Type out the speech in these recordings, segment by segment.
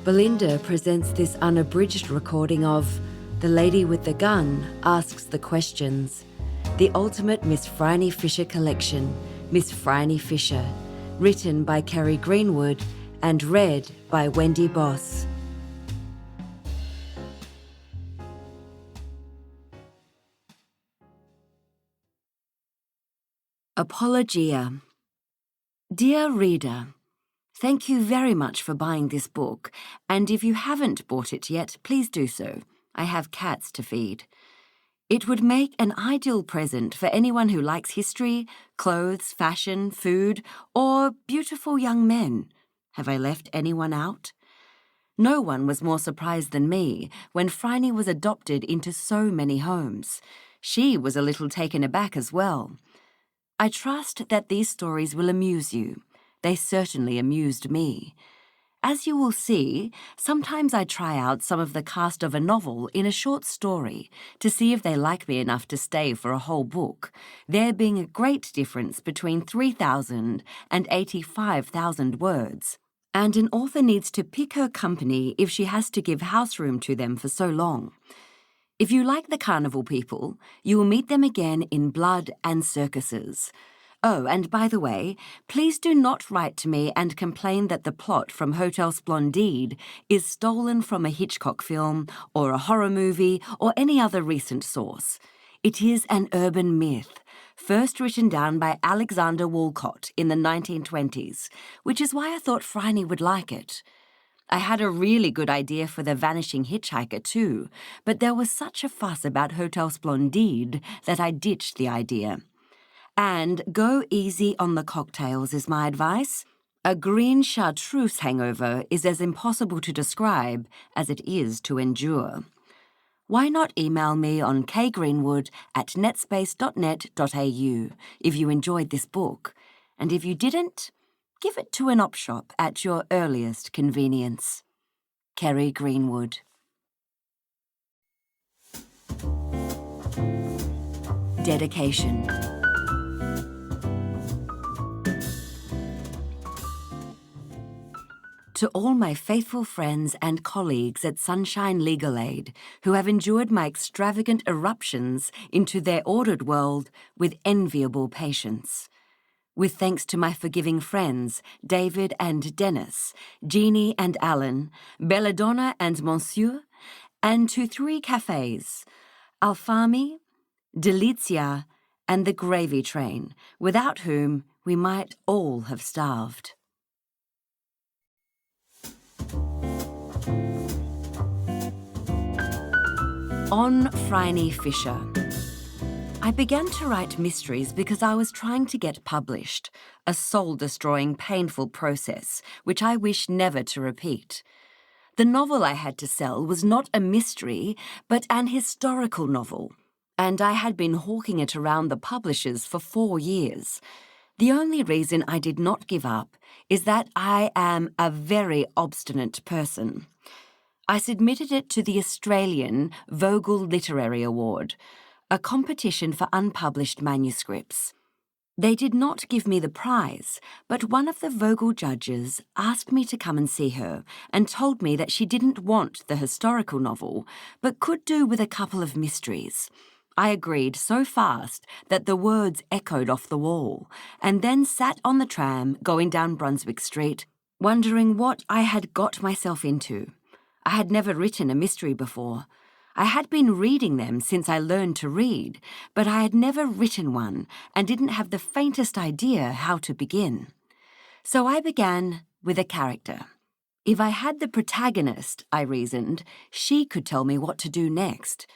Belinda presents this unabridged recording of The Lady with the Gun Asks the Questions, the ultimate Miss Phryne Fisher collection, Miss Phryne Fisher, written by Kerry Greenwood and read by Wendy Boss. Apologia. Dear reader, thank you very much for buying this book, and if you haven't bought it yet, please do so. I have cats to feed. It would make an ideal present for anyone who likes history, clothes, fashion, food, or beautiful young men. Have I left anyone out? No one was more surprised than me when Phryne was adopted into so many homes. She was a little taken aback as well. I trust that these stories will amuse you. They certainly amused me. As you will see, sometimes I try out some of the cast of a novel in a short story to see if they like me enough to stay for a whole book, there being a great difference between 3,000 and 85,000 words. And an author needs to pick her company if she has to give house room to them for so long. If you like the carnival people, you will meet them again in Blood and Circuses. Oh, and by the way, please do not write to me and complain that the plot from Hotel Splendide is stolen from a Hitchcock film or a horror movie or any other recent source. It is an urban myth, first written down by Alexander Walcott in the 1920s, which is why I thought Phryne would like it. I had a really good idea for The Vanishing Hitchhiker too, but there was such a fuss about Hotel Splendide that I ditched the idea. And go easy on the cocktails is my advice. A green chartreuse hangover is as impossible to describe as it is to endure. Why not email me on kgreenwood@netspace.net.au if you enjoyed this book, and if you didn't, give it to an op shop at your earliest convenience. Kerry Greenwood. Dedication. To all my faithful friends and colleagues at Sunshine Legal Aid who have endured my extravagant eruptions into their ordered world with enviable patience. With thanks to my forgiving friends, David and Dennis, Jeannie and Alan, Belladonna and Monsieur, and to 3 cafes, Alfami, Delizia, and the Gravy Train, without whom we might all have starved. On Phryne Fisher. I began to write mysteries because I was trying to get published, a soul-destroying, painful process, which I wish never to repeat. The novel I had to sell was not a mystery, but an historical novel, and I had been hawking it around the publishers for 4 years. The only reason I did not give up is that I am a very obstinate person. I submitted it to the Australian Vogel Literary Award, a competition for unpublished manuscripts. They did not give me the prize, but one of the Vogel judges asked me to come and see her and told me that she didn't want the historical novel, but could do with a couple of mysteries. I agreed so fast that the words echoed off the wall, and then sat on the tram going down Brunswick Street, wondering what I had got myself into. I had never written a mystery before. I had been reading them since I learned to read, but I had never written one and didn't have the faintest idea how to begin. So I began with a character. If I had the protagonist, I reasoned, she could tell me what to do next.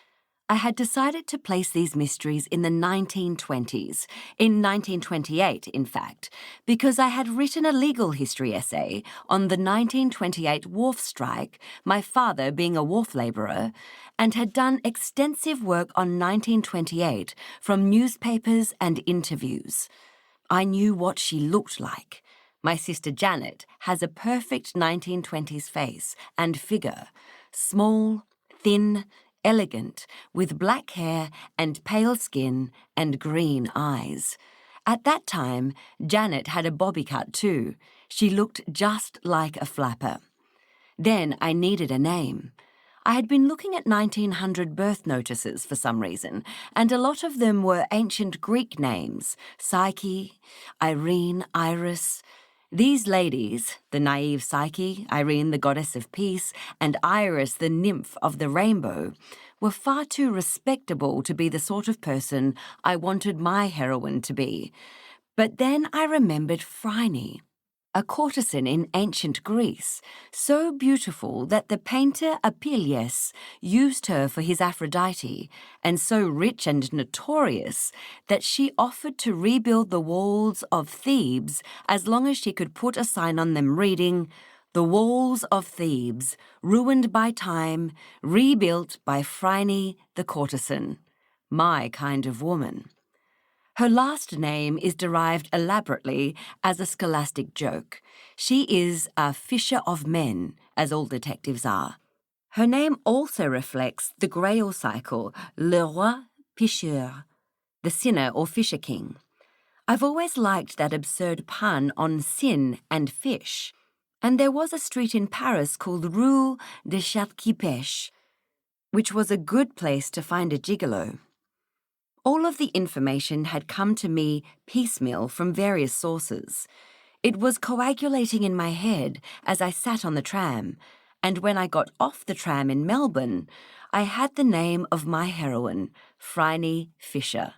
I had decided to place these mysteries in the 1920s, in 1928, in fact, because I had written a legal history essay on the 1928 wharf strike, my father being a wharf labourer, and had done extensive work on 1928 from newspapers and interviews. I knew what she looked like. My sister Janet has a perfect 1920s face and figure, small, thin, elegant, with black hair and pale skin and green eyes. At that time, Janet had a bobby cut too. She looked just like a flapper. Then I needed a name. I had been looking at 1900 birth notices for some reason, and a lot of them were ancient Greek names: Psyche, Irene, Iris. These ladies, the naive Psyche, Irene the goddess of peace, and Iris the nymph of the rainbow, were far too respectable to be the sort of person I wanted my heroine to be. But then I remembered Phryne, a courtesan in ancient Greece, so beautiful that the painter Apelles used her for his Aphrodite, and so rich and notorious that she offered to rebuild the walls of Thebes as long as she could put a sign on them reading, "The walls of Thebes, ruined by time, rebuilt by Phryne the courtesan." My kind of woman. Her last name is derived elaborately as a scholastic joke. She is a Fisher of men, as all detectives are. Her name also reflects the Grail cycle, le roi pécheur, the sinner or fisher king. I've always liked that absurd pun on sin and fish. And there was a street in Paris called Rue de Chat qui Pêche, which was a good place to find a gigolo. All of the information had come to me piecemeal from various sources. It was coagulating in my head as I sat on the tram, and when I got off the tram in Melbourne, I had the name of my heroine, Phryne Fisher.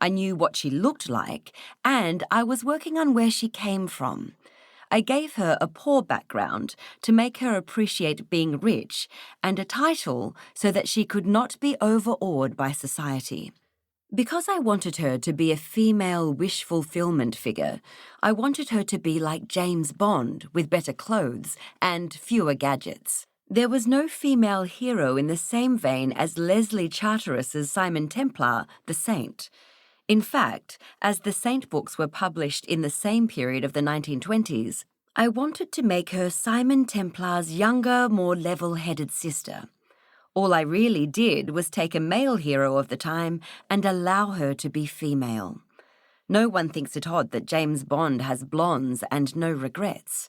I knew what she looked like, and I was working on where she came from. I gave her a poor background to make her appreciate being rich, and a title so that she could not be overawed by society. Because I wanted her to be a female wish fulfillment figure, I wanted her to be like James Bond, with better clothes and fewer gadgets. There was no female hero in the same vein as Leslie Charteris's Simon Templar, the Saint. In fact, as the Saint books were published in the same period of the 1920s, I wanted to make her Simon Templar's younger, more level-headed sister. All I really did was take a male hero of the time and allow her to be female. No one thinks it odd that James Bond has blondes and no regrets.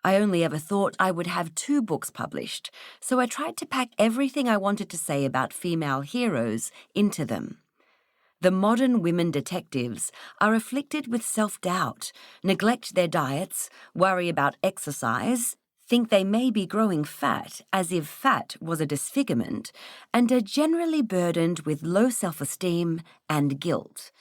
I only ever thought I would have 2 books published, so I tried to pack everything I wanted to say about female heroes into them. The modern women detectives are afflicted with self-doubt, neglect their diets, worry about exercise, think they may be growing fat as if fat was a disfigurement, and are generally burdened with low self-esteem and guilt.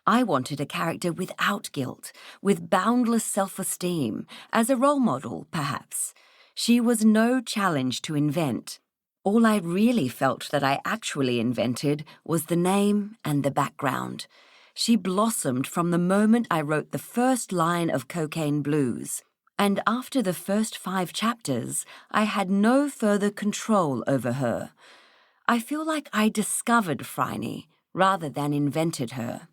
I wanted a character without guilt, with boundless self-esteem, as a role model, perhaps. She was no challenge to invent. All I really felt that I actually invented was the name and the background. She blossomed from the moment I wrote the first line of Cocaine Blues. And after the first 5 chapters, I had no further control over her. I feel like I discovered Phryne rather than invented her.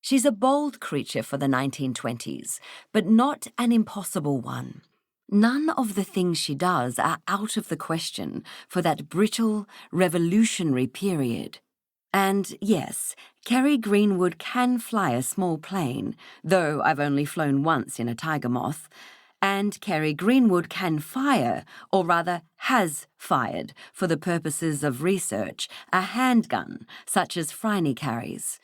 She's a bold creature for the 1920s, but not an impossible one. None of the things she does are out of the question for that brittle, revolutionary period. And yes, Kerry Greenwood can fly a small plane, though I've only flown once in a Tiger Moth. And Kerry Greenwood can fire, or rather has fired, for the purposes of research, a handgun, such as Phryne carries.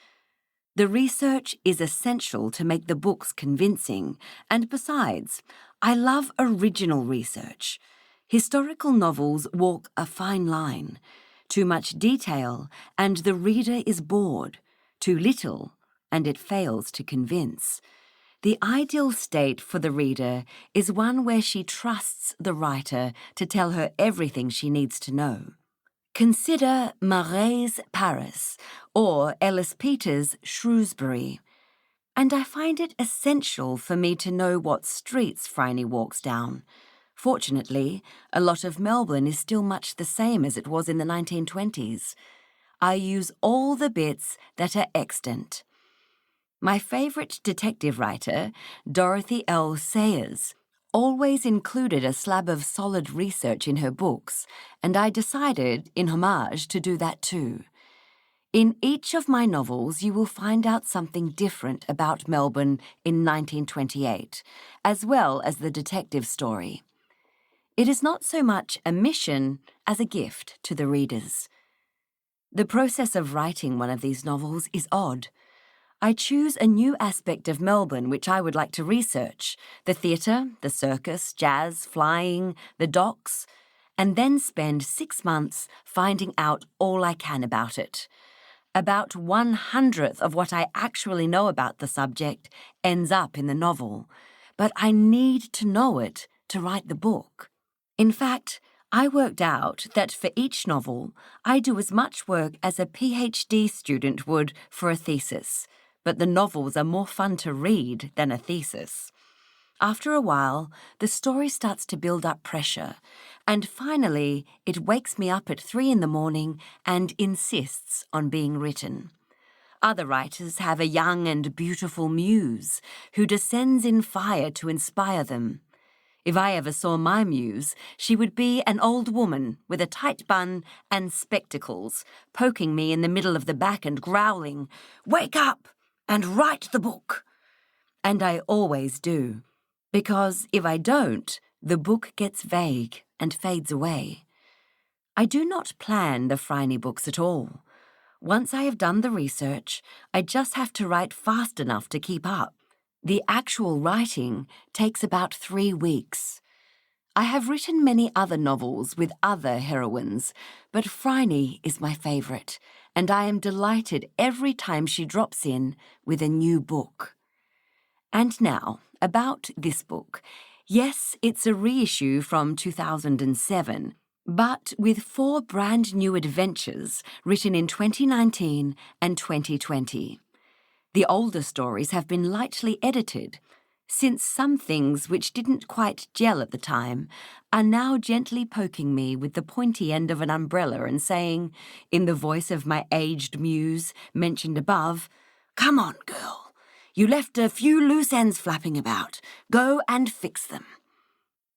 The research is essential to make the books convincing, and besides, I love original research. Historical novels walk a fine line. Too much detail, and the reader is bored. Too little, and it fails to convince. The ideal state for the reader is one where she trusts the writer to tell her everything she needs to know. Consider Marais' Paris or Ellis Peters' Shrewsbury. And I find it essential for me to know what streets Phryne walks down. Fortunately, a lot of Melbourne is still much the same as it was in the 1920s. I use all the bits that are extant. My favourite detective writer, Dorothy L. Sayers, always included a slab of solid research in her books, and I decided, in homage, to do that too. In each of my novels, you will find out something different about Melbourne in 1928, as well as the detective story. It is not so much a mission as a gift to the readers. The process of writing one of these novels is odd. I choose a new aspect of Melbourne which I would like to research, the theatre, the circus, jazz, flying, the docks, and then spend 6 months finding out all I can about it. About 1/100th of what I actually know about the subject ends up in the novel, but I need to know it to write the book. In fact, I worked out that for each novel, I do as much work as a PhD student would for a thesis, but the novels are more fun to read than a thesis. After a while, the story starts to build up pressure, and finally it wakes me up at 3 in the morning and insists on being written. Other writers have a young and beautiful muse who descends in fire to inspire them. If I ever saw my muse, she would be an old woman with a tight bun and spectacles, poking me in the middle of the back and growling, "Wake up and write the book!" And I always do, because if I don't, the book gets vague and fades away. I do not plan the Phryne books at all. Once I have done the research, I just have to write fast enough to keep up. The actual writing takes about 3 weeks. I have written many other novels with other heroines, but Phryne is my favourite, and I am delighted every time she drops in with a new book. And now, about this book. Yes, it's a reissue from 2007, but with 4 brand new adventures written in 2019 and 2020. The older stories have been lightly edited, since some things which didn't quite gel at the time are now gently poking me with the pointy end of an umbrella and saying, in the voice of my aged muse mentioned above, "Come on, girl. You left a few loose ends flapping about. Go and fix them."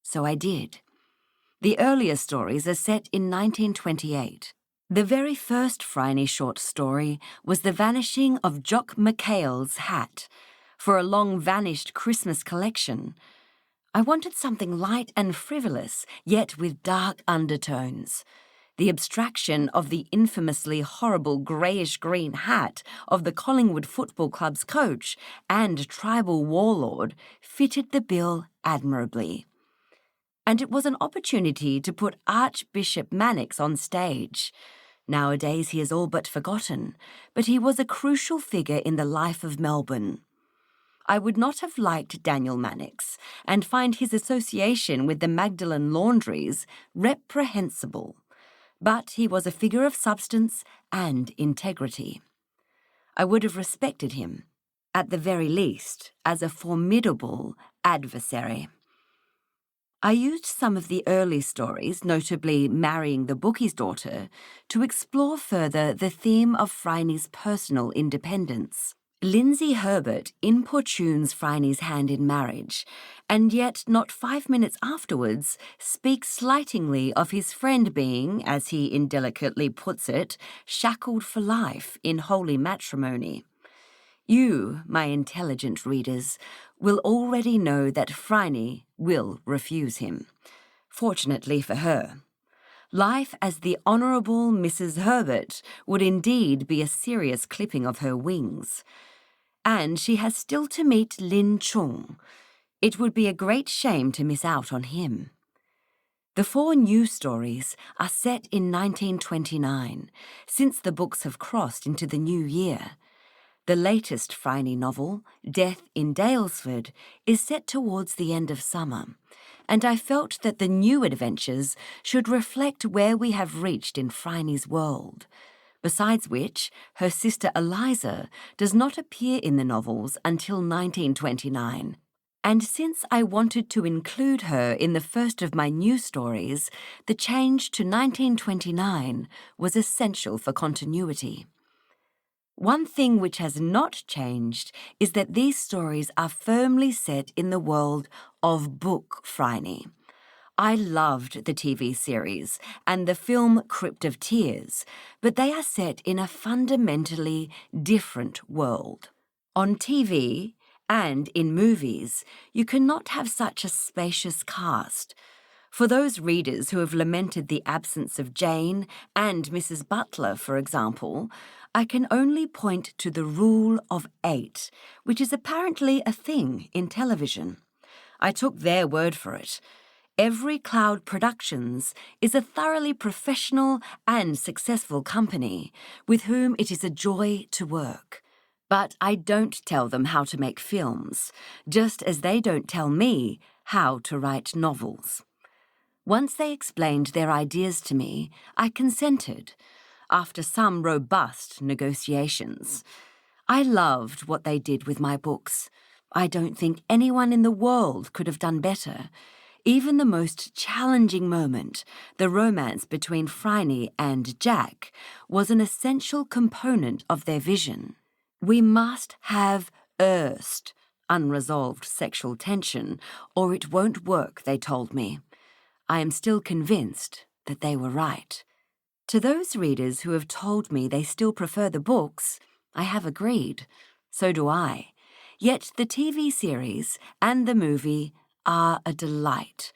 So I did. The earlier stories are set in 1928. The very first Phryne short story was the vanishing of Jock McHale's hat for a long-vanished Christmas collection. I wanted something light and frivolous, yet with dark undertones. The abstraction of the infamously horrible greyish-green hat of the Collingwood Football Club's coach and tribal warlord fitted the bill admirably. And it was an opportunity to put Archbishop Mannix on stage. Nowadays he is all but forgotten, but he was a crucial figure in the life of Melbourne. I would not have liked Daniel Mannix, and find his association with the Magdalen Laundries reprehensible, but he was a figure of substance and integrity. I would have respected him, at the very least, as a formidable adversary. I used some of the early stories, notably Marrying the Bookie's Daughter, to explore further the theme of Phryne's personal independence. Lindsay Herbert importunes Phryne's hand in marriage, and yet not 5 minutes afterwards speaks slightingly of his friend being, as he indelicately puts it, shackled for life in holy matrimony. You, my intelligent readers, will already know that Phryne will refuse him. Fortunately for her. Life as the Honourable Mrs. Herbert would indeed be a serious clipping of her wings. And she has still to meet Lin Chung. It would be a great shame to miss out on him. The 4 new stories are set in 1929, since the books have crossed into the new year. The latest Phryne novel, Death in Daylesford, is set towards the end of summer, and I felt that the new adventures should reflect where we have reached in Phryne's world. Besides which, her sister Eliza does not appear in the novels until 1929, and since I wanted to include her in the first of my new stories, the change to 1929 was essential for continuity. One thing which has not changed is that these stories are firmly set in the world of book Phryne. I loved the TV series and the film Crypt of Tears, but they are set in a fundamentally different world. On TV and in movies, you cannot have such a spacious cast. For those readers who have lamented the absence of Jane and Mrs. Butler, for example, I can only point to the rule of 8, which is apparently a thing in television. I took their word for it. Every Cloud Productions is a thoroughly professional and successful company with whom it is a joy to work. But I don't tell them how to make films, just as they don't tell me how to write novels. Once they explained their ideas to me, I consented, after some robust negotiations. I loved what they did with my books. I don't think anyone in the world could have done better. Even the most challenging moment, the romance between Phryne and Jack, was an essential component of their vision. We must have erst, unresolved sexual tension, or it won't work, they told me. I am still convinced that they were right. To those readers who have told me they still prefer the books, I have agreed. So do I. Yet the TV series and the movie are a delight.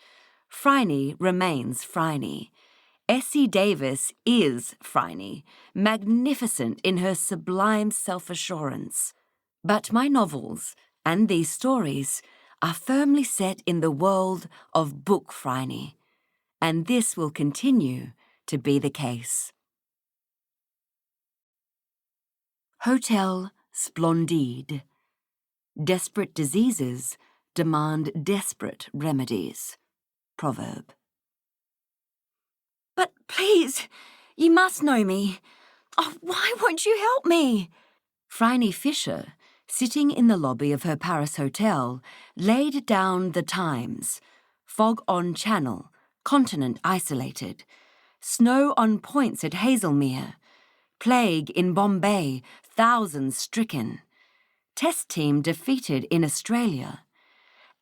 Phryne remains Phryne. Essie Davis is Phryne, magnificent in her sublime self-assurance. But my novels, and these stories, are firmly set in the world of Book Phryne, and this will continue to be the case. Hotel Splendide. Desperate diseases demand desperate remedies. Proverb. But please, you must know me. Oh, why won't you help me? Phryne Fisher, sitting in the lobby of her Paris hotel, laid down the Times. Fog on Channel, continent isolated. Snow on points at Hazelmere. Plague in Bombay, thousands stricken. Test team defeated in Australia.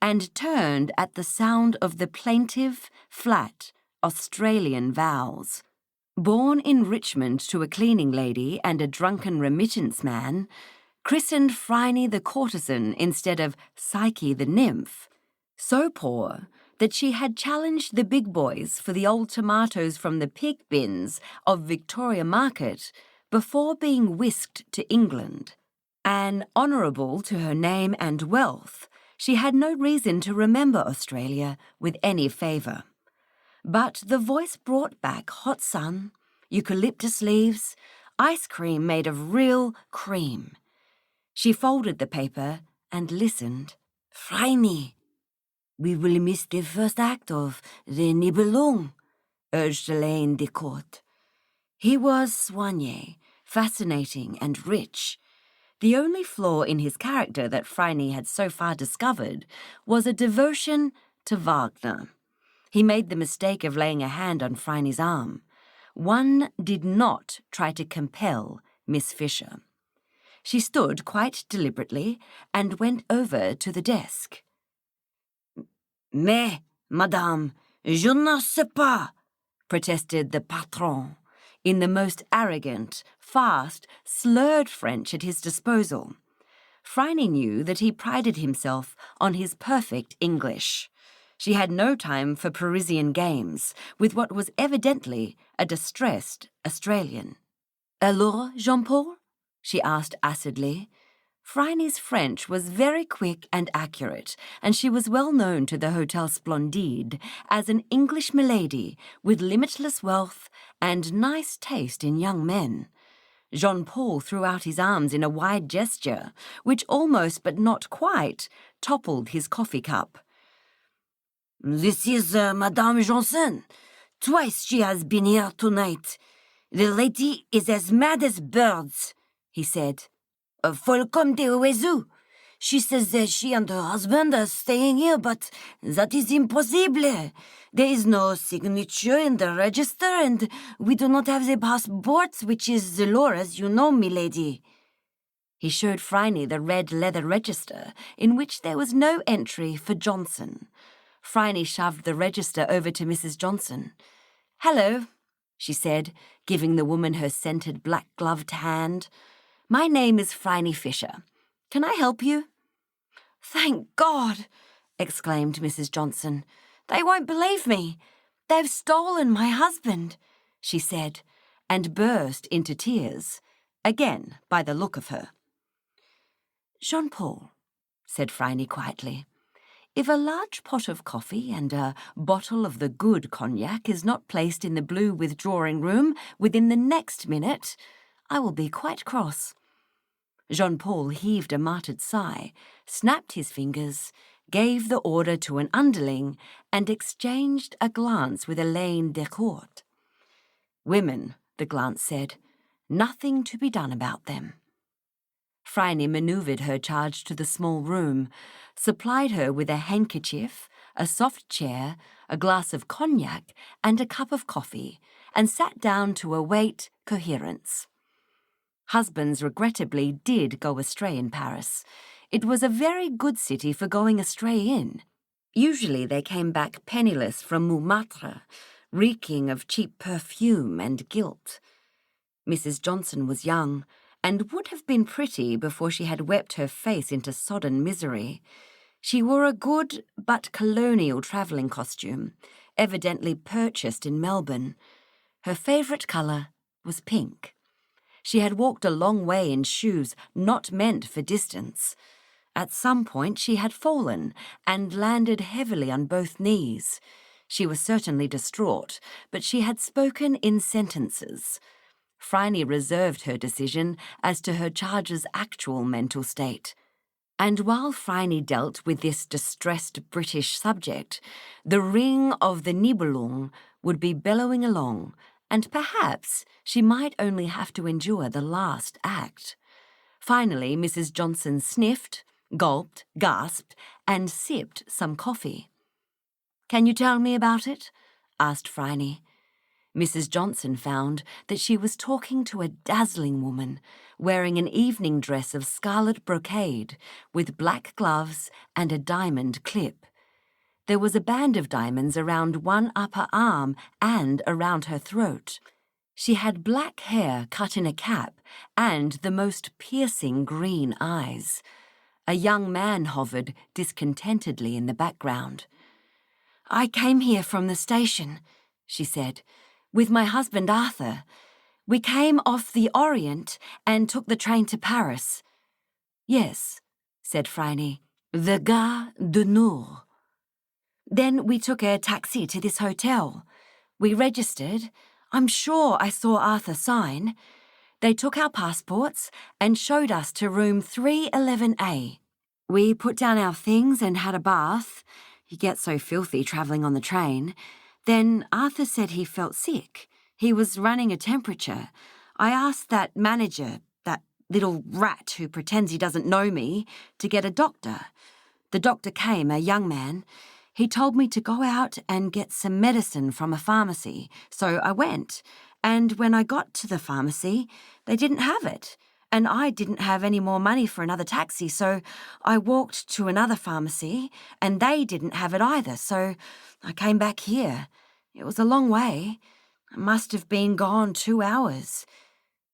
And turned at the sound of the plaintive, flat, Australian vowels. Born in Richmond to a cleaning lady and a drunken remittance man, christened Phryne the courtesan instead of Psyche the nymph. So poor that she had challenged the big boys for the old tomatoes from the pig bins of Victoria Market before being whisked to England. An honourable to her name and wealth, she had no reason to remember Australia with any favour. But the voice brought back hot sun, eucalyptus leaves, ice cream made of real cream. She folded the paper and listened. Phryne, we will miss the first act of the Nibelung, urged Elaine de Court. He was soigné, fascinating and rich. The only flaw in his character that Phryne had so far discovered was a devotion to Wagner. He made the mistake of laying a hand on Phryne's arm. One did not try to compel Miss Fisher. She stood quite deliberately and went over to the desk. Mais, madame, je ne sais pas, protested the patron, in the most arrogant, fast, slurred French at his disposal. Phryne knew that he prided himself on his perfect English. She had no time for Parisian games, with what was evidently a distressed Australian. Alors, Jean-Paul? She asked acidly. Phryne's French was very quick and accurate, and she was well known to the Hotel Splendide as an English milady with limitless wealth and nice taste in young men. Jean-Paul threw out his arms in a wide gesture, which almost but not quite toppled his coffee cup. This is Madame Johnson. Twice she has been here tonight. The lady is as mad as birds, he said. Volcom de oiseaux. She says that she and her husband are staying here, but that is impossible. There is no signature in the register, and we do not have the passport, which is the law, as you know, milady. He showed Phryne the red leather register, in which there was no entry for Johnson. Phryne shoved the register over to Mrs. Johnson. Hello, she said, giving the woman her scented black-gloved hand. My name is Phryne Fisher. Can I help you? Thank God, exclaimed Mrs. Johnson. They won't believe me. They've stolen my husband, she said, and burst into tears, again by the look of her. Jean-Paul, said Phryne quietly, if a large pot of coffee and a bottle of the good cognac is not placed in the blue withdrawing room within the next minute, I will be quite cross. Jean-Paul heaved a martyred sigh, snapped his fingers, gave the order to an underling, and exchanged a glance with Elaine Decourt. Women, the glance said, nothing to be done about them. Phryne manoeuvred her charge to the small room, supplied her with a handkerchief, a soft chair, a glass of cognac, and a cup of coffee, and sat down to await coherence. Husbands regrettably did go astray in Paris. It was a very good city for going astray in. Usually they came back penniless from Montmartre, reeking of cheap perfume and guilt. Mrs. Johnson was young, and would have been pretty before she had wept her face into sodden misery. She wore a good but colonial travelling costume, evidently purchased in Melbourne. Her favourite colour was pink. She had walked a long way in shoes not meant for distance. At some point she had fallen and landed heavily on both knees. She was certainly distraught, but she had spoken in sentences. Phryne reserved her decision as to her charge's actual mental state. And while Phryne dealt with this distressed British subject, the ring of the Nibelung would be bellowing along, and perhaps she might only have to endure the last act. Finally, Mrs. Johnson sniffed, gulped, gasped, and sipped some coffee. "Can you tell me about it?" asked Phryne. Mrs. Johnson found that she was talking to a dazzling woman, wearing an evening dress of scarlet brocade, with black gloves and a diamond clip. There was a band of diamonds around one upper arm and around her throat. She had black hair cut in a cap and the most piercing green eyes. A young man hovered discontentedly in the background. "I came here from the station," she said, "with my husband Arthur. We came off the Orient and took the train to Paris." "Yes," said Phryne, "the Gare du Nord." "Then we took a taxi to this hotel. We registered. I'm sure I saw Arthur sign. They took our passports and showed us to room 311A. We put down our things and had a bath. You get so filthy travelling on the train. Then Arthur said he felt sick. He was running a temperature. I asked that manager, that little rat who pretends he doesn't know me, to get a doctor. The doctor came, a young man. He told me to go out and get some medicine from a pharmacy, so I went. And when I got to the pharmacy, they didn't have it. And I didn't have any more money for another taxi, so I walked to another pharmacy, and they didn't have it either, so I came back here. It was a long way. I must have been gone 2 hours.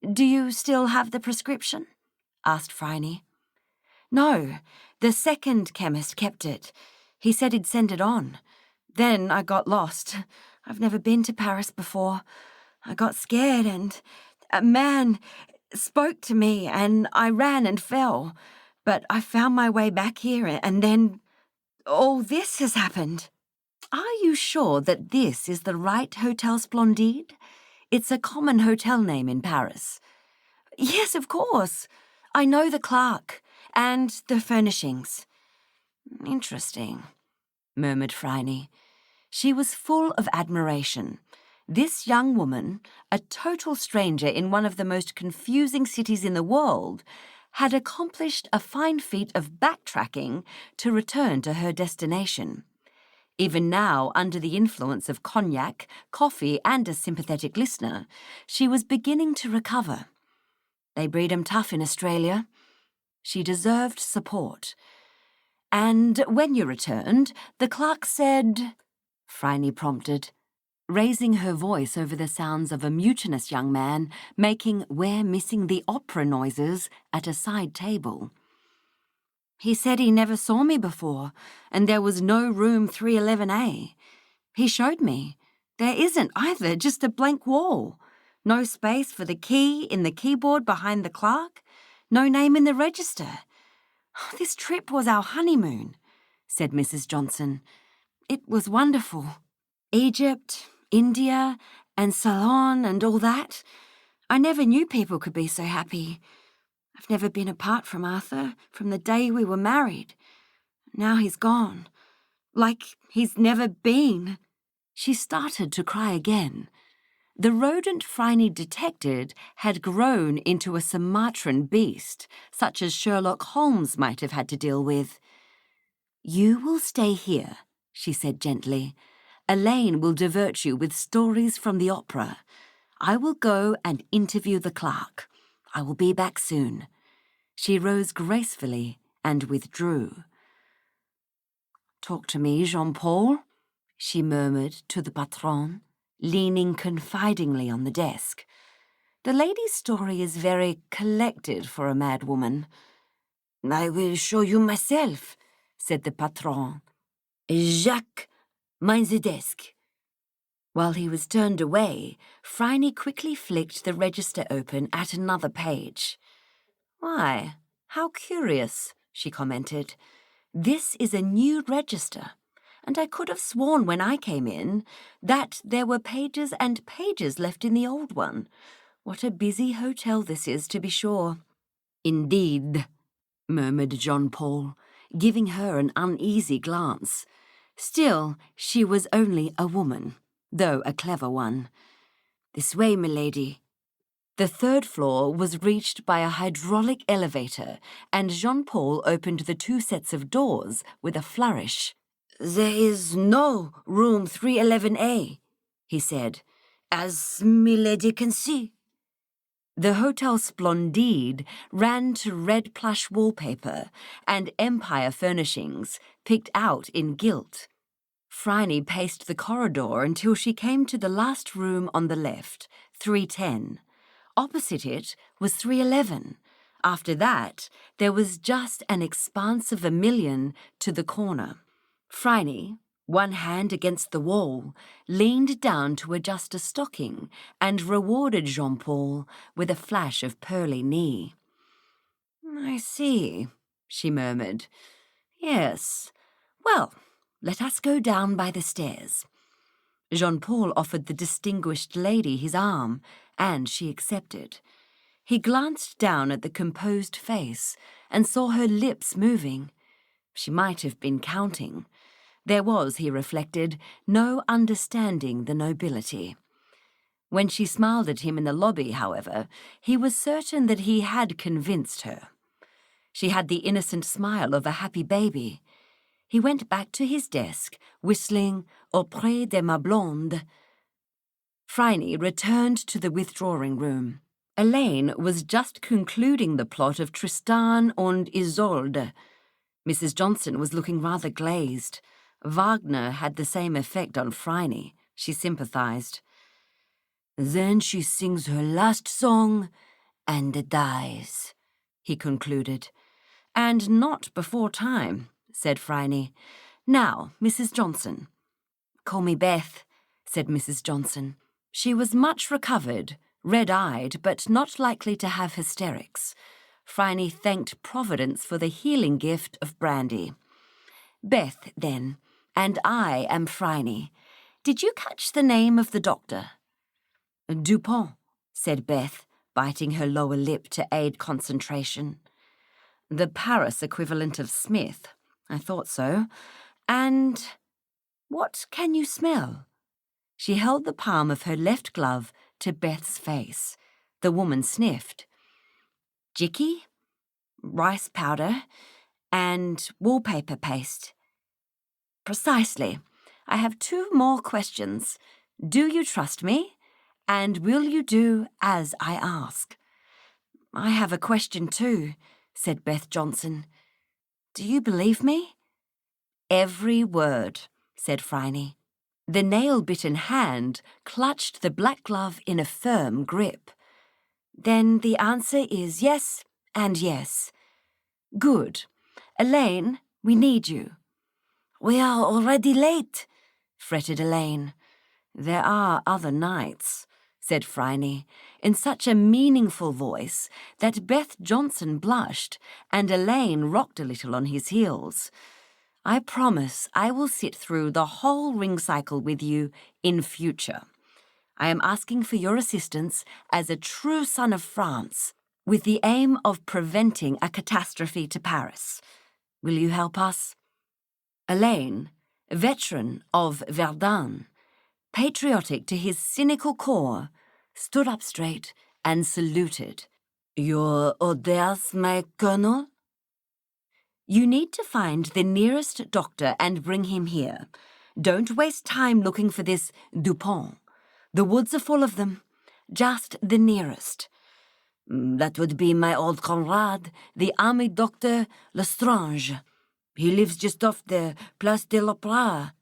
Do you still have the prescription?" asked Phryne. "No, the second chemist kept it. He said he'd send it on. Then I got lost. I've never been to Paris before. I got scared and a man spoke to me and I ran and fell. But I found my way back here and then all this has happened." "Are you sure that this is the right Hotel Splendide? It's a common hotel name in Paris." "Yes, of course. I know the clerk and the furnishings." "Interesting," murmured Phryne. She was full of admiration. This young woman, a total stranger in one of the most confusing cities in the world, had accomplished a fine feat of backtracking to return to her destination. Even now, under the influence of cognac, coffee, and a sympathetic listener, she was beginning to recover. They breed 'em tough in Australia. She deserved support. "And when you returned, the clerk said—" Phryne prompted, raising her voice over the sounds of a mutinous young man making "We're missing the opera" noises at a side table. "He said he never saw me before, and there was no room 311A. He showed me. There isn't either, just a blank wall. No space for the key in the keyboard behind the clerk. No name in the register. This trip was our honeymoon, said Mrs. Johnson. It was wonderful. Egypt, India, and Ceylon and all that. I never knew people could be so happy. I've never been apart from Arthur from the day we were married. Now he's gone. Like he's never been. She started to cry again. The rodent Phryne detected had grown into a Sumatran beast, such as Sherlock Holmes might have had to deal with. You will stay here, she said gently. Elaine will divert you with stories from the opera. I will go and interview the clerk. I will be back soon. She rose gracefully and withdrew. Talk to me, Jean-Paul, she murmured to the patron, leaning confidingly on the desk. The lady's story is very collected for a mad woman. I will show you myself, said the patron. Jacques, mind the desk. While he was turned away, Phryne quickly flicked the register open at another page. Why, how curious, she commented. This is a new register, and I could have sworn when I came in that there were pages and pages left in the old one. What a busy hotel this is, to be sure. Indeed, murmured Jean-Paul, giving her an uneasy glance. Still, she was only a woman, though a clever one. This way, milady. The third floor was reached by a hydraulic elevator, and Jean-Paul opened the 2 sets of doors with a flourish. There is no room 311A, he said, as milady can see. The Hotel Splendide ran to red plush wallpaper and Empire furnishings, picked out in gilt. Phryne paced the corridor until she came to the last room on the left, 310. Opposite it was 311. After that, there was just an expanse of vermilion to the corner. Phryne, one hand against the wall, leaned down to adjust a stocking and rewarded Jean-Paul with a flash of pearly knee. I see, she murmured. Yes. Well, let us go down by the stairs. Jean-Paul offered the distinguished lady his arm, and she accepted. He glanced down at the composed face and saw her lips moving. She might have been counting. There was, he reflected, no understanding the nobility. When she smiled at him in the lobby, however, he was certain that he had convinced her. She had the innocent smile of a happy baby. He went back to his desk, whistling Auprès de ma blonde. Phryne returned to the withdrawing room. Elaine was just concluding the plot of Tristan und Isolde. Mrs. Johnson was looking rather glazed. Wagner had the same effect on Phryne. She sympathized. Then she sings her last song and dies, he concluded. And not before time, said Phryne. Now, Mrs. Johnson. Call me Beth, said Mrs. Johnson. She was much recovered, red-eyed, but not likely to have hysterics. Phryne thanked Providence for the healing gift of brandy. Beth, then, and I am Phryne. Did you catch the name of the doctor? Dupont, said Beth, biting her lower lip to aid concentration. The Paris equivalent of Smith. I thought so. And what can you smell? She held the palm of her left glove to Beth's face. The woman sniffed. Jicky, rice powder, and wallpaper paste. Precisely. I have 2 more questions. Do you trust me? And will you do as I ask? I have a question too, said Beth Johnson. Do you believe me? Every word, said Phryne. The nail-bitten hand clutched the black glove in a firm grip. Then the answer is yes and yes. Good. Elaine, we need you. We are already late, fretted Elaine. "There are other nights," said Phryne, in such a meaningful voice that Beth Johnson blushed and Elaine rocked a little on his heels. "I promise I will sit through the whole ring cycle with you in future. I am asking for your assistance as a true son of France, with the aim of preventing a catastrophe to Paris. Will you help us?" Elaine, veteran of Verdun, patriotic to his cynical core, stood up straight and saluted. "Your orders, my colonel?" "You need to find the nearest doctor and bring him here. Don't waste time looking for this Dupont. The woods are full of them. Just the nearest." "That would be my old comrade, the army doctor Lestrange. He lives just off the Place de l'Opéra,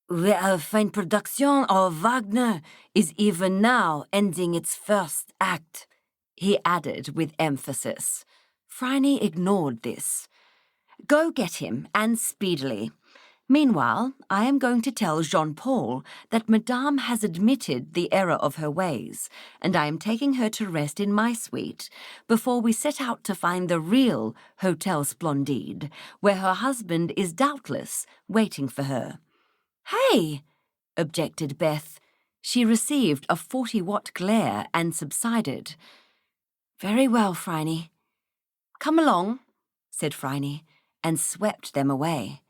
where a fine production of Wagner is even now ending its first act," he added with emphasis. Phryne ignored this. "Go get him, and speedily. Meanwhile, I am going to tell Jean-Paul that Madame has admitted the error of her ways, and I am taking her to rest in my suite before we set out to find the real Hotel Splendide, where her husband is doubtless waiting for her." "Hey!" objected Beth. She received a 40-watt glare and subsided. "Very well, Phryne." "Come along," said Phryne, and swept them away.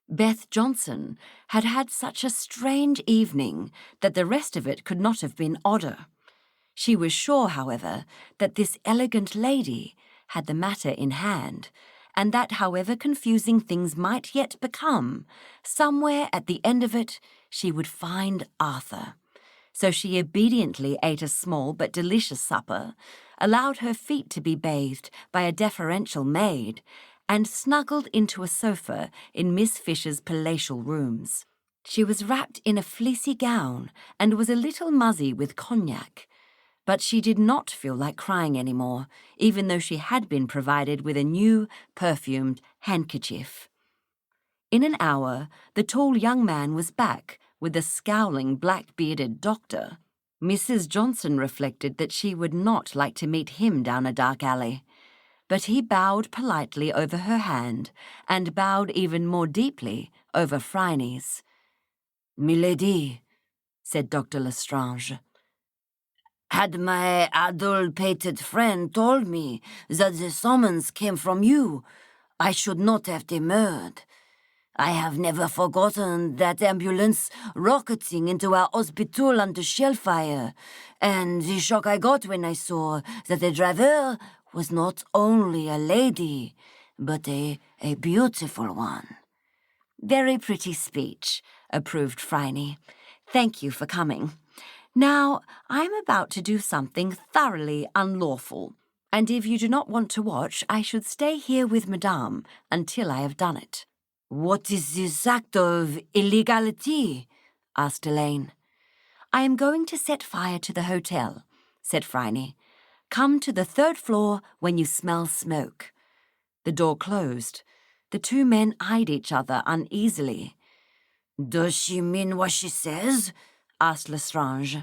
Beth Johnson had had such a strange evening that the rest of it could not have been odder. She was sure, however, that this elegant lady had the matter in hand, and that however confusing things might yet become, somewhere at the end of it she would find Arthur. So she obediently ate a small but delicious supper, allowed her feet to be bathed by a deferential maid, and snuggled into a sofa in Miss Fisher's palatial rooms. She was wrapped in a fleecy gown and was a little muzzy with cognac, but she did not feel like crying anymore, even though she had been provided with a new, perfumed handkerchief. In an hour, the tall young man was back with the scowling, black-bearded doctor. Mrs. Johnson reflected that she would not like to meet him down a dark alley, but he bowed politely over her hand and bowed even more deeply over Phryne's. "Milady," said Dr. Lestrange, "had my adult-pated friend told me that the summons came from you, I should not have demurred. I have never forgotten that ambulance rocketing into our hospital under shellfire, and the shock I got when I saw that the driver was not only a lady, but a beautiful one." "Very pretty speech," approved Phryne. "Thank you for coming. Now, I'm about to do something thoroughly unlawful, and if you do not want to watch, I should stay here with Madame until I have done it." "What is this act of illegality?" asked Elaine. "I am going to set fire to the hotel," said Phryne. "Come to the 3rd floor when you smell smoke." The door closed. The two men eyed each other uneasily. "Does she mean what she says?" asked Lestrange.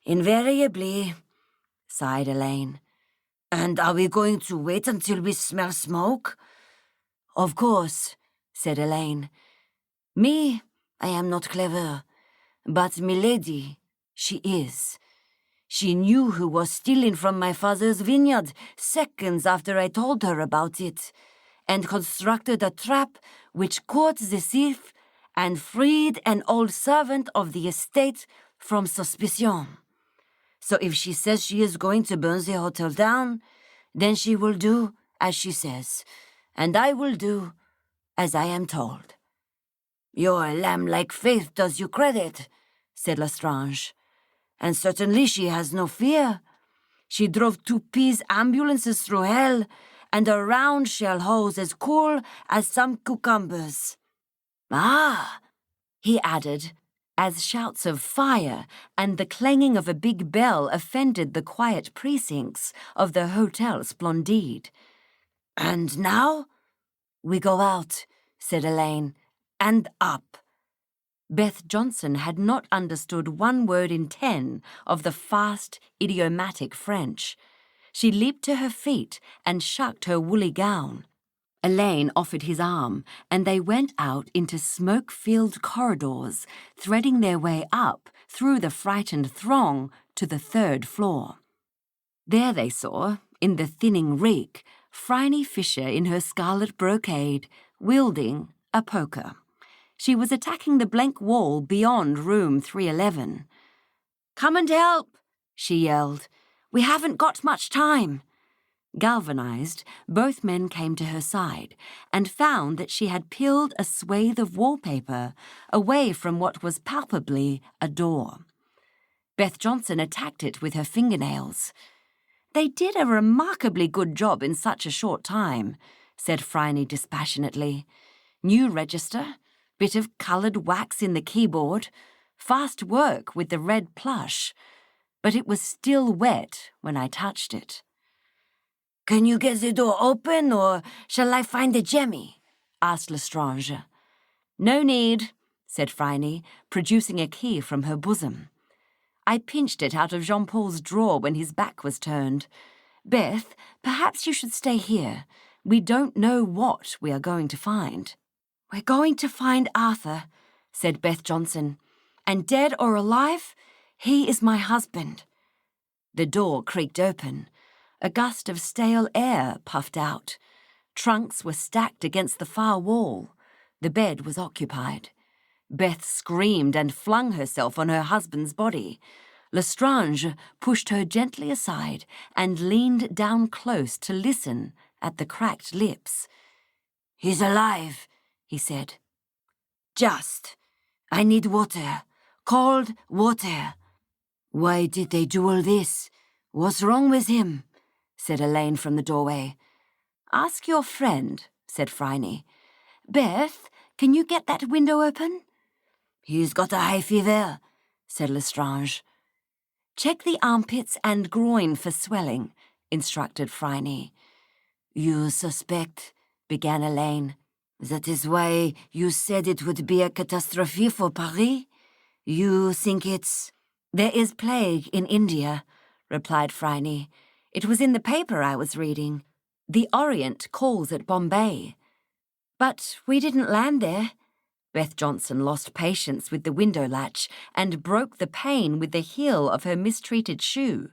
"Invariably," sighed Elaine. "And are we going to wait until we smell smoke?" "Of course," said Elaine. "Me, I am not clever, but milady, she is. She knew who was stealing from my father's vineyard seconds after I told her about it, and constructed a trap which caught the thief and freed an old servant of the estate from suspicion. So if she says she is going to burn the hotel down, then she will do as she says, and I will do as I am told." "Your lamb-like faith does you credit," said Lestrange. "And certainly she has no fear. She drove 2 P's ambulances through hell, and a round shell hose as cool as some cucumbers. Ah," he added, as shouts of fire and the clanging of a big bell offended the quiet precincts of the Hotel Splendide. "And now we go out said Elaine, "and up." Beth Johnson had not understood 1 word in 10 of the fast, idiomatic French. She leaped to her feet and shucked her woolly gown. Elaine offered his arm, and they went out into smoke-filled corridors, threading their way up through the frightened throng to the 3rd floor. There they saw, in the thinning reek, Phryne Fisher in her scarlet brocade, wielding a poker. She was attacking the blank wall beyond room 311. "Come and help," she yelled. "We haven't got much time." Galvanized, both men came to her side and found that she had peeled a swathe of wallpaper away from what was palpably a door. Beth Johnson attacked it with her fingernails. "They did a remarkably good job in such a short time," said Phryne dispassionately. "New register, bit of coloured wax in the keyboard, fast work with the red plush, but it was still wet when I touched it." "Can you get the door open, or shall I find a jemmy?" asked Lestrange. "No need," said Phryne, producing a key from her bosom. "I pinched it out of Jean-Paul's drawer when his back was turned. Beth, perhaps you should stay here. We don't know what we are going to find." "We're going to find Arthur," said Beth Johnson. "And dead or alive, he is my husband." The door creaked open. A gust of stale air puffed out. Trunks were stacked against the far wall. The bed was occupied. Beth screamed and flung herself on her husband's body. Lestrange pushed her gently aside and leaned down close to listen at the cracked lips. "He's alive," he said. "Just. I need water. Cold water." "Why did they do all this? What's wrong with him?" said Elaine from the doorway. "Ask your friend," said Phryne. "Beth, can you get that window open?" "He's got a high fever," said Lestrange. "Check the armpits and groin for swelling," instructed Phryne. "You suspect," began Elaine. "That is why you said it would be a catastrophe for Paris? You think it's—" "There is plague in India," replied Phryne. "It was in the paper I was reading. The Orient calls it Bombay." "But we didn't land there." Beth Johnson lost patience with the window latch and broke the pane with the heel of her mistreated shoe.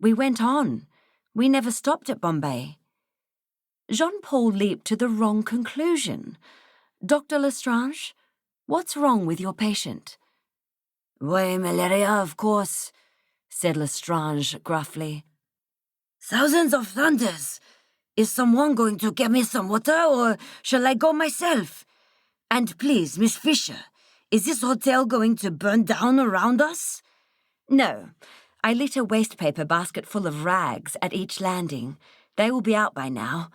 "We went on. We never stopped at Bombay." Jean-Paul leaped to the wrong conclusion. "Dr. Lestrange, what's wrong with your patient?" "Why, malaria, of course," said Lestrange gruffly. "Thousands of thunders! Is someone going to get me some water, or shall I go myself? And please, Miss Fisher, is this hotel going to burn down around us?" "No. I lit a wastepaper basket full of rags at each landing. They will be out by now.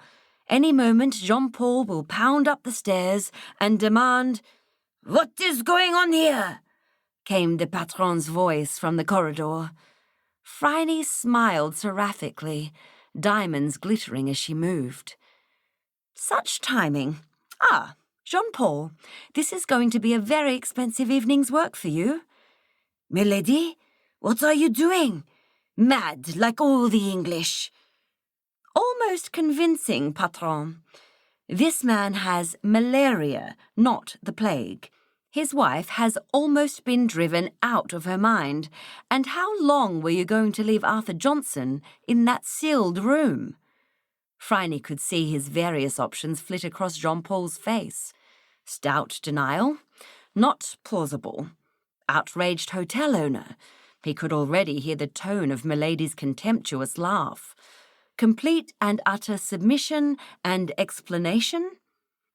Any moment Jean-Paul will pound up the stairs and demand—" "What is going on here?" came the patron's voice from the corridor. Phryne smiled seraphically, diamonds glittering as she moved. "Such timing. Ah, Jean-Paul, this is going to be a very expensive evening's work for you." "Milady, what are you doing? Mad, like all the English." "Almost convincing, patron. This man has malaria, not the plague. His wife has almost been driven out of her mind. And how long were you going to leave Arthur Johnson in that sealed room?" Phryne could see his various options flit across Jean-Paul's face. Stout denial. Not plausible. Outraged hotel owner. He could already hear the tone of Milady's contemptuous laugh. Complete and utter submission and explanation?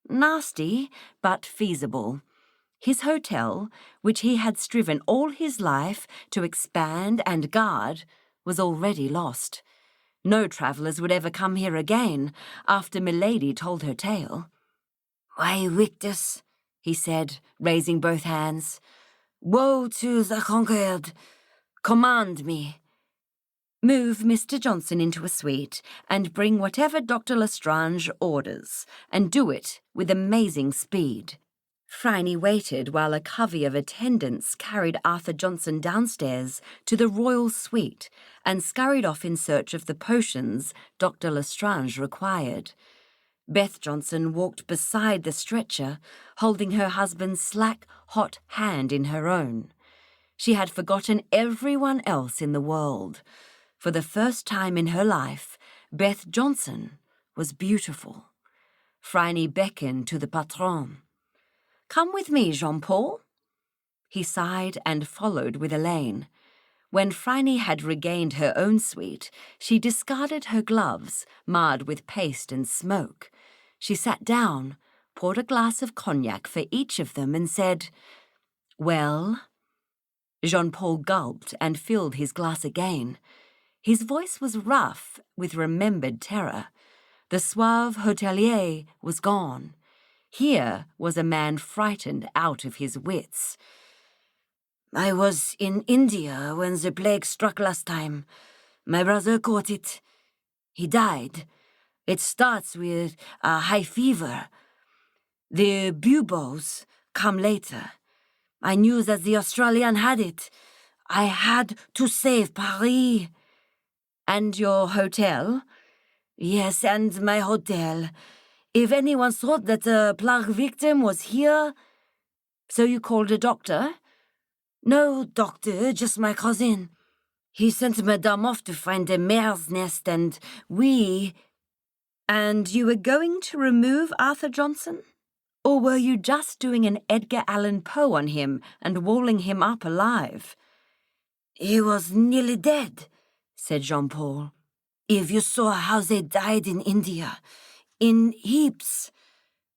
Nasty, but feasible. His hotel, which he had striven all his life to expand and guard, was already lost. No travellers would ever come here again after Milady told her tale. "Why, Victus," he said, raising both hands. "Woe to the conquered! Command me." Move Mr. Johnson into a suite and bring whatever Dr. Lestrange orders, and do it with amazing speed. Phryne waited while a covey of attendants carried Arthur Johnson downstairs to the royal suite and scurried off in search of the potions Dr. Lestrange required. Beth Johnson walked beside the stretcher, holding her husband's slack, hot hand in her own. She had forgotten everyone else in the world. For the first time in her life, Beth Johnson was beautiful. Phryne beckoned to the patron. "Come with me, Jean-Paul." He sighed and followed with Elaine. When Phryne had regained her own suite, she discarded her gloves, marred with paste and smoke. She sat down, poured a glass of cognac for each of them, and said, "Well?" Jean-Paul gulped and filled his glass again. His voice was rough with remembered terror. The suave hotelier was gone. Here was a man frightened out of his wits. "I was in India when the plague struck last time. My brother caught it. He died. It starts with a high fever. The buboes come later. I knew that the Australian had it. I had to save Paris." "And your hotel?" "Yes, and my hotel. If anyone thought that the plague victim was here..." "So you called a doctor?" "No doctor, just my cousin. He sent Madame off to find a mare's nest, and we..." "And you were going to remove Arthur Johnson? Or were you just doing an Edgar Allan Poe on him and walling him up alive?" "He was nearly dead," said Jean-Paul. "If you saw how they died in India, in heaps,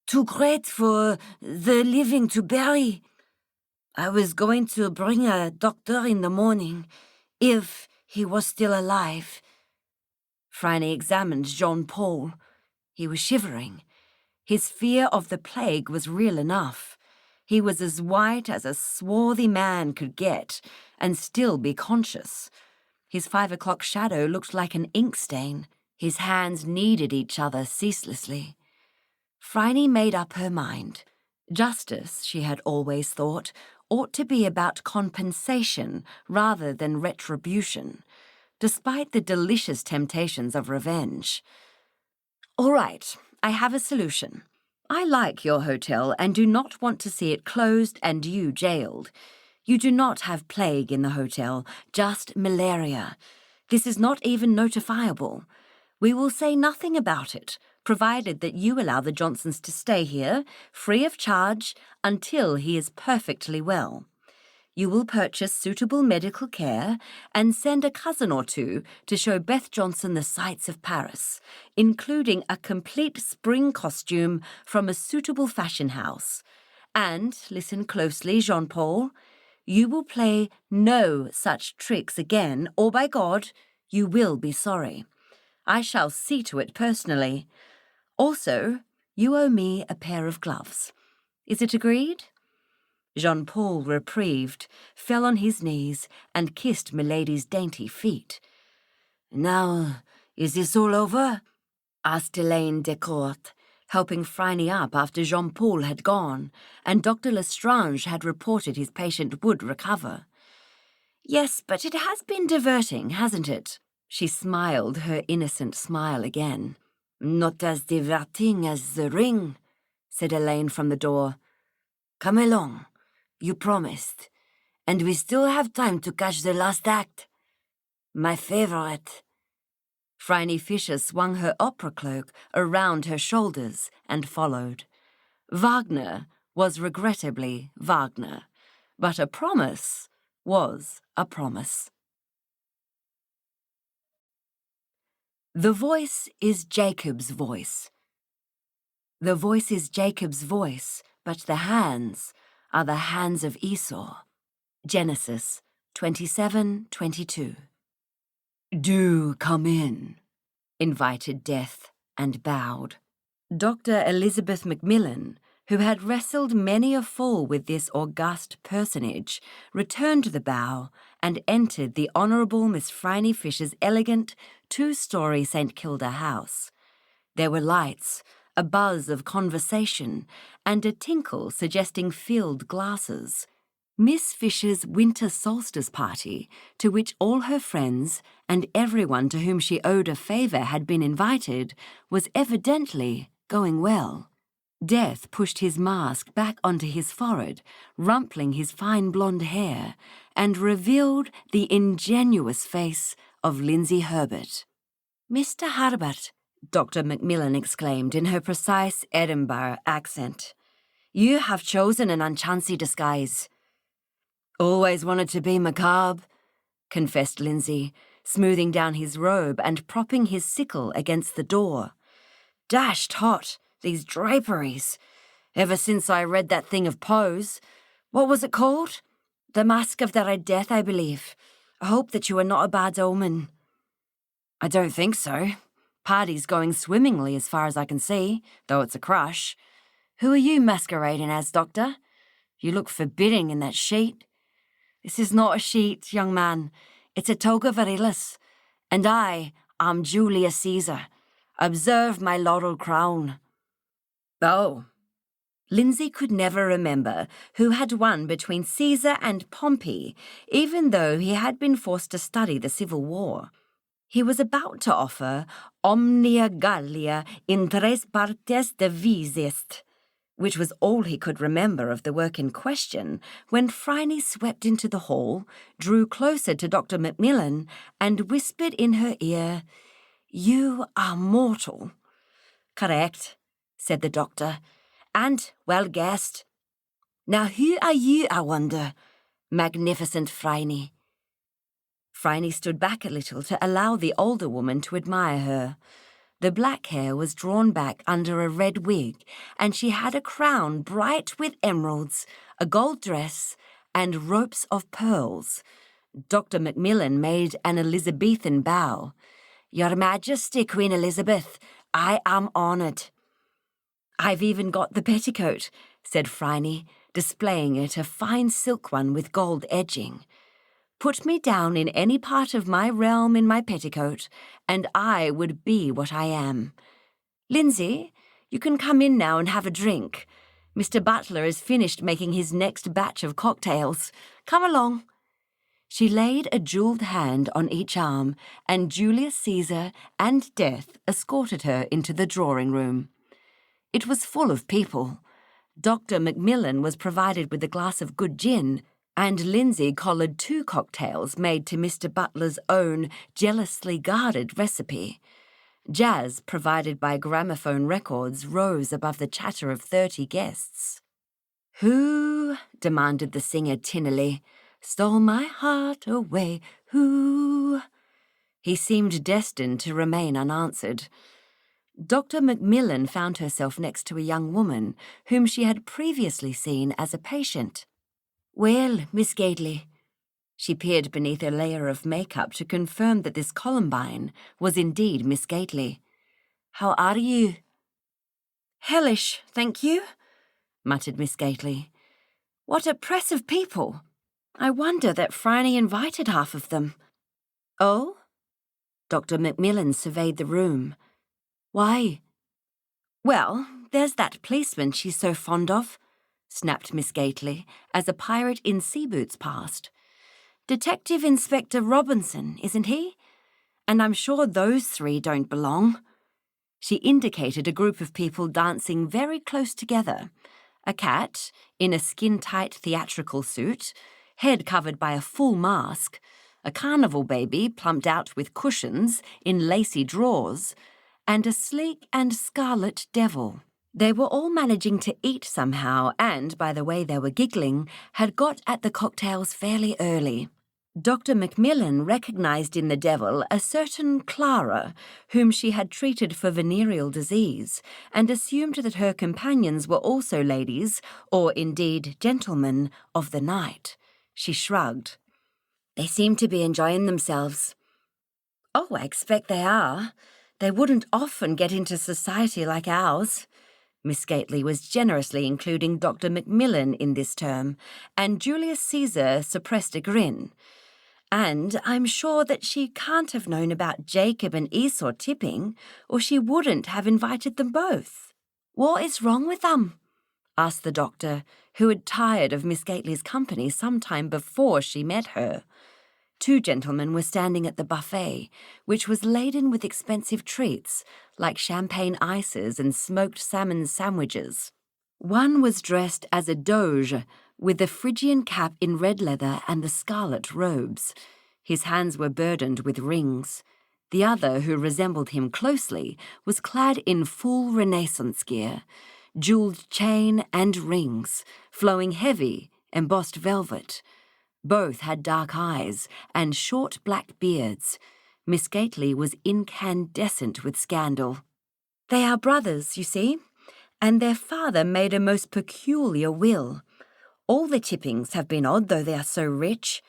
too great for the living to bury. I was going to bring a doctor in the morning, if he was still alive." Phryne examined Jean-Paul. He was shivering. His fear of the plague was real enough. He was as white as a swarthy man could get, and still be conscious. His 5 o'clock shadow looked like an ink stain. His hands kneaded each other ceaselessly. Phryne made up her mind. Justice, she had always thought, ought to be about compensation rather than retribution, despite the delicious temptations of revenge. "All right, I have a solution. I like your hotel and do not want to see it closed and you jailed. You do not have plague in the hotel, just malaria. This is not even notifiable. We will say nothing about it, provided that you allow the Johnsons to stay here, free of charge, until he is perfectly well. You will purchase suitable medical care and send a cousin or two to show Beth Johnson the sights of Paris, including a complete spring costume from a suitable fashion house. And, listen closely, Jean-Paul, you will play no such tricks again, or by God, you will be sorry. I shall see to it personally. Also, you owe me a pair of gloves. Is it agreed?" Jean-Paul, reprieved, fell on his knees and kissed Milady's dainty feet. "Now, is this all over?" asked Elaine Decourt, helping Phryne up after Jean-Paul had gone, and Dr. Lestrange had reported his patient would recover. "Yes, but it has been diverting, hasn't it?" She smiled her innocent smile again. "Not as diverting as the ring," said Elaine from the door. "Come along. You promised. And we still have time to catch the last act. My favorite." Phryne Fisher swung her opera cloak around her shoulders and followed. Wagner was regrettably Wagner, but a promise was a promise. The voice is Jacob's voice. The voice is Jacob's voice, but the hands are the hands of Esau. Genesis 27:22. "Do come in," invited Death, and bowed. Dr. Elizabeth Macmillan, who had wrestled many a fall with this august personage, returned to the bow and entered the Honourable Miss Phryne Fisher's elegant two-storey St Kilda house. There were lights, a buzz of conversation, and a tinkle suggesting filled glasses. Miss Fisher's winter solstice party, to which all her friends and everyone to whom she owed a favour had been invited, was evidently going well. Death pushed his mask back onto his forehead, rumpling his fine blonde hair, and revealed the ingenuous face of Lindsay Herbert. "Mr. Herbert," Dr. Macmillan exclaimed in her precise Edinburgh accent, "you have chosen an unchancy disguise." "Always wanted to be macabre," confessed Lindsay, smoothing down his robe and propping his sickle against the door. "Dashed hot, these draperies. Ever since I read that thing of Poe's. What was it called? The Mask of the Red Death, I believe. I hope that you are not a bad omen." "I don't think so. Party's going swimmingly as far as I can see, though it's a crush. Who are you masquerading as, Doctor? You look forbidding in that sheet." "This is not a sheet, young man. It's a toga virilis. And I am Julius Caesar. Observe my laurel crown." "Oh." Lindsay could never remember who had won between Caesar and Pompey, even though he had been forced to study the Civil War. He was about to offer Omnia Gallia in tres partes divis est, which was all he could remember of the work in question, when Phryne swept into the hall, drew closer to Dr. Macmillan, and whispered in her ear, "You are mortal." "Correct," said the doctor, "and well guessed. Now who are you, I wonder, magnificent Phryne?" Phryne stood back a little to allow the older woman to admire her. The black hair was drawn back under a red wig, and she had a crown bright with emeralds, a gold dress, and ropes of pearls. Dr. Macmillan made an Elizabethan bow. "Your Majesty, Queen Elizabeth, I am honoured." "I've even got the petticoat," said Phryne, displaying it, a fine silk one with gold edging. "Put me down in any part of my realm in my petticoat, and I would be what I am. Lindsay, you can come in now and have a drink. Mr. Butler has finished making his next batch of cocktails. Come along." She laid a jewelled hand on each arm, and Julius Caesar and Death escorted her into the drawing-room. It was full of people. Dr. Macmillan was provided with a glass of good gin, and Lindsay collared 2 cocktails made to Mr. Butler's own jealously guarded recipe. Jazz, provided by gramophone records, rose above the chatter of 30 guests. "Who," demanded the singer tinnily, "stole my heart away? Who?" He seemed destined to remain unanswered. Dr. Macmillan found herself next to a young woman whom she had previously seen as a patient. "Well, Miss Gately." She peered beneath a layer of makeup to confirm that this Columbine was indeed Miss Gately. "How are you?" "Hellish, thank you," muttered Miss Gately. "What a press of people. I wonder that Phryne invited half of them." "Oh?" Dr. Macmillan surveyed the room. "Why?" "Well, there's that policeman she's so fond of," snapped Miss Gately, as a pirate in sea boots passed. "Detective Inspector Robinson, isn't he? And I'm sure those 3 don't belong." She indicated a group of people dancing very close together. A cat, in a skin-tight theatrical suit, head covered by a full mask, a carnival baby plumped out with cushions in lacy drawers, and a sleek and scarlet devil. They were all managing to eat somehow and, by the way they were giggling, had got at the cocktails fairly early. Dr. Macmillan recognised in the devil a certain Clara, whom she had treated for venereal disease, and assumed that her companions were also ladies, or indeed gentlemen, of the night. She shrugged. "They seem to be enjoying themselves." "Oh, I expect they are. They wouldn't often get into society like ours." Miss Gately was generously including Dr. Macmillan in this term, and Julius Caesar suppressed a grin. And I'm sure that she can't have known about Jacob and Esau tipping, or she wouldn't have invited them both. "What is wrong with them?" asked the doctor, who had tired of Miss Gately's company some time before she met her. Two gentlemen were standing at the buffet, which was laden with expensive treats, like champagne ices and smoked salmon sandwiches. One was dressed as a doge, with the Phrygian cap in red leather and the scarlet robes. His hands were burdened with rings. The other, who resembled him closely, was clad in full Renaissance gear, jewelled chain and rings, flowing heavy, embossed velvet. Both had dark eyes and short black beards. Miss Gately was incandescent with scandal. "They are brothers, you see, and their father made a most peculiar will. All the tippings have been odd, though they are so rich.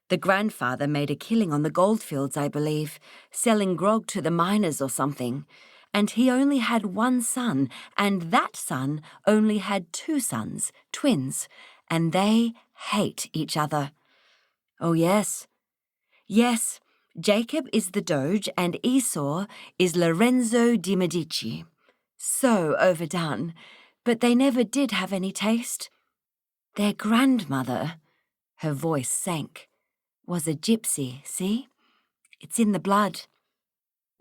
The grandfather made a killing on the goldfields, I believe, selling grog to the miners or something. And he only had one son, and that son only had two sons, twins, and they hate each other. Oh, yes. Yes, Jacob is the Doge and Esau is Lorenzo di Medici. So overdone, but they never did have any taste. Their grandmother," her voice sank, "was a gypsy, see? It's in the blood."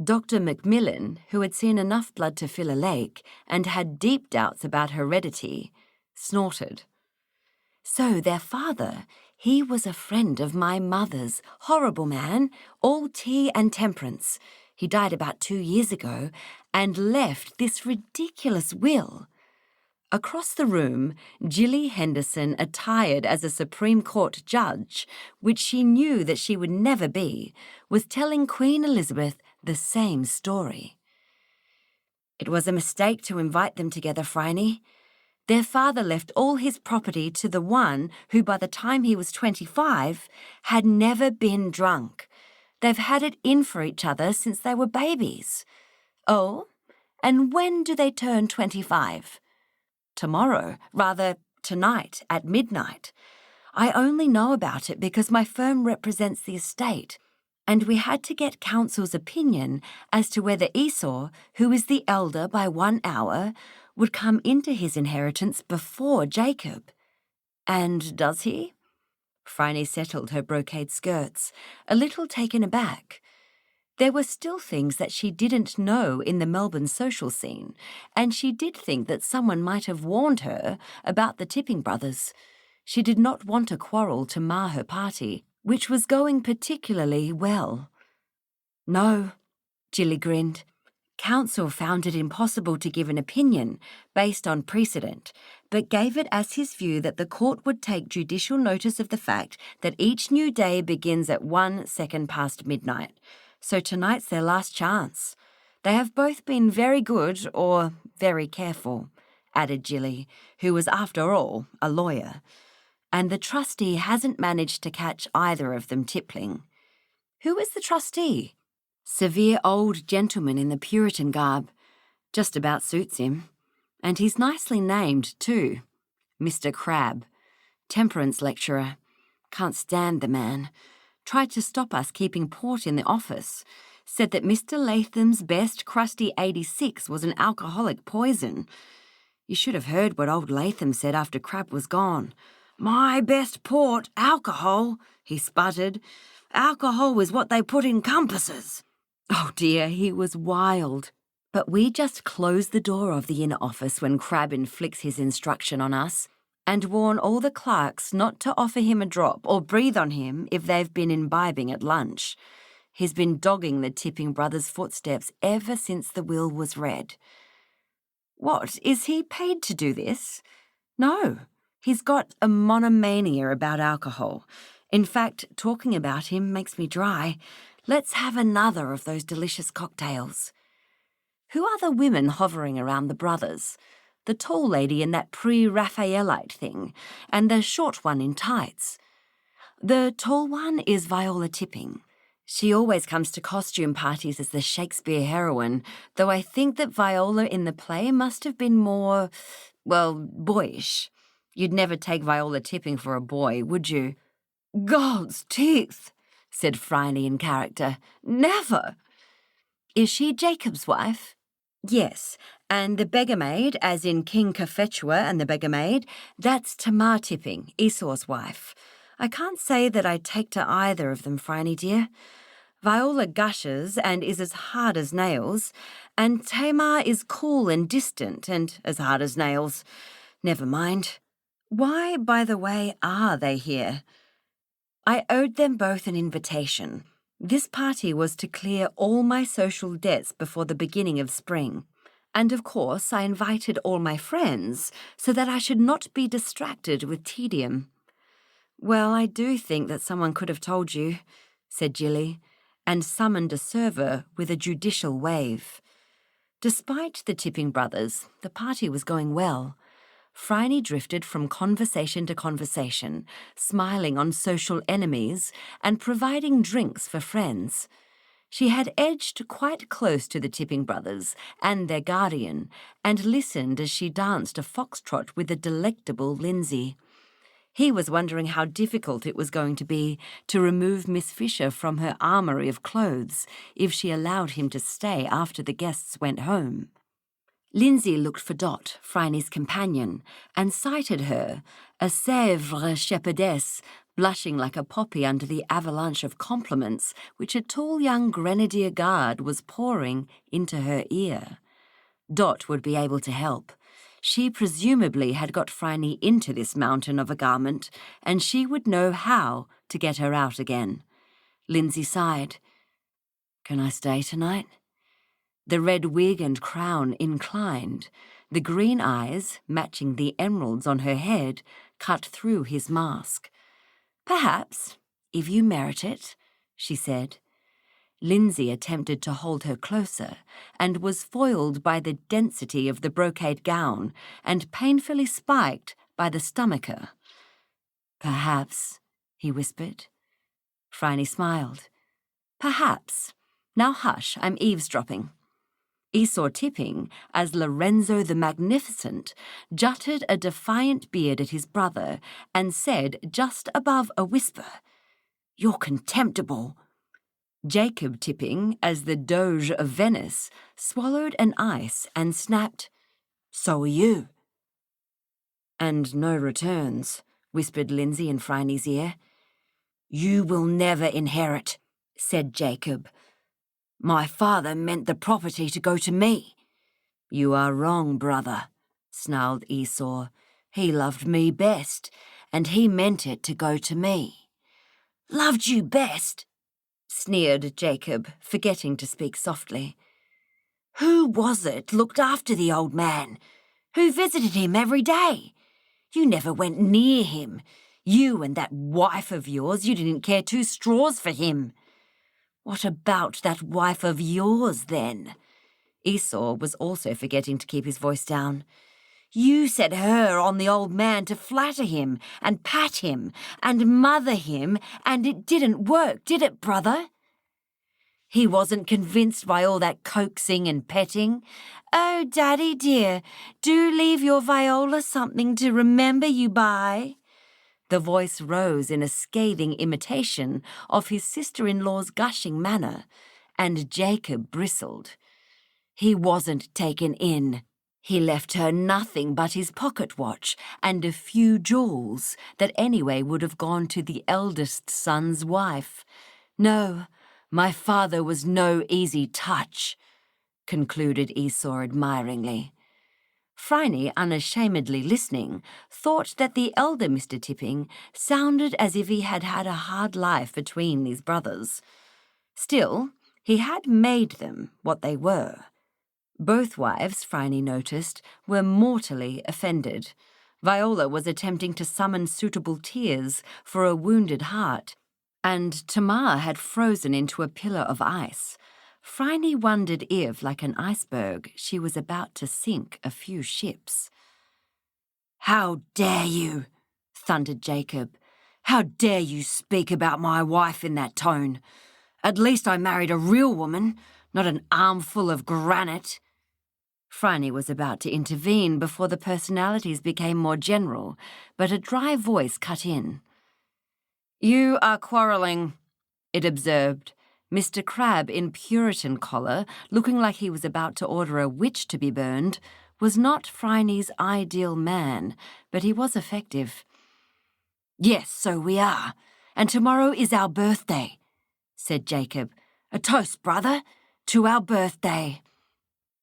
Dr. Macmillan, who had seen enough blood to fill a lake and had deep doubts about heredity, snorted. "So their father, he was a friend of my mother's, horrible man, all tea and temperance. He died about 2 years ago and left this ridiculous will." Across the room, Jilly Henderson, attired as a Supreme Court judge, which she knew that she would never be, was telling Queen Elizabeth the same story. "It was a mistake to invite them together, Phryne. Their father left all his property to the one who, by the time he was 25, had never been drunk. They've had it in for each other since they were babies." "Oh, and when do they turn 25? "Tomorrow, rather tonight at midnight. I only know about it because my firm represents the estate, and we had to get counsel's opinion as to whether Esau, who is the elder by 1 hour, would come into his inheritance before Jacob." "And does he?" Phryne settled her brocade skirts, a little taken aback. There were still things that she didn't know in the Melbourne social scene, and she did think that someone might have warned her about the Tipping brothers. She did not want a quarrel to mar her party, which was going particularly well. "No," Jilly grinned. "Counsel found it impossible to give an opinion based on precedent, but gave it as his view that the court would take judicial notice of the fact that each new day begins at 1 second past midnight. So tonight's their last chance. They have both been very good or very careful," added Jilly, who was, after all, a lawyer. "And the trustee hasn't managed to catch either of them tippling." "Who is the trustee?" "Severe old gentleman in the Puritan garb. Just about suits him. And he's nicely named, too. Mr. Crabbe. Temperance lecturer. Can't stand the man. Tried to stop us keeping port in the office. Said that Mr. Latham's best crusty 86 was an alcoholic poison. You should have heard what old Latham said after Crabbe was gone. 'My best port, alcohol,' he sputtered. 'Alcohol was what they put in compasses.' Oh dear, he was wild. But we just close the door of the inner office when Crabbe inflicts his instruction on us, and warn all the clerks not to offer him a drop or breathe on him if they've been imbibing at lunch. He's been dogging the Tipping brothers' footsteps ever since the will was read." "What, is he paid to do this?" "No, he's got a monomania about alcohol. In fact, talking about him makes me dry. Let's have another of those delicious cocktails." "Who are the women hovering around the brothers? The tall lady in that pre-Raphaelite thing, and the short one in tights." "The tall one is Viola Tipping. She always comes to costume parties as the Shakespeare heroine, though I think that Viola in the play must have been more, well, boyish. You'd never take Viola Tipping for a boy, would you? God's teeth, said Phryne in character. Never. Is she Jacob's wife? Yes, and the beggar maid, as in King Cophetua and the beggar maid, that's Tamar Tipping, Esau's wife. I can't say that I take to either of them, Phryne dear. Viola gushes and is as hard as nails, and Tamar is cool and distant and as hard as nails. Never mind. Why, by the way, are they here? I owed them both an invitation. This party was to clear all my social debts before the beginning of spring. And of course I invited all my friends so that I should not be distracted with tedium. Well, I do think that someone could have told you, said Jilly, and summoned a server with a judicial wave. Despite the Tipping brothers, the party was going well. Phryne drifted from conversation to conversation, smiling on social enemies and providing drinks for friends. She had edged quite close to the Tipping brothers and their guardian and listened as she danced a foxtrot with the delectable Lindsay. He was wondering how difficult it was going to be to remove Miss Fisher from her armoury of clothes if she allowed him to stay after the guests went home. Lindsay looked for Dot, Phryne's companion, and sighted her, a Sèvres shepherdess, blushing like a poppy under the avalanche of compliments which a tall young grenadier guard was pouring into her ear. Dot would be able to help. She presumably had got Phryne into this mountain of a garment, and she would know how to get her out again. Lindsay sighed. Can I stay tonight? The red wig and crown inclined. The green eyes, matching the emeralds on her head, cut through his mask. Perhaps, if you merit it, she said. Lindsay attempted to hold her closer, and was foiled by the density of the brocade gown, and painfully spiked by the stomacher. Perhaps, he whispered. Phryne smiled. Perhaps. Now hush, I'm eavesdropping. Esau Tipping, as Lorenzo the Magnificent, jutted a defiant beard at his brother and said, just above a whisper, You're contemptible. Jacob Tipping, as the Doge of Venice, swallowed an ice and snapped, So are you. And no returns, whispered Lindsay in Phryne's ear. You will never inherit, said Jacob. My father meant the property to go to me. You are wrong, brother, snarled Esau. He loved me best, and he meant it to go to me. Loved you best? Sneered Jacob, forgetting to speak softly. Who was it looked after the old man? Who visited him every day? You never went near him. You and that wife of yours, you didn't care 2 straws for him. What about that wife of yours, then? Esau was also forgetting to keep his voice down. You set her on the old man to flatter him and pat him and mother him, and it didn't work, did it, brother? He wasn't convinced by all that coaxing and petting. Oh, Daddy dear, do leave your Viola something to remember you by. The voice rose in a scathing imitation of his sister-in-law's gushing manner, and Jacob bristled. He wasn't taken in. He left her nothing but his pocket watch and a few jewels that anyway would have gone to the eldest son's wife. No, my father was no easy touch, concluded Esau admiringly. Phryne, unashamedly listening, thought that the elder Mr. Tipping sounded as if he had had a hard life between these brothers. Still, he had made them what they were. Both wives, Phryne noticed, were mortally offended. Viola was attempting to summon suitable tears for a wounded heart, and Tamar had frozen into a pillar of ice. Phryne wondered if, like an iceberg, she was about to sink a few ships. How dare you, thundered Jacob. How dare you speak about my wife in that tone? At least I married a real woman, not an armful of granite." Phryne was about to intervene before the personalities became more general, but a dry voice cut in. "You are quarrelling," it observed. Mr. Crabbe, in Puritan collar, looking like he was about to order a witch to be burned, was not Phryne's ideal man, but he was effective. "Yes, so we are, and tomorrow is our birthday," said Jacob. "A toast, brother, to our birthday."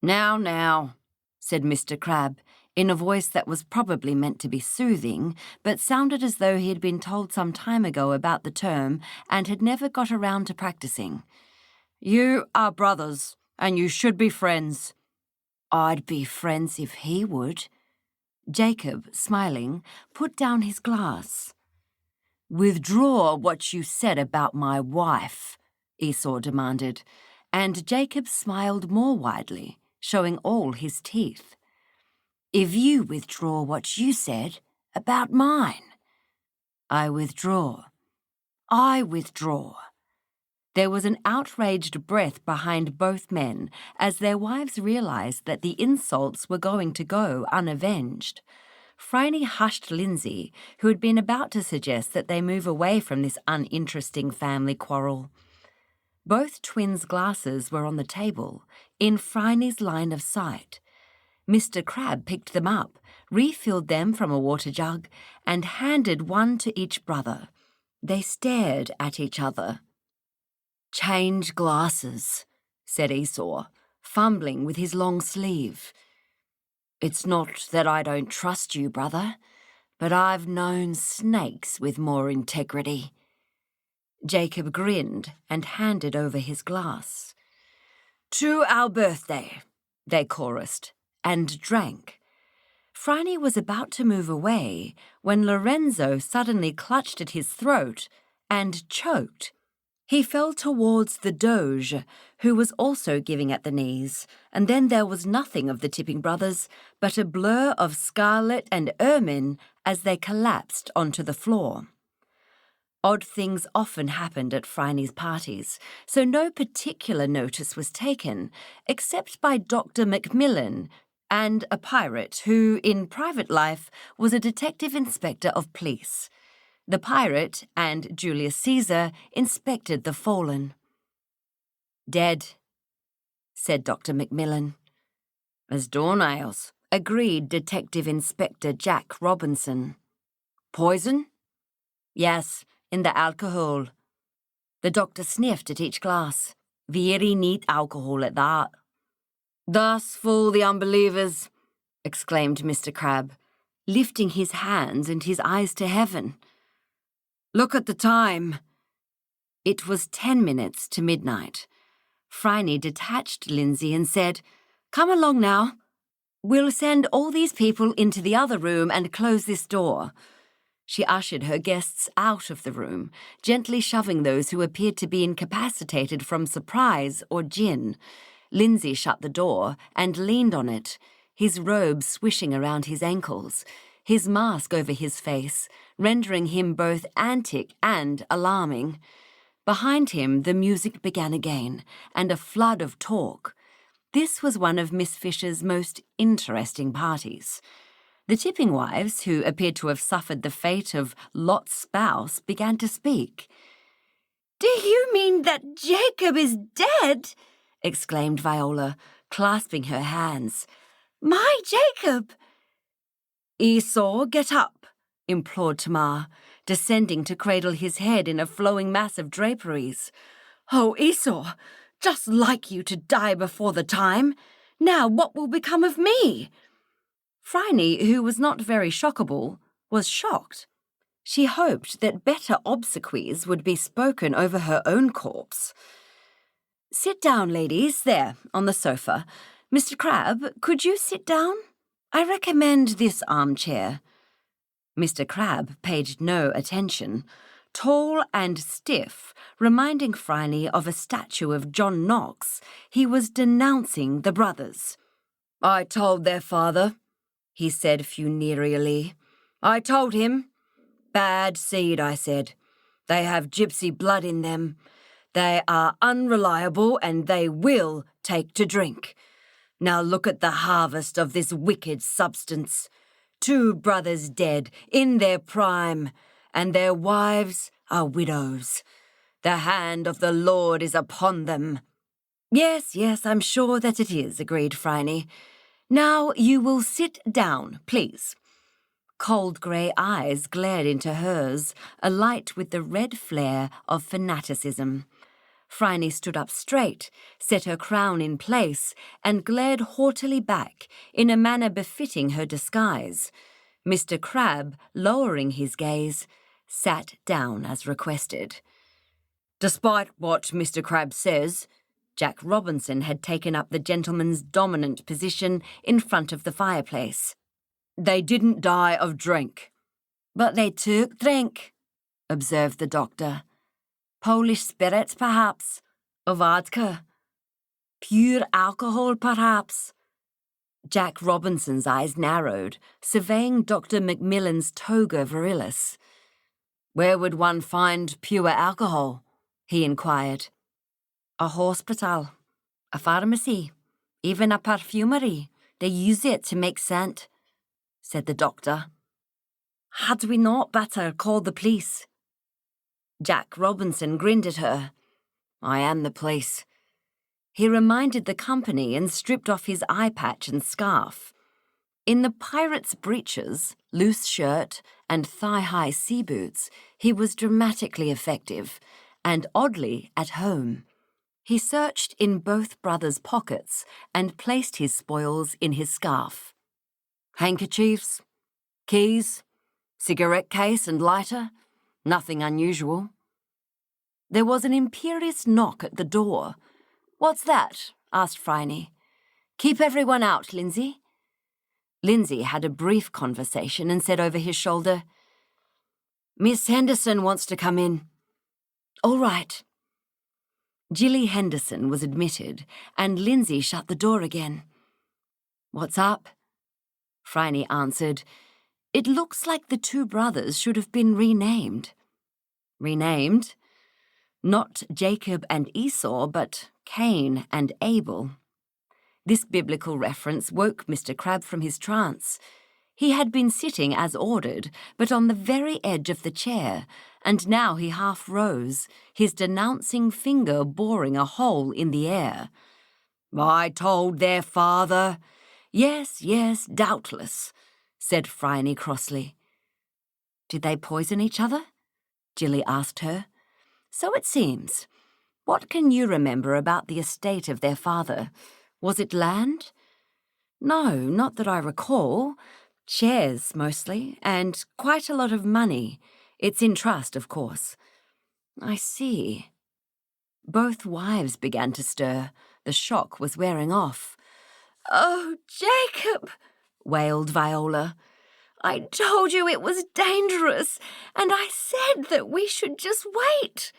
Now, said Mr. Crabbe, in a voice that was probably meant to be soothing, but sounded as though he had been told some time ago about the term and had never got around to practicing. "You are brothers, and you should be friends." "I'd be friends if he would." Jacob, smiling, put down his glass. "Withdraw what you said about my wife," Esau demanded, and Jacob smiled more widely, showing all his teeth. "If you withdraw what you said about mine." "I withdraw. I withdraw." There was an outraged breath behind both men as their wives realized that the insults were going to go unavenged. Phryne hushed Lindsay, who had been about to suggest that they move away from this uninteresting family quarrel. Both twins' glasses were on the table, in Phryne's line of sight. Mr. Crabbe picked them up, refilled them from a water jug, and handed one to each brother. They stared at each other. "Change glasses," said Esau, fumbling with his long sleeve. "It's not that I don't trust you, brother, but I've known snakes with more integrity." Jacob grinned and handed over his glass. "To our birthday," they chorused, and drank. Phryne was about to move away when Lorenzo suddenly clutched at his throat and choked. He fell towards the Doge, who was also giving at the knees, and then there was nothing of the Tipping brothers but a blur of scarlet and ermine as they collapsed onto the floor. Odd things often happened at Phryne's parties, so no particular notice was taken, except by Dr. Macmillan and a pirate who, in private life, was a detective inspector of police. The pirate and Julius Caesar inspected the fallen. "Dead," said Dr. Macmillan. "As doornails," agreed Detective Inspector Jack Robinson. "Poison?" "Yes, in the alcohol." The doctor sniffed at each glass. "Very neat alcohol at that." "Thus fool the unbelievers," exclaimed Mr. Crabbe, lifting his hands and his eyes to heaven. "Look at the time." It was 10 minutes to midnight. Phryne detached Lindsay and said, "Come along now. We'll send all these people into the other room and close this door." She ushered her guests out of the room, gently shoving those who appeared to be incapacitated from surprise or gin. Lindsay shut the door and leaned on it, his robe swishing around his ankles, his mask over his face, rendering him both antic and alarming. Behind him, the music began again, and a flood of talk. This was one of Miss Fisher's most interesting parties. The Tipping wives, who appeared to have suffered the fate of Lot's spouse, began to speak. "Do you mean that Jacob is dead?" exclaimed Viola, clasping her hands. "My Jacob!" "Esau, get up," implored Tamar, descending to cradle his head in a flowing mass of draperies. "Oh, Esau, just like you to die before the time. Now what will become of me?" Phryne, who was not very shockable, was shocked. She hoped that better obsequies would be spoken over her own corpse. "Sit down, ladies, there, on the sofa. Mr. Crabbe, could you sit down? I recommend this armchair." Mr. Crabbe paid no attention. Tall and stiff, reminding Phryne of a statue of John Knox, he was denouncing the brothers. "I told their father," he said funereally. "I told him. Bad seed, I said. They have gypsy blood in them. They are unreliable and they will take to drink. Now look at the harvest of this wicked substance. 2 brothers dead, in their prime, and their wives are widows. The hand of the Lord is upon them." "Yes, yes, I'm sure that it is," agreed Phryne. "Now you will sit down, please." Cold grey eyes glared into hers, alight with the red flare of fanaticism. Phryne stood up straight, set her crown in place, and glared haughtily back in a manner befitting her disguise. Mr. Crabbe, lowering his gaze, sat down as requested. Despite what Mr. Crabbe says, Jack Robinson had taken up the gentleman's dominant position in front of the fireplace. "They didn't die of drink." "But they took drink," observed the doctor. "Polish spirits, perhaps, or vodka. Pure alcohol, perhaps." Jack Robinson's eyes narrowed, surveying Dr. Macmillan's toga virilis. "Where would one find pure alcohol?" he inquired. "A hospital, a pharmacy, even a perfumery. They use it to make scent," said the doctor. "Had we not better call the police?" Jack Robinson grinned at her. "I am the police." He reminded the company and stripped off his eye patch and scarf. In the pirate's breeches, loose shirt, and thigh-high sea boots, he was dramatically effective, and oddly at home. He searched in both brothers' pockets and placed his spoils in his scarf. "Handkerchiefs, keys, cigarette case and lighter, nothing unusual." There was an imperious knock at the door. "What's that?" asked Phryne. "Keep everyone out, Lindsay." Lindsay had a brief conversation and said over his shoulder, "Miss Henderson wants to come in." "All right." Jilly Henderson was admitted, and Lindsay shut the door again. "What's up?" Phryne answered, "It looks like the 2 brothers should have been renamed." "Renamed? Not Jacob and Esau, but Cain and Abel." This biblical reference woke Mr. Crabbe from his trance. He had been sitting as ordered, but on the very edge of the chair, and now he half rose, his denouncing finger boring a hole in the air. "I told their father." Yes, yes, doubtless," said Phryne crossly. "Did they poison each other?" Jilly asked her. "So it seems. What can you remember about the estate of their father? Was it land?" "No, not that I recall. Shares, mostly, and quite a lot of money. It's in trust, of course." "I see." Both wives began to stir. The shock was wearing off. "Oh, Jacob," wailed Viola. "I told you it was dangerous, and I said that we should just wait."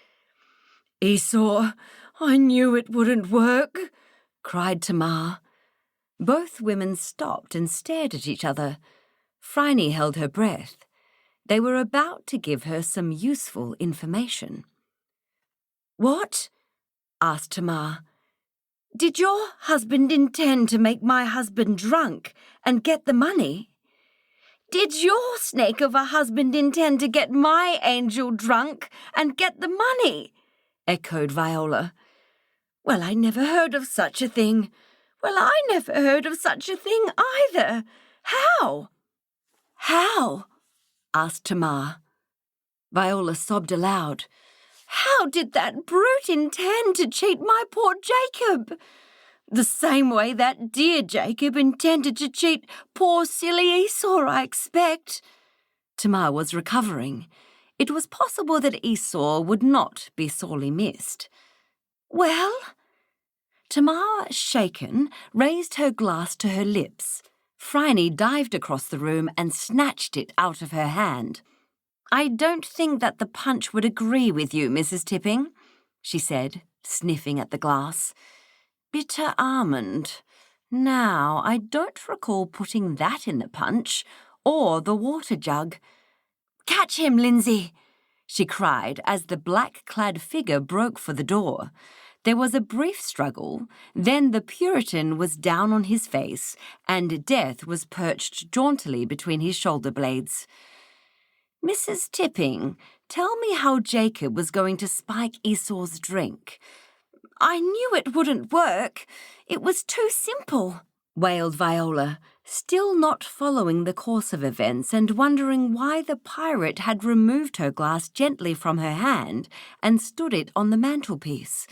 "Esau, I knew it wouldn't work," cried Tamar. Both women stopped and stared at each other. Phryne held her breath. They were about to give her some useful information. "What?" asked Tamar. "Did your husband intend to make my husband drunk and get the money?" "Did your snake of a husband intend to get my angel drunk and get the money?" echoed Viola. "Well, I never heard of such a thing." "Well, I never heard of such a thing either. How?" "How?" asked Tamar. Viola sobbed aloud. "How did that brute intend to cheat my poor Jacob?" "The same way that dear Jacob intended to cheat poor silly Esau, I expect." Tamar was recovering. It was possible that Esau would not be sorely missed. "Well?" Tamar, shaken, raised her glass to her lips. Phryne dived across the room and snatched it out of her hand. "I don't think that the punch would agree with you, Mrs. Tipping," she said, sniffing at the glass. "Bitter almond. Now, I don't recall putting that in the punch, or the water jug. Catch him, Lindsay!" she cried as the black-clad figure broke for the door. There was a brief struggle, then the Puritan was down on his face, and Death was perched jauntily between his shoulder blades. "Mrs. Tipping, tell me how Jacob was going to spike Esau's drink." "I knew it wouldn't work. It was too simple," wailed Viola, still not following the course of events and wondering why the pirate had removed her glass gently from her hand and stood it on the mantelpiece.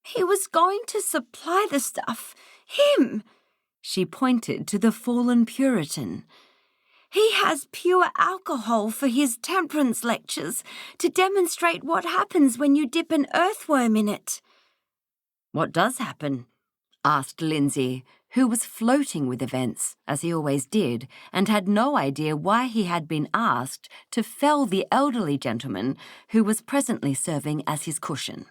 "He was going to supply the stuff. Him!" She pointed to the fallen Puritan. "He has pure alcohol for his temperance lectures to demonstrate what happens when you dip an earthworm in it." "What does happen?" asked Lindsay, who was floating with events, as he always did, and had no idea why he had been asked to fell the elderly gentleman who was presently serving as his cushion.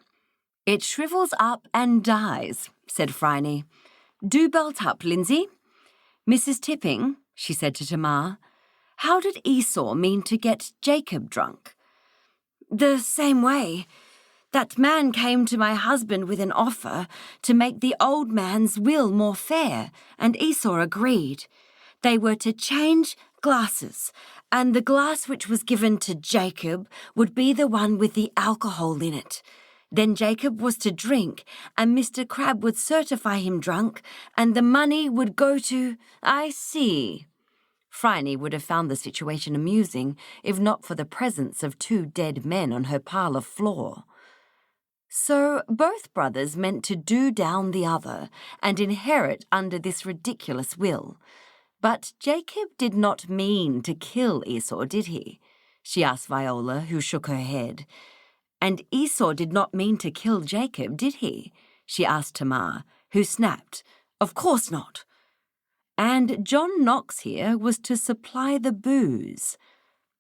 "It shrivels up and dies," said Phryne. "Do belt up, Lindsay. Mrs. Tipping," she said to Tamar, "how did Esau mean to get Jacob drunk?" "The same way. That man came to my husband with an offer to make the old man's will more fair, and Esau agreed. They were to change glasses, and the glass which was given to Jacob would be the one with the alcohol in it. Then Jacob was to drink, and Mr. Crab would certify him drunk, and the money would go to—" "I see." Phryne would have found the situation amusing if not for the presence of two dead men on her parlour floor. So both brothers meant to do down the other and inherit under this ridiculous will. But Jacob did not mean to kill Esau, did he? She asked Viola, who shook her head. And Esau did not mean to kill Jacob, did he? She asked Tamar, who snapped, "Of course not." And John Knox here was to supply the booze.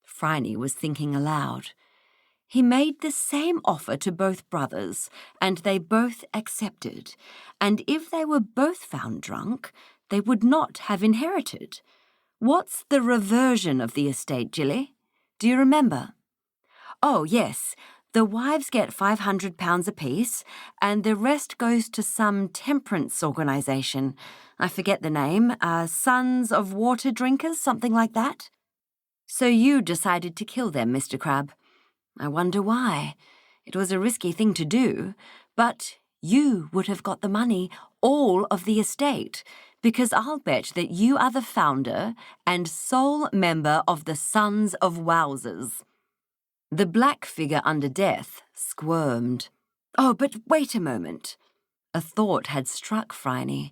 Phryne was thinking aloud. He made the same offer to both brothers, and they both accepted, and if they were both found drunk, they would not have inherited. What's the reversion of the estate, Jilly? Do you remember? Oh, yes, the wives get £500 apiece, and the rest goes to some temperance organisation. I forget the name, Sons of Water Drinkers, something like that. So you decided to kill them, Mr. Crab. I wonder why. It was a risky thing to do, but you would have got the money, all of the estate, because I'll bet that you are the founder and sole member of the Sons of Wowsers. The black figure under Death squirmed. Oh, but wait a moment. A thought had struck Phryne.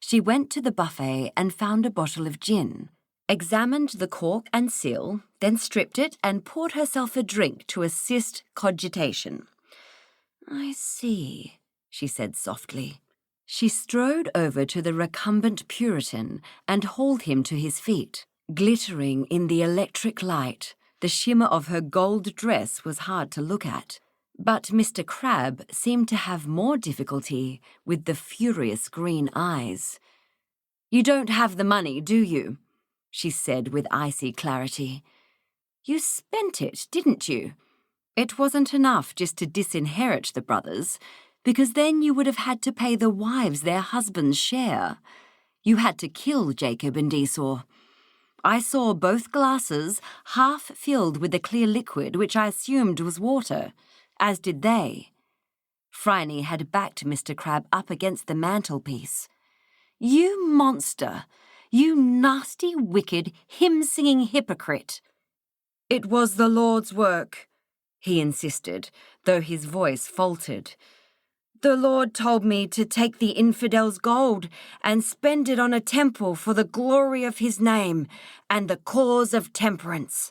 She went to the buffet and found a bottle of gin, examined the cork and seal, then stripped it and poured herself a drink to assist cogitation. I see, she said softly. She strode over to the recumbent Puritan and hauled him to his feet. Glittering in the electric light, the shimmer of her gold dress was hard to look at. But Mr. Crab seemed to have more difficulty with the furious green eyes. You don't have the money, do you? She said with icy clarity. You spent it, didn't you? It wasn't enough just to disinherit the brothers, because then you would have had to pay the wives their husbands' share. You had to kill Jacob and Esau. I saw both glasses half filled with a clear liquid which I assumed was water, as did they. Phryne had backed Mr. Crab up against the mantelpiece. You monster! You nasty, wicked, hymn-singing hypocrite! It was the Lord's work, he insisted, though his voice faltered. The Lord told me to take the infidel's gold and spend it on a temple for the glory of his name and the cause of temperance.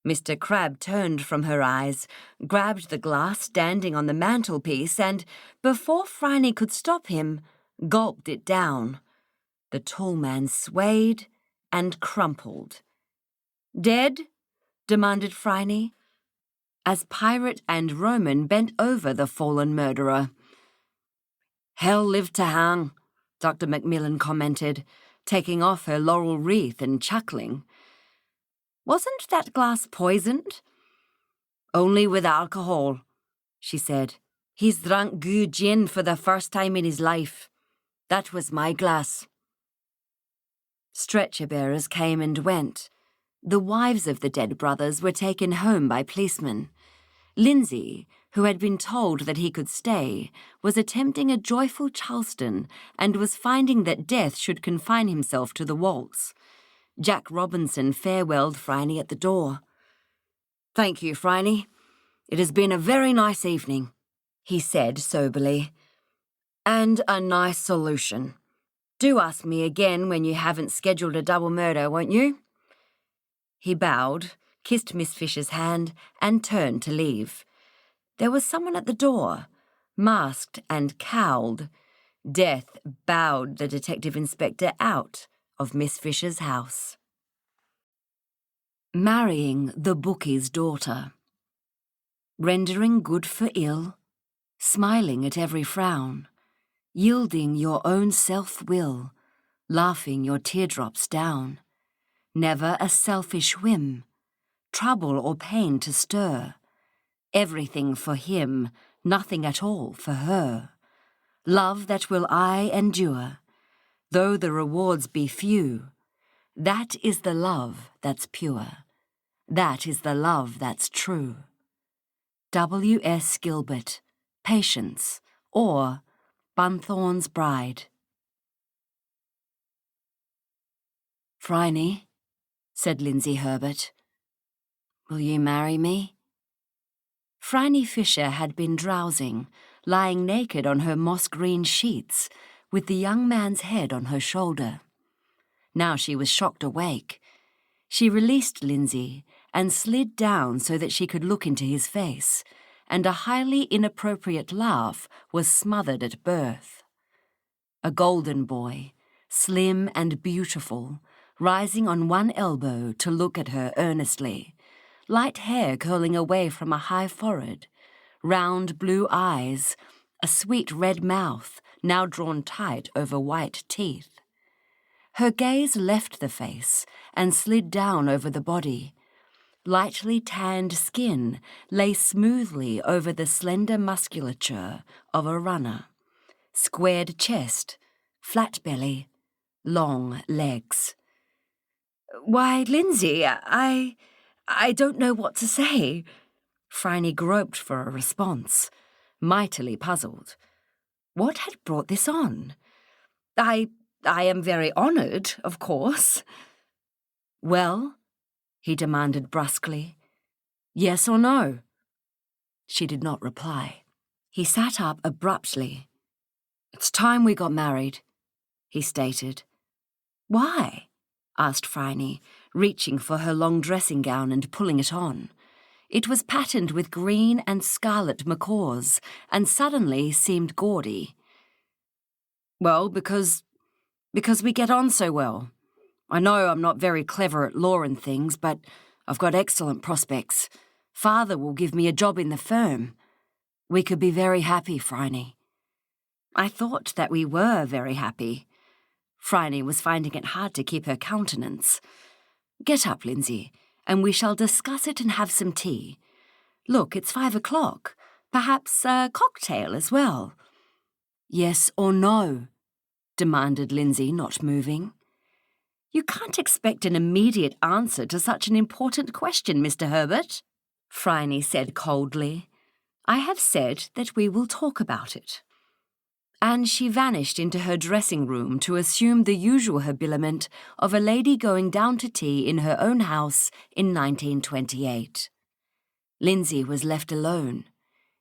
Mr. Crab turned from her eyes, grabbed the glass standing on the mantelpiece and, before Phryne could stop him, gulped it down. The tall man swayed and crumpled. Dead? Demanded Phryne, as pirate and Roman bent over the fallen murderer. Hell lived to hang, Dr. Macmillan commented, taking off her laurel wreath and chuckling. Wasn't that glass poisoned? Only with alcohol, she said. He's drunk good gin for the first time in his life. That was my glass. Stretcher-bearers came and went. The wives of the dead brothers were taken home by policemen. Lindsay, who had been told that he could stay, was attempting a joyful Charleston and was finding that death should confine himself to the waltz. Jack Robinson farewelled Phryne at the door. "Thank you, Phryne. It has been a very nice evening," he said soberly. "And a nice solution. Do ask me again when you haven't scheduled a double murder, won't you?" He bowed, kissed Miss Fisher's hand, and turned to leave. There was someone at the door, masked and cowled. Death bowed the detective inspector out of Miss Fisher's house. Marrying the bookie's daughter. Rendering good for ill, smiling at every frown, yielding your own self-will, laughing your teardrops down. Never a selfish whim, trouble or pain to stir. Everything for him, nothing at all for her. Love that will aye endure, though the rewards be few. That is the love that's pure. That is the love that's true. W.S. Gilbert, Patience, or Bunthorne's Bride. "Phryne," said Lindsay Herbert, "will you marry me?" Phryne Fisher had been drowsing, lying naked on her moss-green sheets, with the young man's head on her shoulder. Now she was shocked awake. She released Lindsay and slid down so that she could look into his face, and a highly inappropriate laugh was smothered at birth. A golden boy, slim and beautiful, rising on one elbow to look at her earnestly, light hair curling away from a high forehead, round blue eyes, a sweet red mouth now drawn tight over white teeth. Her gaze left the face and slid down over the body. Lightly tanned skin lay smoothly over the slender musculature of a runner. Squared chest, flat belly, long legs. "Why, Lindsay, I don't know what to say." Phryne groped for a response, mightily puzzled. What had brought this on? I am very honoured, of course." "Well?" he demanded brusquely. "Yes or no?" She did not reply. He sat up abruptly. "It's time we got married," he stated. "Why?" asked Phryne, reaching for her long dressing gown and pulling it on. It was patterned with green and scarlet macaws, and suddenly seemed gaudy. "Well, because we get on so well. I know I'm not very clever at law and things, but I've got excellent prospects. Father will give me a job in the firm. We could be very happy, Phryne." I thought that we were very happy. Phryne was finding it hard to keep her countenance. "Get up, Lindsay, and we shall discuss it and have some tea. Look, it's 5 o'clock. Perhaps a cocktail as well." "Yes or no?" demanded Lindsay, not moving. "You can't expect an immediate answer to such an important question, Mr. Herbert," Phryne said coldly. "I have said that we will talk about it." And she vanished into her dressing room to assume the usual habiliment of a lady going down to tea in her own house in 1928. Lindsay was left alone.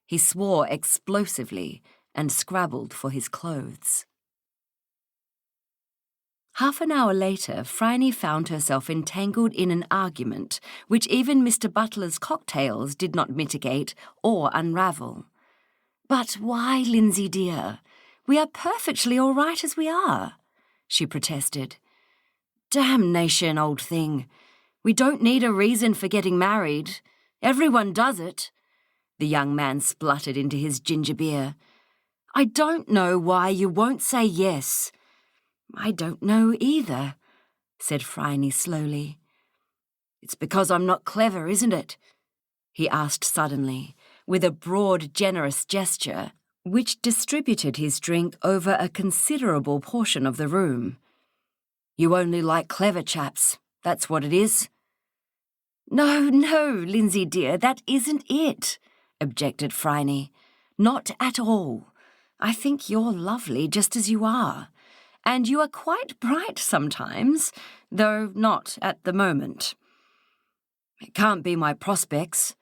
He swore explosively and scrabbled for his clothes. Half an hour later, Phryne found herself entangled in an argument which even Mr. Butler's cocktails did not mitigate or unravel. "But why, Lindsay dear? We are perfectly all right as we are," she protested. "Damnation, old thing. We don't need a reason for getting married. Everyone does it," the young man spluttered into his ginger beer. "I don't know why you won't say yes." "I don't know either," said Phryne slowly. "It's because I'm not clever, isn't it? he asked suddenly, with a broad, generous gesture, which distributed his drink over a considerable portion of the room. You only like clever chaps, that's what it is. No, Lindsay dear, that isn't it, objected Phryne. Not at all. I think you're lovely just as you are, and you are quite bright sometimes, though not at the moment. It can't be my prospects,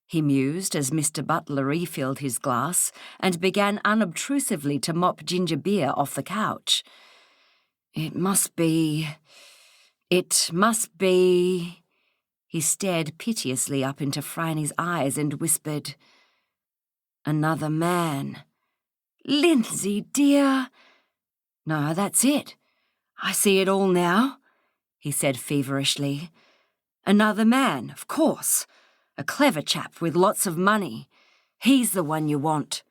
he mused as Mr. Butler refilled his glass and began unobtrusively to mop ginger beer off the couch. It must be... He stared piteously up into Phryne's eyes and whispered, Another man. Lindsay, dear. No, that's it. I see it all now, he said feverishly. Another man, of course. A clever chap with lots of money. He's the one you want.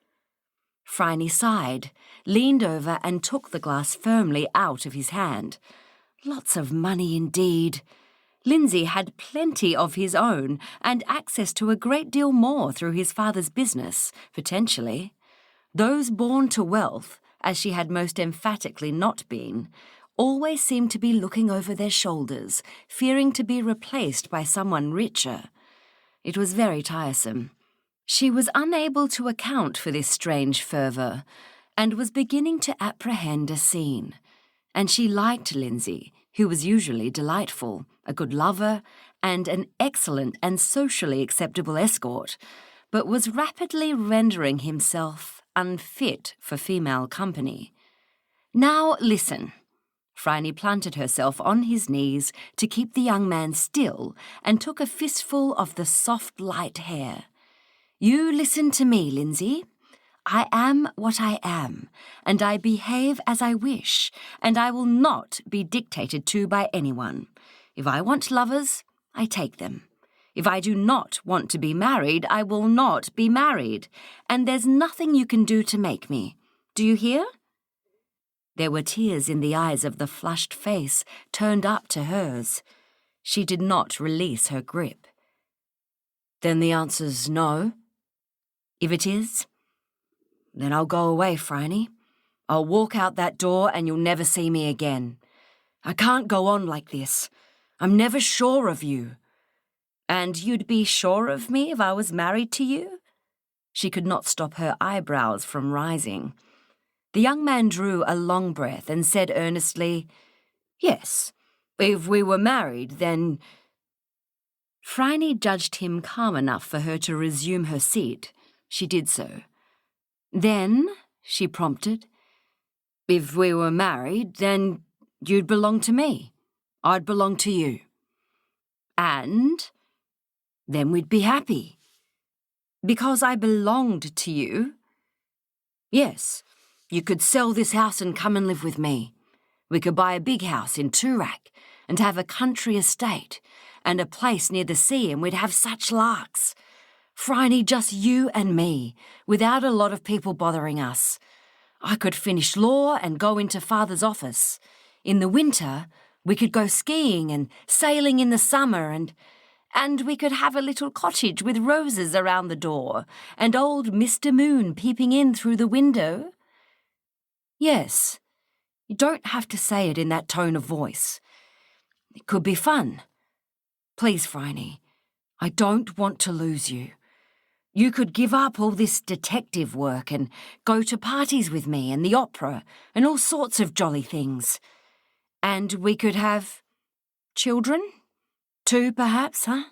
Phryne sighed, leaned over and took the glass firmly out of his hand. Lots of money indeed. Lindsay had plenty of his own and access to a great deal more through his father's business, potentially. Those born to wealth, as she had most emphatically not been, always seemed to be looking over their shoulders, fearing to be replaced by someone richer. It was very tiresome. She was unable to account for this strange fervour, and was beginning to apprehend a scene. And she liked Lindsay, who was usually delightful, a good lover, and an excellent and socially acceptable escort, but was rapidly rendering himself unfit for female company. Now listen. Phryne planted herself on his knees to keep the young man still and took a fistful of the soft light hair. You listen to me, Lindsay. I am what I am, and I behave as I wish, and I will not be dictated to by anyone. If I want lovers, I take them. If I do not want to be married, I will not be married, and there's nothing you can do to make me. Do you hear? There were tears in the eyes of the flushed face turned up to hers. She did not release her grip. Then the answer's no. If it is, then I'll go away, Phryne. I'll walk out that door and you'll never see me again. I can't go on like this. I'm never sure of you. And you'd be sure of me if I was married to you? She could not stop her eyebrows from rising. The young man drew a long breath and said earnestly, Yes, if we were married, then... Phryne judged him calm enough for her to resume her seat. She did so. Then, she prompted, if we were married, then you'd belong to me. I'd belong to you. And then we'd be happy. Because I belonged to you? Yes, you could sell this house and come and live with me. We could buy a big house in Toorak and have a country estate and a place near the sea, and we'd have such larks. Phryne, just you and me, without a lot of people bothering us. I could finish law and go into Father's office. In the winter, we could go skiing and sailing in the summer, and we could have a little cottage with roses around the door and old Mr. Moon peeping in through the window. Yes, you don't have to say it in that tone of voice. It could be fun. Please, Phryne, I don't want to lose you. You could give up all this detective work and go to parties with me and the opera and all sorts of jolly things. And we could have children? 2, perhaps, huh?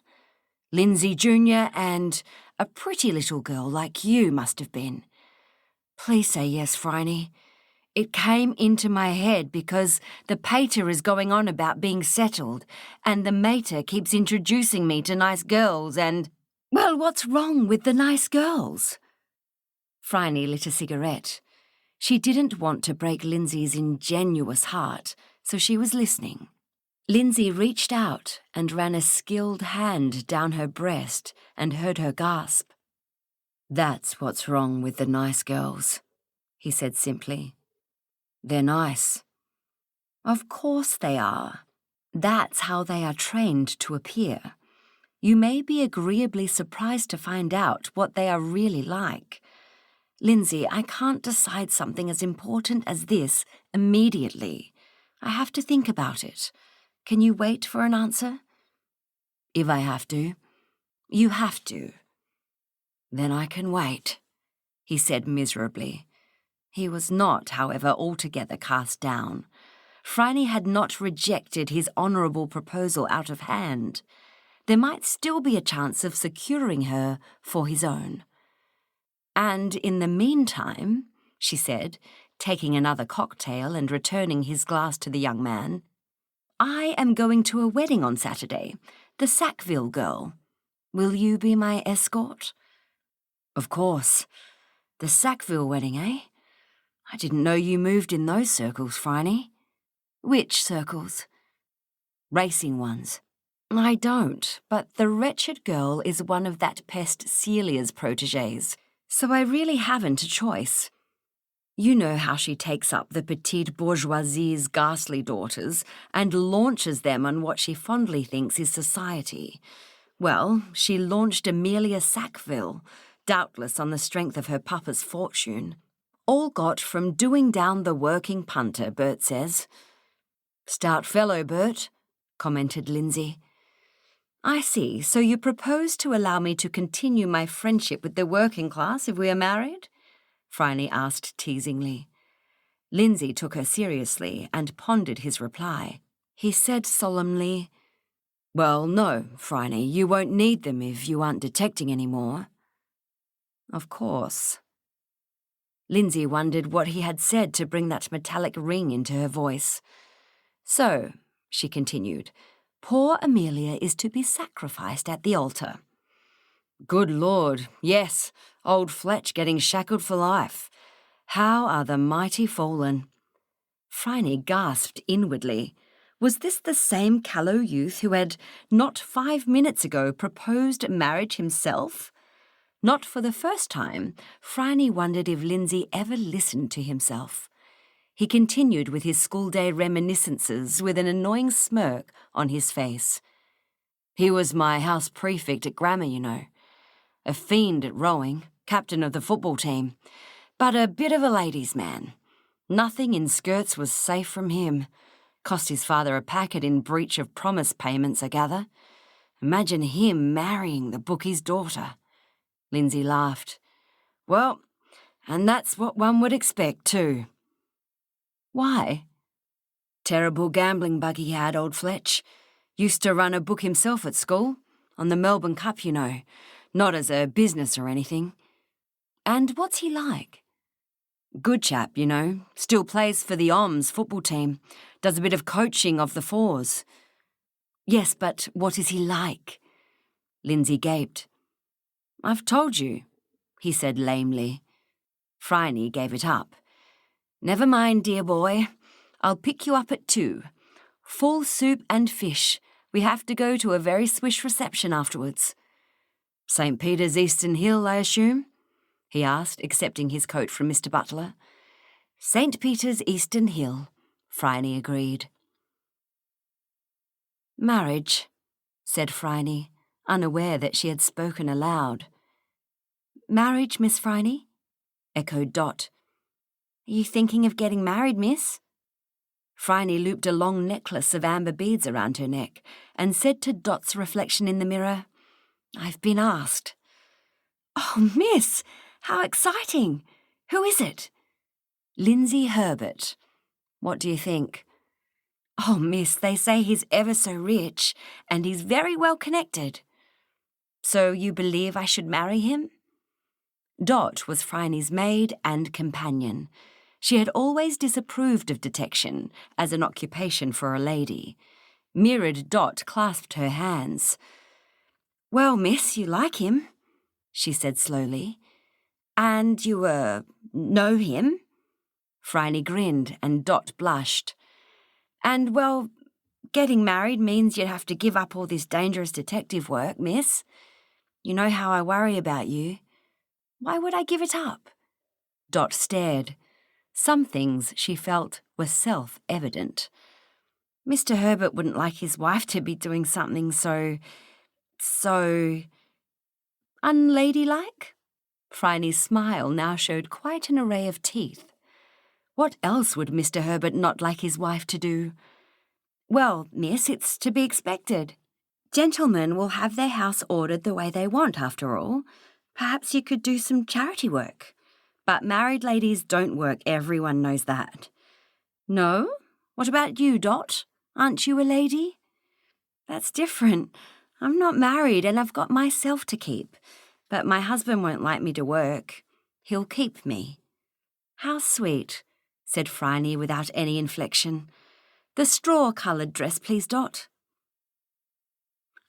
Lindsay Jr. and a pretty little girl like you must have been. Please say yes, Phryne. It came into my head because the pater is going on about being settled and the mater keeps introducing me to nice girls and... Well, what's wrong with the nice girls? Phryne lit a cigarette. She didn't want to break Lindsay's ingenuous heart, so she was listening. Lindsay reached out and ran a skilled hand down her breast and heard her gasp. That's what's wrong with the nice girls, he said simply. They're nice. Of course they are. That's how they are trained to appear. You may be agreeably surprised to find out what they are really like. Lindsay, I can't decide something as important as this immediately. I have to think about it. Can you wait for an answer? If I have to. You have to. Then I can wait, he said miserably. He was not, however, altogether cast down. Phryne had not rejected his honourable proposal out of hand. There might still be a chance of securing her for his own. And in the meantime, she said, taking another cocktail and returning his glass to the young man, I am going to a wedding on Saturday, the Sackville girl. Will you be my escort? Of course. The Sackville wedding, eh? I didn't know you moved in those circles, Phryne. Which circles? Racing ones. I don't, but the wretched girl is one of that pest Celia's protégés, so I really haven't a choice. You know how she takes up the petite bourgeoisie's ghastly daughters and launches them on what she fondly thinks is society. Well, she launched Amelia Sackville, doubtless on the strength of her papa's fortune. All got from doing down the working punter, Bert says. Stout fellow, Bert, commented Lindsay. I see, so you propose to allow me to continue my friendship with the working class if we are married? Phryne asked teasingly. Lindsay took her seriously and pondered his reply. He said solemnly, Well, no, Phryne, you won't need them if you aren't detecting any more. Of course. Lindsay wondered what he had said to bring that metallic ring into her voice. So, she continued, poor Amelia is to be sacrificed at the altar. Good Lord, yes, old Fletch getting shackled for life. How are the mighty fallen? Phryne gasped inwardly. Was this the same callow youth who had, not 5 minutes ago, proposed marriage himself? Not for the first time, Phryne wondered if Lindsay ever listened to himself. He continued with his school-day reminiscences with an annoying smirk on his face. He was my house prefect at grammar, you know. A fiend at rowing, captain of the football team, but a bit of a ladies' man. Nothing in skirts was safe from him. Cost his father a packet in breach of promise payments, I gather. Imagine him marrying the bookie's daughter. Lindsay laughed. Well, and that's what one would expect, too. Why? Terrible gambling bug he had, old Fletch. Used to run a book himself at school, on the Melbourne Cup, you know. Not as a business or anything. And what's he like? Good chap, you know. Still plays for the OMS football team. Does a bit of coaching of the fours. Yes, but what is he like? Lindsay gaped. I've told you, he said lamely. Phryne gave it up. Never mind, dear boy. I'll pick you up at 2. Full soup and fish. We have to go to a very swish reception afterwards. St. Peter's Eastern Hill, I assume? He asked, accepting his coat from Mr. Butler. St. Peter's Eastern Hill, Phryne agreed. Marriage, said Phryne, unaware that she had spoken aloud. Marriage, Miss Phryne? Echoed Dot. Are you thinking of getting married, miss? Phryne looped a long necklace of amber beads around her neck and said to Dot's reflection in the mirror, I've been asked. Oh, miss, how exciting! Who is it? Lindsay Herbert. What do you think? Oh, miss, they say he's ever so rich, and he's very well connected. So you believe I should marry him? Dot was Phryne's maid and companion. She had always disapproved of detection as an occupation for a lady. Mirrored Dot clasped her hands. Well, miss, you like him, she said slowly. And you, know him? Phryne grinned and Dot blushed. And, well, getting married means you'd have to give up all this dangerous detective work, miss. You know how I worry about you. Why would I give it up? Dot stared. Some things, she felt, were self-evident. Mr. Herbert wouldn't like his wife to be doing something so so unladylike? Phryne's smile now showed quite an array of teeth. What else would Mr. Herbert not like his wife to do? Well, miss, it's to be expected. Gentlemen will have their house ordered the way they want, after all. Perhaps you could do some charity work. But married ladies don't work, everyone knows that. No? What about you, Dot? Aren't you a lady? That's different. I'm not married and I've got myself to keep. But my husband won't like me to work. He'll keep me. How sweet, said Phryne without any inflection. The straw-coloured dress, please, Dot.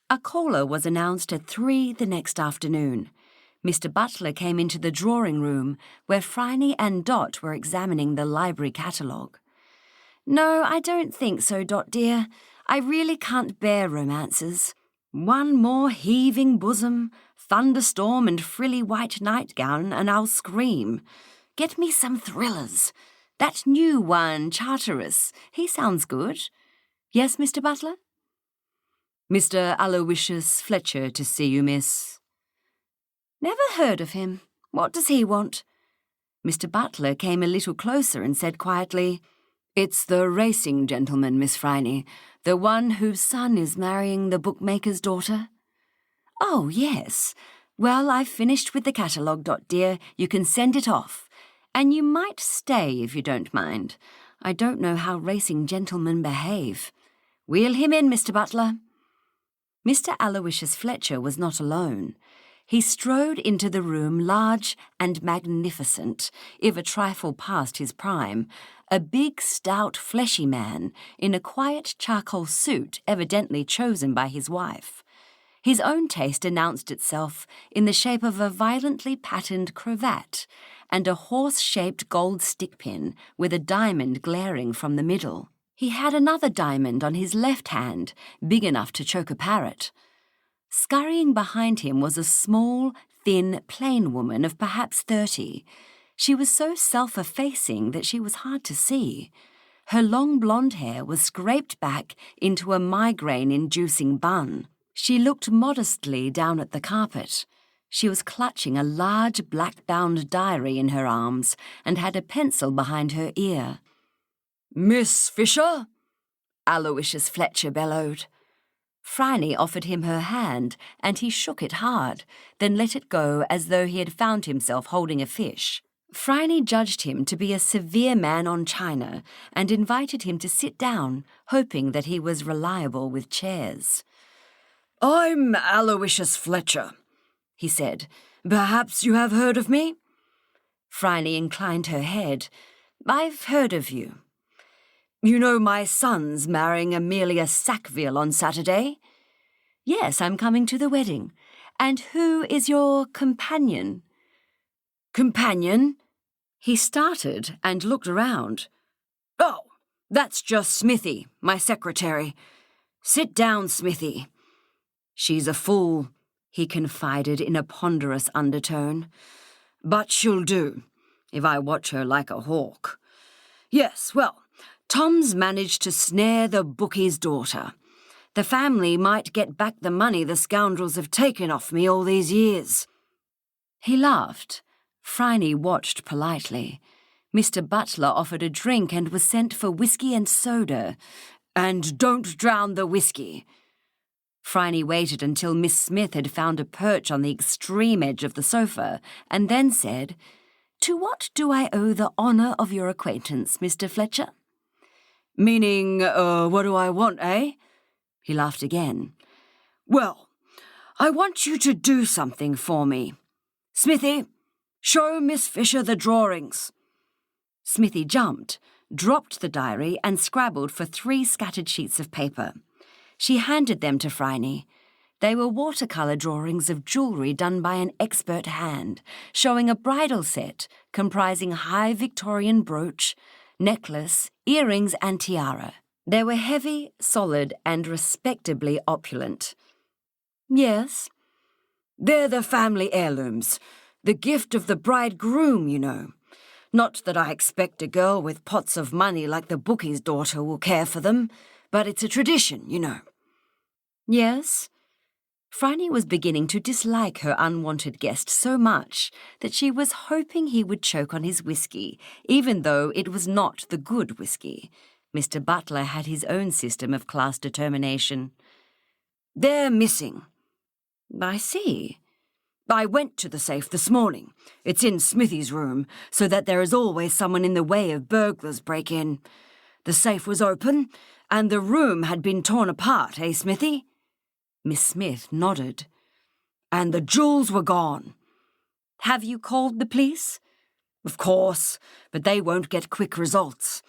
A caller was announced at 3 the next afternoon. Mr. Butler came into the drawing-room where Phryne and Dot were examining the library catalogue. No, I don't think so, Dot dear. I really can't bear romances. One more heaving bosom, thunderstorm and frilly white nightgown, and I'll scream. Get me some thrillers. That new one, Charteris, he sounds good. Yes, Mr. Butler? Mr. Aloysius Fletcher to see you, miss. Never heard of him. What does he want? Mr. Butler came a little closer and said quietly, It's the racing gentleman, Miss Phryne, the one whose son is marrying the bookmaker's daughter. Oh, yes. Well, I've finished with the catalogue, Dot dear. You can send it off. And you might stay if you don't mind. I don't know how racing gentlemen behave. Wheel him in, Mr. Butler. Mr. Aloysius Fletcher was not alone. He strode into the room large and magnificent, if a trifle past his prime, a big, stout, fleshy man in a quiet charcoal suit evidently chosen by his wife. His own taste announced itself in the shape of a violently patterned cravat and a horse-shaped gold stick-pin with a diamond glaring from the middle. He had another diamond on his left hand, big enough to choke a parrot. Scurrying behind him was a small, thin, plain woman of perhaps 30. She was so self-effacing that she was hard to see. Her long blonde hair was scraped back into a migraine-inducing bun. She looked modestly down at the carpet. She was clutching a large black-bound diary in her arms and had a pencil behind her ear. "Miss Fisher?" Aloysius Fletcher bellowed. Phryne offered him her hand, and he shook it hard, then let it go as though he had found himself holding a fish. Phryne judged him to be a severe man on china and invited him to sit down, hoping that he was reliable with chairs. "I'm Aloysius Fletcher," he said. "Perhaps you have heard of me?" Phryne inclined her head. "I've heard of you." "You know my son's marrying Amelia Sackville on Saturday?" "Yes, I'm coming to the wedding. And who is your companion?" "Companion?" He started and looked around. "Oh, that's just Smithy, my secretary. Sit down, Smithy." "She's a fool," he confided in a ponderous undertone. "But she'll do, if I watch her like a hawk. Yes, well, Tom's managed to snare the bookie's daughter. The family might get back the money the scoundrels have taken off me all these years." He laughed. Phryne watched politely. Mr. Butler offered a drink and was sent for whiskey and soda. "And don't drown the whiskey." Phryne waited until Miss Smith had found a perch on the extreme edge of the sofa, and then said, "To what do I owe the honour of your acquaintance, Mr. Fletcher?" "Meaning, what do I want, eh?" He laughed again. "Well, I want you to do something for me. Smithy, show Miss Fisher the drawings." Smithy jumped, dropped the diary and scrabbled for 3 scattered sheets of paper. She handed them to Phryne. They were watercolour drawings of jewellery done by an expert hand, showing a bridal set comprising high Victorian brooch, necklace, earrings and tiara. They were heavy, solid and respectably opulent. "Yes." "They're the family heirlooms, the gift of the bridegroom, you know. Not that I expect a girl with pots of money like the bookie's daughter will care for them, but it's a tradition, you know." "Yes." Phryne was beginning to dislike her unwanted guest so much that she was hoping he would choke on his whiskey, even though it was not the good whiskey. Mr. Butler had his own system of class determination. "They're missing." "I see." "I went to the safe this morning. It's in Smithy's room, so that there is always someone in the way of burglars break in. The safe was open, and the room had been torn apart, eh, Smithy?" Miss Smith nodded. "And the jewels were gone." "Have you called the police?" "Of course, but they won't get quick results.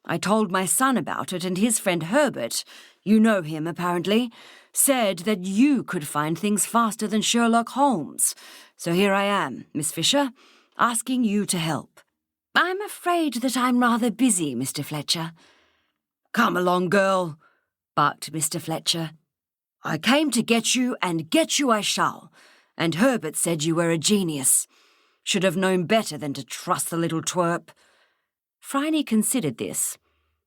I told my son about it, and his friend Herbert, you know him apparently, said that you could find things faster than Sherlock Holmes. So here I am, Miss Fisher, asking you to help." "I'm afraid that I'm rather busy, Mr. Fletcher." "Come along, girl," barked Mr. Fletcher. "I came to get you, and get you I shall. And Herbert said you were a genius. Should have known better than to trust the little twerp." Phryne considered this.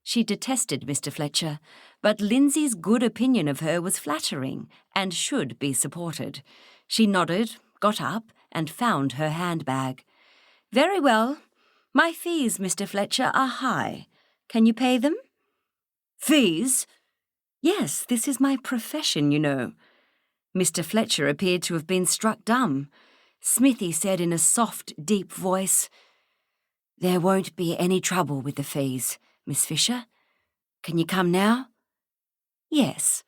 She detested Mr. Fletcher, but Lindsay's good opinion of her was flattering and should be supported. She nodded, got up, and found her handbag. "Very well. My fees, Mr. Fletcher, are high. Can you pay them?" "Fees?" "Yes, this is my profession, you know." Mr. Fletcher appeared to have been struck dumb. Smithy said in a soft, deep voice, "There won't be any trouble with the fees, Miss Fisher. Can you come now?" "Yes."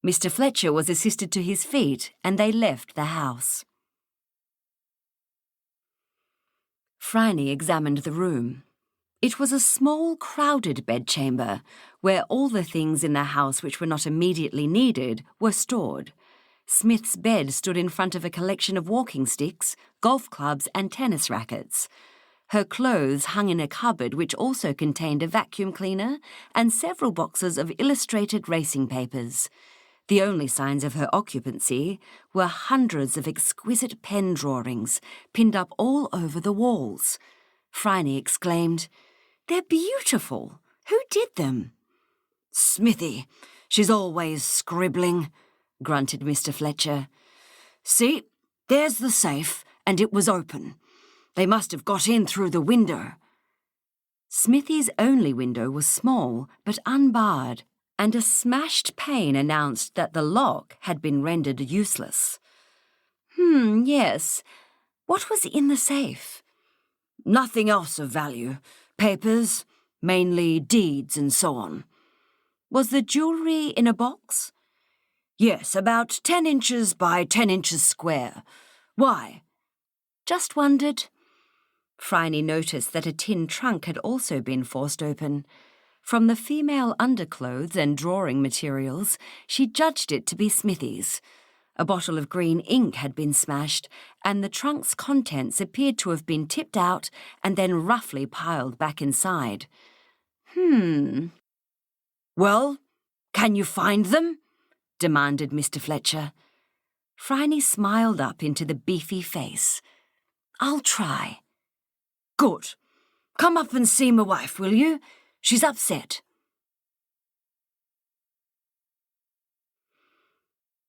Mr. Fletcher was assisted to his feet, and they left the house. Phryne examined the room. It was a small, crowded bedchamber, where all the things in the house which were not immediately needed were stored. Smith's bed stood in front of a collection of walking sticks, golf clubs, and tennis rackets. Her clothes hung in a cupboard which also contained a vacuum cleaner and several boxes of illustrated racing papers. The only signs of her occupancy were hundreds of exquisite pen drawings pinned up all over the walls. Phryne exclaimed, "They're beautiful! Who did them?" "Smithy. She's always scribbling," grunted Mr. Fletcher. "See, there's the safe, and it was open. They must have got in through the window." Smithy's only window was small, but unbarred, and a smashed pane announced that the lock had been rendered useless. Yes. What was in the safe?" "Nothing else of value. Papers, mainly deeds and so on." "Was the jewellery in a box?" "Yes, about 10 inches by 10 inches square. Why?" "Just wondered." Phryne noticed that a tin trunk had also been forced open. From the female underclothes and drawing materials, she judged it to be Smithy's. A bottle of green ink had been smashed, and the trunk's contents appeared to have been tipped out and then roughly piled back inside. "Well, can you find them?" demanded Mr. Fletcher. Phryne smiled up into the beefy face. "I'll try." "Good. Come up and see my wife, will you? She's upset."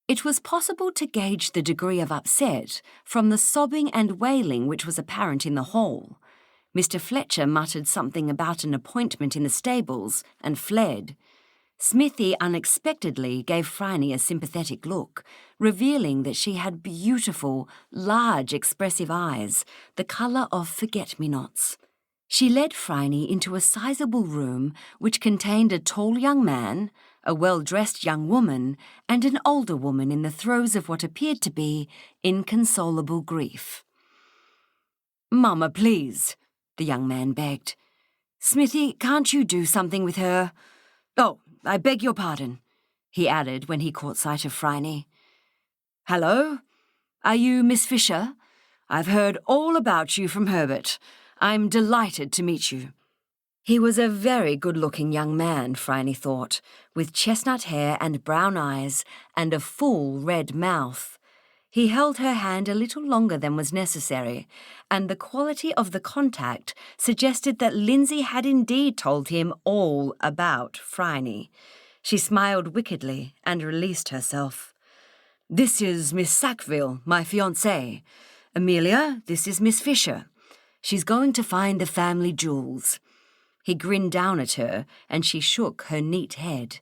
It was possible to gauge the degree of upset from the sobbing and wailing which was apparent in the hall. Mr. Fletcher muttered something about an appointment in the stables and fled. Smithy unexpectedly gave Phryne a sympathetic look, revealing that she had beautiful, large, expressive eyes, the colour of forget-me-nots. She led Phryne into a sizable room which contained a tall young man, a well-dressed young woman, and an older woman in the throes of what appeared to be inconsolable grief. "Mamma, please," the young man begged. "Smithy, can't you do something with her? Oh, I beg your pardon," he added when he caught sight of Phryne. "Hello? Are you Miss Fisher? I've heard all about you from Herbert. I'm delighted to meet you." He was a very good-looking young man, Phryne thought, with chestnut hair and brown eyes and a full red mouth. He held her hand a little longer than was necessary, and the quality of the contact suggested that Lindsay had indeed told him all about Phryne. She smiled wickedly and released herself. This is Miss Sackville, my fiancée. Amelia, this is Miss Fisher. She's going to find the family jewels." He grinned down at her, and she shook her neat head.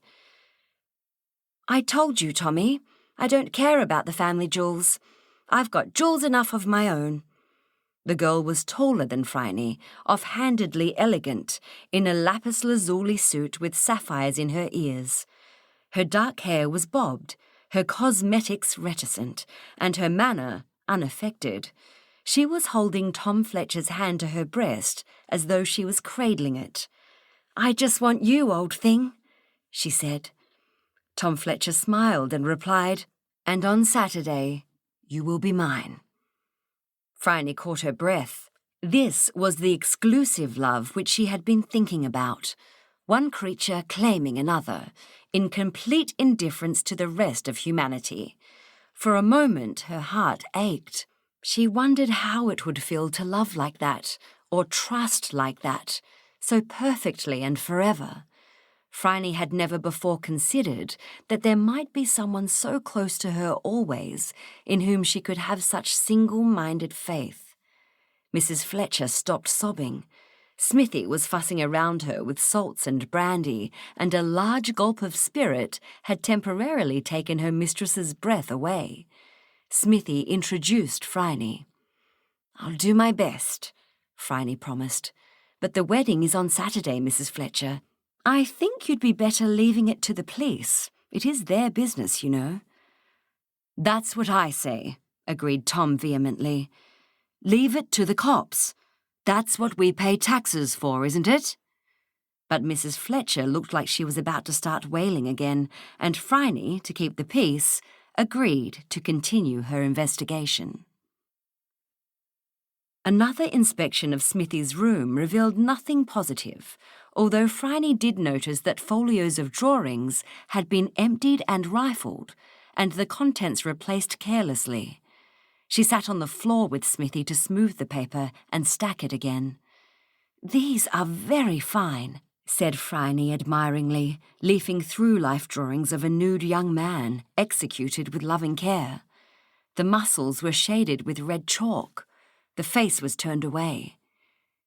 "I told you, Tommy, I don't care about the family jewels. I've got jewels enough of my own." The girl was taller than Phryne, off-handedly elegant, in a lapis lazuli suit with sapphires in her ears. Her dark hair was bobbed, her cosmetics reticent, and her manner unaffected. She was holding Tom Fletcher's hand to her breast as though she was cradling it. "I just want you, old thing," she said. Tom Fletcher smiled and replied, "And on Saturday, you will be mine." Phryne caught her breath. This was the exclusive love which she had been thinking about. One creature claiming another, in complete indifference to the rest of humanity. For a moment her heart ached. She wondered how it would feel to love like that, or trust like that, so perfectly and forever. Phryne had never before considered that there might be someone so close to her always, in whom she could have such single-minded faith. Mrs. Fletcher stopped sobbing. Smithy was fussing around her with salts and brandy, and a large gulp of spirit had temporarily taken her mistress's breath away. Smithy introduced Phryne. "I'll do my best," Phryne promised. "But the wedding is on Saturday, Mrs. Fletcher. I think you'd be better leaving it to the police. It is their business, you know." "That's what I say," agreed Tom vehemently. "Leave it to the cops. That's what we pay taxes for, isn't it?" But Mrs. Fletcher looked like she was about to start wailing again, and Phryne, to keep the peace, agreed to continue her investigation. Another inspection of Smithy's room revealed nothing positive, although Phryne did notice that folios of drawings had been emptied and rifled, and the contents replaced carelessly. She sat on the floor with Smithy to smooth the paper and stack it again. "These are very fine," said Phryne admiringly, leafing through life drawings of a nude young man, executed with loving care. The muscles were shaded with red chalk. The face was turned away.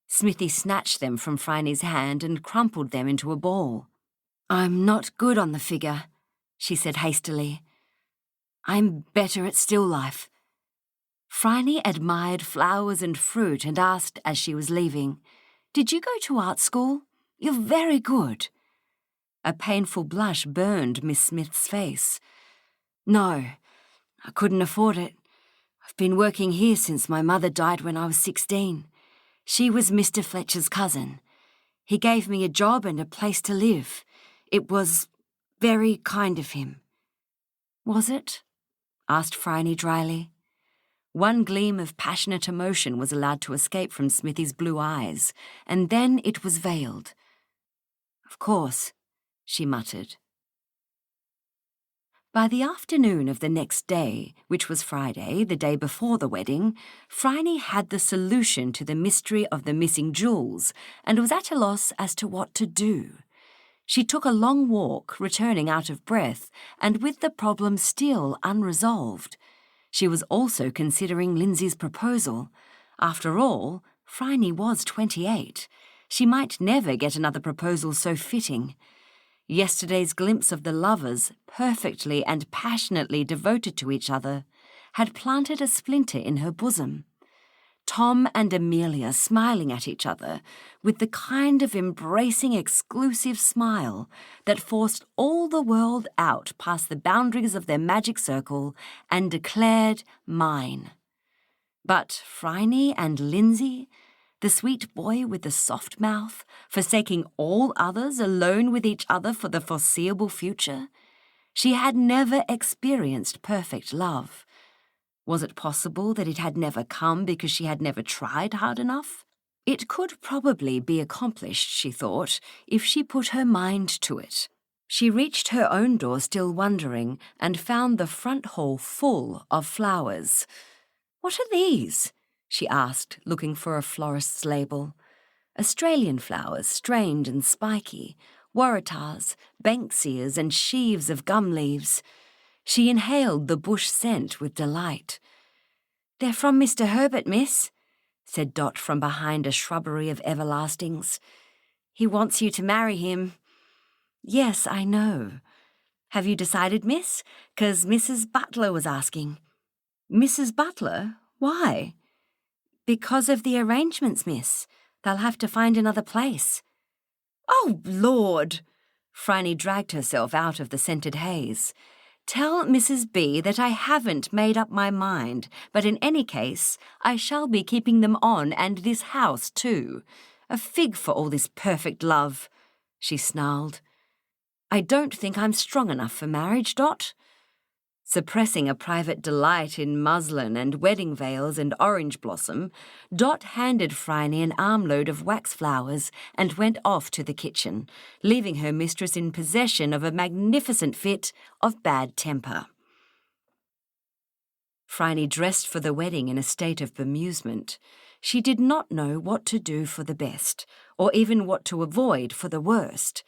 Smithy snatched them from Phryne's hand and crumpled them into a ball. "I'm not good on the figure," she said hastily. "I'm better at still life." Phryne admired flowers and fruit and asked as she was leaving, "Did you go to art school? You're very good." A painful blush burned Miss Smith's face. "No, I couldn't afford it. I've been working here since my mother died when I was 16. She was Mr. Fletcher's cousin. He gave me a job and a place to live. It was very kind of him." "Was it?" asked Phryne dryly. One gleam of passionate emotion was allowed to escape from Smithy's blue eyes, and then it was veiled. "Of course," she muttered. By the afternoon of the next day, which was Friday, the day before the wedding, Phryne had the solution to the mystery of the missing jewels and was at a loss as to what to do. She took a long walk, returning out of breath, and with the problem still unresolved. She was also considering Lindsay's proposal. After all, Phryne was 28. She might never get another proposal so fitting. Yesterday's glimpse of the lovers, perfectly and passionately devoted to each other, had planted a splinter in her bosom. Tom and Amelia smiling at each other with the kind of embracing, exclusive smile that forced all the world out past the boundaries of their magic circle and declared mine. But Phryne and Lindsay, the sweet boy with the soft mouth, forsaking all others, alone with each other for the foreseeable future, she had never experienced perfect love. Was it possible that it had never come because she had never tried hard enough? It could probably be accomplished, she thought, if she put her mind to it. She reached her own door still wondering, and found the front hall full of flowers. "What are these?" she asked, looking for a florist's label. Australian flowers, strange and spiky, waratahs, banksias and sheaves of gum leaves. She inhaled the bush scent with delight. "They're from Mr. Herbert, miss," said Dot from behind a shrubbery of everlastings. "He wants you to marry him." "Yes, I know. Have you decided, miss? 'Cause Mrs. Butler was asking." "Mrs. Butler? Why?" "Because of the arrangements, miss. They'll have to find another place." "Oh, Lord!" Phryne dragged herself out of the scented haze. "Tell Mrs. B that I haven't made up my mind, but in any case, I shall be keeping them on and this house too. A fig for all this perfect love," she snarled. "I don't think I'm strong enough for marriage, Dot." Suppressing a private delight in muslin and wedding veils and orange blossom, Dot handed Phryne an armload of wax flowers and went off to the kitchen, leaving her mistress in possession of a magnificent fit of bad temper. Phryne dressed for the wedding in a state of bemusement. She did not know what to do for the best, or even what to avoid for the worst.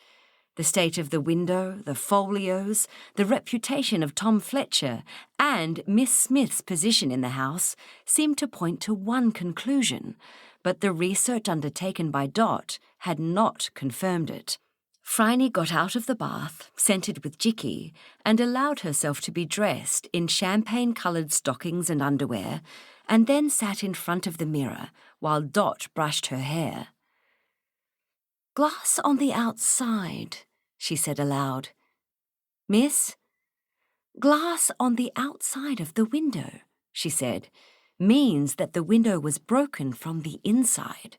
The state of the window, the folios, the reputation of Tom Fletcher, and Miss Smith's position in the house seemed to point to one conclusion, but the research undertaken by Dot had not confirmed it. Phryne got out of the bath, scented with jicky, and allowed herself to be dressed in champagne-coloured stockings and underwear, and then sat in front of the mirror while Dot brushed her hair. "Glass on the outside," she said aloud. "Miss?" "Glass on the outside of the window," she said, "means that the window was broken from the inside,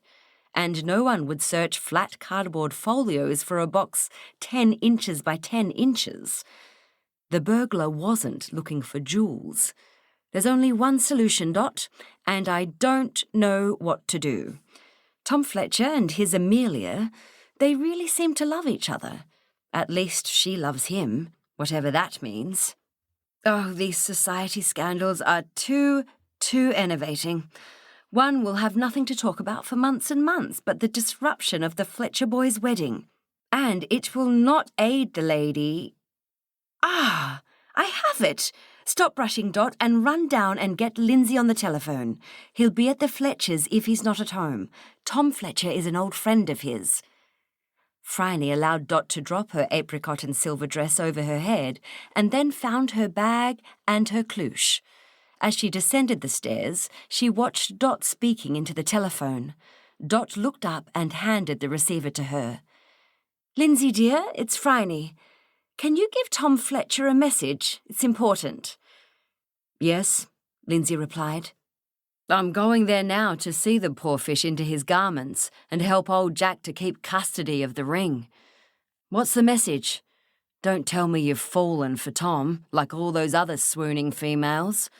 and no one would search flat cardboard folios for a box 10 inches by 10 inches. The burglar wasn't looking for jewels. There's only one solution, Dot, and I don't know what to do. Tom Fletcher and his Amelia, they really seem to love each other. At least she loves him, whatever that means. Oh, these society scandals are too enervating. One will have nothing to talk about for months and months but the disruption of the Fletcher boys' wedding. And it will not aid the lady. Ah, I have it! Stop brushing, Dot, and run down and get Lindsay on the telephone. He'll be at the Fletchers if he's not at home. Tom Fletcher is an old friend of his." Phryne allowed Dot to drop her apricot and silver dress over her head and then found her bag and her cloche. As she descended the stairs, she watched Dot speaking into the telephone. Dot looked up and handed the receiver to her. "Lindsay, dear, it's Phryne. Can you give Tom Fletcher a message? It's important." "Yes," Lindsay replied. "I'm going there now to see the poor fish into his garments and help old Jack to keep custody of the ring. What's the message? Don't tell me you've fallen for Tom, like all those other swooning females."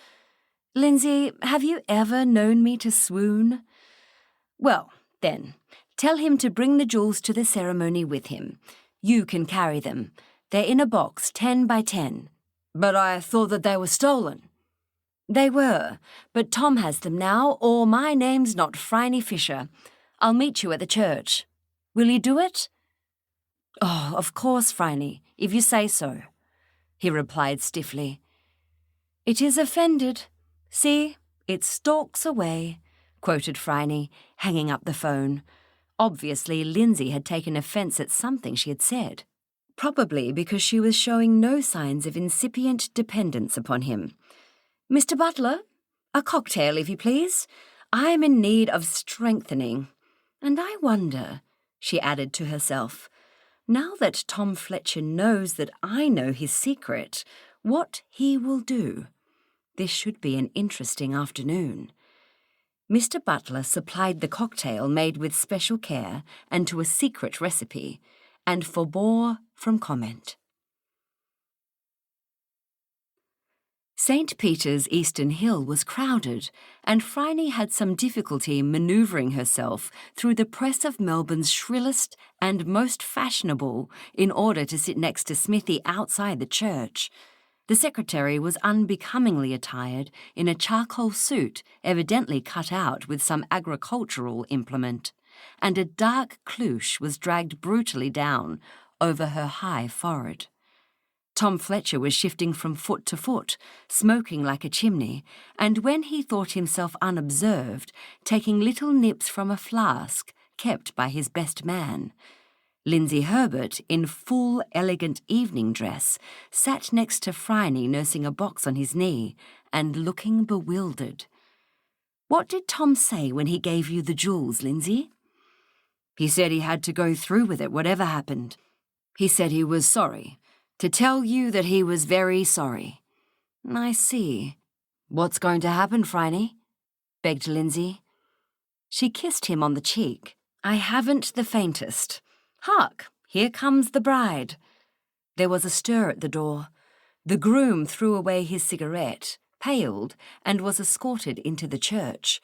"Lindsay, have you ever known me to swoon?" "Well, then, tell him to bring the jewels to the ceremony with him. You can carry them. They're in a box 10 by 10. "But I thought that they were stolen." "They were, but Tom has them now, or my name's not Phryne Fisher. I'll meet you at the church. Will you do it?" "Oh, of course, Phryne, if you say so," he replied stiffly. "It is offended. See, it stalks away," quoted Phryne, hanging up the phone. Obviously, Lindsay had taken offence at something she had said, probably because she was showing no signs of incipient dependence upon him. "Mr. Butler, a cocktail, if you please. I'm in need of strengthening. And I wonder," she added to herself, "now that Tom Fletcher knows that I know his secret, what he will do. This should be an interesting afternoon." Mr. Butler supplied the cocktail made with special care and to a secret recipe, and forbore from comment. St. Peter's Eastern Hill was crowded, and Phryne had some difficulty manoeuvring herself through the press of Melbourne's shrillest and most fashionable in order to sit next to Smithy outside the church. The secretary was unbecomingly attired in a charcoal suit evidently cut out with some agricultural implement, and a dark cloche was dragged brutally down over her high forehead. Tom Fletcher was shifting from foot to foot, smoking like a chimney, and when he thought himself unobserved, taking little nips from a flask kept by his best man. Lindsay Herbert, in full, elegant evening dress, sat next to Phryne nursing a box on his knee and looking bewildered. "What did Tom say when he gave you the jewels, Lindsay?" "He said he had to go through with it, whatever happened. He said he was sorry. To tell you that he was very sorry." "I see. What's going to happen, Phryne?" begged Lindsay. She kissed him on the cheek. "I haven't the faintest. Hark, here comes the bride." There was a stir at the door. The groom threw away his cigarette, paled, and was escorted into the church.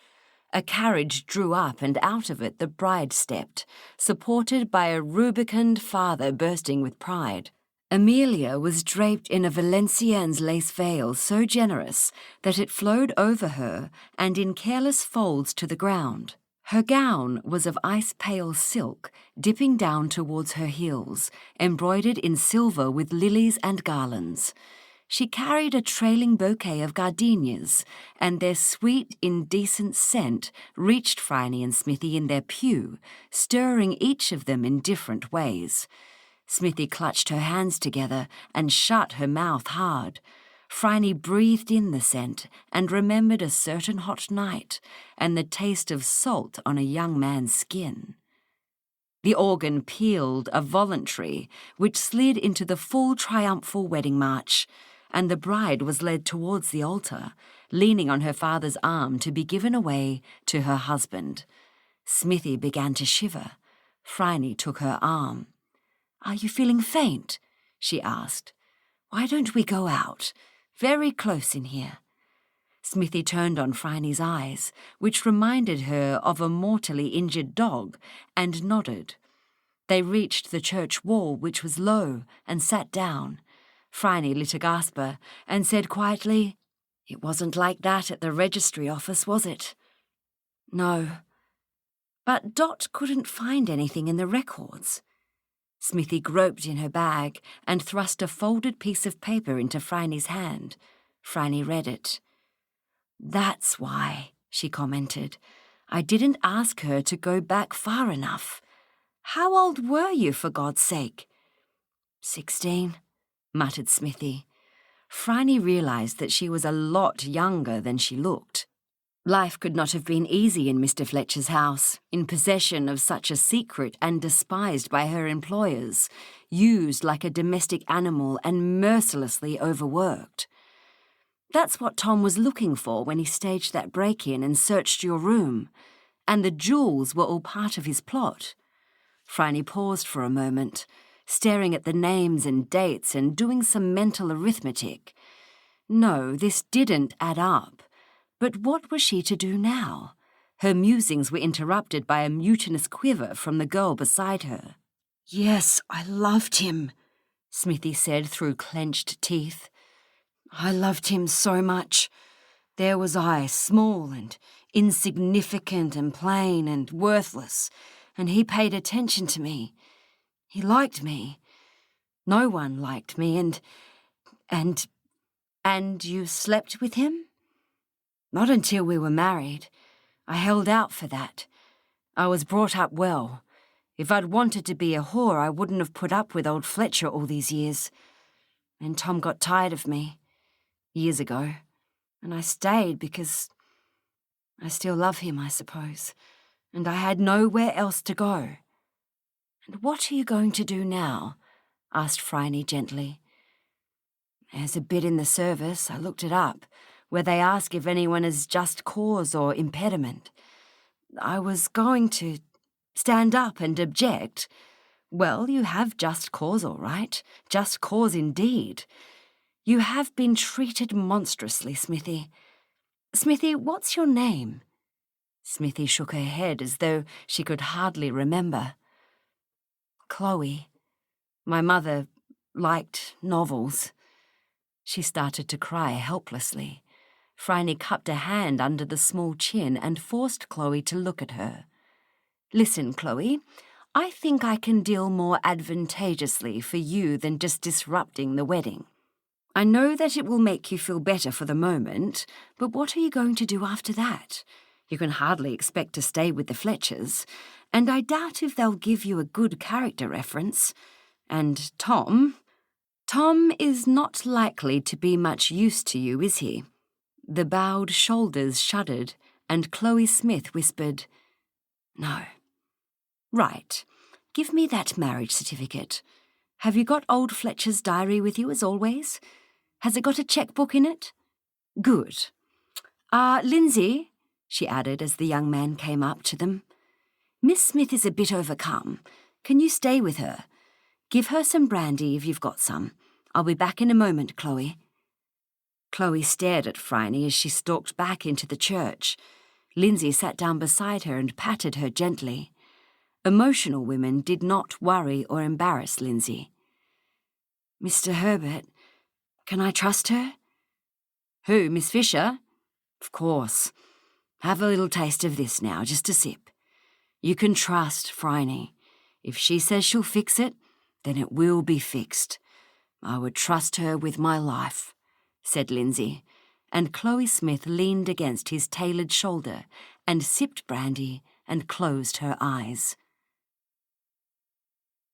A carriage drew up, and out of it the bride stepped, supported by a rubicund father bursting with pride. Amelia was draped in a Valenciennes lace veil so generous that it flowed over her and in careless folds to the ground. Her gown was of ice-pale silk, dipping down towards her heels, embroidered in silver with lilies and garlands. She carried a trailing bouquet of gardenias, and their sweet, indecent scent reached Phryne and Smithy in their pew, stirring each of them in different ways. Smithy clutched her hands together and shut her mouth hard. Phryne breathed in the scent and remembered a certain hot night and the taste of salt on a young man's skin. The organ pealed a voluntary, which slid into the full triumphal wedding march, and the bride was led towards the altar, leaning on her father's arm to be given away to her husband. Smithy began to shiver. Phryne took her arm. "Are you feeling faint?" she asked. "Why don't we go out? Very close in here." Smithy turned on Phryne's eyes, which reminded her of a mortally injured dog, and nodded. They reached the church wall, which was low, and sat down. Phryne lit a gasper and said quietly, "It wasn't like that at the registry office, was it?" "No." "But Dot couldn't find anything in the records." Smithy groped in her bag and thrust a folded piece of paper into Phryne's hand. Phryne read it. "That's why," she commented. "I didn't ask her to go back far enough. How old were you, for God's sake?" 16, muttered Smithy. Phryne realised that she was a lot younger than she looked. Life could not have been easy in Mr. Fletcher's house, in possession of such a secret and despised by her employers, used like a domestic animal and mercilessly overworked. "That's what Tom was looking for when he staged that break-in and searched your room, and the jewels were all part of his plot." Phryne paused for a moment, staring at the names and dates and doing some mental arithmetic. No, this didn't add up. But what was she to do now? Her musings were interrupted by a mutinous quiver from the girl beside her. "Yes, I loved him," Smithy said through clenched teeth. "I loved him so much. There was I, small and insignificant and plain and worthless, and he paid attention to me. He liked me. No one liked me, and you slept with him?" "Not until we were married. I held out for that. I was brought up well. If I'd wanted to be a whore, I wouldn't have put up with old Fletcher all these years. And Tom got tired of me, years ago, and I stayed because I still love him, I suppose, and I had nowhere else to go." "And what are you going to do now?" asked Phryne gently. "There's a bit in the service, I looked it up, where they ask if anyone has just cause or impediment. I was going to stand up and object. Well, you have just cause, all right. Just cause indeed. You have been treated monstrously, Smithy. Smithy, what's your name?" Smithy shook her head as though she could hardly remember. "Chloe. My mother liked novels." She started to cry helplessly. Phryne cupped a hand under the small chin and forced Chloe to look at her. "Listen, Chloe, I think I can deal more advantageously for you than just disrupting the wedding. I know that it will make you feel better for the moment, but what are you going to do after that? You can hardly expect to stay with the Fletchers, and I doubt if they'll give you a good character reference. And Tom is not likely to be much use to you, is he? The bowed shoulders shuddered, and Chloe Smith whispered, "No." "Right. Give me that marriage certificate. Have you got old Fletcher's diary with you as always? Has it got a checkbook in it? Good. Lindsay," she added as the young man came up to them. "Miss Smith is a bit overcome. Can you stay with her? Give her some brandy if you've got some. I'll be back in a moment, Chloe." Chloe stared at Phryne as she stalked back into the church. Lindsay sat down beside her and patted her gently. Emotional women did not worry or embarrass Lindsay. "Mr. Herbert, can I trust her?" "Who, Miss Fisher?" "Of course. Have a little taste of this now, just a sip. You can trust Phryne. If she says she'll fix it, then it will be fixed. I would trust her with my life," said Lindsay, and Chloe Smith leaned against his tailored shoulder and sipped brandy and closed her eyes.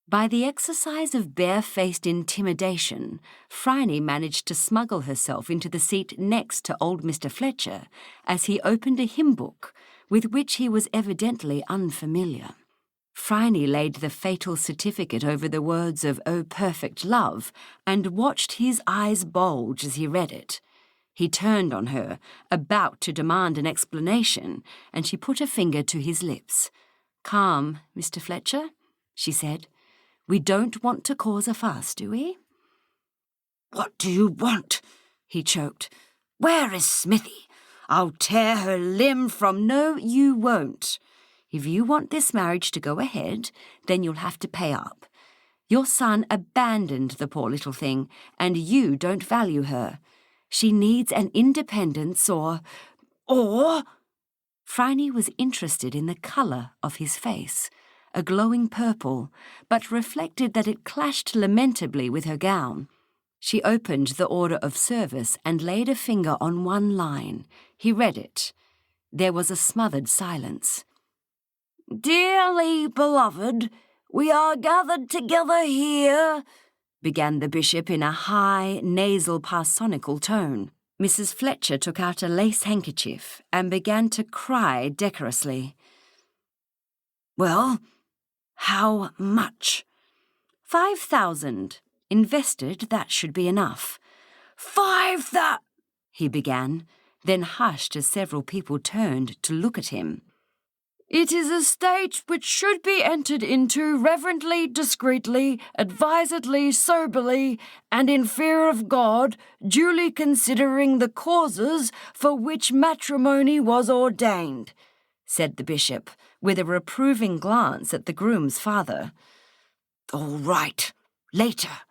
By the exercise of barefaced intimidation, Phryne managed to smuggle herself into the seat next to old Mr. Fletcher as he opened a hymn book, with which he was evidently unfamiliar. Phryne laid the fatal certificate over the words of "O Perfect Love" and watched his eyes bulge as he read it. He turned on her, about to demand an explanation, and she put a finger to his lips. "Calm, Mr. Fletcher," she said. "We don't want to cause a fuss, do we?" "What do you want?" he choked. "Where is Smithy? I'll tear her limb from—" "No, you won't. If you want this marriage to go ahead, then you'll have to pay up. Your son abandoned the poor little thing, and you don't value her. She needs an independence or— Phryne was interested in the colour of his face, a glowing purple, but reflected that it clashed lamentably with her gown. She opened the order of service and laid a finger on one line. He read it. There was a smothered silence. "Dearly beloved, we are gathered together here," began the bishop in a high, nasal, parsonical tone. Mrs. Fletcher took out a lace handkerchief and began to cry decorously. "Well, how much?" "5,000. Invested, that should be enough." "5,000—" he began, then hushed as several people turned to look at him. "It is a state which should be entered into reverently, discreetly, advisedly, soberly, and in fear of God, duly considering the causes for which matrimony was ordained," said the bishop, with a reproving glance at the groom's father. "All right. Later."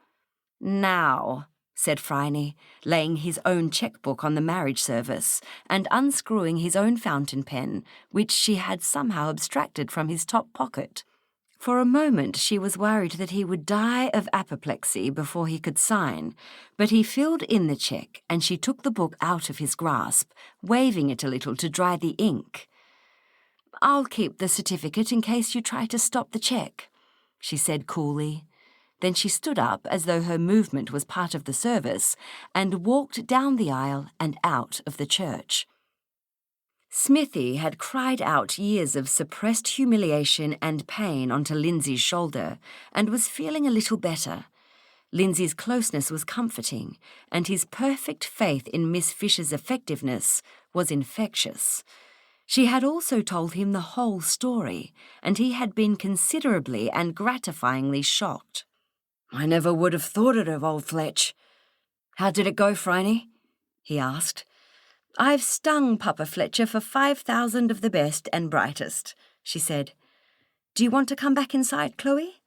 "Now," said Phryne, laying his own checkbook on the marriage service and unscrewing his own fountain pen, which she had somehow abstracted from his top pocket. For a moment she was worried that he would die of apoplexy before he could sign, but he filled in the cheque and she took the book out of his grasp, waving it a little to dry the ink. "I'll keep the certificate in case you try to stop the cheque," she said coolly. Then she stood up as though her movement was part of the service and walked down the aisle and out of the church. Smithy had cried out years of suppressed humiliation and pain onto Lindsay's shoulder and was feeling a little better. Lindsay's closeness was comforting, and his perfect faith in Miss Fisher's effectiveness was infectious. She had also told him the whole story, and he had been considerably and gratifyingly shocked. "I never would have thought it of old Fletch. How did it go, Phryne?" he asked. "I've stung Papa Fletcher for 5,000 of the best and brightest," she said. "Do you want to come back inside, Chloe?"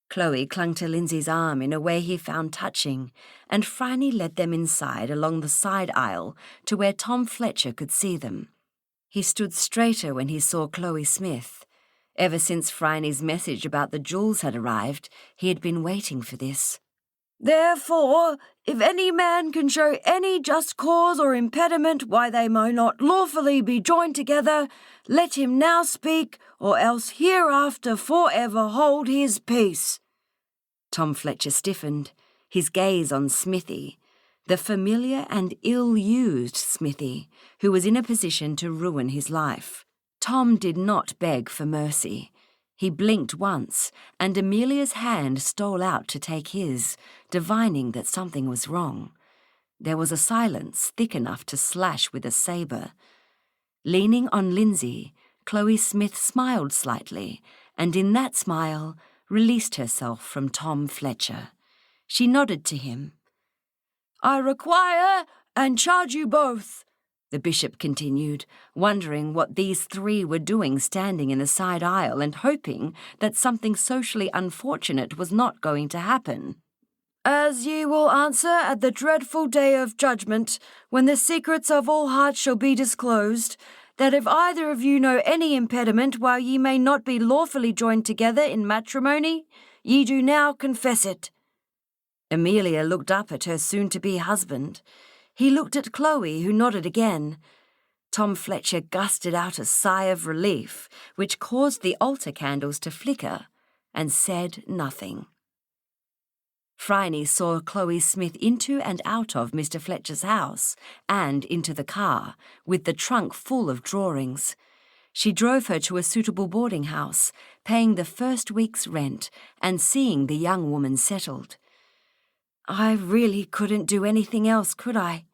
Chloe clung to Lindsay's arm in a way he found touching, and Phryne led them inside along the side aisle to where Tom Fletcher could see them. He stood straighter when he saw Chloe Smith. Ever since Phryne's message about the jewels had arrived, he had been waiting for this. "Therefore, if any man can show any just cause or impediment why they may not lawfully be joined together, let him now speak, or else hereafter forever hold his peace." Tom Fletcher stiffened, his gaze on Smithy, the familiar and ill-used Smithy, who was in a position to ruin his life. Tom did not beg for mercy. He blinked once, and Amelia's hand stole out to take his, divining that something was wrong. There was a silence thick enough to slash with a sabre. Leaning on Lindsay, Chloe Smith smiled slightly, and in that smile released herself from Tom Fletcher. She nodded to him. "I require and charge you both," the bishop continued, wondering what these three were doing standing in the side aisle and hoping that something socially unfortunate was not going to happen. "As ye will answer at the dreadful day of judgment, when the secrets of all hearts shall be disclosed, that if either of you know any impediment why ye may not be lawfully joined together in matrimony, ye do now confess it." Amelia looked up at her soon-to-be husband. He looked at Chloe, who nodded again. Tom Fletcher gusted out a sigh of relief, which caused the altar candles to flicker, and said nothing. Phryne saw Chloe Smith into and out of Mr. Fletcher's house, and into the car, with the trunk full of drawings. She drove her to a suitable boarding house, paying the first week's rent, and seeing the young woman settled. "I really couldn't do anything else, could I?"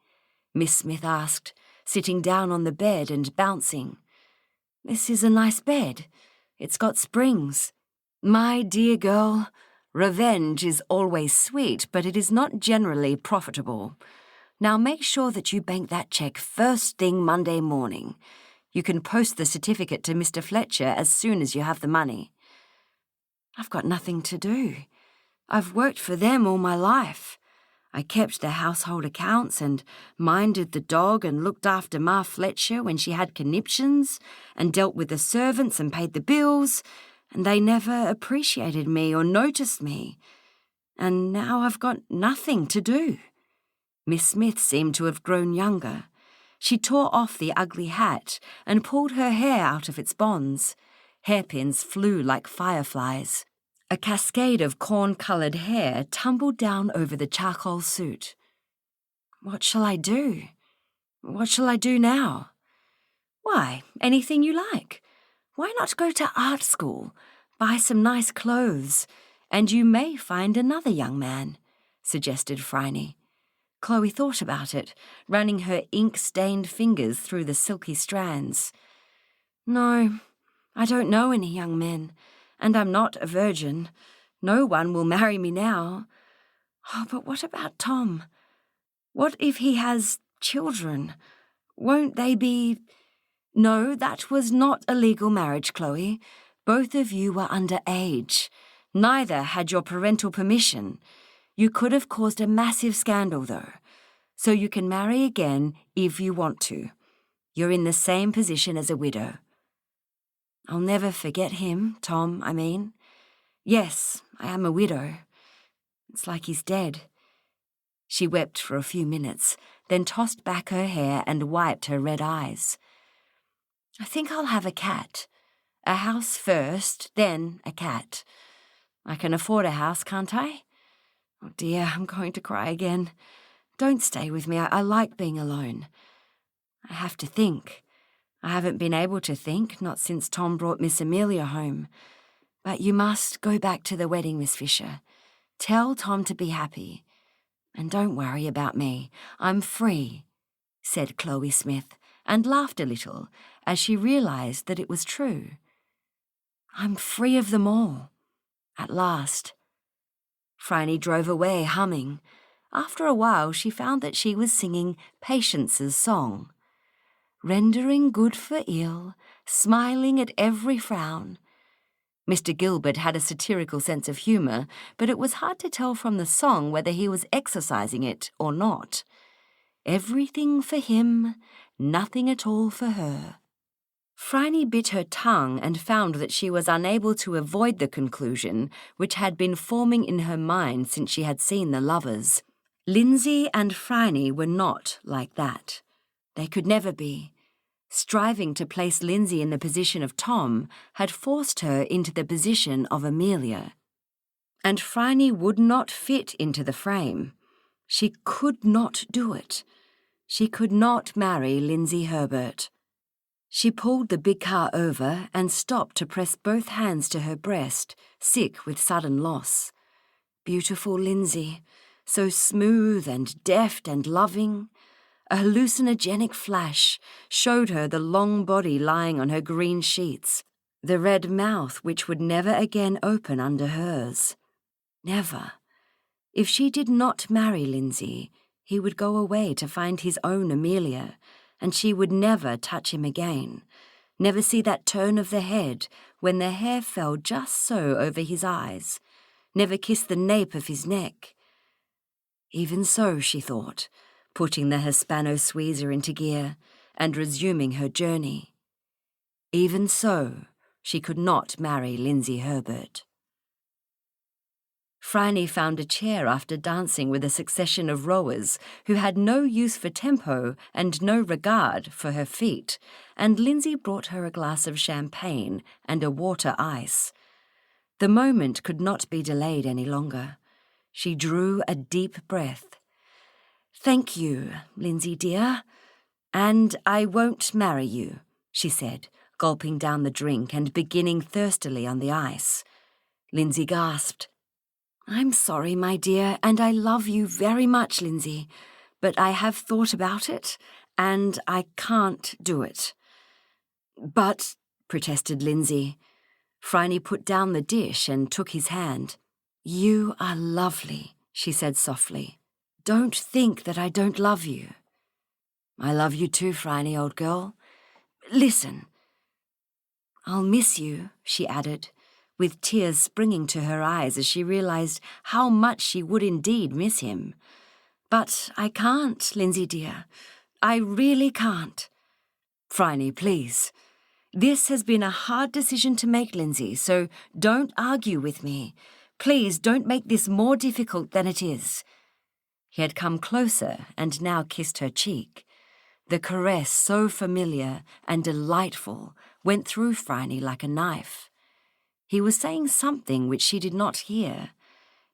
Miss Smith asked, sitting down on the bed and bouncing. "This is a nice bed. It's got springs." "My dear girl, revenge is always sweet, but it is not generally profitable. Now make sure that you bank that cheque first thing Monday morning. You can post the certificate to Mr. Fletcher as soon as you have the money." "I've got nothing to do. I've worked for them all my life. I kept the household accounts and minded the dog and looked after Ma Fletcher when she had conniptions and dealt with the servants and paid the bills, and they never appreciated me or noticed me. And now I've got nothing to do." Miss Smith seemed to have grown younger. She tore off the ugly hat and pulled her hair out of its bonds. Hairpins flew like fireflies. A cascade of corn-coloured hair tumbled down over the charcoal suit. "What shall I do? What shall I do now?" "Why, anything you like. Why not go to art school, buy some nice clothes, and you may find another young man," suggested Phryne. Chloe thought about it, running her ink-stained fingers through the silky strands. "No, I don't know any young men, and I'm not a virgin. No one will marry me now. Oh, but what about Tom? What if he has children? Won't they be—" "No, that was not a legal marriage, Chloe. Both of you were underage. Neither had your parental permission. You could have caused a massive scandal, though. So you can marry again if you want to. You're in the same position as a widow." "I'll never forget him, Tom, I mean. Yes, I am a widow. It's like he's dead." She wept for a few minutes, then tossed back her hair and wiped her red eyes. "I think I'll have a cat. A house first, then a cat. I can afford a house, can't I? Oh dear, I'm going to cry again. Don't stay with me. I like being alone. I have to think. I haven't been able to think, not since Tom brought Miss Amelia home. But you must go back to the wedding, Miss Fisher. Tell Tom to be happy. And don't worry about me. I'm free," said Chloe Smith, and laughed a little as she realised that it was true. "I'm free of them all. At last." Phryne drove away humming. After a while she found that she was singing Patience's song. "Rendering good for ill, smiling at every frown." Mr. Gilbert had a satirical sense of humour, but it was hard to tell from the song whether he was exercising it or not. "Everything for him, nothing at all for her." Phryne bit her tongue and found that she was unable to avoid the conclusion which had been forming in her mind since she had seen the lovers. Lindsay and Phryne were not like that. They could never be. Striving to place Lindsay in the position of Tom had forced her into the position of Amelia. And Phryne would not fit into the frame. She could not do it. She could not marry Lindsay Herbert. She pulled the big car over and stopped to press both hands to her breast, sick with sudden loss. Beautiful Lindsay, so smooth and deft and loving. A hallucinogenic flash showed her the long body lying on her green sheets, the red mouth which would never again open under hers. Never. If she did not marry Lindsay, he would go away to find his own Amelia, and she would never touch him again, never see that turn of the head when the hair fell just so over his eyes, never kiss the nape of his neck. Even so, she thought, putting the Hispano-Suiza into gear and resuming her journey. Even so, she could not marry Lindsay Herbert. Phryne found a chair after dancing with a succession of rowers who had no use for tempo and no regard for her feet, and Lindsay brought her a glass of champagne and a water ice. The moment could not be delayed any longer. She drew a deep breath. "Thank you, Lindsay dear, and I won't marry you," she said, gulping down the drink and beginning thirstily on the ice. Lindsay gasped. "I'm sorry, my dear, and I love you very much, Lindsay, but I have thought about it, and I can't do it." "But," protested Lindsay. Phryne put down the dish and took his hand. "You are lovely," she said softly. "Don't think that I don't love you." "I love you too, Phryne, old girl. Listen." "I'll miss you," she added, with tears springing to her eyes as she realized how much she would indeed miss him. "But I can't, Lindsay dear. I really can't." "Phryne, please. This has been a hard decision to make, Lindsay, so don't argue with me. Please don't make this more difficult than it is." He had come closer and now kissed her cheek. The caress, so familiar and delightful, went through Phryne like a knife. He was saying something which she did not hear.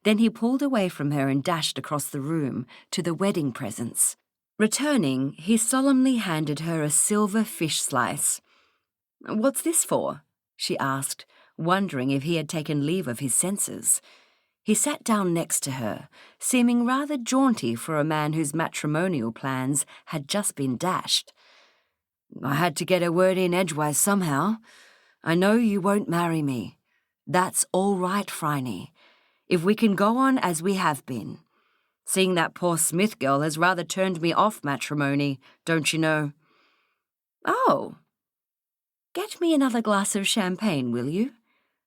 Then he pulled away from her and dashed across the room to the wedding presents. Returning, he solemnly handed her a silver fish slice. "What's this for?" she asked, wondering if he had taken leave of his senses. He sat down next to her, seeming rather jaunty for a man whose matrimonial plans had just been dashed. "I had to get a word in edgewise somehow. I know you won't marry me. That's all right, Phryne, if we can go on as we have been. Seeing that poor Smith girl has rather turned me off matrimony, don't you know?" "Oh. Get me another glass of champagne, will you?"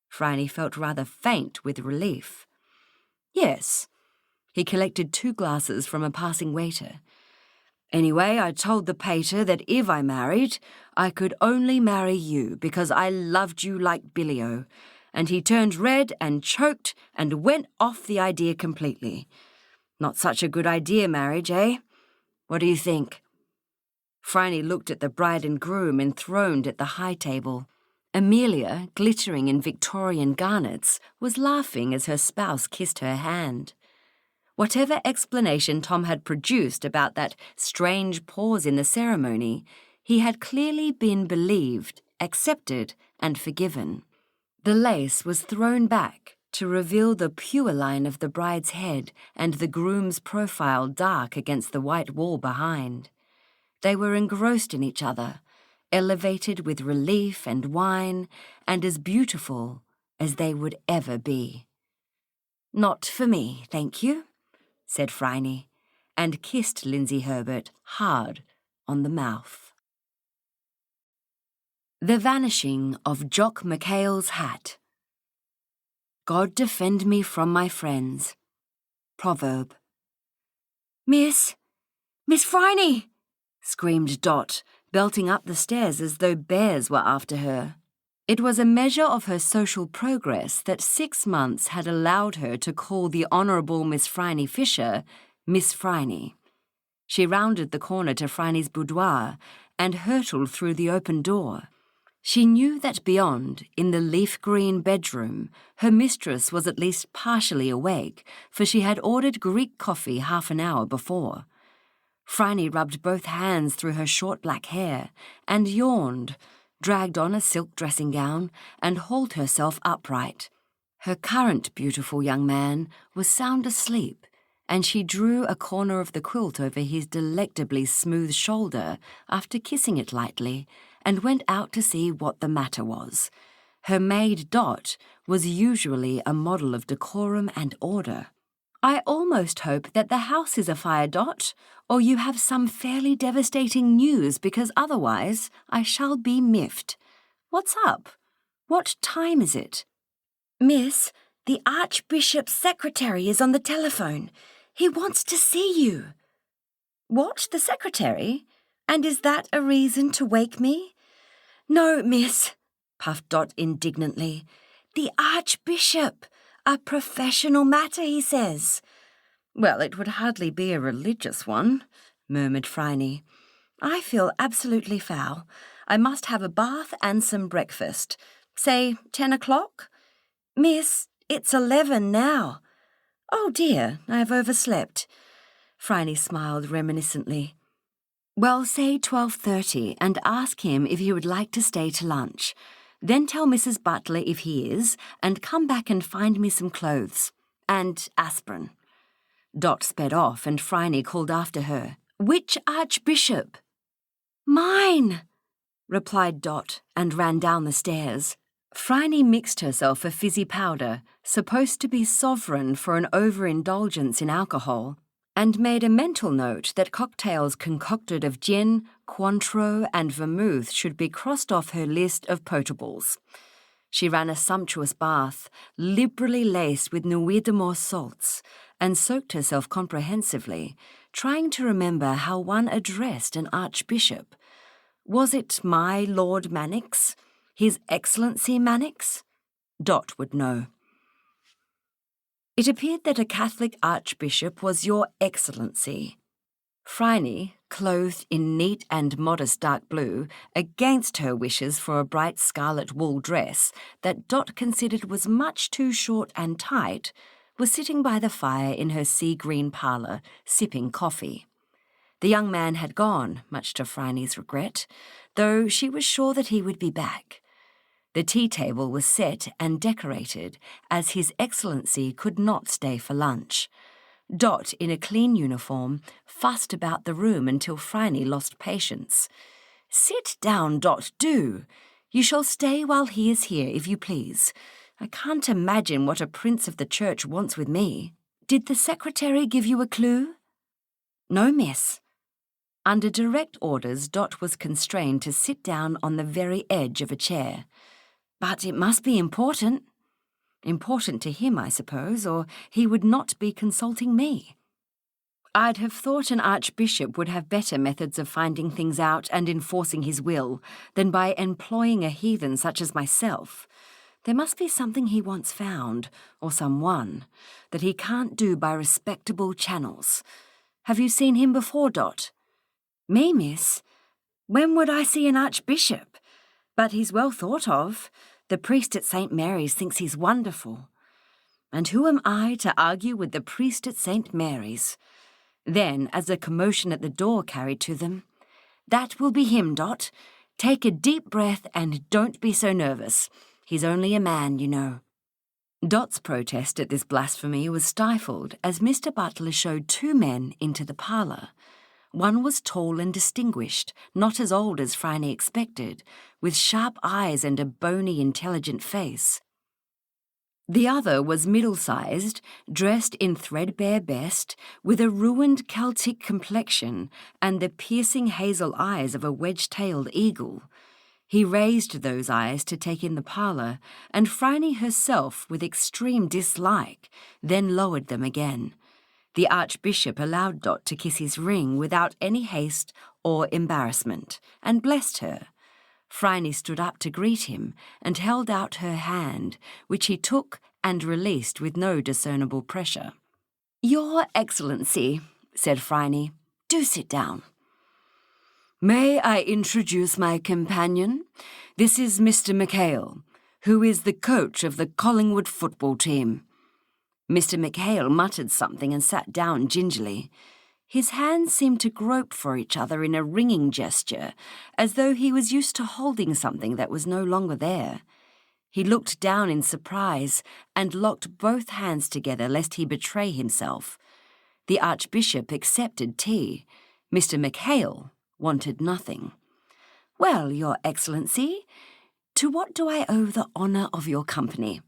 Phryne felt rather faint with relief. "Yes." He collected 2 glasses from a passing waiter. "Anyway, I told the pater that if I married, I could only marry you because I loved you like Billy-O, and he turned red and choked and went off the idea completely. Not such a good idea, marriage, eh? What do you think?" Phryne looked at the bride and groom enthroned at the high table. Amelia, glittering in Victorian garnets, was laughing as her spouse kissed her hand. Whatever explanation Tom had produced about that strange pause in the ceremony, he had clearly been believed, accepted, and forgiven. The lace was thrown back to reveal the pure line of the bride's head and the groom's profile dark against the white wall behind. They were engrossed in each other, elevated with relief and wine, and as beautiful as they would ever be. "Not for me, thank you," said Phryne, and kissed Lindsay Herbert hard on the mouth. The vanishing of Jock McHale's hat. God defend me from my friends. Proverb. Miss Phryne!" screamed Dot, belting up the stairs as though bears were after her. It was a measure of her social progress that 6 months had allowed her to call the Honourable Miss Phryne Fisher Miss Phryne. She rounded the corner to Phryne's boudoir and hurtled through the open door. She knew that beyond, in the leaf-green bedroom, her mistress was at least partially awake, for she had ordered Greek coffee half an hour before. Phryne rubbed both hands through her short black hair and yawned, dragged on a silk dressing gown, and hauled herself upright. Her current beautiful young man was sound asleep, and she drew a corner of the quilt over his delectably smooth shoulder after kissing it lightly, and went out to see what the matter was. Her maid Dot was usually a model of decorum and order. "I almost hope that the house is afire, Dot, or you have some fairly devastating news, because otherwise I shall be miffed. What's up? What time is it?" "Miss, the Archbishop's secretary is on the telephone. He wants to see you." "What, the secretary? And is that a reason to wake me?" "No, miss," puffed Dot indignantly. "The Archbishop. A professional matter, he says." "Well, it would hardly be a religious one," murmured Phryne. "I feel absolutely foul. I must have a bath and some breakfast. Say 10 o'clock? "Miss, it's 11 now." "Oh dear, I have overslept." Phryne smiled reminiscently. "Well, say 12:30 and ask him if he would like to stay to lunch. Then tell Mrs. Butler if he is, and come back and find me some clothes. And aspirin." Dot sped off, and Phryne called after her, "Which Archbishop?" "Mine," replied Dot, and ran down the stairs. Phryne mixed herself a fizzy powder, supposed to be sovereign for an overindulgence in alcohol, and made a mental note that cocktails concocted of gin, Cointreau, and vermouth should be crossed off her list of potables. She ran a sumptuous bath, liberally laced with Nuit de Mort salts, and soaked herself comprehensively, trying to remember how one addressed an archbishop. Was it my Lord Mannix? His Excellency Mannix? Dot would know. It appeared that a Catholic archbishop was Your Excellency. Phryne, clothed in neat and modest dark blue, against her wishes for a bright scarlet wool dress that Dot considered was much too short and tight, was sitting by the fire in her sea-green parlour, sipping coffee. The young man had gone, much to Phryne's regret, though she was sure that he would be back. The tea-table was set and decorated, as His Excellency could not stay for lunch. Dot, in a clean uniform, fussed about the room until Phryne lost patience. "Sit down, Dot, do. You shall stay while he is here, if you please. I can't imagine what a prince of the church wants with me. Did the secretary give you a clue?" "No, miss." Under direct orders, Dot was constrained to sit down on the very edge of a chair. "But it must be important." "Important to him, I suppose, or he would not be consulting me." "I'd have thought an archbishop would have better methods of finding things out and enforcing his will than by employing a heathen such as myself. There must be something he wants found, or someone, that he can't do by respectable channels. Have you seen him before, Dot?" "Me, miss? When would I see an archbishop? But he's well thought of. The priest at St. Mary's thinks he's wonderful." "And who am I to argue with the priest at St. Mary's?" Then, as a commotion at the door carried to them, "That will be him, Dot. Take a deep breath and don't be so nervous. He's only a man, you know." Dot's protest at this blasphemy was stifled as Mr. Butler showed 2 men into the parlour. One was tall and distinguished, not as old as Phryne expected, with sharp eyes and a bony, intelligent face. The other was middle-sized, dressed in threadbare best, with a ruined Celtic complexion and the piercing hazel eyes of a wedge-tailed eagle. He raised those eyes to take in the parlour, and Phryne herself with extreme dislike, then lowered them again. The Archbishop allowed Dot to kiss his ring without any haste or embarrassment, and blessed her. Phryne stood up to greet him and held out her hand, which he took and released with no discernible pressure. "Your Excellency," said Phryne, "do sit down." "May I introduce my companion? This is Mr. McHale, who is the coach of the Collingwood football team." Mr. McHale muttered something and sat down gingerly. His hands seemed to grope for each other in a ringing gesture, as though he was used to holding something that was no longer there. He looked down in surprise and locked both hands together lest he betray himself. The Archbishop accepted tea. Mr. McHale wanted nothing. "Well, Your Excellency, to what do I owe the honour of your company?"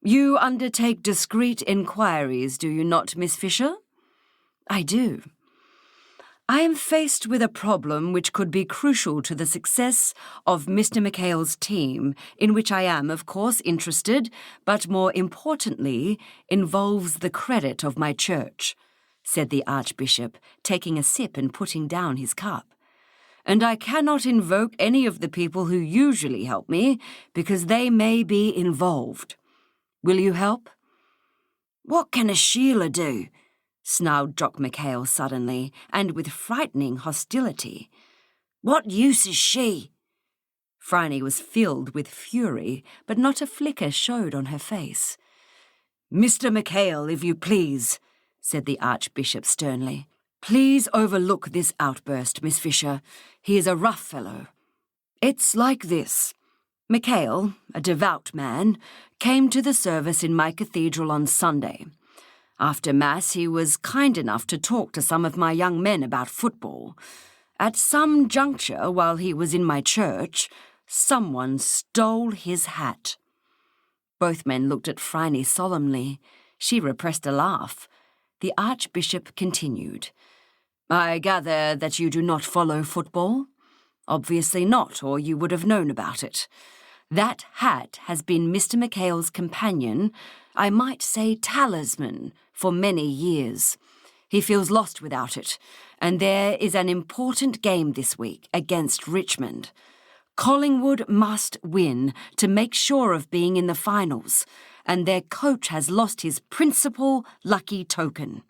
"You undertake discreet inquiries, do you not, Miss Fisher?" "I do." "I am faced with a problem which could be crucial to the success of Mr. McHale's team, in which I am, of course, interested, but more importantly, involves the credit of my church," said the Archbishop, taking a sip and putting down his cup. "And I cannot invoke any of the people who usually help me, because they may be involved. Will you help?" "What can a Sheila do?" snarled Jock McHale suddenly, and with frightening hostility. "What use is she?" Phryne was filled with fury, but not a flicker showed on her face. "Mr. McHale, if you please," said the Archbishop sternly. "Please overlook this outburst, Miss Fisher. He is a rough fellow. It's like this. McHale, a devout man, came to the service in my cathedral on Sunday. After Mass, he was kind enough to talk to some of my young men about football. At some juncture, while he was in my church, someone stole his hat." Both men looked at Phryne solemnly. She repressed a laugh. The Archbishop continued. "I gather that you do not follow football? Obviously not, or you would have known about it. That hat has been Mr. McHale's companion, I might say talisman, for many years. He feels lost without it, and there is an important game this week against Richmond. Collingwood must win to make sure of being in the finals, and their coach has lost his principal lucky token.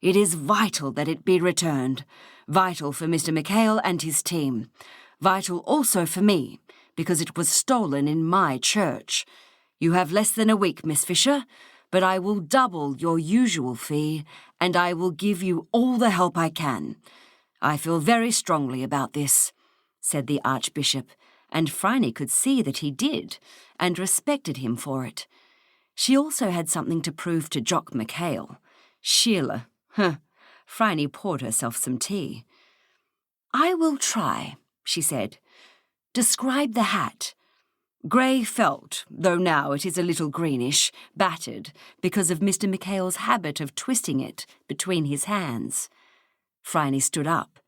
It is vital that it be returned. Vital for Mr. McHale and his team. Vital also for me, because it was stolen in my church. You have less than a week, Miss Fisher, but I will double your usual fee, and I will give you all the help I can. I feel very strongly about this," said the Archbishop, and Phryne could see that he did, and respected him for it. She also had something to prove to Jock McHale. Sheila. Phryne poured herself some tea. "I will try," she said. "Describe the hat." "Grey felt, though now it is a little greenish, battered, because of Mr. McHale's habit of twisting it between his hands." Phryne stood up.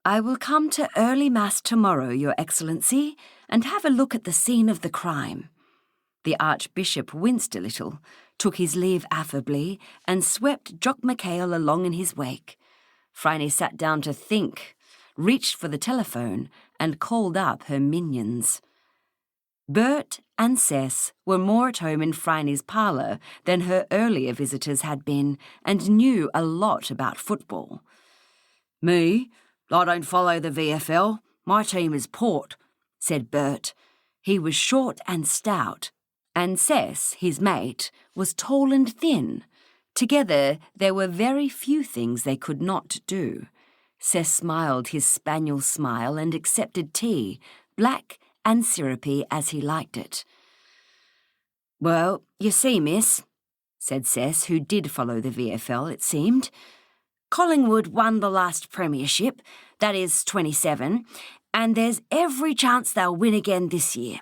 "I will come to early Mass tomorrow, Your Excellency, and have a look at the scene of the crime." The Archbishop winced a little, took his leave affably, and swept Jock McHale along in his wake. Phryne sat down to think, reached for the telephone, and called up her minions. Bert and Cess were more at home in Phryne's parlour than her earlier visitors had been, and knew a lot about football. "Me? I don't follow the VFL. My team is Port," said Bert. He was short and stout, and Cess, his mate, was tall and thin. Together there were very few things they could not do. Cess smiled his spaniel smile and accepted tea, black and syrupy as he liked it. "Well, you see, miss," said Cess, who did follow the VFL, it seemed. "Collingwood won the last premiership, that is 27, and there's every chance they'll win again this year.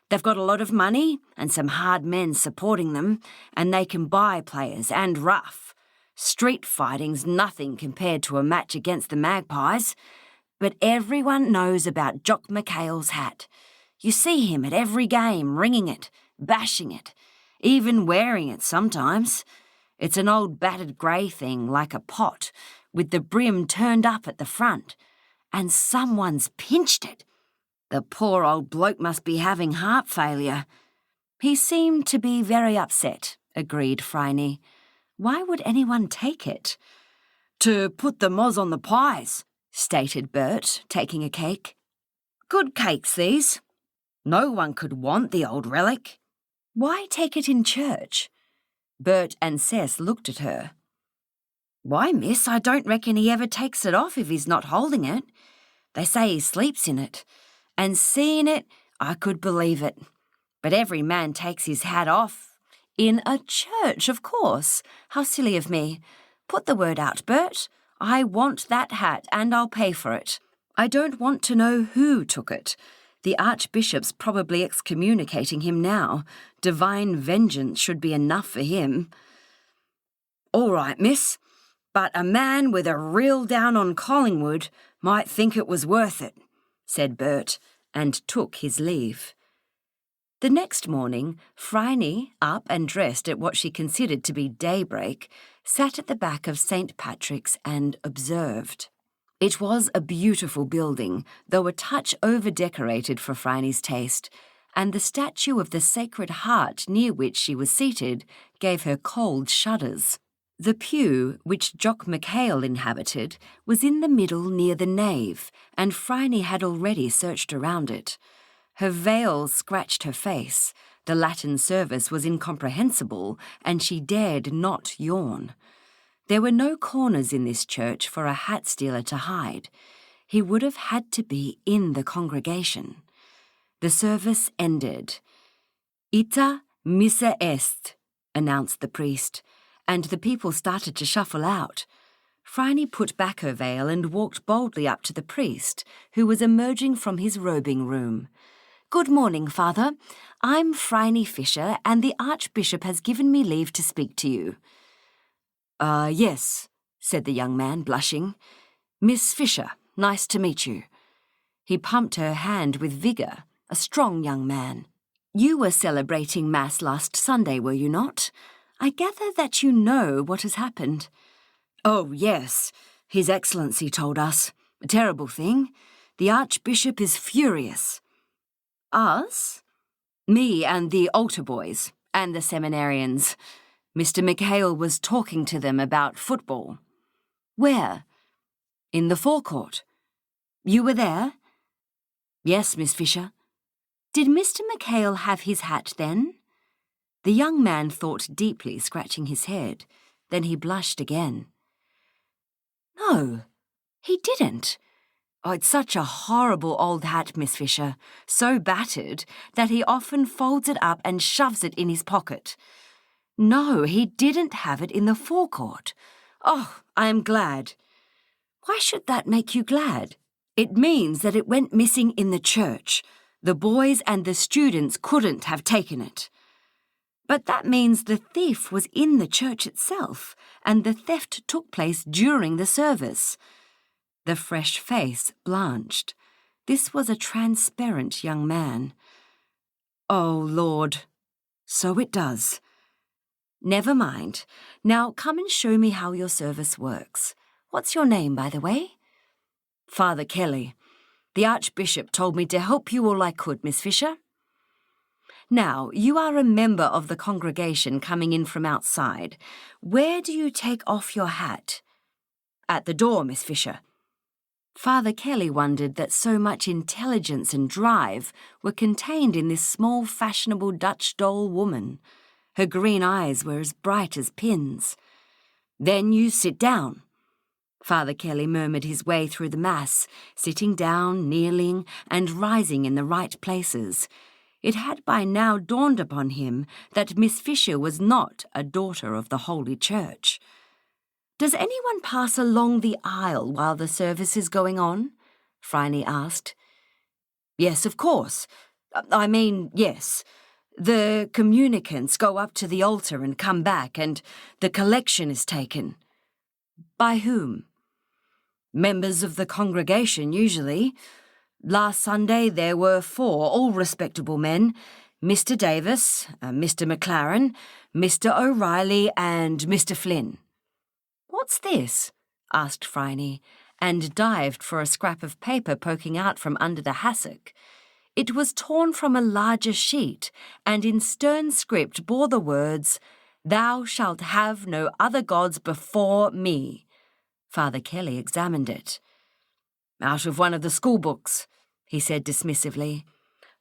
They've got a lot of money and some hard men supporting them, and they can buy players and rough. Street fighting's nothing compared to a match against the Magpies. But everyone knows about Jock McHale's hat. You see him at every game, ringing it, bashing it, even wearing it sometimes. It's an old battered grey thing like a pot, with the brim turned up at the front, and someone's pinched it. The poor old bloke must be having heart failure." "He seemed to be very upset," agreed Phryne. "Why would anyone take it?" "To put the moz on the pies," stated Bert, taking a cake. "Good cakes, these. No one could want the old relic." "Why take it in church?" Bert and Cess looked at her. "Why, miss, I don't reckon he ever takes it off if he's not holding it. They say he sleeps in it. And seeing it, I could believe it. But every man takes his hat off." "In a church, of course. How silly of me. Put the word out, Bert. I want that hat, and I'll pay for it. I don't want to know who took it. The Archbishop's probably excommunicating him now. Divine vengeance should be enough for him." "All right, miss. But a man with a real down on Collingwood might think it was worth it," said Bert, and took his leave. The next morning, Phryne, up and dressed at what she considered to be daybreak, sat at the back of St. Patrick's and observed. It was a beautiful building, though a touch over-decorated for Phryne's taste, and the statue of the Sacred Heart near which she was seated gave her cold shudders. The pew, which Jock McHale inhabited, was in the middle near the nave, and Phryne had already searched around it. Her veil scratched her face, the Latin service was incomprehensible, and she dared not yawn. There were no corners in this church for a hat stealer to hide. He would have had to be in the congregation. The service ended. "Ita missa est," announced the priest, and the people started to shuffle out. Phryne put back her veil and walked boldly up to the priest, who was emerging from his robing room. "Good morning, Father. I'm Phryne Fisher, and the Archbishop has given me leave to speak to you." Yes," said the young man, blushing. "Miss Fisher, nice to meet you." He pumped her hand with vigour, a strong young man. "You were celebrating Mass last Sunday, were you not? I gather that you know what has happened." "Oh, yes. His Excellency told us. A terrible thing. The Archbishop is furious." "Us?" "Me and the altar boys, and the seminarians. Mr. McHale was talking to them about football." "Where?" "In the forecourt." "You were there?" "Yes, Miss Fisher." "Did Mr. McHale have his hat then?" The young man thought deeply, scratching his head. Then he blushed again. "No, he didn't. Oh, it's such a horrible old hat, Miss Fisher, so battered that he often folds it up and shoves it in his pocket. No, he didn't have it in the forecourt. Oh, I am glad." "Why should that make you glad?" "It means that it went missing in the church. The boys and the students couldn't have taken it." "But that means the thief was in the church itself, and the theft took place during the service." The fresh face blanched. This was a transparent young man. "Oh, Lord, so it does." "Never mind. Now come and show me how your service works. What's your name, by the way?" "Father Kelly. The Archbishop told me to help you all I could, Miss Fisher." "Now, you are a member of the congregation coming in from outside. Where do you take off your hat?" "At the door, Miss Fisher." Father Kelly wondered that so much intelligence and drive were contained in this small, fashionable Dutch doll woman. Her green eyes were as bright as pins. "Then you sit down." Father Kelly murmured his way through the Mass, sitting down, kneeling, and rising in the right places. It had by now dawned upon him that Miss Fisher was not a daughter of the Holy Church. "Does anyone pass along the aisle while the service is going on?" Phryne asked. "Yes, of course. Yes. The communicants go up to the altar and come back, and the collection is taken." "By whom?" "Members of the congregation, usually. Last Sunday there were 4, all respectable men. Mr. Davis, Mr. McLaren, Mr. O'Reilly, and Mr. Flynn." "What's this?" asked Phryne, and dived for a scrap of paper poking out from under the hassock. It was torn from a larger sheet, and in stern script bore the words, "Thou shalt have no other gods before me." Father Kelly examined it. "Out of one of the school books," he said dismissively.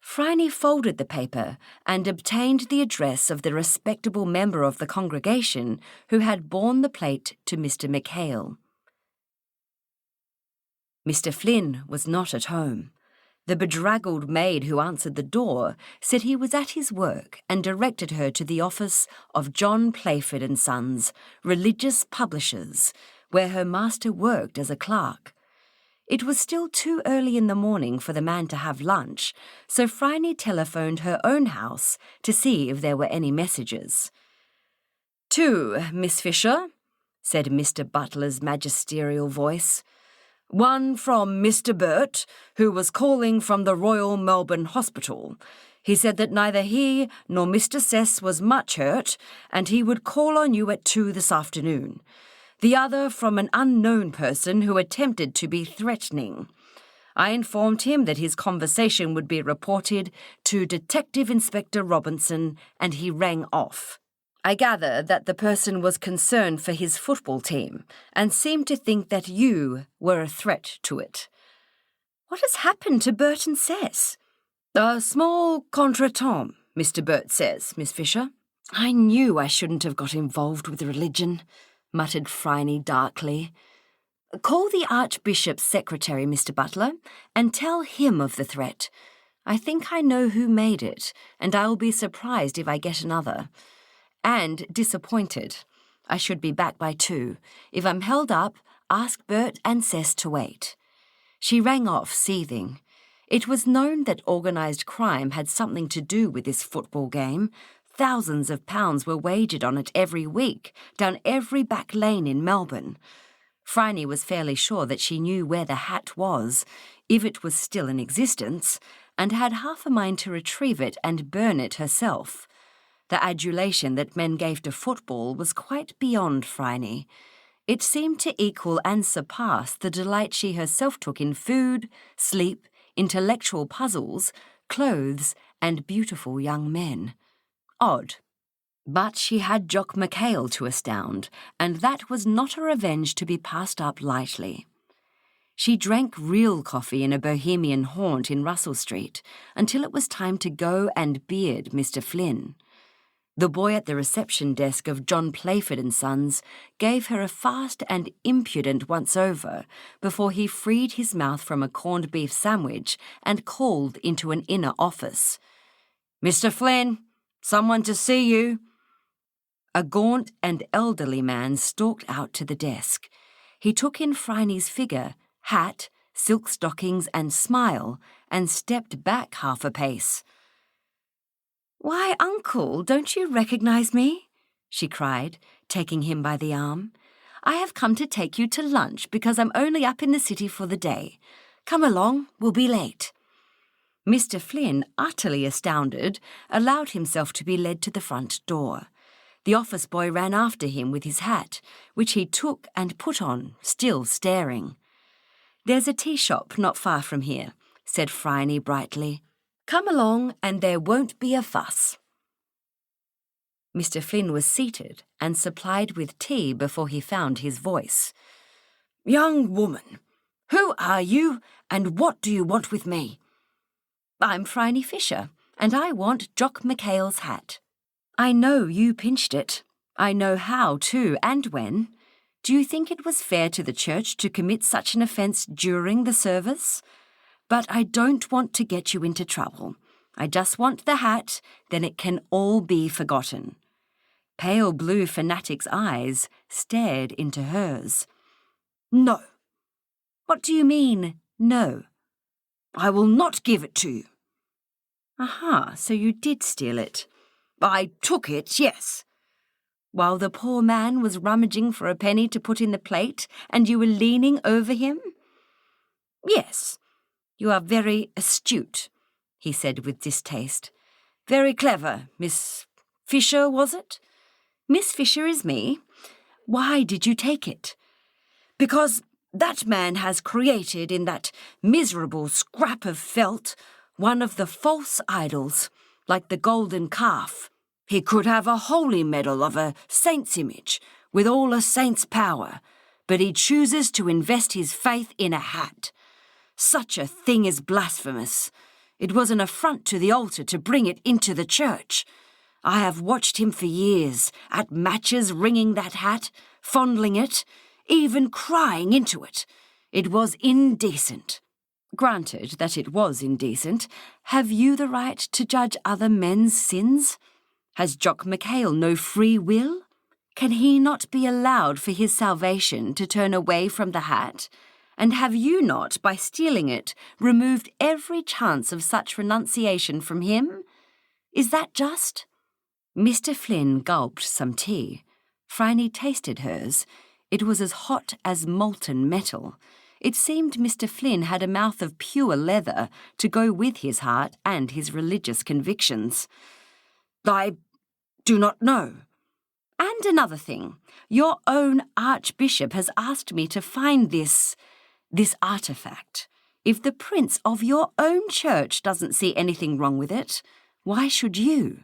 Phryne folded the paper and obtained the address of the respectable member of the congregation who had borne the plate to Mr. McHale. Mr. Flynn was not at home. The bedraggled maid who answered the door said he was at his work and directed her to the office of John Playford and Sons, religious publishers, where her master worked as a clerk. It was still too early in the morning for the man to have lunch, so Phryne telephoned her own house to see if there were any messages. "To Miss Fisher," said Mr. Butler's magisterial voice. "One from Mr. Burt, who was calling from the Royal Melbourne Hospital. He said that neither he nor Mr. Cess was much hurt, and he would call on you at 2 this afternoon. The other from an unknown person who attempted to be threatening. I informed him that his conversation would be reported to Detective Inspector Robinson, and he rang off. I gather that the person was concerned for his football team and seemed to think that you were a threat to it." "What has happened to Burt and Cess?" "A small contretemps, Mr. Burt says, Miss Fisher." "I knew I shouldn't have got involved with religion," muttered Phryne darkly. "Call the Archbishop's secretary, Mr. Butler, and tell him of the threat. I think I know who made it, and I will be surprised if I get another. And disappointed. I should be back by 2. If I'm held up, ask Burt and Cess to wait." She rang off, seething. It was known that organised crime had something to do with this football game. Thousands of pounds were wagered on it every week, down every back lane in Melbourne. Phryne was fairly sure that she knew where the hat was, if it was still in existence, and had half a mind to retrieve it and burn it herself. The adulation that men gave to football was quite beyond Phryne. It seemed to equal and surpass the delight she herself took in food, sleep, intellectual puzzles, clothes, and beautiful young men. Odd. But she had Jock McHale to astound, and that was not a revenge to be passed up lightly. She drank real coffee in a bohemian haunt in Russell Street until it was time to go and beard Mr. Flynn. The boy at the reception desk of John Playford and Sons gave her a fast and impudent once-over before he freed his mouth from a corned beef sandwich and called into an inner office. "Mr. Flynn, someone to see you." A gaunt and elderly man stalked out to the desk. He took in Phryne's figure, hat, silk stockings and smile, and stepped back half a pace. "Why, Uncle, don't you recognise me?" she cried, taking him by the arm. "I have come to take you to lunch because I'm only up in the city for the day. Come along, we'll be late." Mr. Flynn, utterly astounded, allowed himself to be led to the front door. The office boy ran after him with his hat, which he took and put on, still staring. "There's a tea shop not far from here," said Phryne brightly. "Come along and there won't be a fuss." Mr. Flynn was seated and supplied with tea before he found his voice. "Young woman, who are you and what do you want with me?" "I'm Phryne Fisher, and I want Jock McHale's hat." "I know you pinched it. I know how, too, and when. Do you think it was fair to the church to commit such an offence during the service? But I don't want to get you into trouble. I just want the hat, then it can all be forgotten." Pale blue fanatic's eyes stared into hers. "No." "What do you mean, no?" "I will not give it to you." "Aha, so you did steal it." "I took it, yes." "While the poor man was rummaging for a penny to put in the plate, and you were leaning over him?" "Yes." "You are very astute," he said with distaste. "Very clever, Miss Fisher, was it?" "Miss Fisher is me. Why did you take it?" "Because That man has created in that miserable scrap of felt one of the false idols, like the golden calf. He could have a holy medal of a saint's image, with all a saint's power, but he chooses to invest his faith in a hat. Such a thing is blasphemous. It was an affront to the altar to bring it into the church. I have watched him for years, at matches wringing that hat, fondling it, even crying into it. It was indecent. Granted that it was indecent, have you the right to judge other men's sins? Has Jock McHale no free will? Can he not be allowed for his salvation to turn away from the hat? And have you not, by stealing it, removed every chance of such renunciation from him? Is that just? Mr. Flynn gulped some tea. Phryne tasted hers. It was as hot as molten metal. It seemed Mr. Flynn had a mouth of pure leather to go with his heart and his religious convictions. I do not know. And another thing, your own Archbishop has asked me to find this artifact. If the Prince of your own church doesn't see anything wrong with it, why should you?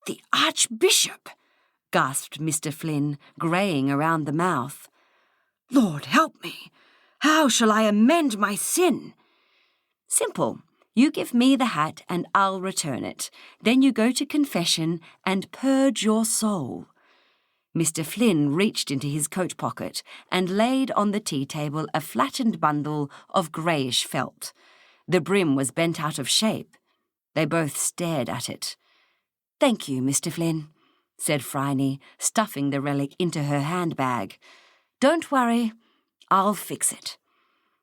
The Archbishop! Gasped Mr. Flynn, greying around the mouth. Lord help me! How shall I amend my sin? Simple. You give me the hat and I'll return it. Then you go to confession and purge your soul. Mr. Flynn reached into his coat pocket and laid on the tea table a flattened bundle of greyish felt. The brim was bent out of shape. They both stared at it. Thank you, Mr. Flynn, said Phryne, stuffing the relic into her handbag. Don't worry, I'll fix it.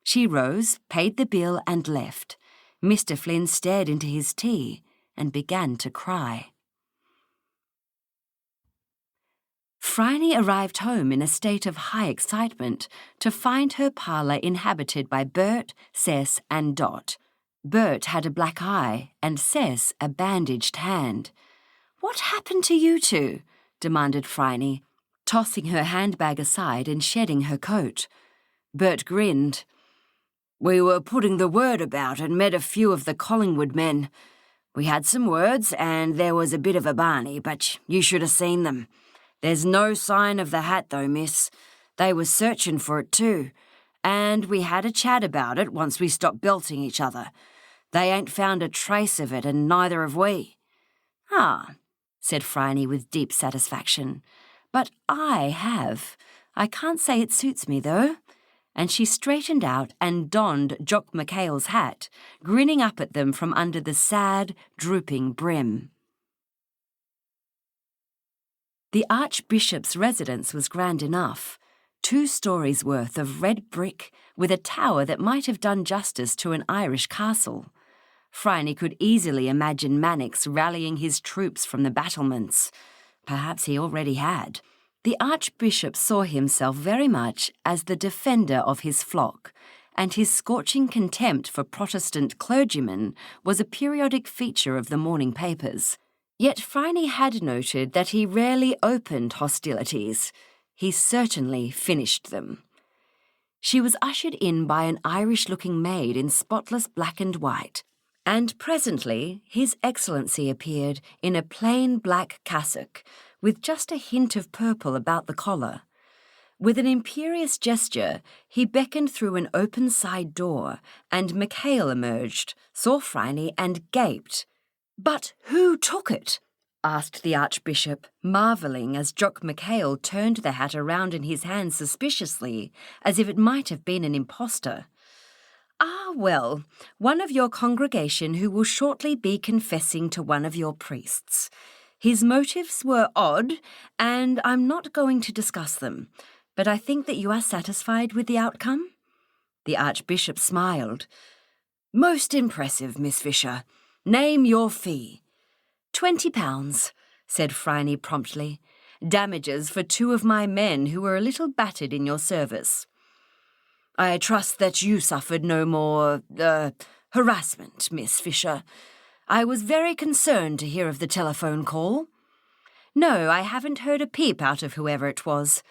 She rose, paid the bill and left. Mr. Flynn stared into his tea and began to cry. Phryne arrived home in a state of high excitement to find her parlour inhabited by Bert, Cess and Dot. Bert had a black eye and Cess a bandaged hand. What happened to you two? Demanded Phryne, tossing her handbag aside and shedding her coat. Bert grinned. We were putting the word about and met a few of the Collingwood men. We had some words and there was a bit of a barney, but you should have seen them. There's no sign of the hat though, miss. They were searching for it too, and we had a chat about it once we stopped belting each other. They ain't found a trace of it and neither have we. Ah, said Phryne with deep satisfaction. But I have. I can't say it suits me though. And she straightened out and donned Jock McHale's hat, grinning up at them from under the sad, drooping brim. The Archbishop's residence was grand enough. 2 stories worth of red brick, with a tower that might have done justice to an Irish castle. Phryne could easily imagine Mannix rallying his troops from the battlements. Perhaps he already had. The Archbishop saw himself very much as the defender of his flock, and his scorching contempt for Protestant clergymen was a periodic feature of the morning papers. Yet Phryne had noted that he rarely opened hostilities. He certainly finished them. She was ushered in by an Irish-looking maid in spotless black and white, and presently His Excellency appeared in a plain black cassock, with just a hint of purple about the collar. With an imperious gesture, he beckoned through an open side door, and McHale emerged, saw Phryne, and gaped. "But who took it?" asked the Archbishop, marvelling as Jock McHale turned the hat around in his hand suspiciously, as if it might have been an impostor. "Ah, well, one of your congregation who will shortly be confessing to one of your priests. His motives were odd, and I'm not going to discuss them, but I think that you are satisfied with the outcome?" The Archbishop smiled. "Most impressive, Miss Fisher. Name your fee." £20, said Phryne promptly. "Damages for 2 of my men who were a little battered in your service." "I trust that you suffered no more, harassment, Miss Fisher. I was very concerned to hear of the telephone call." "No, I haven't heard a peep out of whoever it was.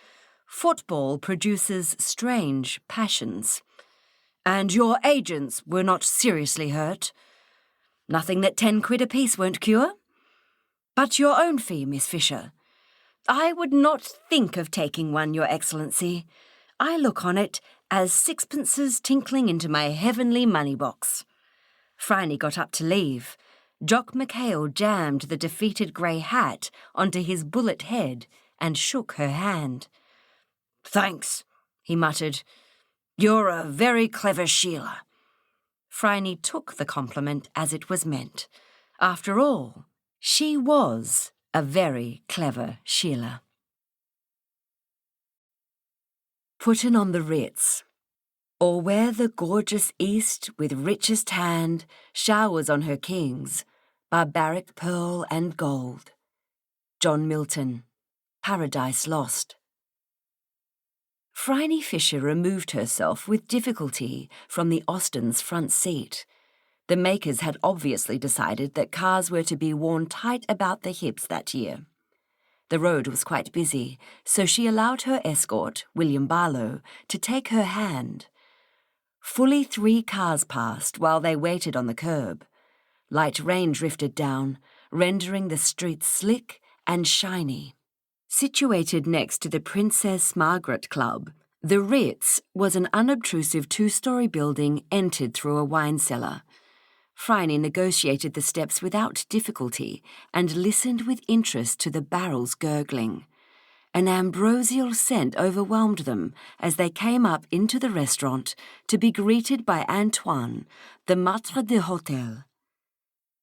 Football produces strange passions. And your agents were not seriously hurt? Nothing that 10 quid apiece won't cure? But your own fee, Miss Fisher. I would not think of taking one, Your Excellency. I look on it as sixpences tinkling into my heavenly money box. Phryne got up to leave. Jock McHale jammed the defeated grey hat onto his bullet head and shook her hand. Thanks, he muttered. You're a very clever Sheila. Phryne took the compliment as it was meant. After all, she was a very clever Sheila. Putten on the Ritz. Or where the gorgeous East with richest hand showers on her kings, barbaric pearl and gold. John Milton, Paradise Lost. Phryne Fisher removed herself with difficulty from the Austens' front seat. The makers had obviously decided that cars were to be worn tight about the hips that year. The road was quite busy, so she allowed her escort, William Barlow, to take her hand. Fully 3 cars passed while they waited on the curb. Light rain drifted down, rendering the streets slick and shiny. Situated next to the Princess Margaret Club, the Ritz was an unobtrusive 2-story building entered through a wine cellar. Phryne negotiated the steps without difficulty and listened with interest to the barrels gurgling. An ambrosial scent overwhelmed them as they came up into the restaurant to be greeted by Antoine, the maître d'hôtel.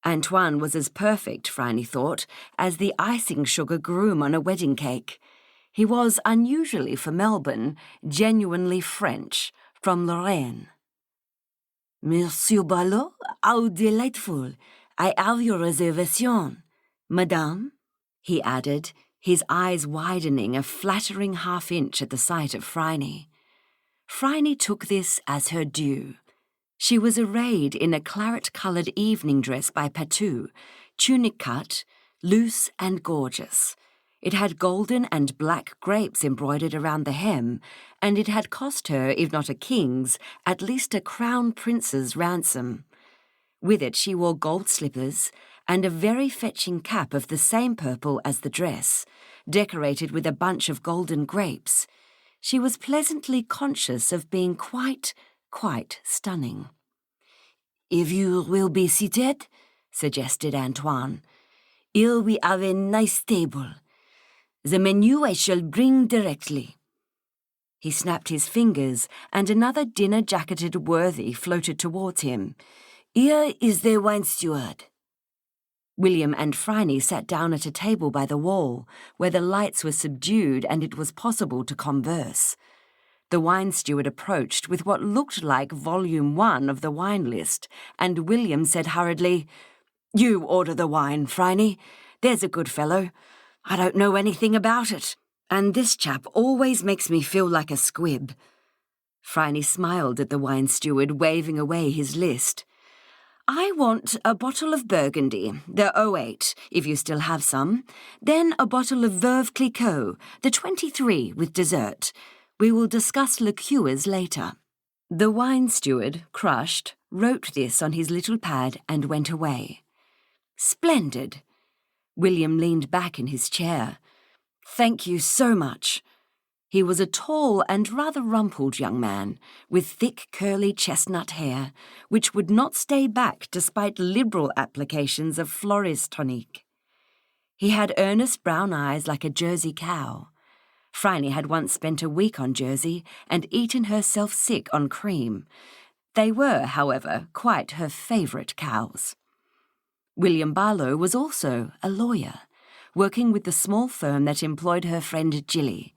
Antoine was as perfect, Phryne thought, as the icing sugar groom on a wedding cake. He was, unusually for Melbourne, genuinely French, from Lorraine. Monsieur Barlow, how delightful! I have your reservation. Madame, he added, his eyes widening a flattering half-inch at the sight of Phryne. Phryne took this as her due. She was arrayed in a claret-coloured evening dress by Patou, tunic cut, loose and gorgeous. It had golden and black grapes embroidered around the hem, and it had cost her, if not a king's, at least a crown prince's ransom. With it she wore gold slippers and a very fetching cap of the same purple as the dress, decorated with a bunch of golden grapes. She was pleasantly conscious of being quite stunning. If you will be seated, suggested Antoine. Here we have a nice table. The menu I shall bring directly. He snapped his fingers, and another dinner-jacketed worthy floated towards him. Here is the wine steward. William and Phryne sat down at a table by the wall, where the lights were subdued and it was possible to converse. The wine steward approached with what looked like Volume 1 of the wine list, and William said hurriedly, You order the wine, Phryne. There's a good fellow. I don't know anything about it, and this chap always makes me feel like a squib. Phryne smiled at the wine steward, waving away his list. I want a bottle of Burgundy, the 08, if you still have some. Then a bottle of Veuve Clicquot, the 23, with dessert. We will discuss liqueurs later. The wine steward, crushed, wrote this on his little pad and went away. Splendid. William leaned back in his chair. Thank you so much. He was a tall and rather rumpled young man, with thick curly chestnut hair, which would not stay back despite liberal applications of Floris tonique. He had earnest brown eyes like a Jersey cow. Phryne had once spent a week on Jersey and eaten herself sick on cream. They were, however, quite her favourite cows. William Barlow was also a lawyer, working with the small firm that employed her friend Jilly.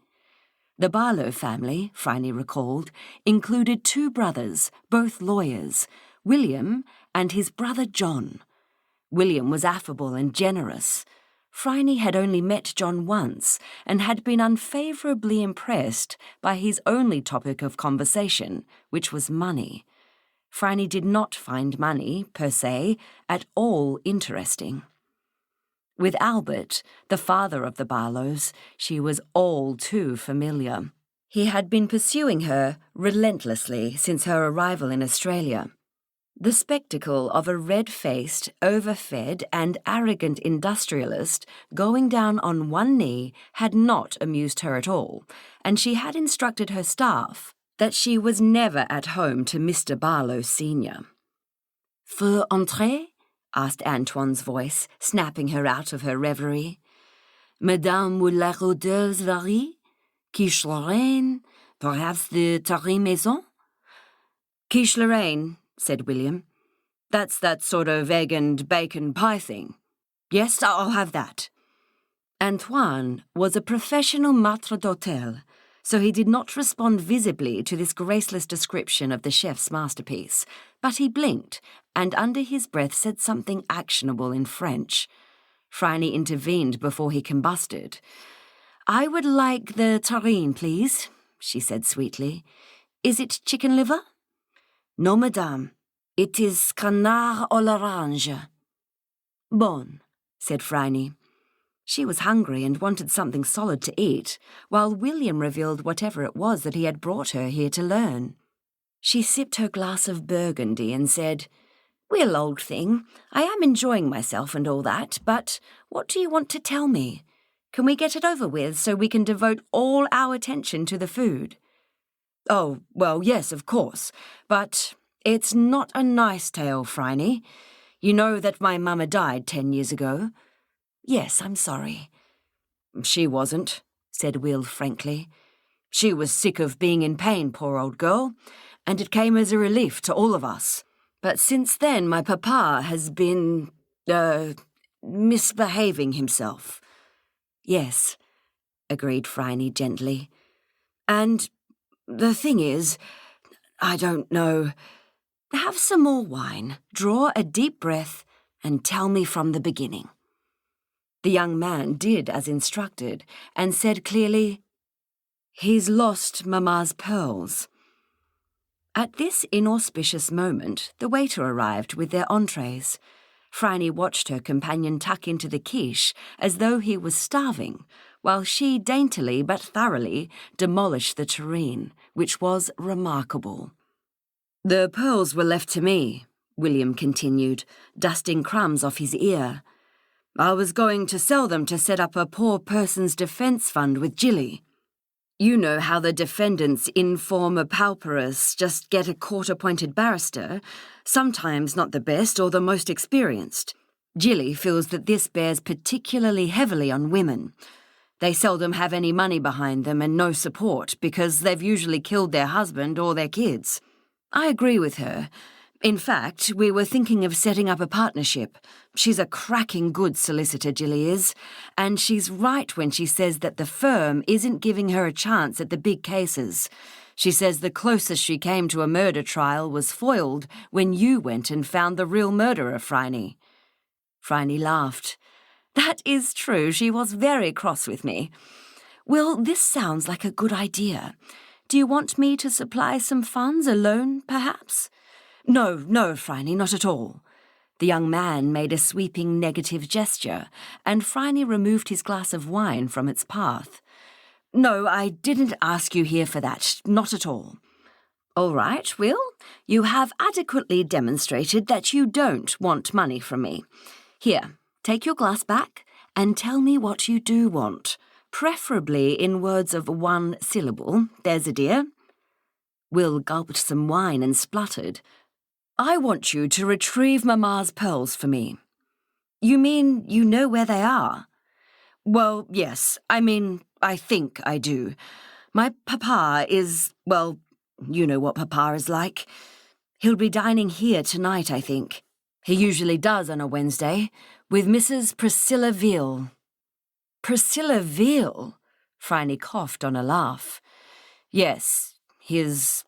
The Barlow family, Phryne recalled, included 2 brothers, both lawyers, William and his brother John. William was affable and generous. Phryne had only met John once and had been unfavourably impressed by his only topic of conversation, which was money. Phryne did not find money, per se, at all interesting. With Albert, the father of the Barlows, she was all too familiar. He had been pursuing her relentlessly since her arrival in Australia. The spectacle of a red-faced, overfed and arrogant industrialist going down on one knee had not amused her at all, and she had instructed her staff that she was never at home to Mr. Barlow Sr. "Faut entrer?" asked Antoine's voice, snapping her out of her reverie. "Madame would la rôdeuse varie? Quiche Lorraine? Perhaps the Tari Maison?" "Quiche Lorraine," said William. "That's that sort of egg and bacon pie thing. Yes, I'll have that." Antoine was a professional maître d'hôtel, so he did not respond visibly to this graceless description of the chef's masterpiece, but he blinked and under his breath said something actionable in French. Phryne intervened before he combusted. "I would like the terrine, please," she said sweetly. "Is it chicken liver?" "No, madame. It is canard à l'orange." "Bon," said Phryne. She was hungry and wanted something solid to eat, while William revealed whatever it was that he had brought her here to learn. She sipped her glass of burgundy and said, "Well, old thing, I am enjoying myself and all that, but what do you want to tell me? Can we get it over with so we can devote all our attention to the food?" "Oh, well, yes, of course, but it's not a nice tale, Phryne. You know that my mamma died 10 years ago." "Yes, I'm sorry." "She wasn't," said Will frankly. "She was sick of being in pain, poor old girl, and it came as a relief to all of us. But since then my papa has been, misbehaving himself." "Yes," agreed Phryne gently. "And the thing is, I don't know. Have some more wine, draw a deep breath, and tell me from the beginning." The young man did as instructed and said clearly, "He's lost Mamma's pearls." At this inauspicious moment, the waiter arrived with their entrees. Phryne watched her companion tuck into the quiche as though he was starving, while she daintily but thoroughly demolished the terrine, which was remarkable. "The pearls were left to me," William continued, dusting crumbs off his ear. "I was going to sell them to set up a poor person's defence fund with Jilly. You know how the defendants in forma pauperis just get a court-appointed barrister, sometimes not the best or the most experienced. Jilly feels that this bears particularly heavily on women. They seldom have any money behind them and no support because they've usually killed their husband or their kids. I agree with her. In fact, we were thinking of setting up a partnership. She's a cracking good solicitor, Jilly is, and she's right when she says that the firm isn't giving her a chance at the big cases. She says the closest she came to a murder trial was foiled when you went and found the real murderer, Phryne." Phryne laughed. "That is true, she was very cross with me. Well, this sounds like a good idea. Do you want me to supply some funds, a loan, perhaps?" No, Phryne, not at all." The young man made a sweeping negative gesture, and Phryne removed his glass of wine from its path. "No, I didn't ask you here for that, not at all." "All right, Will, you have adequately demonstrated that you don't want money from me. Here, take your glass back and tell me what you do want, preferably in words of one syllable, there's a dear." Will gulped some wine and spluttered. "I want you to retrieve Mamma's pearls for me." "You mean you know where they are?" "Well, yes. I think I do. My papa is, well, you know what papa is like. He'll be dining here tonight, I think. He usually does on a Wednesday, with Mrs. Priscilla Veal." "Priscilla Veal?" Phryne coughed on a laugh. "Yes, his,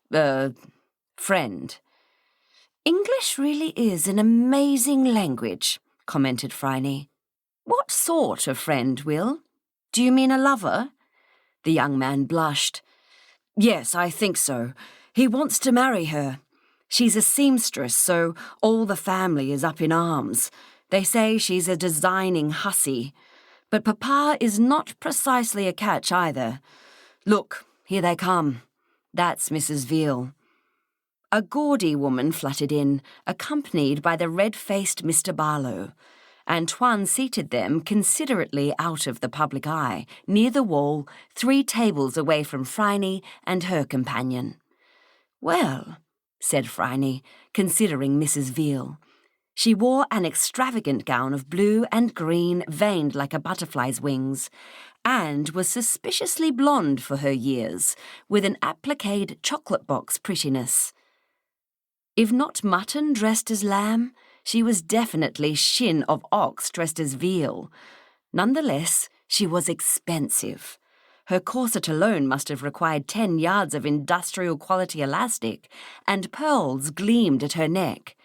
friend." "English really is an amazing language," commented Phryne. "What sort of friend, Will? Do you mean a lover?" The young man blushed. "Yes, I think so. He wants to marry her. She's a seamstress, so all the family is up in arms. They say she's a designing hussy. But Papa is not precisely a catch either. Look, here they come. That's Mrs. Veal." A gaudy woman fluttered in, accompanied by the red-faced Mr. Barlow. Antoine seated them considerately out of the public eye, near the wall, 3 tables away from Phryne and her companion. "Well," said Phryne, considering Mrs. Veal. She wore an extravagant gown of blue and green veined like a butterfly's wings, and was suspiciously blonde for her years, with an appliqued chocolate box prettiness. If not mutton dressed as lamb, she was definitely shin of ox dressed as veal. Nonetheless, she was expensive. Her corset alone must have required 10 yards of industrial-quality elastic, and pearls gleamed at her neck.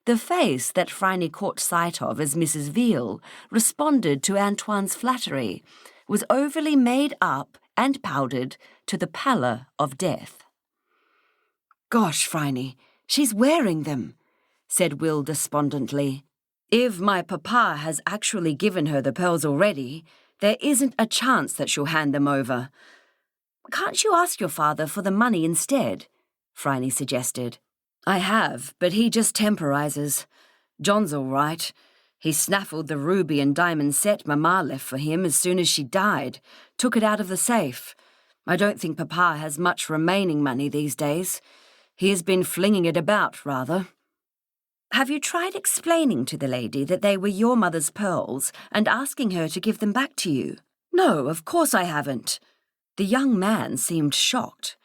The face that Phryne caught sight of as Mrs. Veal responded to Antoine's flattery, was overly made up and powdered to the pallor of death. "Gosh, Phryne, she's wearing them," said Will despondently. "If my papa has actually given her the pearls already, there isn't a chance that she'll hand them over." "Can't you ask your father for the money instead?" Phryne suggested. "I have, but he just temporizes. John's all right. He snaffled the ruby and diamond set Mama left for him as soon as she died, took it out of the safe. I don't think Papa has much remaining money these days. He has been flinging it about, rather." "Have you tried explaining to the lady that they were your mother's pearls and asking her to give them back to you?" "No, of course I haven't." The young man seemed shocked.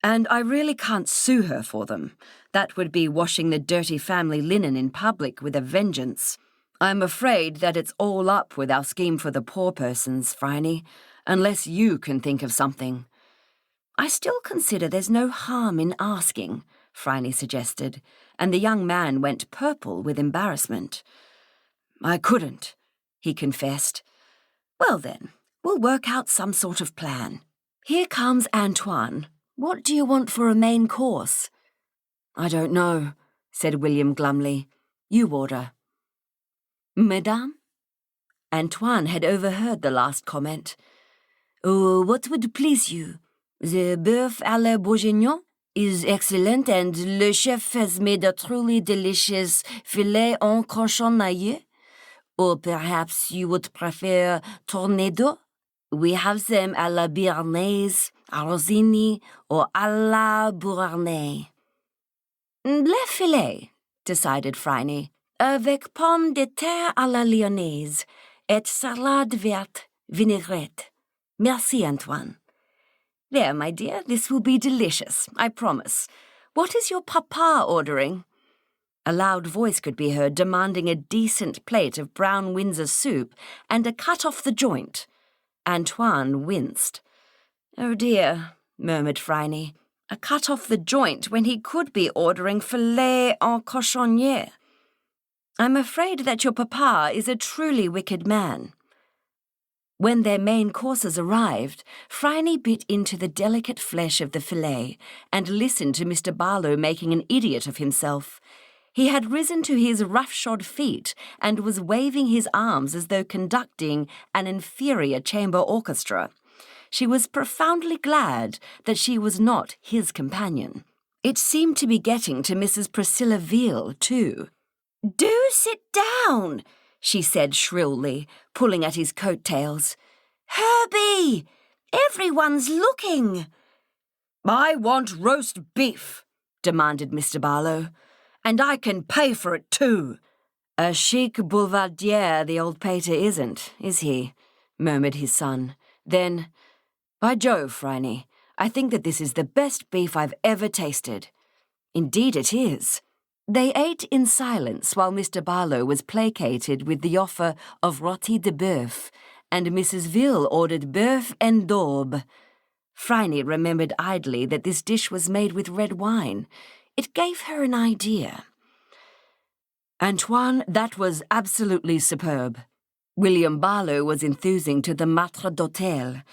"And I really can't sue her for them. That would be washing the dirty family linen in public with a vengeance. I'm afraid that it's all up with our scheme for the poor persons, Phryne, unless you can think of something." "I still consider there's no harm in asking," Phryne suggested, and the young man went purple with embarrassment. "I couldn't," he confessed. "Well then, we'll work out some sort of plan. Here comes Antoine. What do you want for a main course?" "I don't know," said William glumly. "You order." "Mesdames?" Antoine had overheard the last comment. "Oh, what would please you? The bœuf à la bourguignon is excellent, and le chef has made a truly delicious filet en cochonnaille. Or perhaps you would prefer tornado? We have them à la béarnaise, à rossini, or à la beauharnais." "Le filet," decided Phryne, "avec pommes de terre à la lyonnaise, et salade verte, vinaigrette. Merci, Antoine." "There, my dear, this will be delicious, I promise. What is your papa ordering?" A loud voice could be heard demanding a decent plate of brown Windsor soup and a cut off the joint. Antoine winced. "Oh dear," murmured Phryne, "a cut off the joint when he could be ordering filet en cochonnier. I'm afraid that your papa is a truly wicked man." When their main courses arrived, Phryne bit into the delicate flesh of the filet and listened to Mr. Barlow making an idiot of himself. He had risen to his roughshod feet and was waving his arms as though conducting an inferior chamber orchestra. She was profoundly glad that she was not his companion. It seemed to be getting to Mrs. Priscilla Veal, too. "Do sit down," she said shrilly, pulling at his coat-tails. "Herbie, everyone's looking." "I want roast beef," demanded Mr. Barlow, "and I can pay for it too." "A chic boulevardier the old pater isn't, is he?" murmured his son. Then, "By Jove, Phryne, I think that this is the best beef I've ever tasted." "Indeed it is." They ate in silence while Mr. Barlow was placated with the offer of rôti de bœuf, and Mrs. Veal ordered bœuf en daube. Phryne remembered idly that this dish was made with red wine. It gave her an idea. "Antoine, that was absolutely superb." William Barlow was enthusing to the maître d'hôtel.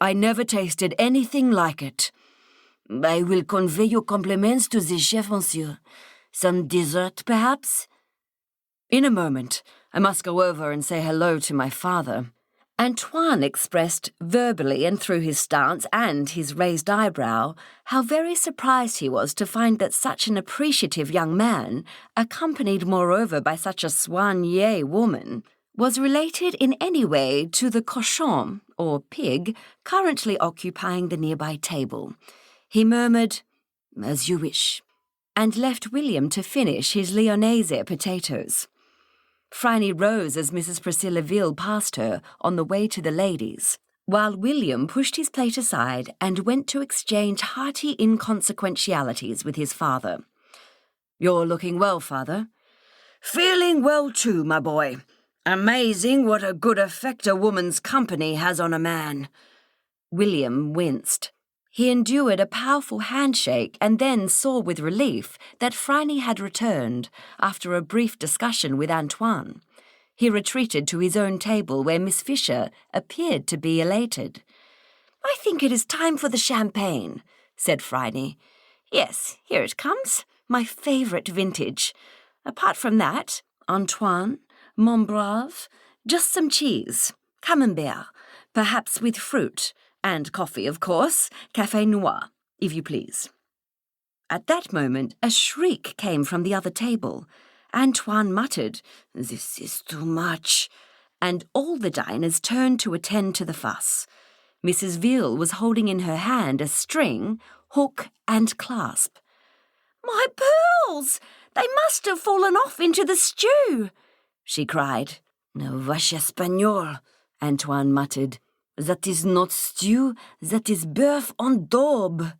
"I never tasted anything like it." "I will convey your compliments to the chef, monsieur. Some dessert, perhaps?" "In a moment. I must go over and say hello to my father." Antoine expressed verbally and through his stance and his raised eyebrow how very surprised he was to find that such an appreciative young man, accompanied moreover by such a soignée woman, was related in any way to the cochon, or pig, currently occupying the nearby table. He murmured, "As you wish," and left William to finish his Lyonnaise potatoes. Phryne rose as Mrs. Priscilla Veal passed her on the way to the ladies, while William pushed his plate aside and went to exchange hearty inconsequentialities with his father. "You're looking well, father." "Feeling well too, my boy. Amazing what a good effect a woman's company has on a man." William winced. He endured a powerful handshake and then saw with relief that Phryne had returned after a brief discussion with Antoine. He retreated to his own table where Miss Fisher appeared to be elated. "I think it is time for the champagne," said Phryne. "Yes, here it comes, my favourite vintage. Apart from that, Antoine, mon brave, just some cheese, camembert, perhaps with fruit, and coffee, of course, café noir, if you please." At that moment, a shriek came from the other table. Antoine muttered, "This is too much," and all the diners turned to attend to the fuss. Mrs. Veal was holding in her hand a string, hook, and clasp. "My pearls! They must have fallen off into the stew," she cried. "Vache espagnole," Antoine muttered. "That is not stew, that is bœuf en daube."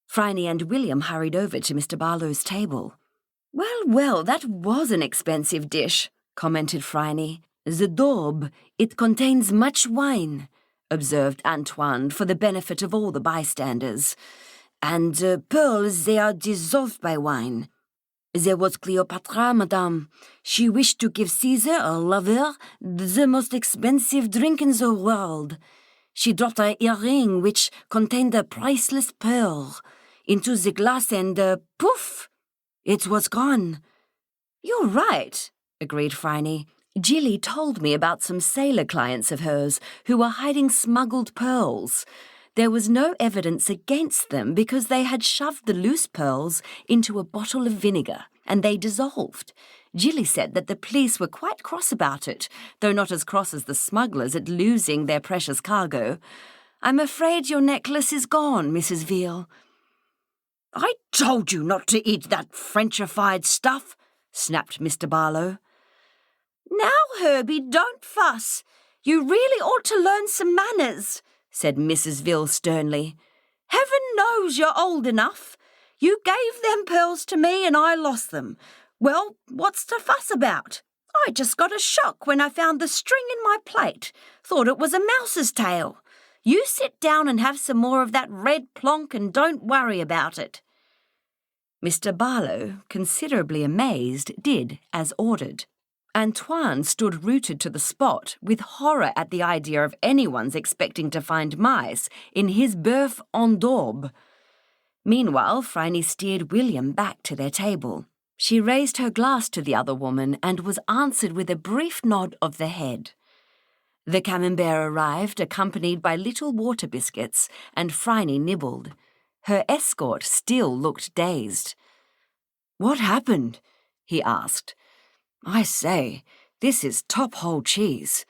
Phryne and William hurried over to Mr. Barlow's table. Well, that was an expensive dish," commented Phryne. "The daube, it contains much wine," observed Antoine for the benefit of all the bystanders. "And pearls, they are dissolved by wine. There was Cleopatra, madame. She wished to give Caesar, her lover, the most expensive drink in the world. She dropped her earring, which contained a priceless pearl, into the glass and, poof, it was gone." "You're right," agreed Phryne. "Jilly told me about some sailor clients of hers who were hiding smuggled pearls. There was no evidence against them because they had shoved the loose pearls into a bottle of vinegar, and they dissolved. Jilly said that the police were quite cross about it, though not as cross as the smugglers at losing their precious cargo. I'm afraid your necklace is gone, Mrs. Veal." "I told you not to eat that Frenchified stuff," snapped Mr. Barlow. "Now, Herbie, don't fuss. You really ought to learn some manners," said Mrs. Veal sternly. "Heaven knows you're old enough. You gave them pearls to me and I lost them. Well, what's the fuss about? I just got a shock when I found the string in my plate. Thought it was a mouse's tail. You sit down and have some more of that red plonk and don't worry about it." Mr. Barlow, considerably amazed, did as ordered. Antoine stood rooted to the spot, with horror at the idea of anyone's expecting to find mice in his bœuf en daube. Meanwhile, Phryne steered William back to their table. She raised her glass to the other woman and was answered with a brief nod of the head. The camembert arrived, accompanied by little water biscuits, and Phryne nibbled. Her escort still looked dazed. "What happened?" he asked. "I say, this is top-hole cheese."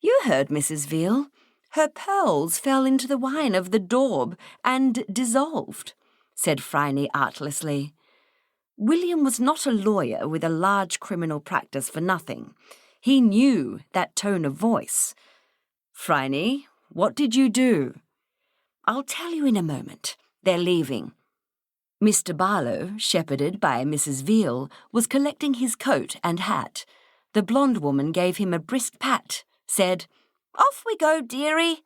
"You heard Mrs. Veal. Her pearls fell into the wine of the daube and dissolved," said Phryne artlessly. William was not a lawyer with a large criminal practice for nothing. He knew that tone of voice. "Phryne, what did you do?" "I'll tell you in a moment. They're leaving." Mr. Barlow, shepherded by Mrs. Veal, was collecting his coat and hat. The blonde woman gave him a brisk pat, said, "Off we go, dearie,"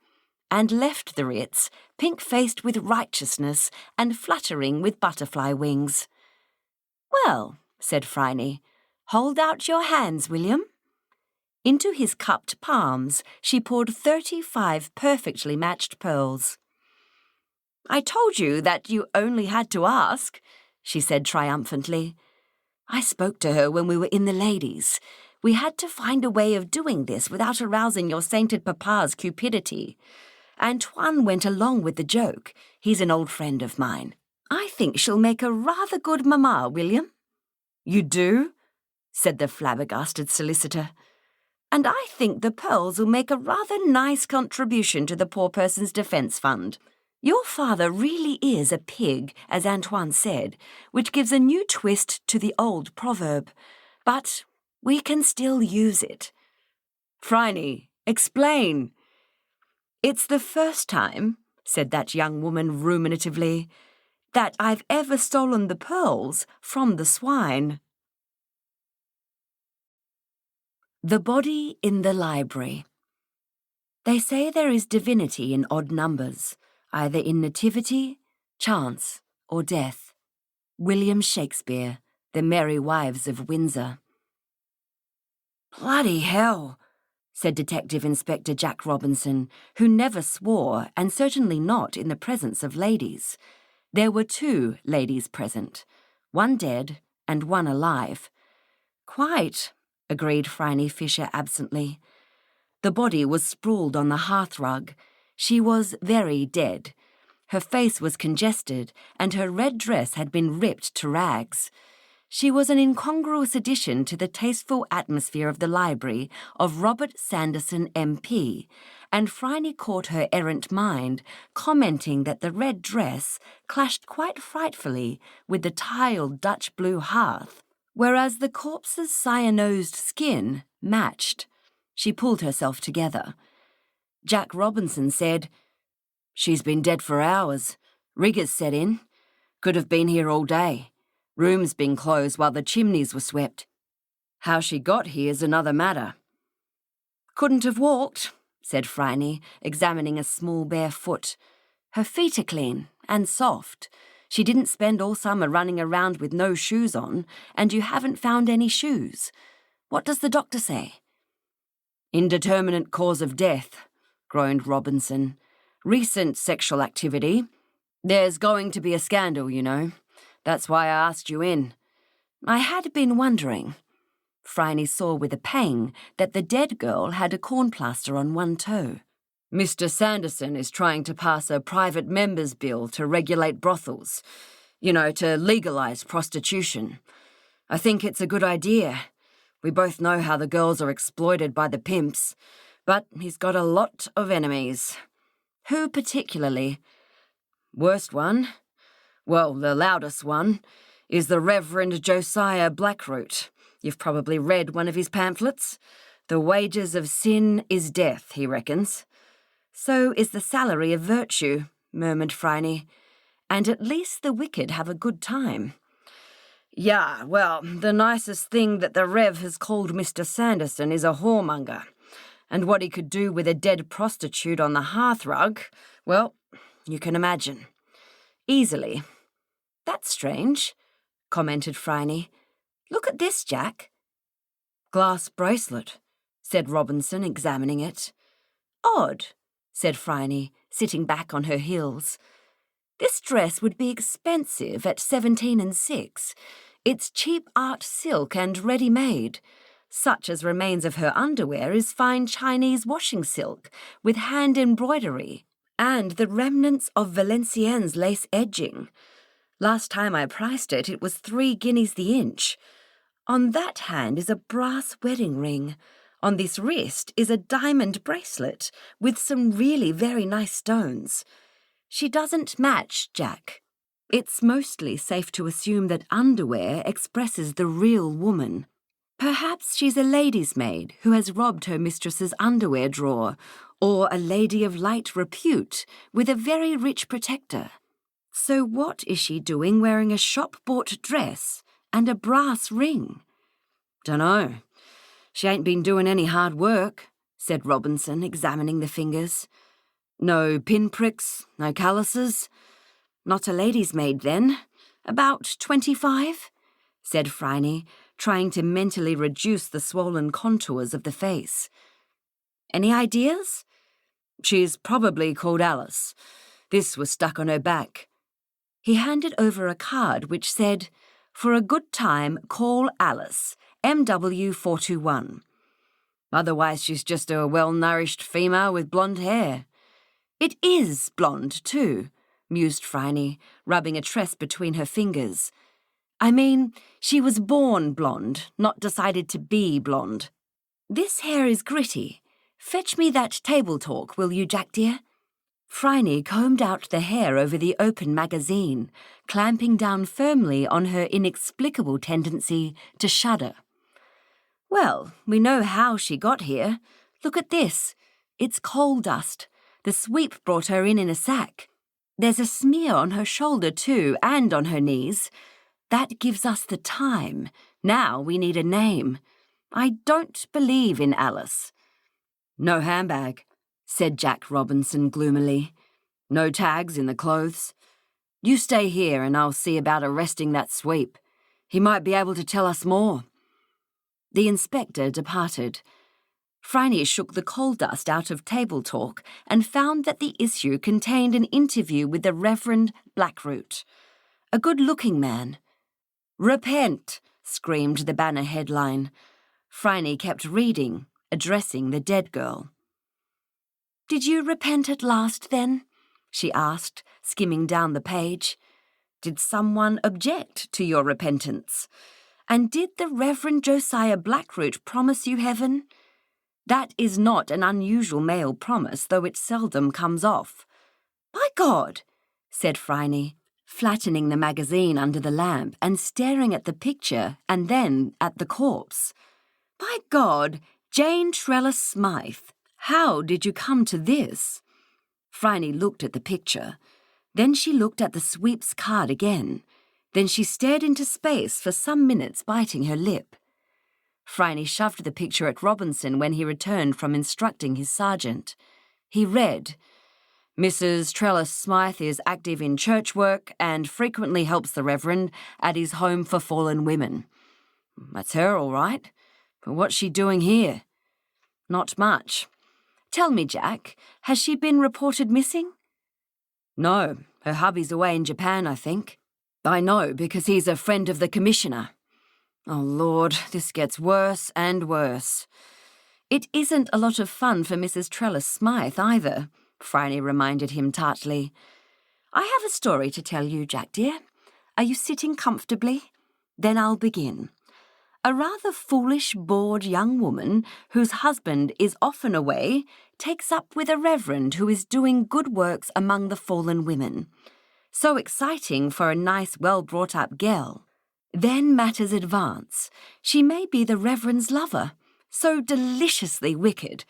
and left the Ritz, pink-faced with righteousness and fluttering with butterfly wings. "Well," said Phryne, "hold out your hands, William." Into his cupped palms she poured 35 perfectly matched pearls. "I told you that you only had to ask," she said triumphantly. "I spoke to her when we were in the ladies. We had to find a way of doing this without arousing your sainted papa's cupidity. Antoine went along with the joke. He's an old friend of mine. I think she'll make a rather good mamma, William." "You do?" said the flabbergasted solicitor. "And I think the pearls will make a rather nice contribution to the poor person's defence fund. Your father really is a pig, as Antoine said, which gives a new twist to the old proverb. But we can still use it." "Phryne, explain." "It's the first time," said that young woman ruminatively, "that I've ever stolen the pearls from the swine." The body in the library. They say there is divinity in odd numbers, either in nativity, chance, or death. William Shakespeare, The Merry Wives of Windsor. "Bloody hell," said Detective Inspector Jack Robinson, who never swore and certainly not in the presence of ladies. There were 2 ladies present, one dead and one alive. "Quite," agreed Phryne Fisher absently. The body was sprawled on the hearthrug. She was very dead. Her face was congested, and her red dress had been ripped to rags. She was an incongruous addition to the tasteful atmosphere of the library of Robert Sanderson MP, and Phryne caught her errant mind, commenting that the red dress clashed quite frightfully with the tiled Dutch blue hearth, whereas the corpse's cyanosed skin matched. She pulled herself together. Jack Robinson said, "She's been dead for hours. Riggers set in. Could have been here all day. Room's been closed while the chimneys were swept. How she got here's another matter." "Couldn't have walked," said Phryne, examining a small bare foot. "Her feet are clean and soft. She didn't spend all summer running around with no shoes on, and you haven't found any shoes. What does the doctor say?" "Indeterminate cause of death," groaned Robinson. "Recent sexual activity. There's going to be a scandal, you know. That's why I asked you in." "I had been wondering." Phryne saw with a pang that the dead girl had a corn plaster on one toe. "Mr. Sanderson is trying to pass a private member's bill to regulate brothels. You know, to legalise prostitution. I think it's a good idea. We both know how the girls are exploited by the pimps, but he's got a lot of enemies." "Who particularly?" "Worst one? Well, the loudest one is the Reverend Josiah Blackroot. You've probably read one of his pamphlets. The wages of sin is death, he reckons." "So is the salary of virtue," murmured Phryne. "And at least the wicked have a good time." "Yeah, well, the nicest thing that the Rev has called Mr. Sanderson is a whoremonger. And what he could do with a dead prostitute on the hearthrug, well, you can imagine. Easily." "That's strange," commented Phryne. "Look at this, Jack." "Glass bracelet," said Robinson, examining it. "Odd," said Phryne, sitting back on her heels. "This dress would be expensive at 17 6. It's cheap art silk and ready-made. Such as remains of her underwear is fine Chinese washing silk with hand embroidery and the remnants of Valenciennes lace edging. Last time I priced it, it was 3 guineas the inch. On that hand is a brass wedding ring. On this wrist is a diamond bracelet with some really very nice stones. She doesn't match, Jack. It's mostly safe to assume that underwear expresses the real woman. Perhaps she's a lady's maid who has robbed her mistress's underwear drawer, or a lady of light repute with a very rich protector. So what is she doing wearing a shop-bought dress and a brass ring?" "Dunno. She ain't been doing any hard work," said Robinson, examining the fingers. "No pinpricks, no calluses. Not a lady's maid, then. About 25, said Phryne, trying to mentally reduce the swollen contours of the face. "Any ideas?" "She's probably called Alice. This was stuck on her back." He handed over a card which said, "For a good time, call Alice, MW421. Otherwise she's just a well-nourished female with blonde hair. It is blonde, too, mused Phryne, rubbing a tress between her fingers. I mean, she was born blonde, not decided to be blonde. This hair is gritty. Fetch me that table talk, will you, Jack dear? Phryne combed out the hair over the open magazine, clamping down firmly on her inexplicable tendency to shudder. Well, we know how she got here. Look at this. It's coal dust. The sweep brought her in a sack. There's a smear on her shoulder too, and on her knees. That gives us the time. Now we need a name. I don't believe in Alice. No handbag, said Jack Robinson gloomily. No tags in the clothes. You stay here and I'll see about arresting that sweep. He might be able to tell us more. The inspector departed. Phryne shook the coal dust out of table talk and found that the issue contained an interview with the Reverend Blackroot, a good-looking man. Repent, screamed the banner headline. Phryne kept reading, addressing the dead girl. Did you repent at last, then? She asked, skimming down the page. Did someone object to your repentance? And did the Reverend Josiah Blackroot promise you heaven? That is not an unusual male promise, though it seldom comes off. By God, said Phryne, flattening the magazine under the lamp and staring at the picture and then at the corpse. By God, Jane Trellis Smythe, how did you come to this? Phryne looked at the picture. Then she looked at the sweep's card again. Then she stared into space for some minutes, biting her lip. Phryne shoved the picture at Robinson when he returned from instructing his sergeant. He read, Mrs. Trellis Smythe is active in church work and frequently helps the Reverend at his home for fallen women. That's her, all right. But what's she doing here? Not much. Tell me, Jack, has she been reported missing? No, her hubby's away in Japan, I think. I know, because he's a friend of the Commissioner. Oh, Lord, this gets worse and worse. It isn't a lot of fun for Mrs. Trellis Smythe either, Phryne reminded him tartly. I have a story to tell you, Jack dear. Are you sitting comfortably? Then I'll begin. A rather foolish, bored young woman whose husband is often away takes up with a reverend who is doing good works among the fallen women. So exciting for a nice, well-brought-up girl. Then matters advance. She may be the reverend's lover, so deliciously wicked.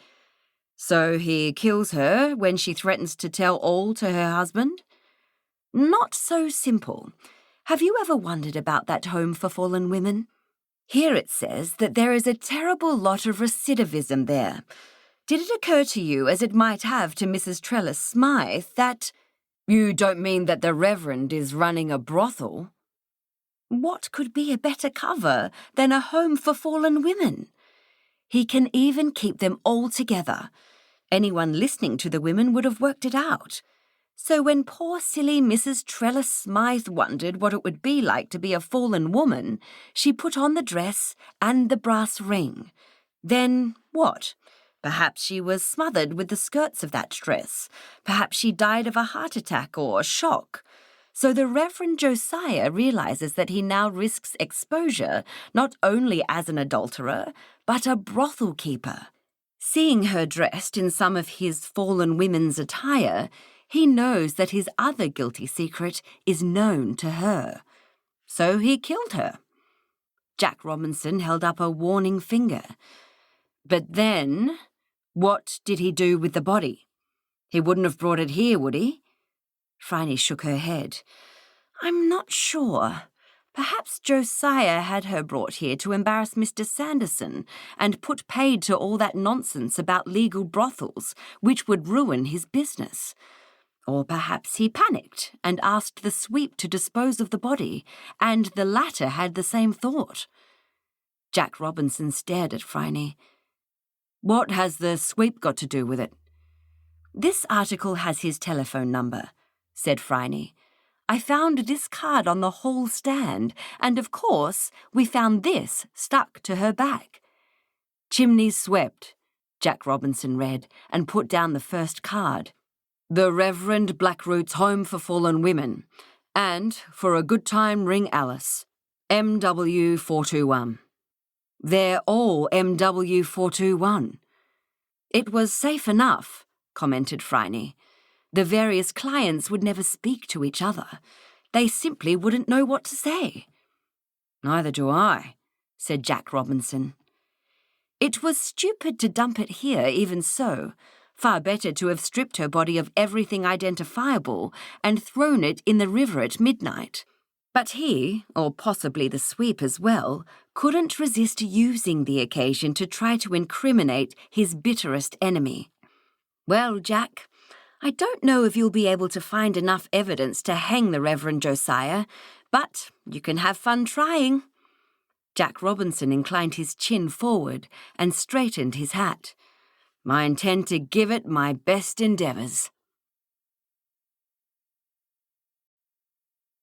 So he kills her when she threatens to tell all to her husband? Not so simple. Have you ever wondered about that home for fallen women? Here it says that there is a terrible lot of recidivism there. Did it occur to you, as it might have to Mrs. Trellis Smythe, that... You don't mean that the Reverend is running a brothel? What could be a better cover than a home for fallen women? He can even keep them all together. Anyone listening to the women would have worked it out. So when poor silly Mrs. Trellis Smythe wondered what it would be like to be a fallen woman, she put on the dress and the brass ring. Then what? Perhaps she was smothered with the skirts of that dress. Perhaps she died of a heart attack or shock. So the Reverend Josiah realizes that he now risks exposure not only as an adulterer, but a brothel keeper. Seeing her dressed in some of his fallen women's attire, he knows that his other guilty secret is known to her. So he killed her. Jack Robinson held up a warning finger. But then, what did he do with the body? He wouldn't have brought it here, would he? Phryne shook her head. I'm not sure. Perhaps Josiah had her brought here to embarrass Mr. Sanderson and put paid to all that nonsense about legal brothels, which would ruin his business. Or perhaps he panicked and asked the sweep to dispose of the body, and the latter had the same thought. Jack Robinson stared at Phryne. What has the sweep got to do with it? This article has his telephone number, said Phryne. I found this card on the hall stand, and of course we found this stuck to her back. Chimneys swept, Jack Robinson read, and put down the first card. The Reverend Blackroot's Home for Fallen Women, and for a good time ring Alice, MW 421. They're all MW 421. It was safe enough, commented Phryne. The various clients would never speak to each other. They simply wouldn't know what to say. Neither do I, said Jack Robinson. It was stupid to dump it here, even so. Far better to have stripped her body of everything identifiable and thrown it in the river at midnight. But he, or possibly the sweep as well, couldn't resist using the occasion to try to incriminate his bitterest enemy. Well, Jack, I don't know if you'll be able to find enough evidence to hang the Reverend Josiah, but you can have fun trying. Jack Robinson inclined his chin forward and straightened his hat. I intend to give it my best endeavours.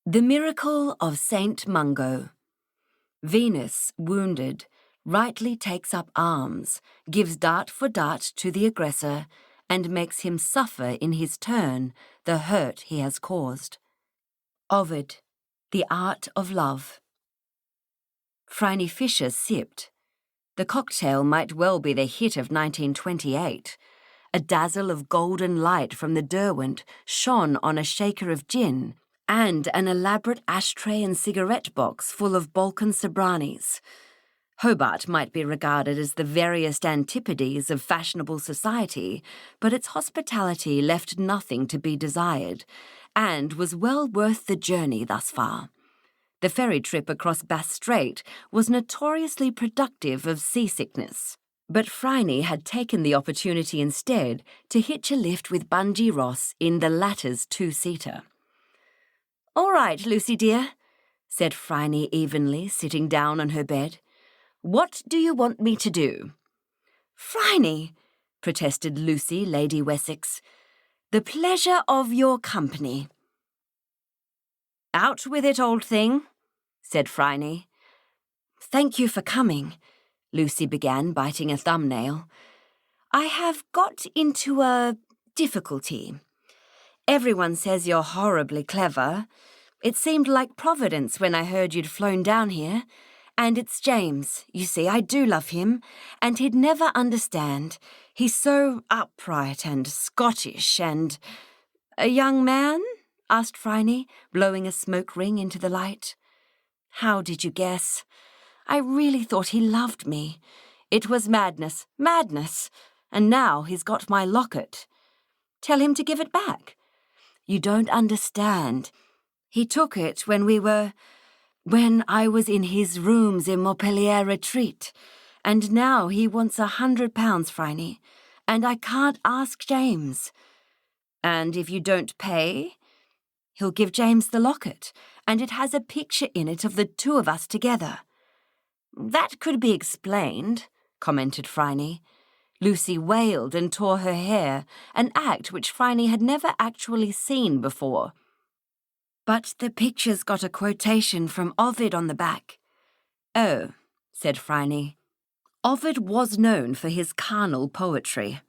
The Miracle of Saint Mungo. Venus, wounded, rightly takes up arms, gives dart for dart to the aggressor, and makes him suffer in his turn the hurt he has caused. Ovid, The Art of Love. Phryne Fisher sipped. The cocktail might well be the hit of 1928. A dazzle of golden light from the Derwent shone on a shaker of gin, and an elaborate ashtray and cigarette box full of Balkan Sobranis. Hobart might be regarded as the veriest antipodes of fashionable society, but its hospitality left nothing to be desired, and was well worth the journey thus far. The ferry trip across Bass Strait was notoriously productive of seasickness, but Phryne had taken the opportunity instead to hitch a lift with Bungie Ross in the latter's two-seater. "All right, Lucy dear," said Phryne evenly, sitting down on her bed. "What do you want me to do?" "Phryne," protested Lucy, Lady Wessex, "the pleasure of your company." "Out with it, old thing," said Phryne. "Thank you for coming," Lucy began, biting a thumbnail. "I have got into a difficulty. Everyone says you're horribly clever. It seemed like Providence when I heard you'd flown down here. And it's James, you see, I do love him, and he'd never understand. He's so upright and Scottish and—" "A young man?" asked Phryne, blowing a smoke ring into the light. "How did you guess? I really thought he loved me. It was madness, madness, and now he's got my locket. Tell him to give it back. You don't understand. He took it when I was in his rooms in Montpellier Retreat, and now he wants £100, Phryne, and I can't ask James. And if you don't pay, he'll give James the locket, and it has a picture in it of the two of us together." "That could be explained," commented Phryne. Lucy wailed and tore her hair, an act which Phryne had never actually seen before. "But the picture's got a quotation from Ovid on the back." "Oh," said Phryne. Ovid was known for his carnal poetry.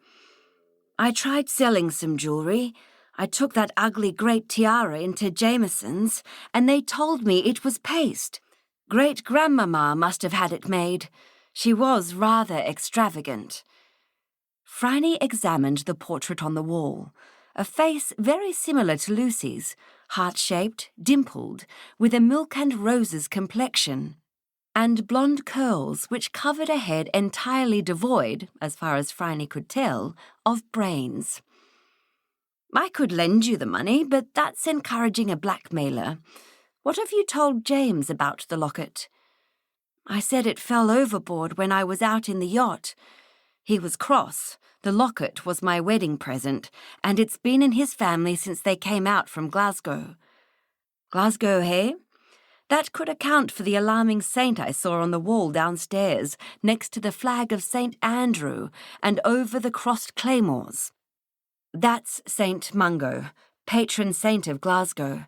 "I tried selling some jewellery. I took that ugly great tiara into Jameson's, and they told me it was paste. Great-grandmama must have had it made. She was rather extravagant." Phryne examined the portrait on the wall, a face very similar to Lucy's, heart-shaped, dimpled, with a milk-and-roses complexion, and blonde curls which covered a head entirely devoid, as far as Phryne could tell, of brains. "I could lend you the money, but that's encouraging a blackmailer. What have you told James about the locket?" "I said it fell overboard when I was out in the yacht. He was cross. The locket was my wedding present, and it's been in his family since they came out from Glasgow." "Glasgow, hey? That could account for the alarming saint I saw on the wall downstairs, next to the flag of St. Andrew and over the crossed claymores." "That's St. Mungo, patron saint of Glasgow.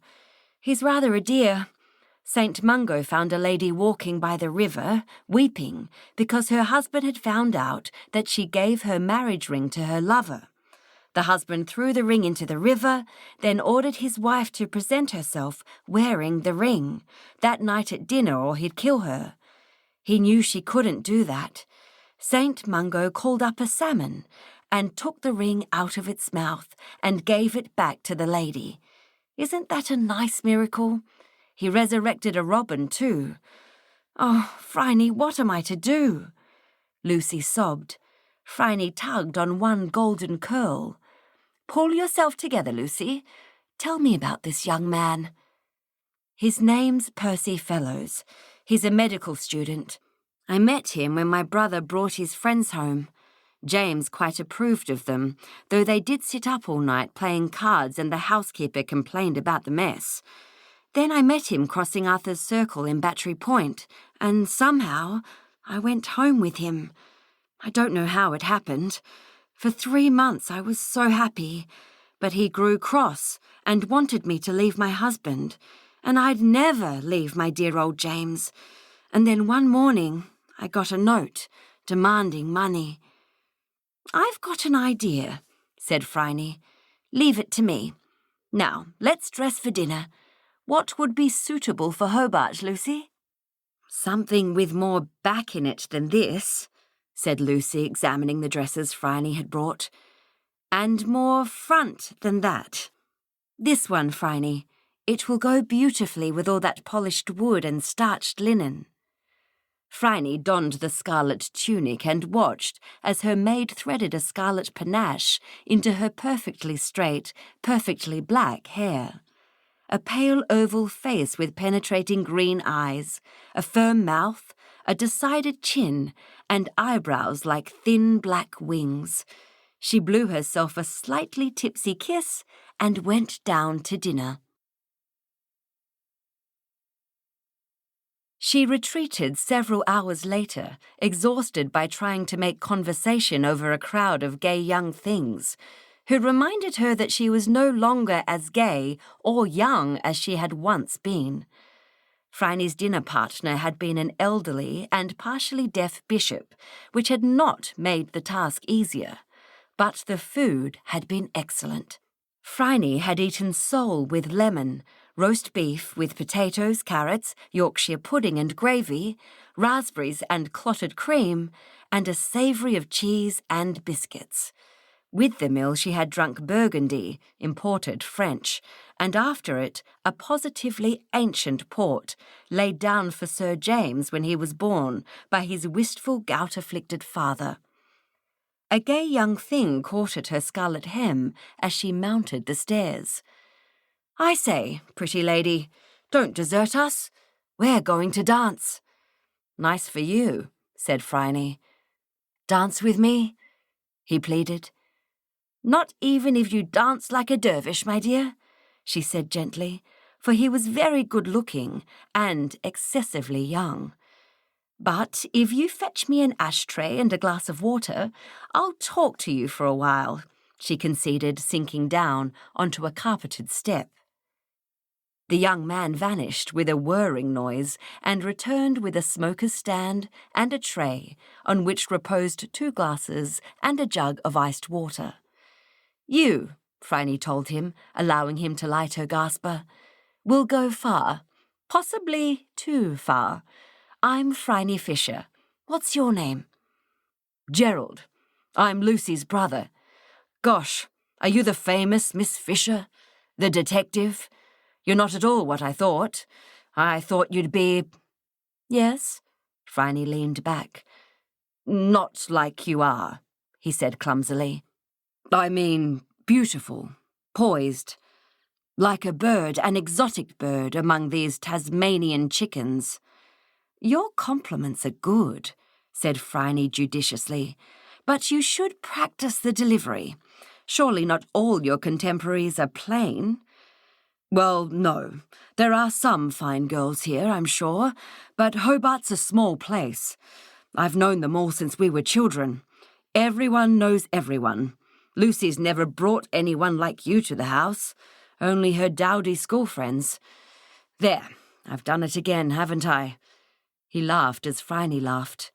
He's rather a dear. St. Mungo found a lady walking by the river, weeping, because her husband had found out that she gave her marriage ring to her lover. The husband threw the ring into the river, then ordered his wife to present herself wearing the ring that night at dinner or he'd kill her. He knew she couldn't do that. St. Mungo called up a salmon and took the ring out of its mouth and gave it back to the lady. Isn't that a nice miracle? He resurrected a robin too. Oh, Phryne, what am I to do? Lucy sobbed. Phryne tugged on one golden curl. Pull yourself together, Lucy. Tell me about this young man. His name's Percy Fellows. He's a medical student. I met him when my brother brought his friends home. James quite approved of them, though they did sit up all night playing cards and the housekeeper complained about the mess. Then I met him crossing Arthur's Circle in Battery Point, and somehow I went home with him. I don't know how it happened. For 3 months I was so happy, but he grew cross and wanted me to leave my husband, and I'd never leave my dear old James. And then one morning I got a note demanding money. I've got an idea, said Phryne. Leave it to me. Now, let's dress for dinner. What would be suitable for Hobart, Lucy? Something with more back in it than this, said Lucy, examining the dresses Phryne had brought. And more front than that. This one, Phryne. It will go beautifully with all that polished wood and starched linen. Phryne donned the scarlet tunic and watched as her maid threaded a scarlet panache into her perfectly straight, perfectly black hair. A pale oval face with penetrating green eyes, a firm mouth, a decided chin, and eyebrows like thin black wings. She blew herself a slightly tipsy kiss and went down to dinner. She retreated several hours later, exhausted by trying to make conversation over a crowd of gay young things, who reminded her that she was no longer as gay or young as she had once been. Phryne's dinner partner had been an elderly and partially deaf bishop, which had not made the task easier, but the food had been excellent. Phryne had eaten sole with lemon, roast beef with potatoes, carrots, Yorkshire pudding and gravy, raspberries and clotted cream, and a savoury of cheese and biscuits. With the meal she had drunk Burgundy, imported French, and after it a positively ancient port, laid down for Sir James when he was born by his wistful gout-afflicted father. A gay young thing caught at her scarlet hem as she mounted the stairs. I say, pretty lady, don't desert us. We're going to dance. Nice for you, said Phryne. Dance with me? He pleaded. Not even if you dance like a dervish, my dear, she said gently, for he was very good-looking and excessively young. But if you fetch me an ashtray and a glass of water, I'll talk to you for a while, she conceded, sinking down onto a carpeted step. The young man vanished with a whirring noise and returned with a smoker's stand and a tray on which reposed 2 glasses and a jug of iced water. You, Phryne told him, allowing him to light her gasper, will go far, possibly too far. I'm Phryne Fisher. What's your name? Gerald. I'm Lucy's brother. Gosh, are you the famous Miss Fisher? The detective? You're not at all what I thought. I thought you'd be... Yes? Phryne leaned back. Not like you are, he said clumsily. I mean, beautiful, poised, like a bird, an exotic bird among these Tasmanian chickens. Your compliments are good, said Phryne judiciously, but you should practice the delivery. Surely not all your contemporaries are plain. Well, no, there are some fine girls here, I'm sure, but Hobart's a small place. I've known them all since we were children. Everyone knows everyone. Lucy's never brought anyone like you to the house, only her dowdy school friends. There, I've done it again, haven't I? He laughed as Phryne laughed.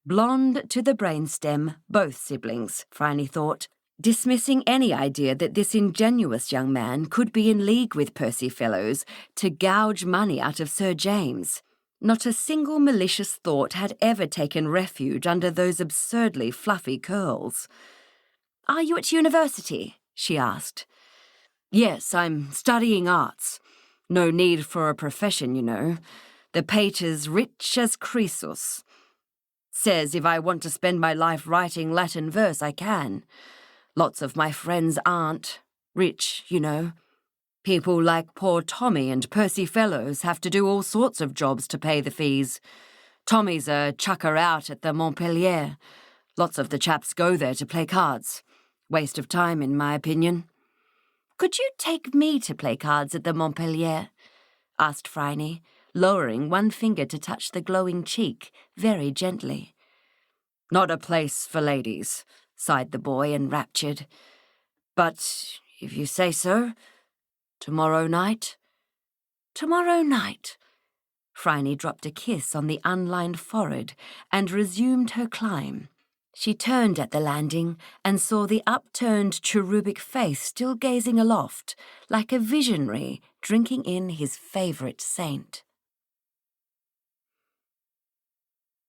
Blonde to the brainstem, both siblings, Phryne thought, dismissing any idea that this ingenuous young man could be in league with Percy Fellows to gouge money out of Sir James. Not a single malicious thought had ever taken refuge under those absurdly fluffy curls. "Are you at university?" she asked. "Yes, I'm studying arts. No need for a profession, you know. The pater's rich as Croesus. Says if I want to spend my life writing Latin verse, I can. Lots of my friends aren't. Rich, you know. People like poor Tommy and Percy Fellows have to do all sorts of jobs to pay the fees. Tommy's a chucker out at the Montpellier. Lots of the chaps go there to play cards. Waste of time, in my opinion." "Could you take me to play cards at the Montpellier?" asked Phryne, lowering one finger to touch the glowing cheek very gently. "Not a place for ladies," sighed the boy, enraptured. "But if you say so, tomorrow night?" "Tomorrow night." Phryne dropped a kiss on the unlined forehead and resumed her climb. She turned at the landing and saw the upturned cherubic face still gazing aloft, like a visionary drinking in his favourite saint.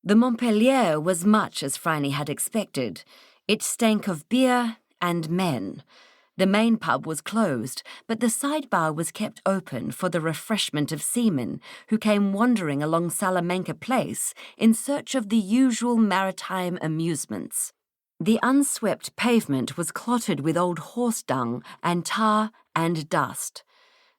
The Montpellier was much as Phryne had expected. It stank of beer and men. The main pub was closed, but the sidebar was kept open for the refreshment of seamen who came wandering along Salamanca Place in search of the usual maritime amusements. The unswept pavement was clotted with old horse dung and tar and dust.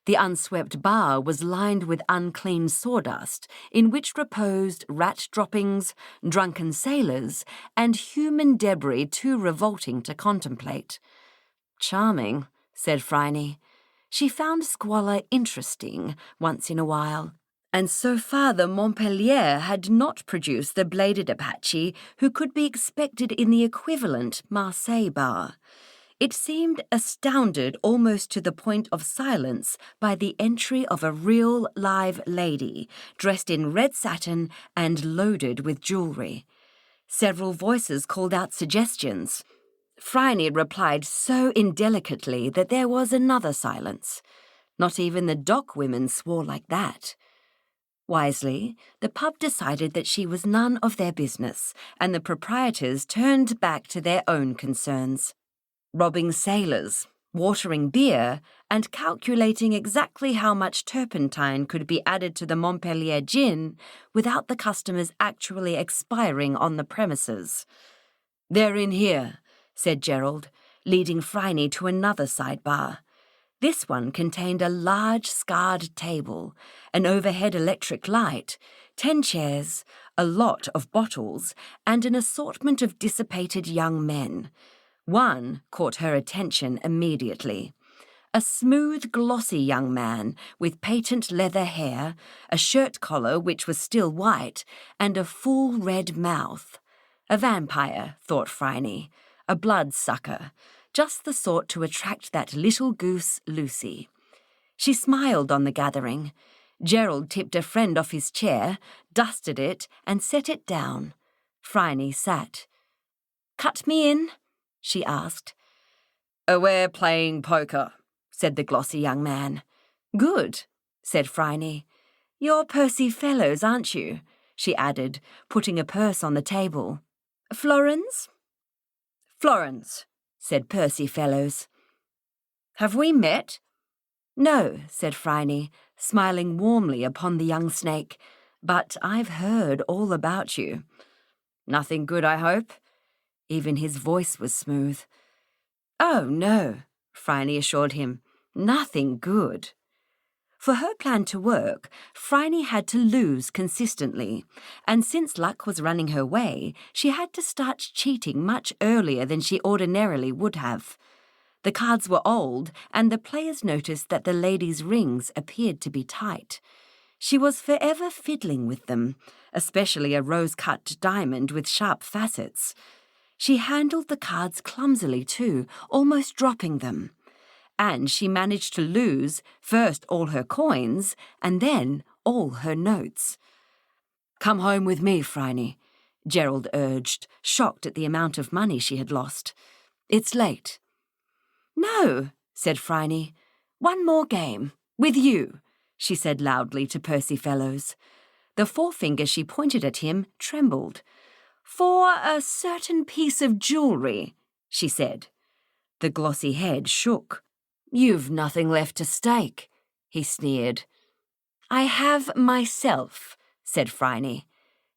The unswept bar was lined with unclean sawdust, in which reposed rat droppings, drunken sailors, and human debris too revolting to contemplate. "Charming," said Phryne. She found squalor interesting once in a while, and so far the Montpellier had not produced the bladed Apache who could be expected in the equivalent Marseille bar. It seemed astounded almost to the point of silence by the entry of a real live lady, dressed in red satin and loaded with jewellery. Several voices called out suggestions. Phryne replied so indelicately that there was another silence. Not even the dock women swore like that. Wisely, the pub decided that she was none of their business, and the proprietors turned back to their own concerns. Robbing sailors, watering beer, and calculating exactly how much turpentine could be added to the Montpellier gin without the customers actually expiring on the premises. "They're in here," said Gerald, leading Phryne to another sidebar. This one contained a large scarred table, an overhead electric light, 10 chairs, a lot of bottles, and an assortment of dissipated young men. One caught her attention immediately. A smooth, glossy young man with patent leather hair, a shirt collar which was still white, and a full red mouth. A vampire, thought Phryne, a bloodsucker, just the sort to attract that little goose Lucy. She smiled on the gathering. Gerald tipped a friend off his chair, dusted it, and set it down. Phryne sat. "Cut me in?" she asked. "We're playing poker," said the glossy young man. "Good," said Phryne. "You're Percy Fellows, aren't you?" she added, putting a purse on the table. "Florins?" "Florins," said Percy Fellows. "Have we met?" "No," said Phryne, smiling warmly upon the young snake, "but I've heard all about you." "Nothing good, I hope?" Even his voice was smooth. "Oh, no," Phryne assured him. "Nothing good." For her plan to work, Phryne had to lose consistently, and since luck was running her way, she had to start cheating much earlier than she ordinarily would have. The cards were old, and the players noticed that the ladies' rings appeared to be tight. She was forever fiddling with them, especially a rose-cut diamond with sharp facets. She handled the cards clumsily too, almost dropping them. and she managed to lose first all her coins and then all her notes. "Come home with me, Phryne," Gerald urged, shocked at the amount of money she had lost. "It's late." "No," said Phryne. "One more game. With you," she said loudly to Percy Fellows. The forefinger she pointed at him trembled. "For a certain piece of jewellery," she said. The glossy head shook. "You've nothing left to stake," he sneered. "I have myself," said Phryne.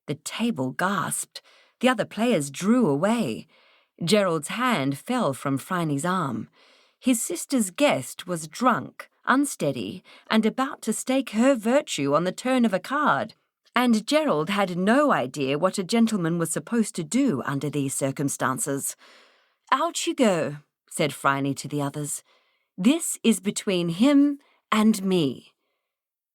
The table gasped. The other players drew away. Gerald's hand fell from Phryne's arm. His sister's guest was drunk, unsteady, and about to stake her virtue on the turn of a card. And Gerald had no idea what a gentleman was supposed to do under these circumstances. "Out you go," said Phryne to the others. "This is between him and me."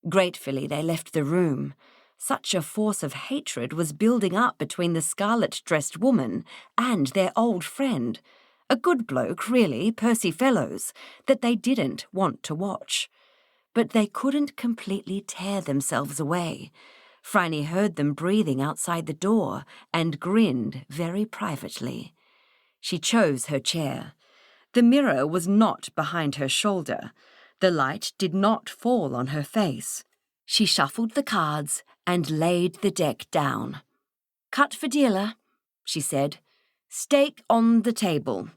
Gratefully they left the room. Such a force of hatred was building up between the scarlet-dressed woman and their old friend. A good bloke, really, Percy Fellows, that they didn't want to watch. But they couldn't completely tear themselves away. Phryne heard them breathing outside the door and grinned very privately. She chose her chair. The mirror was not behind her shoulder. The light did not fall on her face. She shuffled the cards and laid the deck down. "Cut for dealer," she said. "Stake on the table."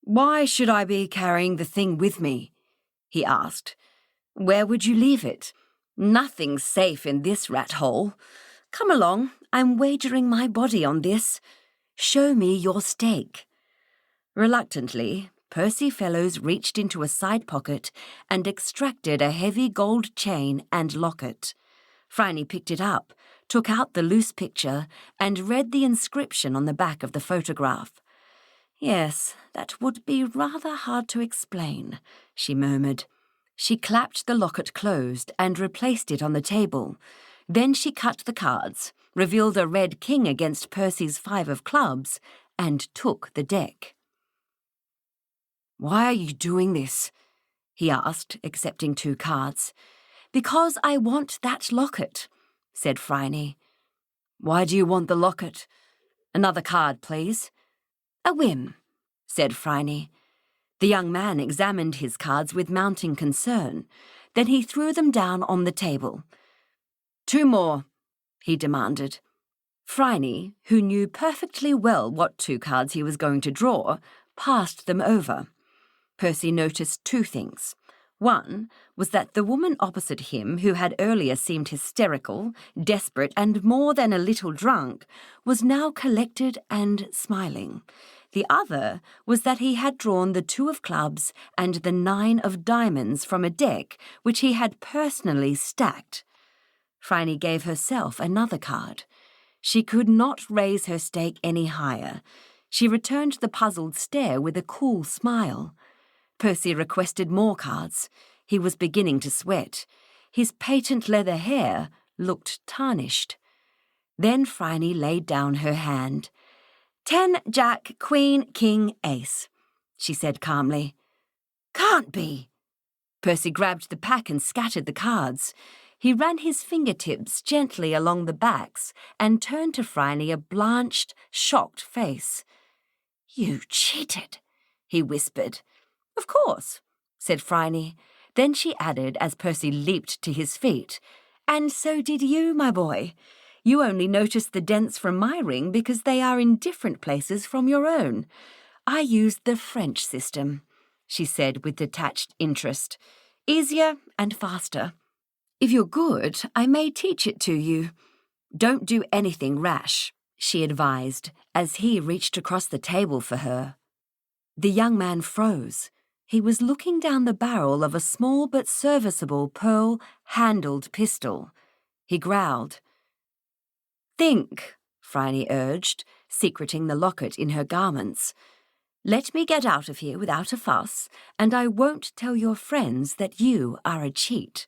"Why should I be carrying the thing with me?" he asked. "Where would you leave it? Nothing's safe in this rat hole. Come along, I'm wagering my body on this. Show me your stake." Reluctantly, Percy Fellows reached into a side pocket and extracted a heavy gold chain and locket. Phryne picked it up, took out the loose picture, and read the inscription on the back of the photograph. "Yes, that would be rather hard to explain," she murmured. She clapped the locket closed and replaced it on the table. Then she cut the cards, revealed a red king against Percy's 5 of clubs, and took the deck. "Why are you doing this?" he asked, accepting 2 cards. "Because I want that locket," said Phryne. "Why do you want the locket? Another card, please." "A whim," said Phryne. The young man examined his cards with mounting concern. Then he threw them down on the table. "2 more," he demanded. Phryne, who knew perfectly well what 2 cards he was going to draw, passed them over. Percy noticed 2 things. One was that the woman opposite him, who had earlier seemed hysterical, desperate, and more than a little drunk, was now collected and smiling. The other was that he had drawn the 2 of clubs and the 9 of diamonds from a deck which he had personally stacked. Phryne gave herself another card. She could not raise her stake any higher. She returned the puzzled stare with a cool smile. Percy requested more cards. He was beginning to sweat. His patent leather hair looked tarnished. Then Phryne laid down her hand. 10, Jack, Queen, King, Ace," she said calmly. "Can't be." Percy grabbed the pack and scattered the cards. He ran his fingertips gently along the backs and turned to Phryne a blanched, shocked face. "You cheated," he whispered. "Of course," said Phryne. Then she added as Percy leaped to his feet, "And so did you, my boy. You only noticed the dents from my ring because they are in different places from your own. I used the French system," she said with detached interest. "Easier and faster. If you're good, I may teach it to you. Don't do anything rash," she advised as he reached across the table for her. The young man froze. He was looking down the barrel of a small but serviceable pearl-handled pistol. He growled. "Think," Phryne urged, secreting the locket in her garments. "Let me get out of here without a fuss, and I won't tell your friends that you are a cheat.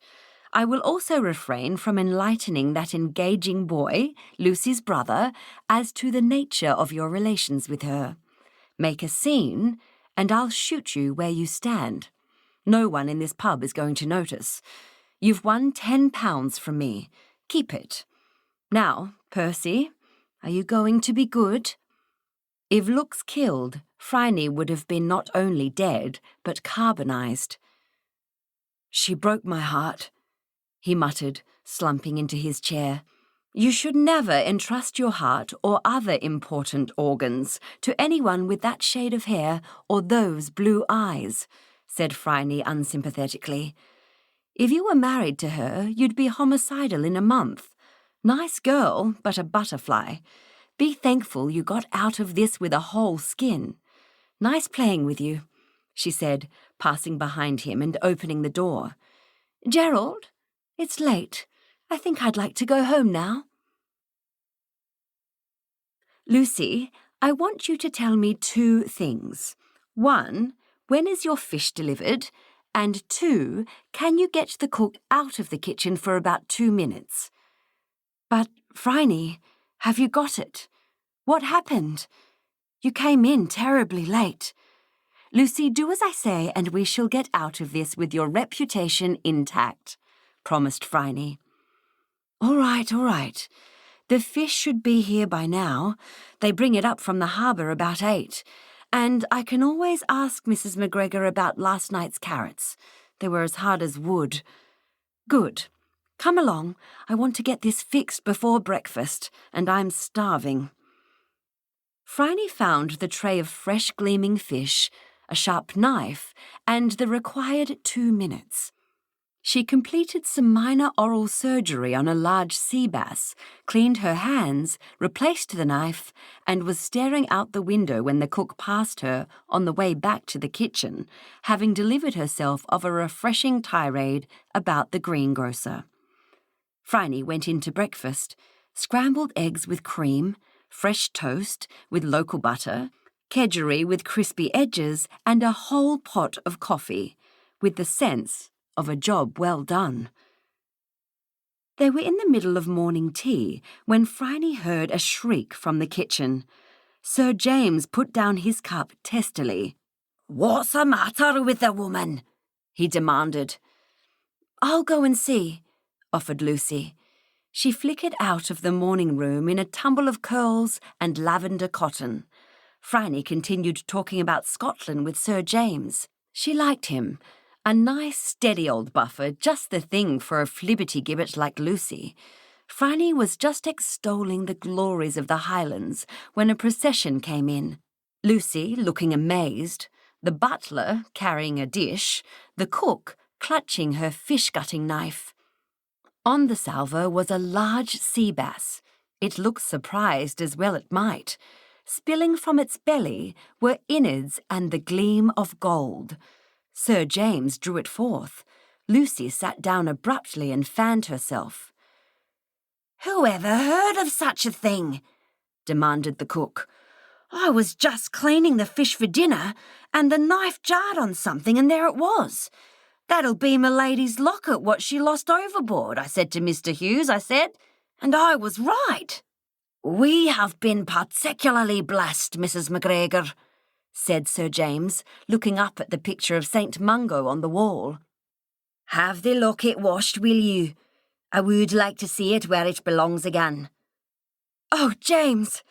I will also refrain from enlightening that engaging boy, Lucy's brother, as to the nature of your relations with her. Make a scene, and I'll shoot you where you stand. No one in this pub is going to notice. You've won £10 from me. Keep it. Now, Percy, are you going to be good?" If looks killed, Phryne would have been not only dead, but carbonized. "She broke my heart," he muttered, slumping into his chair. "You should never entrust your heart or other important organs to anyone with that shade of hair or those blue eyes," said Phryne unsympathetically. "If you were married to her, you'd be homicidal in a month. Nice girl, but a butterfly. Be thankful you got out of this with a whole skin. Nice playing with you," she said, passing behind him and opening the door. "Gerald, it's late. I think I'd like to go home now." "Lucy, I want you to tell me 2 things. 1, when is your fish delivered? And 2, can you get the cook out of the kitchen for about 2 minutes? "But, Phryne, have you got it? What happened? You came in terribly late." "Lucy, do as I say and we shall get out of this with your reputation intact," promised Phryne. All right. The fish should be here by now. They bring it up from the harbour about 8. And I can always ask Mrs. McGregor about last night's carrots. They were as hard as wood." "Good. Come along. I want to get this fixed before breakfast, and I'm starving." Phryne found the tray of fresh gleaming fish, a sharp knife, and the required 2 minutes. She completed some minor oral surgery on a large sea bass, cleaned her hands, replaced the knife, and was staring out the window when the cook passed her on the way back to the kitchen, having delivered herself of a refreshing tirade about the greengrocer. Phryne went in to breakfast: scrambled eggs with cream, fresh toast with local butter, kedgeree with crispy edges, and a whole pot of coffee, with the sense of a job well done. They were in the middle of morning tea when Phryne heard a shriek from the kitchen. Sir James put down his cup testily. "What's the matter with the woman?" he demanded. "I'll go and see," offered Lucy. She flickered out of the morning room in a tumble of curls and lavender cotton. Phryne continued talking about Scotland with Sir James. She liked him. A nice, steady old buffer, just the thing for a flibberty-gibbet like Lucy. Phryne was just extolling the glories of the Highlands when a procession came in. Lucy, looking amazed, the butler carrying a dish, the cook clutching her fish-gutting knife. On the salver was a large sea bass. It looked surprised, as well it might. Spilling from its belly were innards and the gleam of gold. Sir James drew it forth. Lucy sat down abruptly and fanned herself. "Who ever heard of such a thing?" demanded the cook. "I was just cleaning the fish for dinner, and the knife jarred on something, and there it was. 'That'll be my lady's locket what she lost overboard,' I said to Mr. Hughes, and I was right." "We have been particularly blessed, Mrs. McGregor," said Sir James, looking up at the picture of St. Mungo on the wall. "Have the locket washed, will you? I would like to see it where it belongs again." "Oh, James!"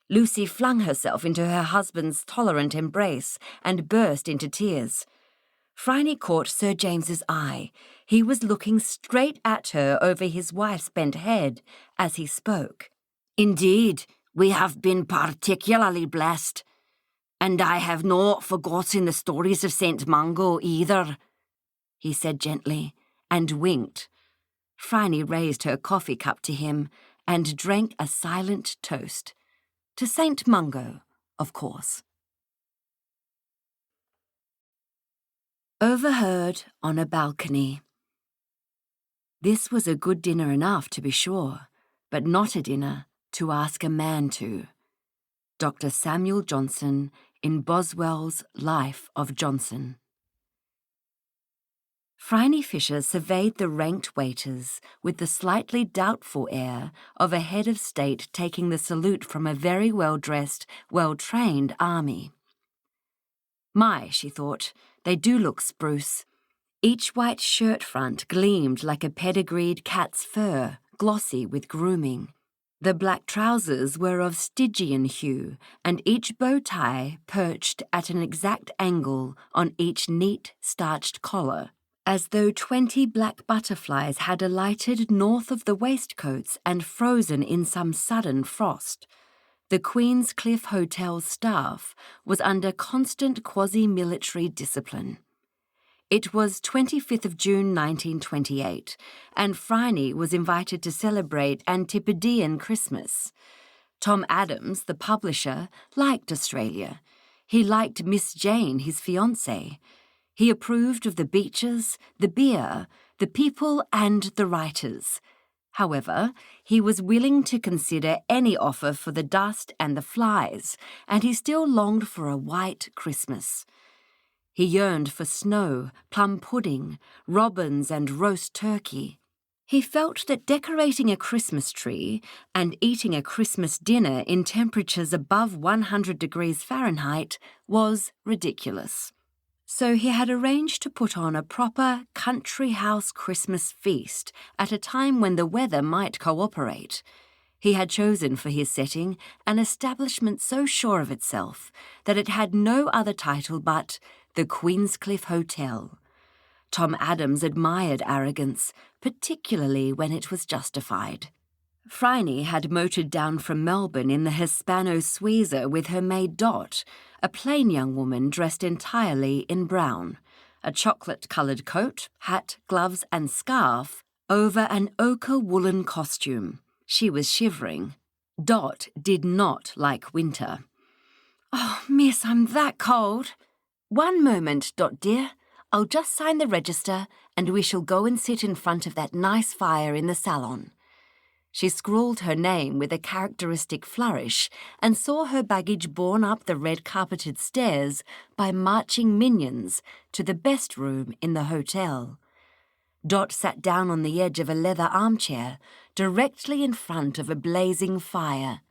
Lucy flung herself into her husband's tolerant embrace and burst into tears. Phryne caught Sir James's eye. He was looking straight at her over his wife's bent head as he spoke. "Indeed, we have been particularly blessed. And I have not forgotten the stories of St. Mungo either," he said gently, and winked. Phryne raised her coffee cup to him and drank a silent toast. To St. Mungo, of course. Overheard on a balcony. This was a good dinner enough, to be sure, but not a dinner to ask a man to. Dr. Samuel Johnson in Boswell's Life of Johnson. Phryne Fisher surveyed the ranked waiters with the slightly doubtful air of a head of state taking the salute from a very well-dressed, well-trained army. My, she thought, they do look spruce. Each white shirt front gleamed like a pedigreed cat's fur, glossy with grooming. The black trousers were of Stygian hue, and each bow tie perched at an exact angle on each neat, starched collar, as though 20 black butterflies had alighted north of the waistcoats and frozen in some sudden frost. The Queen's Cliff Hotel's staff was under constant quasi-military discipline. It was 25th of June 1928, and Phryne was invited to celebrate Antipodean Christmas. Tom Adams, the publisher, liked Australia. He liked Miss Jane, his fiancée. He approved of the beaches, the beer, the people and the writers. However, he was willing to consider any offer for the dust and the flies, and he still longed for a white Christmas. He yearned for snow, plum pudding, robins and roast turkey. He felt that decorating a Christmas tree and eating a Christmas dinner in temperatures above 100 degrees Fahrenheit was ridiculous. So he had arranged to put on a proper country house Christmas feast at a time when the weather might cooperate. He had chosen for his setting an establishment so sure of itself that it had no other title but the Queenscliff Hotel. Tom Adams admired arrogance, particularly when it was justified. Phryne had motored down from Melbourne in the Hispano-Suiza with her maid Dot, a plain young woman dressed entirely in brown, a chocolate-coloured coat, hat, gloves and scarf over an ochre woolen costume. She was shivering. Dot did not like winter. "Oh, miss, I'm that cold." "One moment, Dot dear. I'll just sign the register and we shall go and sit in front of that nice fire in the salon." She scrawled her name with a characteristic flourish and saw her baggage borne up the red-carpeted stairs by marching minions to the best room in the hotel. Dot sat down on the edge of a leather armchair, directly in front of a blazing fire.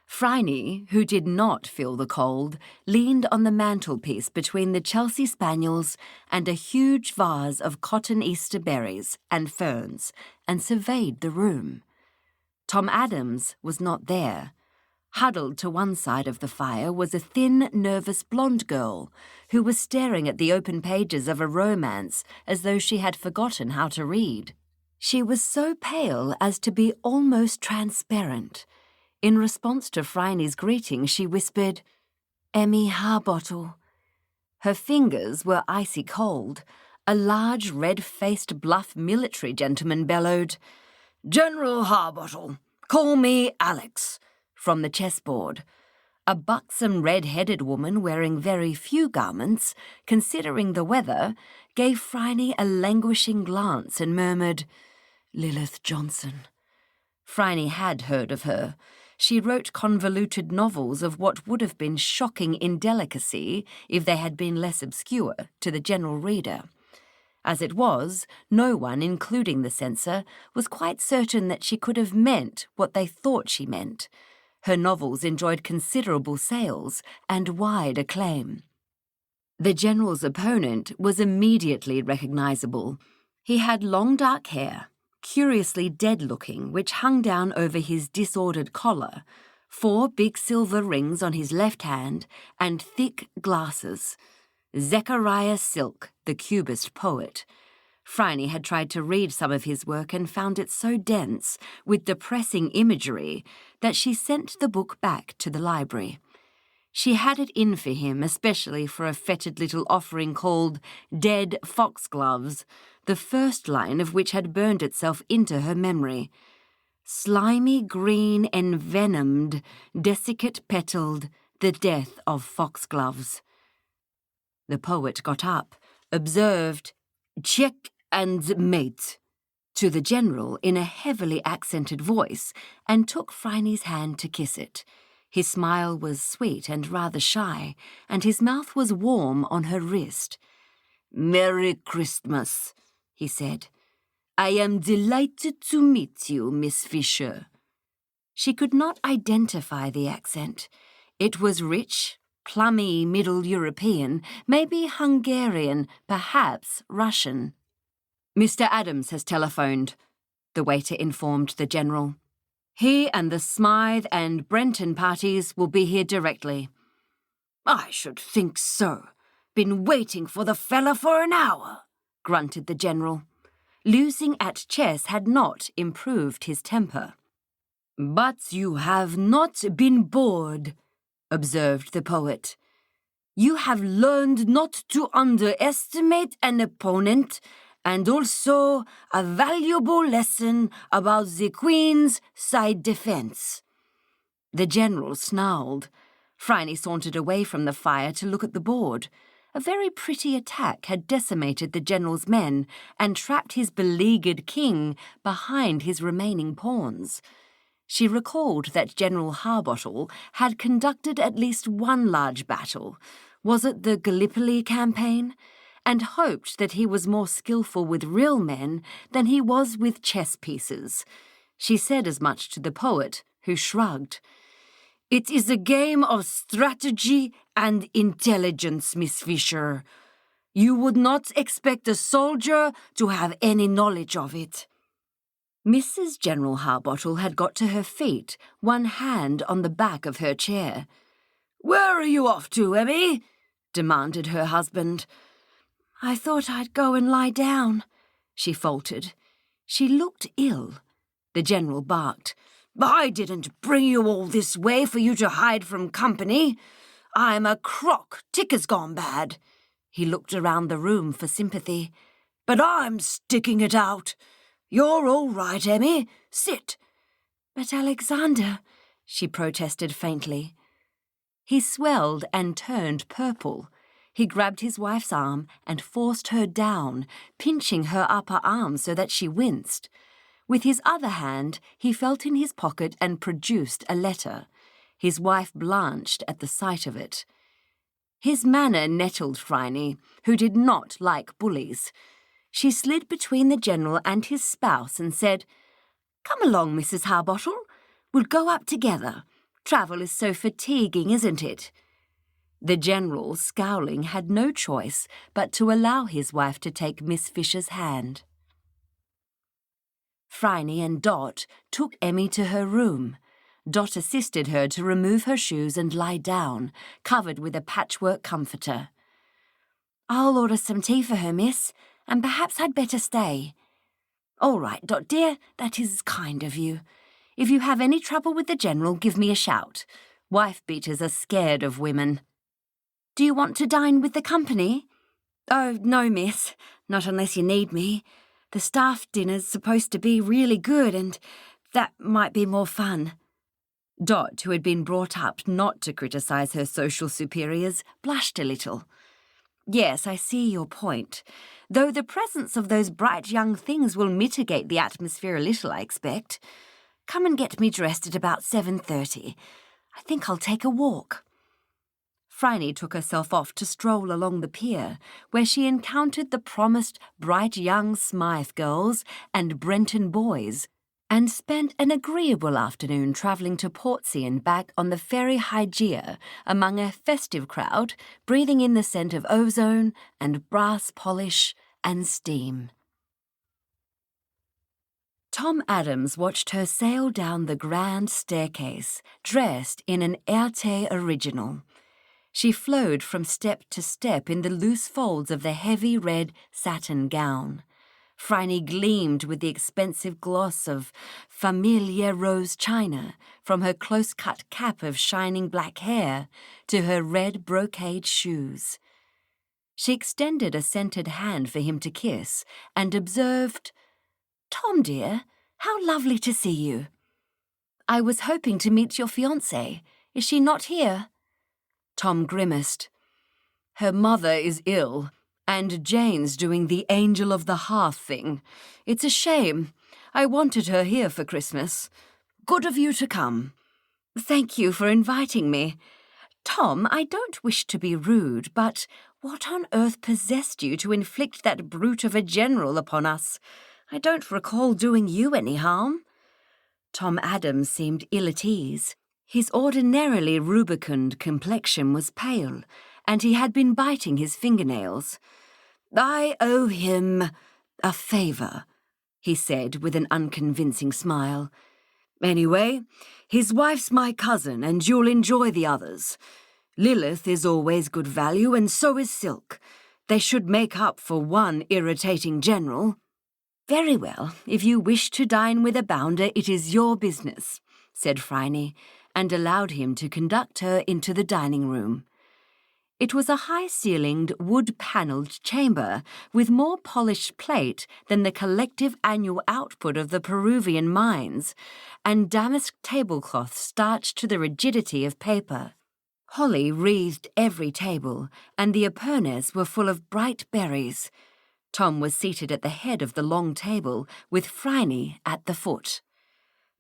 Phryne, who did not feel the cold, leaned on the mantelpiece between the Chelsea spaniels and a huge vase of cotton Easter berries and ferns, and surveyed the room. Tom Adams was not there. Huddled to one side of the fire was a thin, nervous blonde girl who was staring at the open pages of a romance as though she had forgotten how to read. She was so pale as to be almost transparent. In response to Phryne's greeting, she whispered, "Emmy Harbottle." Her fingers were icy cold. A large, red-faced, bluff military gentleman bellowed, "General Harbottle, call me Alex," from the chessboard. A buxom, red-headed woman wearing very few garments, considering the weather, gave Phryne a languishing glance and murmured, "Lilith Johnson." Phryne had heard of her. She wrote convoluted novels of what would have been shocking indelicacy if they had been less obscure to the general reader. As it was, no one, including the censor, was quite certain that she could have meant what they thought she meant. Her novels enjoyed considerable sales and wide acclaim. The general's opponent was immediately recognizable. He had long dark hair, curiously dead-looking, which hung down over his disordered collar, 4 big silver rings on his left hand, and thick glasses. Zechariah Silk, the Cubist poet. Phryne had tried to read some of his work and found it so dense, with depressing imagery, that she sent the book back to the library. She had it in for him, especially for a fetid little offering called Dead Foxgloves, the first line of which had burned itself into her memory. Slimy green envenomed, desiccate-petalled, the death of foxgloves. The poet got up, observed, "Check and mate," to the general in a heavily accented voice, and took Phryne's hand to kiss it. His smile was sweet and rather shy, and his mouth was warm on her wrist. "Merry Christmas," he said. "I am delighted to meet you, Miss Fisher." She could not identify the accent. It was rich, Plummy Middle European, maybe Hungarian, perhaps Russian. "Mr. Adams has telephoned," the waiter informed the General. "He and the Smythe and Brenton parties will be here directly." "I should think so. Been waiting for the fella for an hour," grunted the General. Losing at chess had not improved his temper. "But you have not been bored," observed the poet. "You have learned not to underestimate an opponent, and also a valuable lesson about the Queen's side defense." The General snarled. Phryne sauntered away from the fire to look at the board. A very pretty attack had decimated the General's men and trapped his beleaguered king behind his remaining pawns. She recalled that General Harbottle had conducted at least one large battle, was it the Gallipoli campaign, and hoped that he was more skillful with real men than he was with chess pieces. She said as much to the poet, who shrugged. "It is a game of strategy and intelligence, Miss Fisher. You would not expect a soldier to have any knowledge of it." Mrs. General Harbottle had got to her feet, one hand on the back of her chair. "Where are you off to, Emmy?" demanded her husband. "I thought I'd go and lie down," she faltered. She looked ill. The General barked. "I didn't bring you all this way for you to hide from company. I'm a crock, ticker's gone bad." He looked around the room for sympathy. "But I'm sticking it out. You're all right, Emmy. Sit." "But Alexander," she protested faintly. He swelled and turned purple. He grabbed his wife's arm and forced her down, pinching her upper arm so that she winced. With his other hand, he felt in his pocket and produced a letter. His wife blanched at the sight of it. His manner nettled Phryne, who did not like bullies. She slid between the General and his spouse and said, "Come along, Mrs. Harbottle. We'll go up together. Travel is so fatiguing, isn't it?" The General, scowling, had no choice but to allow his wife to take Miss Fisher's hand. Phryne and Dot took Emmy to her room. Dot assisted her to remove her shoes and lie down, covered with a patchwork comforter. "I'll order some tea for her, miss, and perhaps I'd better stay." "All right, Dot dear, that is kind of you. If you have any trouble with the General, give me a shout. Wife-beaters are scared of women." "Do you want to dine with the company?" "Oh, no, miss, not unless you need me. The staff dinner's supposed to be really good, and that might be more fun." Dot, who had been brought up not to criticise her social superiors, blushed a little. "Yes, I see your point. Though the presence of those bright young things will mitigate the atmosphere a little, I expect. Come and get me dressed at about 7:30. I think I'll take a walk." Phryne took herself off to stroll along the pier, where she encountered the promised bright young Smythe girls and Brenton boys, and spent an agreeable afternoon travelling to Portsea and back on the ferry Hygeia among a festive crowd, breathing in the scent of ozone and brass polish and steam. Tom Adams watched her sail down the grand staircase, dressed in an Erte original. She flowed from step to step in the loose folds of the heavy red satin gown. Phryne gleamed with the expensive gloss of familiar rose china, from her close-cut cap of shining black hair to her red brocade shoes. She extended a scented hand for him to kiss and observed, "Tom, dear, how lovely to see you. I was hoping to meet your fiancée. Is she not here?" Tom grimaced. "Her mother is ill, and Jane's doing the angel of the hearth thing. It's a shame. I wanted her here for Christmas. Good of you to come." "Thank you for inviting me. Tom, I don't wish to be rude, but what on earth possessed you to inflict that brute of a General upon us? I don't recall doing you any harm." Tom Adams seemed ill at ease. His ordinarily rubicund complexion was pale, and he had been biting his fingernails. "I owe him a favour," he said with an unconvincing smile. "Anyway, his wife's my cousin, and you'll enjoy the others. Lilith is always good value, and so is Silk. They should make up for one irritating general." "Very well, if you wish to dine with a bounder, it is your business," said Phryne, and allowed him to conduct her into the dining room. It was a high-ceilinged, wood-panelled chamber with more polished plate than the collective annual output of the Peruvian mines, and damask tablecloth starched to the rigidity of paper. Holly wreathed every table, and the epergnes were full of bright berries. Tom was seated at the head of the long table, with Phryne at the foot.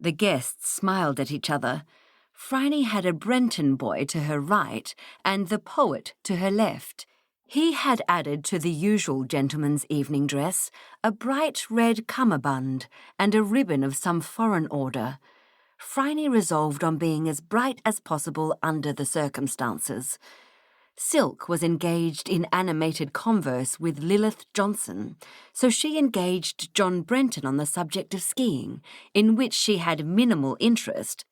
The guests smiled at each other. Phryne had a Brenton boy to her right and the poet to her left. He had added to the usual gentleman's evening dress a bright red cummerbund and a ribbon of some foreign order. Phryne resolved on being as bright as possible under the circumstances. Silk was engaged in animated converse with Lilith Johnson, so she engaged John Brenton on the subject of skiing, in which she had minimal interest,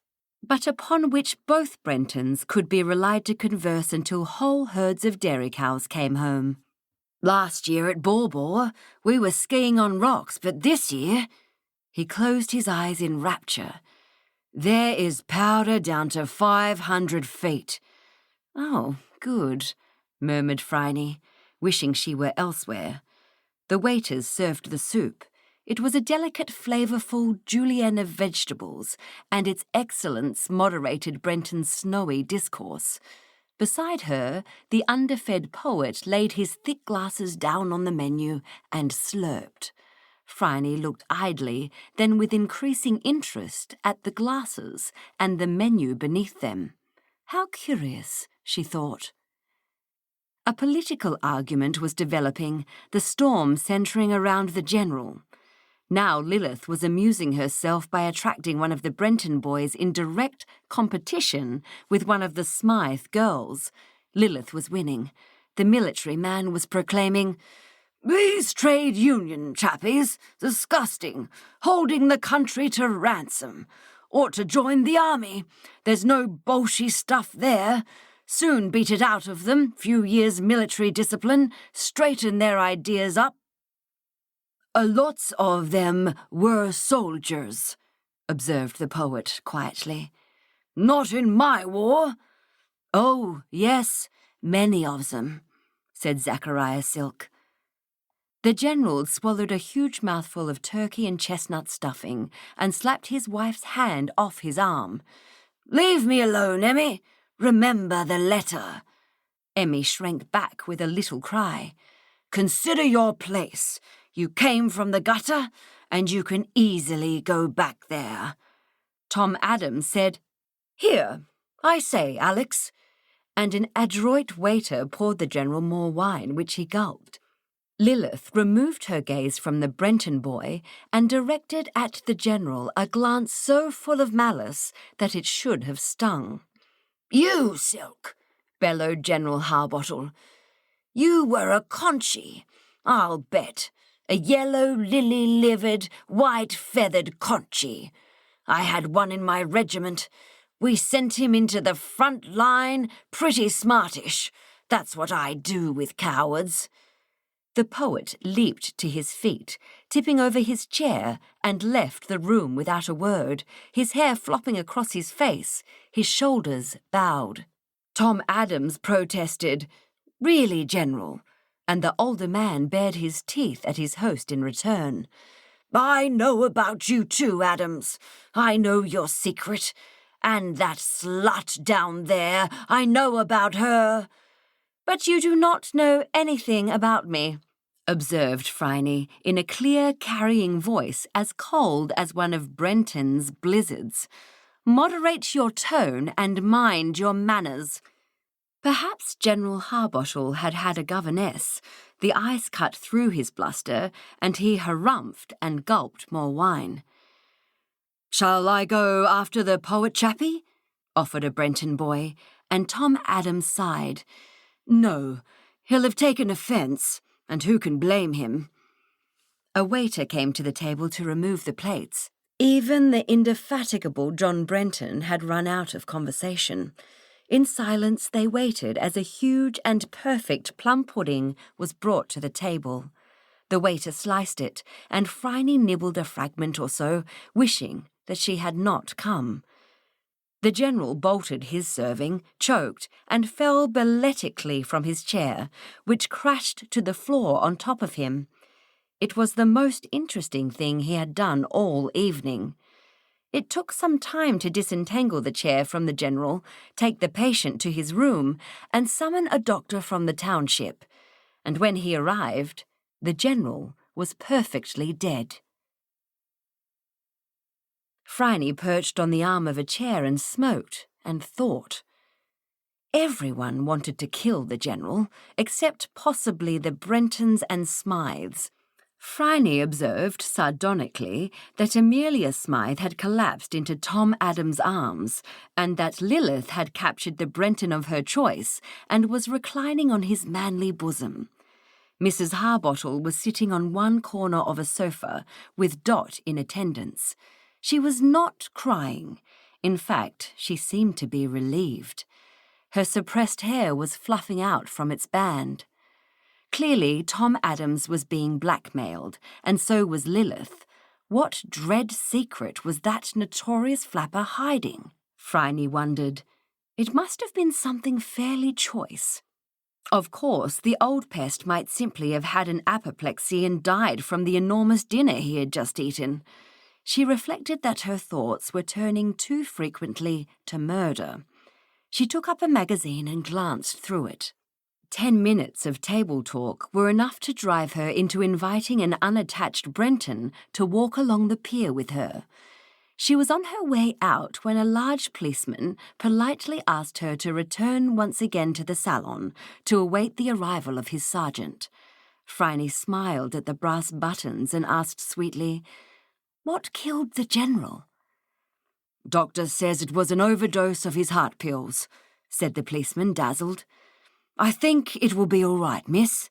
but upon which both Brentons could be relied to converse until whole herds of dairy cows came home. "Last year at Bawbaw, we were skiing on rocks, but this year—" He closed his eyes in rapture. "There is powder down to 500 feet. "Oh, good," murmured Phryne, wishing she were elsewhere. The waiters served the soup. It was a delicate, flavourful julienne of vegetables, and its excellence moderated Brenton's snowy discourse. Beside her, the underfed poet laid his thick glasses down on the menu and slurped. Phryne looked idly, then with increasing interest, at the glasses and the menu beneath them. How curious, she thought. A political argument was developing, the storm centring around the general. Now Lilith was amusing herself by attracting one of the Brenton boys in direct competition with one of the Smythe girls. Lilith was winning. The military man was proclaiming, "These trade union chappies, disgusting, holding the country to ransom. Ought to join the army. There's no bolshy stuff there. Soon beat it out of them, few years military discipline, straighten their ideas up." "Lots of them were soldiers," observed the poet quietly. "Not in my war." "Oh, yes, many of them," said Zachariah Silk. The general swallowed a huge mouthful of turkey and chestnut stuffing and slapped his wife's hand off his arm. "Leave me alone, Emmy. Remember the letter." Emmy shrank back with a little cry. "Consider your place. You came from the gutter, and you can easily go back there." Tom Adams said, "Here, I say, Alex," and an adroit waiter poured the general more wine, which he gulped. Lilith removed her gaze from the Brenton boy and directed at the general a glance so full of malice that it should have stung. "You, Silk," bellowed General Harbottle. "You were a Conchie, I'll bet. A yellow, lily-livered, white-feathered Conchie. I had one in my regiment. We sent him into the front line pretty smartish. That's what I do with cowards." The poet leaped to his feet, tipping over his chair, and left the room without a word, his hair flopping across his face, his shoulders bowed. Tom Adams protested, "Really, General," and the older man bared his teeth at his host in return. "I know about you too, Adams. I know your secret. And that slut down there, I know about her." "But you do not know anything about me," observed Phryne in a clear, carrying voice as cold as one of Brenton's blizzards. "Moderate your tone and mind your manners." Perhaps General Harbottle had had a governess. The ice cut through his bluster, and he harumphed and gulped more wine. "Shall I go after the poet chappie?" offered a Brenton boy, and Tom Adams sighed. No, he'll have taken offence, and who can blame him? A waiter came to the table to remove the plates. Even the indefatigable John Brenton had run out of conversation. In silence they waited as a huge and perfect plum pudding was brought to the table. The waiter sliced it, and Phryne nibbled a fragment or so, wishing that she had not come. The general bolted his serving, choked, and fell balletically from his chair, which crashed to the floor on top of him. It was the most interesting thing he had done all evening. It took some time to disentangle the chair from the general, take the patient to his room, and summon a doctor from the township. And when he arrived, the general was perfectly dead. Phryne perched on the arm of a chair and smoked and thought. Everyone wanted to kill the general, except possibly the Brentons and Smythes. Phryne observed sardonically that Amelia Smythe had collapsed into Tom Adams' arms, and that Lilith had captured the Brenton of her choice and was reclining on his manly bosom. Mrs. Harbottle was sitting on one corner of a sofa, with Dot in attendance. She was not crying. In fact, she seemed to be relieved. Her suppressed hair was fluffing out from its band. Clearly, Tom Adams was being blackmailed, and so was Lilith. What dread secret was that notorious flapper hiding? Phryne wondered. It must have been something fairly choice. Of course, the old pest might simply have had an apoplexy and died from the enormous dinner he had just eaten. She reflected that her thoughts were turning too frequently to murder. She took up a magazine and glanced through it. 10 minutes of table talk were enough to drive her into inviting an unattached Brenton to walk along the pier with her. She was on her way out when a large policeman politely asked her to return once again to the salon to await the arrival of his sergeant. Phryne smiled at the brass buttons and asked sweetly, "What killed the general?" "Doctor says it was an overdose of his heart pills," said the policeman, dazzled. "I think it will be all right, miss."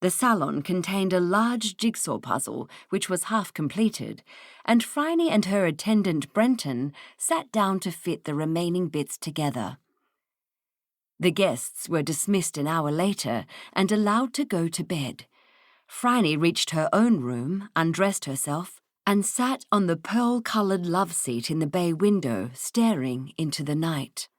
The salon contained a large jigsaw puzzle, which was half completed, and Phryne and her attendant Brenton sat down to fit the remaining bits together. The guests were dismissed an hour later and allowed to go to bed. Phryne reached her own room, undressed herself, and sat on the pearl-coloured love seat in the bay window, staring into the night.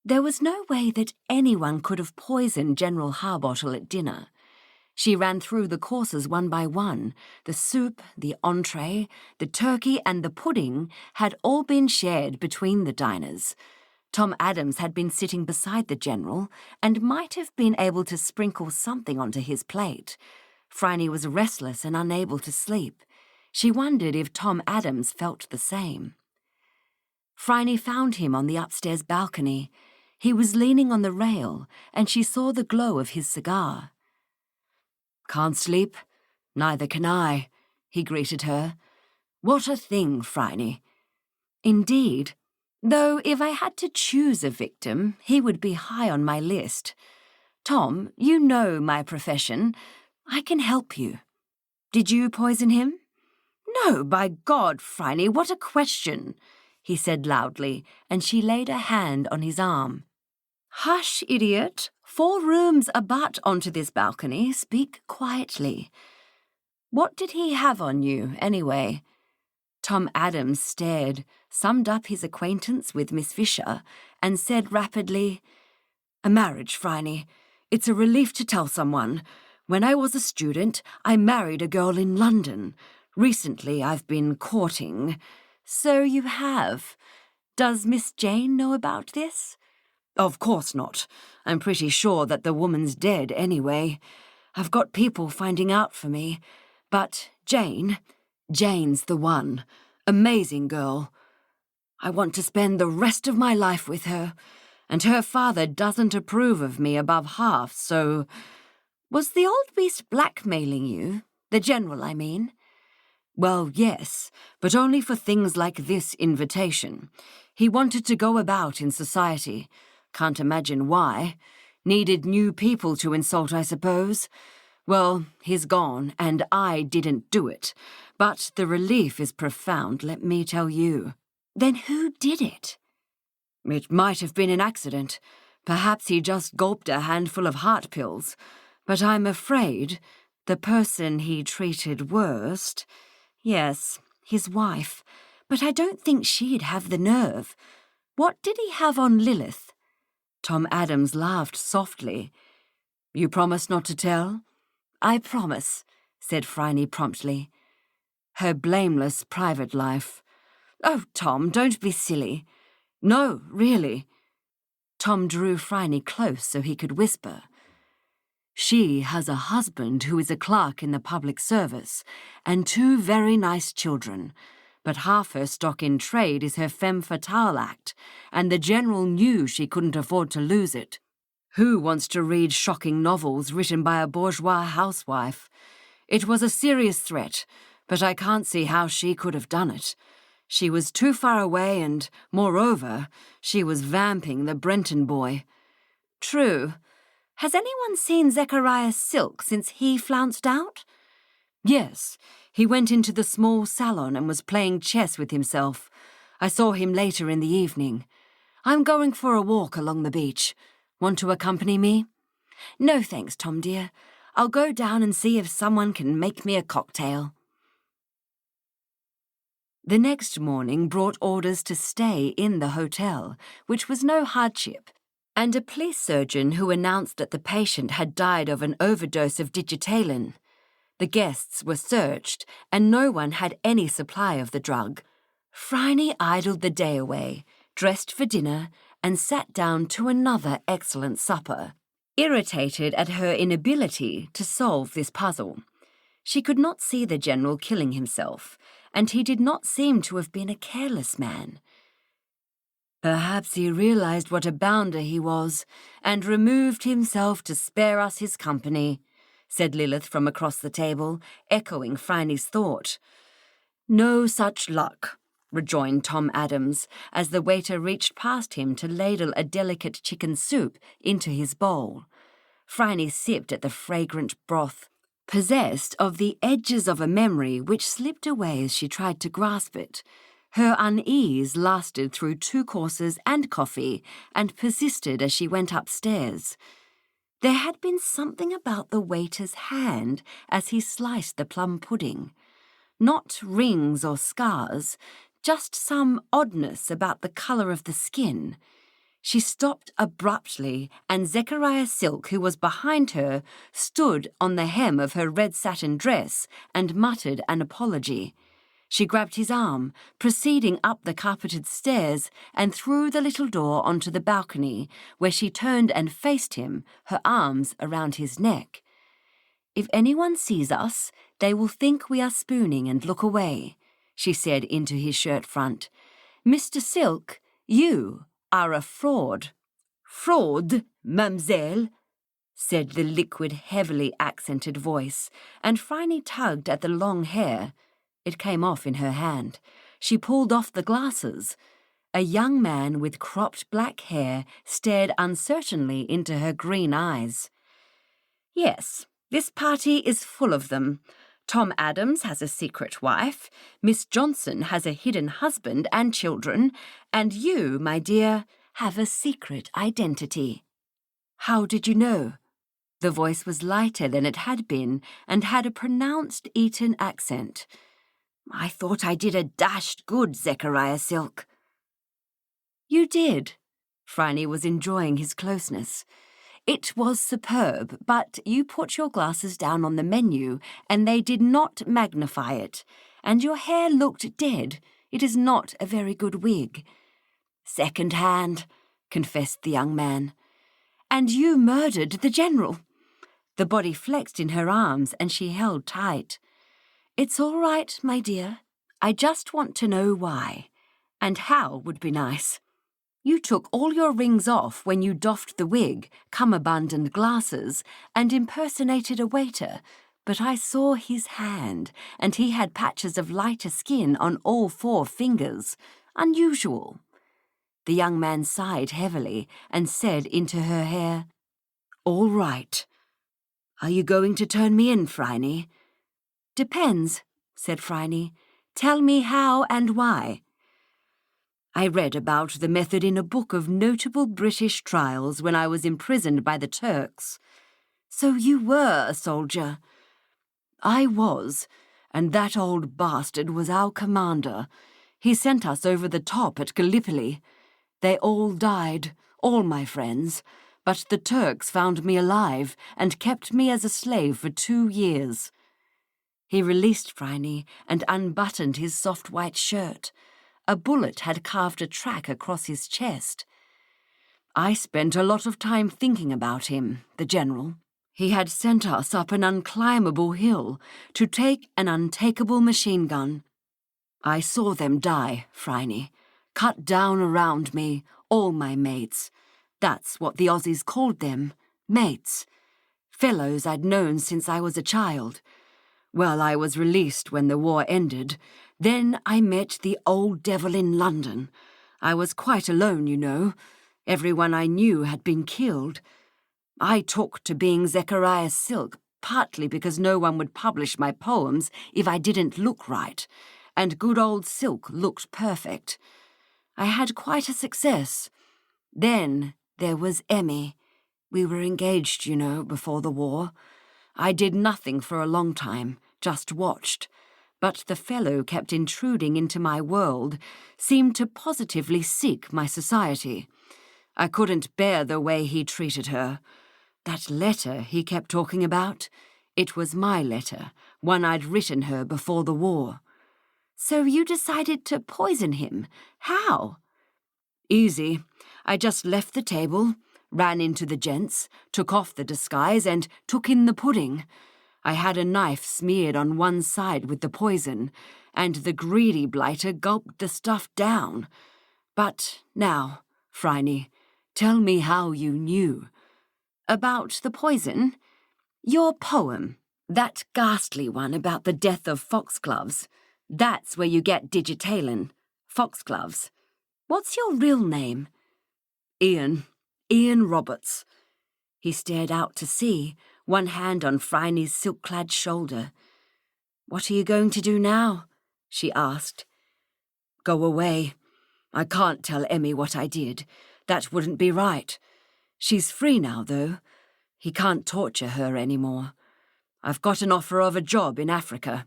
There was no way that anyone could have poisoned General Harbottle at dinner. She ran through the courses one by one. The soup, the entree, the turkey and the pudding had all been shared between the diners. Tom Adams had been sitting beside the general and might have been able to sprinkle something onto his plate. Phryne was restless and unable to sleep. She wondered if Tom Adams felt the same. Phryne found him on the upstairs balcony. He was leaning on the rail, and she saw the glow of his cigar. "Can't sleep? Neither can I," he greeted her. "What a thing, Phryne." "Indeed, though if I had to choose a victim, he would be high on my list. Tom, you know my profession. I can help you. Did you poison him?" "No, by God, Phryne, what a question," he said loudly, and she laid a hand on his arm. "Hush, idiot. 4 rooms abut onto this balcony. Speak quietly. What did he have on you, anyway?" Tom Adams stared, summed up his acquaintance with Miss Fisher, and said rapidly, "A marriage, Phryne. It's a relief to tell someone. When I was a student, I married a girl in London. Recently, I've been courting." "So you have. Does Miss Jane know about this?" "Of course not. I'm pretty sure that the woman's dead anyway. I've got people finding out for me. But Jane's the one. Amazing girl. I want to spend the rest of my life with her, and her father doesn't approve of me above half, so—" "Was the old beast blackmailing you? The general, I mean?" Well, yes, but only for things like this invitation. He wanted to go about in society. Can't imagine why. Needed new people to insult, I suppose. Well, he's gone, and I didn't do it. But the relief is profound, let me tell you. Then who did it? It might have been an accident. Perhaps he just gulped a handful of heart pills. But I'm afraid the person he treated worst... Yes, his wife. But I don't think she'd have the nerve. What did he have on Lilith? Tom Adams laughed softly. You promise not to tell? I promise, said Phryne promptly. Her blameless private life. Oh, Tom, don't be silly. No, really. Tom drew Phryne close so he could whisper. She has a husband who is a clerk in the public service, and 2 very nice children, but half her stock in trade is her femme fatale act, and the General knew she couldn't afford to lose it. Who wants to read shocking novels written by a bourgeois housewife? It was a serious threat, but I can't see how she could have done it. She was too far away and, moreover, she was vamping the Brenton boy. True. Has anyone seen Zechariah Silk since he flounced out? Yes, he went into the small salon and was playing chess with himself. I saw him later in the evening. I'm going for a walk along the beach. Want to accompany me? No thanks, Tom dear. I'll go down and see if someone can make me a cocktail. The next morning brought orders to stay in the hotel, which was no hardship, and a police surgeon who announced that the patient had died of an overdose of digitalin. The guests were searched, and no one had any supply of the drug. Phryne idled the day away, dressed for dinner, and sat down to another excellent supper, irritated at her inability to solve this puzzle. She could not see the General killing himself, and he did not seem to have been a careless man. Perhaps he realized what a bounder he was, and removed himself to spare us his company, said Lilith from across the table, echoing Phryne's thought. No such luck, rejoined Tom Adams, as the waiter reached past him to ladle a delicate chicken soup into his bowl. Phryne sipped at the fragrant broth, possessed of the edges of a memory which slipped away as she tried to grasp it. Her unease lasted through 2 courses and coffee, and persisted as she went upstairs. There had been something about the waiter's hand as he sliced the plum pudding. Not rings or scars, just some oddness about the colour of the skin. She stopped abruptly, and Zechariah Silk, who was behind her, stood on the hem of her red satin dress and muttered an apology. She grabbed his arm, proceeding up the carpeted stairs and through the little door onto the balcony, where she turned and faced him, her arms around his neck. If anyone sees us, they will think we are spooning and look away, she said into his shirt front. Mr. Silk, you are a fraud. Fraud, mademoiselle, said the liquid, heavily accented voice, and Phryne tugged at the long hair. It came off in her hand. She pulled off the glasses. A young man with cropped black hair stared uncertainly into her green eyes. Yes, this party is full of them. Tom Adams has a secret wife, Miss Johnson has a hidden husband and children, and you, my dear, have a secret identity. How did you know? The voice was lighter than it had been and had a pronounced Eton accent. I thought I did a dashed good, Zechariah Silk. You did. Phryne was enjoying his closeness. It was superb, but you put your glasses down on the menu, and they did not magnify it, and your hair looked dead. It is not a very good wig. Second-hand, confessed the young man. And you murdered the General. The body flexed in her arms, and she held tight. It's all right, my dear. I just want to know why. And how would be nice. You took all your rings off when you doffed the wig, cummerbund and glasses, and impersonated a waiter, but I saw his hand, and he had patches of lighter skin on all 4 fingers. Unusual. The young man sighed heavily and said into her hair, "All right. Are you going to turn me in, Phryne?" "Depends," said Phryne. "Tell me how and why." "I read about the method in a book of notable British trials when I was imprisoned by the Turks." "So you were a soldier?" "I was, and that old bastard was our commander. He sent us over the top at Gallipoli. They all died, all my friends, but the Turks found me alive and kept me as a slave for 2 years. He released Phryne and unbuttoned his soft white shirt. A bullet had carved a track across his chest. I spent a lot of time thinking about him, the general. He had sent us up an unclimbable hill to take an untakeable machine gun. I saw them die, Phryne, cut down around me, all my mates. That's what the Aussies called them, mates. Fellows I'd known since I was a child. Well, I was released when the war ended. Then I met the old devil in London. I was quite alone, you know. Everyone I knew had been killed. I took to being Zechariah Silk, partly because no one would publish my poems if I didn't look right, and good old Silk looked perfect. I had quite a success. Then there was Emmy. We were engaged, you know, before the war. I did nothing for a long time, just watched. But the fellow kept intruding into my world, seemed to positively seek my society. I couldn't bear the way he treated her. That letter he kept talking about, it was my letter, one I'd written her before the war. So you decided to poison him. How? Easy. I just left the table, ran into the gents, took off the disguise and took in the pudding. I had a knife smeared on one side with the poison, and the greedy blighter gulped the stuff down. But now, Phryne, tell me how you knew. About the poison? Your poem, that ghastly one about the death of foxgloves. That's where you get digitalin, foxgloves. What's your real name? Ian Roberts. He stared out to sea, one hand on Phryne's silk-clad shoulder. What are you going to do now? She asked. Go away. I can't tell Emmy what I did. That wouldn't be right. She's free now, though. He can't torture her anymore. I've got an offer of a job in Africa.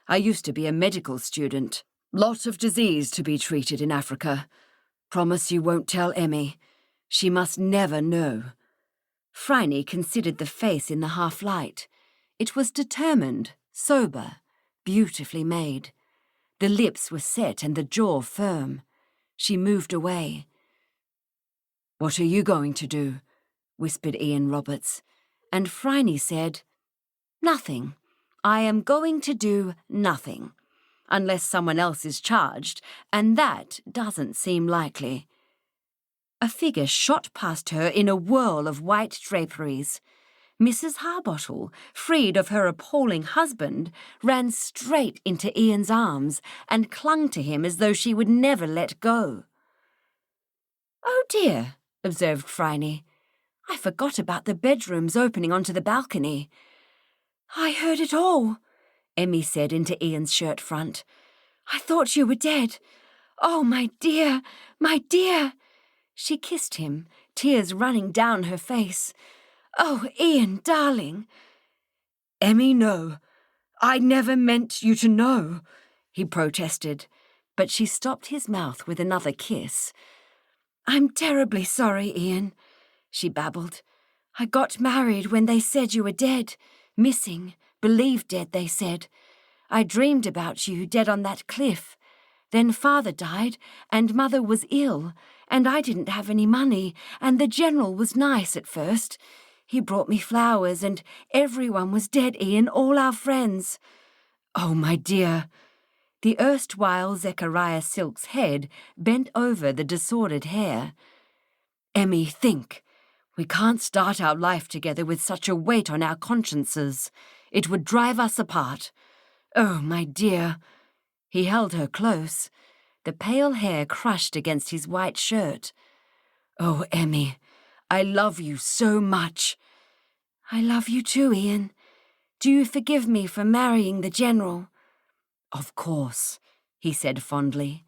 I used to be a medical student. Lot of disease to be treated in Africa. Promise you won't tell Emmy. She must never know. Phryne considered the face in the half-light. It was determined, sober, beautifully made. The lips were set and the jaw firm. She moved away. What are you going to do? Whispered Ian Roberts, and Phryne said, Nothing. I am going to do nothing. Unless someone else is charged, and that doesn't seem likely. A figure shot past her in a whirl of white draperies. Mrs. Harbottle, freed of her appalling husband, ran straight into Ian's arms and clung to him as though she would never let go. Oh dear, observed Phryne. I forgot about the bedrooms opening onto the balcony. I heard it all, Emmy said into Ian's shirt front. I thought you were dead. Oh, my dear, my dear. She kissed him, tears running down her face. Oh, Ian, darling. Emmy, no. I never meant you to know, he protested, but she stopped his mouth with another kiss. I'm terribly sorry, Ian, she babbled. I got married when they said you were dead, missing, believed dead, they said. I dreamed about you dead on that cliff. Then Father died, and Mother was ill, and I didn't have any money, and the General was nice at first. He brought me flowers, and everyone was dead, Ian, all our friends. Oh, my dear. The erstwhile Zechariah Silk's head bent over the disordered hair. Emmy, think. We can't start our life together with such a weight on our consciences. It would drive us apart. Oh, my dear." He held her close, the pale hair crushed against his white shirt. "Oh, Emmy, I love you so much." "I love you too, Ian. Do you forgive me for marrying the General?" "Of course," he said fondly.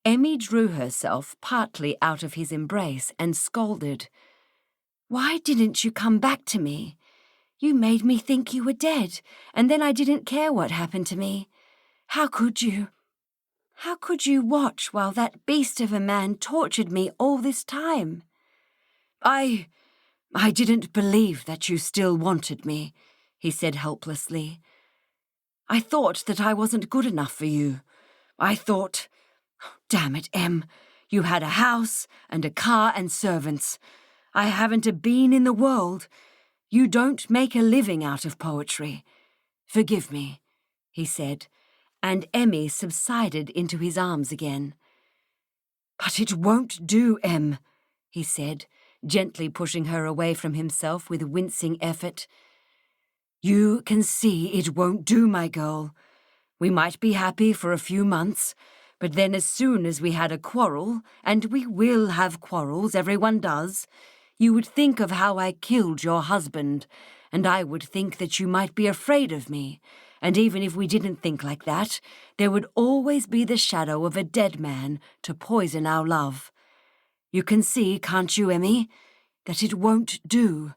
Emmy drew herself partly out of his embrace and scolded. "Why didn't you come back to me? You made me think you were dead, and then I didn't care what happened to me. How could you? How could you watch while that beast of a man tortured me all this time?" I didn't believe that you still wanted me," he said helplessly. "I thought that I wasn't good enough for you. I thought, damn it, Em, you had a house and a car and servants. I haven't a bean in the world. You don't make a living out of poetry. Forgive me," he said, and Emmy subsided into his arms again. "But it won't do, Em," he said, gently pushing her away from himself with wincing effort. "You can see it won't do, my girl. We might be happy for a few months, but then as soon as we had a quarrel, and we will have quarrels, everyone does, you would think of how I killed your husband, and I would think that you might be afraid of me, and even if we didn't think like that, there would always be the shadow of a dead man to poison our love. You can see, can't you, Emmy, that it won't do?"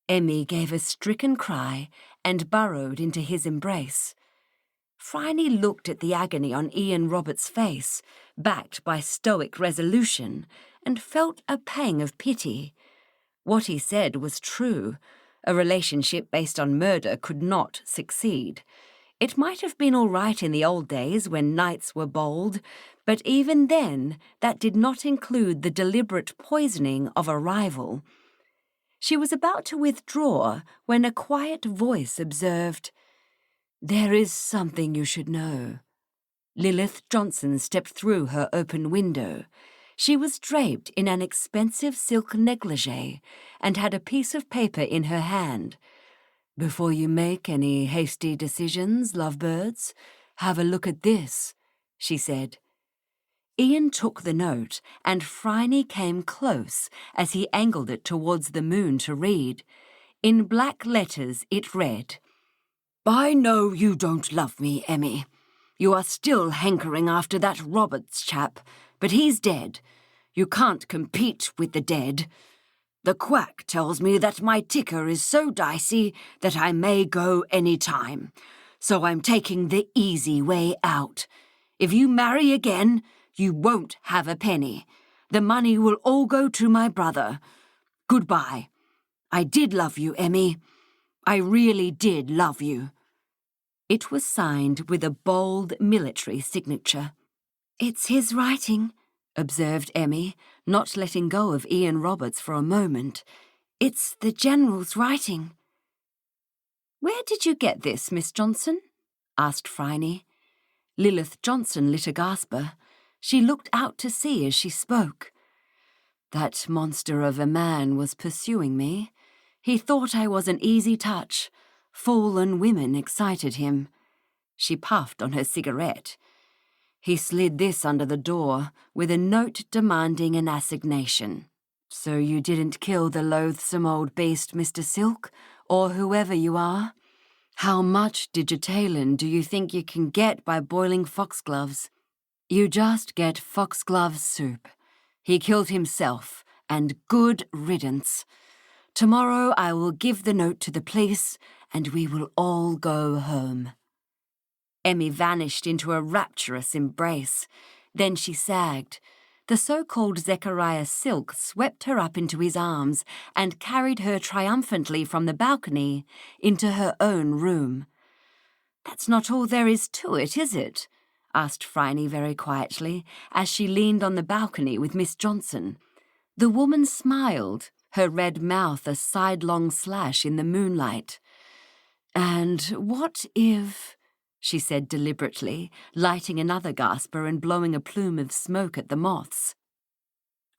Emmy gave a stricken cry and burrowed into his embrace. Phryne looked at the agony on Ian Roberts' face, backed by stoic resolution, and felt a pang of pity. What he said was true. A relationship based on murder could not succeed. It might have been all right in the old days when knights were bold, but even then that did not include the deliberate poisoning of a rival. She was about to withdraw when a quiet voice observed, "There is something you should know." Lilith Johnson stepped through her open window. She was draped in an expensive silk negligee and had a piece of paper in her hand. "Before you make any hasty decisions, lovebirds, have a look at this," she said. Ian took the note, and Phryne came close as he angled it towards the moon to read. In black letters it read, "I know you don't love me, Emmy. You are still hankering after that Roberts chap, but he's dead. You can't compete with the dead. The quack tells me that my ticker is so dicey that I may go any time, so I'm taking the easy way out. If you marry again, you won't have a penny. The money will all go to my brother. Goodbye. I did love you, Emmy. I really did love you." It was signed with a bold military signature. "It's his writing," observed Emmy, not letting go of Ian Roberts for a moment. "It's the General's writing." "Where did you get this, Miss Johnson?" asked Phryne. Lilith Johnson lit a gasper. She looked out to sea as she spoke. "That monster of a man was pursuing me. He thought I was an easy touch. Fallen women excited him." She puffed on her cigarette. "He slid this under the door with a note demanding an assignation. So you didn't kill the loathsome old beast, Mr. Silk, or whoever you are? How much digitalan do you think you can get by boiling foxgloves? You just get foxglove soup. He killed himself, and good riddance. Tomorrow I will give the note to the police, and we will all go home." Emmy vanished into a rapturous embrace. Then she sagged. The so-called Zechariah Silk swept her up into his arms and carried her triumphantly from the balcony into her own room. "That's not all there is to it, is it?" asked Phryne very quietly, as she leaned on the balcony with Miss Johnson. The woman smiled, her red mouth a sidelong slash in the moonlight. "And what if," she said deliberately, lighting another gasper and blowing a plume of smoke at the moths,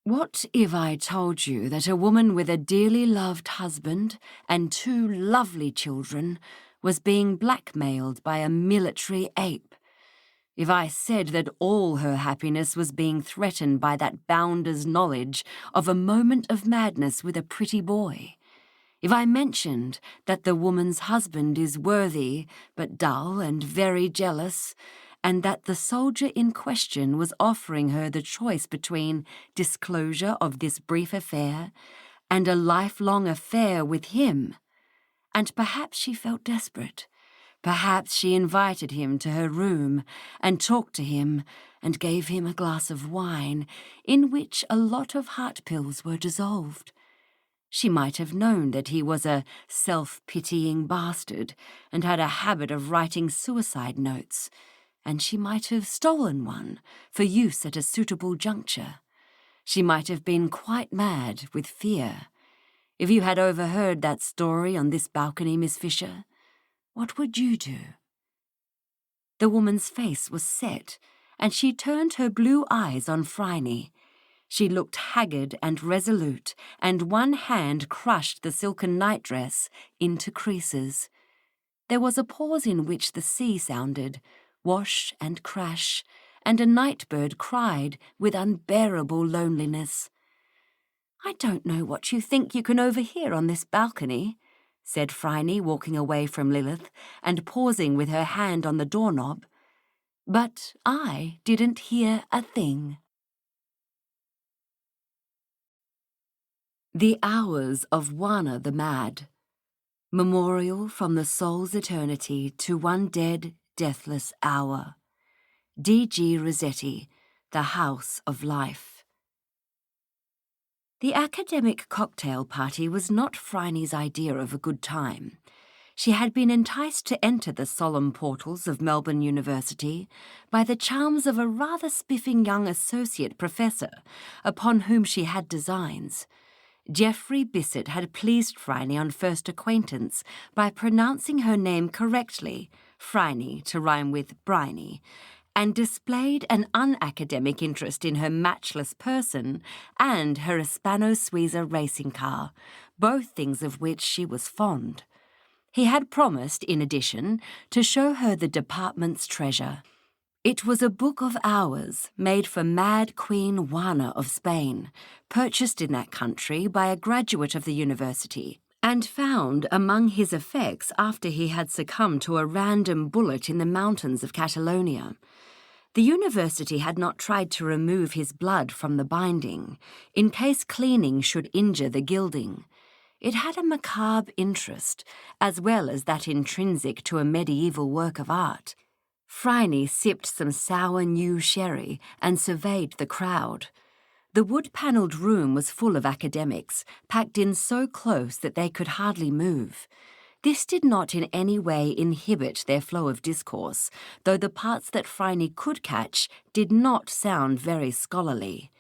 What if I told you that a woman with a dearly loved husband and 2 lovely children was being blackmailed by a military ape? If I said that all her happiness was being threatened by that bounder's knowledge of a moment of madness with a pretty boy? If I mentioned that the woman's husband is worthy but dull and very jealous, and that the soldier in question was offering her the choice between disclosure of this brief affair and a lifelong affair with him, and perhaps she felt desperate. Perhaps she invited him to her room and talked to him and gave him a glass of wine in which a lot of heart pills were dissolved. She might have known that he was a self-pitying bastard and had a habit of writing suicide notes, and she might have stolen one for use at a suitable juncture. She might have been quite mad with fear. If you had overheard that story on this balcony, Miss Fisher, what would you do? The woman's face was set, and she turned her blue eyes on Phryne. She looked haggard and resolute, and one hand crushed the silken nightdress into creases. There was a pause in which the sea sounded, wash and crash, and a night-bird cried with unbearable loneliness. "I don't know what you think you can overhear on this balcony," said Phryne, walking away from Lilith and pausing with her hand on the doorknob. "But I didn't hear a thing." The Hours of Wana the Mad. Memorial from the soul's eternity to one dead, deathless hour. D.G. Rossetti, The House of Life. The academic cocktail party was not Phryne's idea of a good time. She had been enticed to enter the solemn portals of Melbourne University by the charms of a rather spiffing young associate professor upon whom she had designs. Geoffrey Bissett had pleased Phryne on first acquaintance by pronouncing her name correctly, Phryne to rhyme with Bryony, and displayed an unacademic interest in her matchless person and her Hispano-Suiza racing car, both things of which she was fond. He had promised, in addition, to show her the department's treasure. It was a book of hours made for Mad Queen Juana of Spain, purchased in that country by a graduate of the university, and found among his effects after he had succumbed to a random bullet in the mountains of Catalonia. The university had not tried to remove his blood from the binding, in case cleaning should injure the gilding. It had a macabre interest, as well as that intrinsic to a medieval work of art. Phryne sipped some sour new sherry and surveyed the crowd. The wood-panelled room was full of academics, packed in so close that they could hardly move. This did not in any way inhibit their flow of discourse, though the parts that Phryne could catch did not sound very scholarly.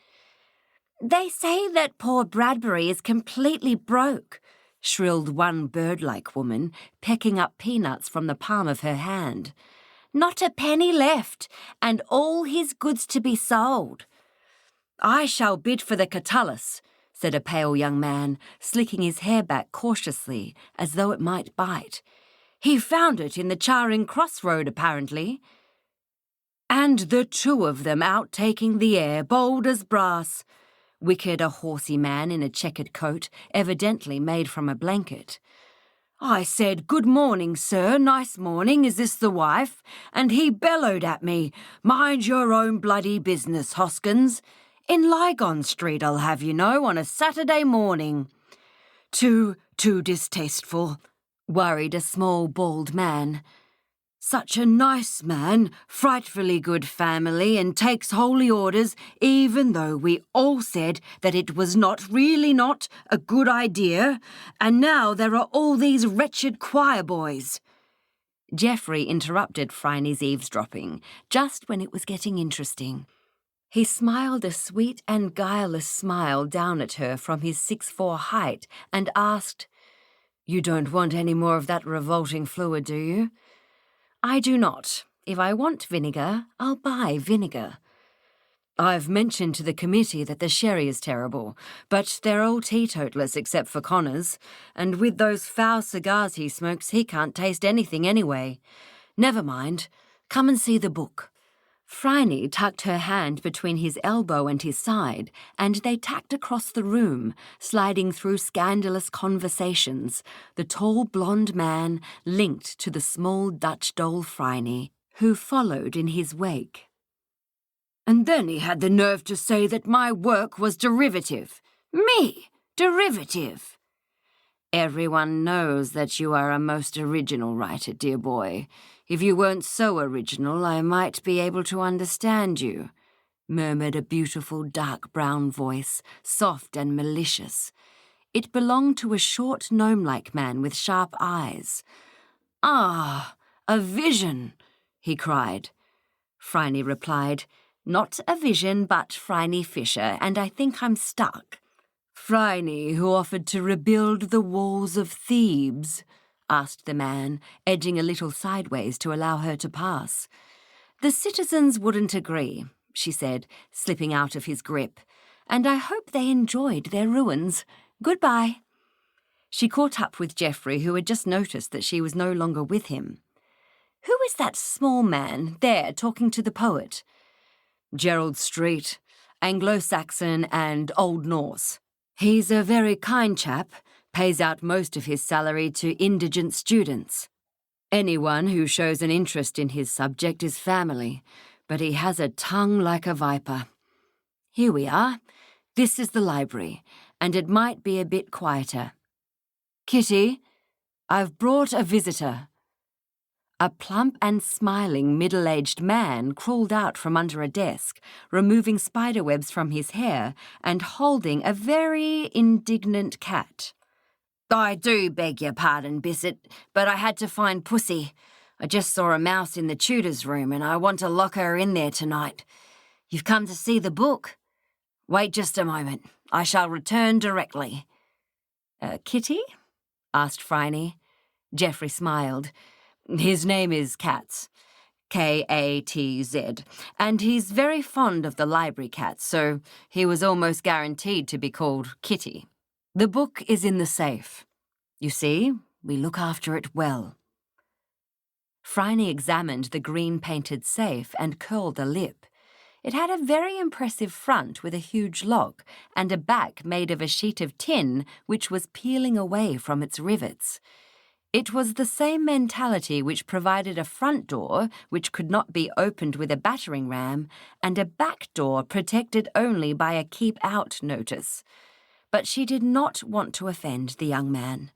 "They say that poor Bradbury is completely broke," shrilled one bird-like woman, pecking up peanuts from the palm of her hand. "Not a penny left, and all his goods to be sold." "I shall bid for the Catullus," said a pale young man, slicking his hair back cautiously, as though it might bite. "He found it in the Charing Cross Road, apparently." "And the 2 of them out taking the air, bold as brass," whickered a horsey man in a checkered coat, evidently made from a blanket. "I said, 'Good morning, sir, nice morning, is this the wife?' And he bellowed at me, 'Mind your own bloody business, Hoskins. In Lygon Street, I'll have you know, on a Saturday morning." Too distasteful," worried a small, bald man. "Such a nice man, frightfully good family, and takes holy orders, even though we all said that it was not a good idea, and now there are all these wretched choir boys." Geoffrey interrupted Phryne's eavesdropping, just when it was getting interesting. He smiled a sweet and guileless smile down at her from his 6'4" height and asked, "You don't want any more of that revolting fluid, do you?" "I do not. If I want vinegar, I'll buy vinegar." I've mentioned to the committee that the sherry is terrible, but they're all teetotalers except for Connors, and with those foul cigars he smokes, he can't taste anything anyway. Never mind. Come and see the book." Phryne tucked her hand between his elbow and his side, and they tacked across the room, sliding through scandalous conversations, the tall blonde man linked to the small Dutch doll Phryne, who followed in his wake. "And then he had the nerve to say that my work was derivative. Me? Derivative? Everyone knows that you are a most original writer, dear boy. If you weren't so original, I might be able to understand you," murmured a beautiful dark brown voice, soft and malicious. It belonged to a short gnome-like man with sharp eyes. "Ah, a vision," he cried. Phryne replied, "Not a vision, but Phryne Fisher, and I think I'm stuck." "Phryne, who offered to rebuild the walls of Thebes?" asked the man, edging a little sideways to allow her to pass. "The citizens wouldn't agree," she said, slipping out of his grip, "and I hope they enjoyed their ruins. Goodbye." She caught up with Geoffrey, who had just noticed that she was no longer with him. "Who is that small man there talking to the poet?" "Gerald Street, Anglo-Saxon and Old Norse. He's a very kind chap, pays out most of his salary to indigent students. Anyone who shows an interest in his subject is family, but he has a tongue like a viper. Here we are. This is the library, and it might be a bit quieter. Kitty, I've brought a visitor." A plump and smiling middle-aged man crawled out from under a desk, removing spiderwebs from his hair and holding a very indignant cat. "I do beg your pardon, Bissett, but I had to find Pussy. I just saw a mouse in the tutor's room and I want to lock her in there tonight. You've come to see the book? Wait just a moment. I shall return directly." "Kitty?" asked Phryne. Geoffrey smiled. "His name is Katz, Katz, and he's very fond of the library cats, so he was almost guaranteed to be called Kitty. The book is in the safe. You see, we look after it well." Phryne examined the green-painted safe and curled a lip. It had a very impressive front with a huge lock and a back made of a sheet of tin which was peeling away from its rivets. It was the same mentality which provided a front door which could not be opened with a battering ram and a back door protected only by a keep-out notice. But she did not want to offend the young man.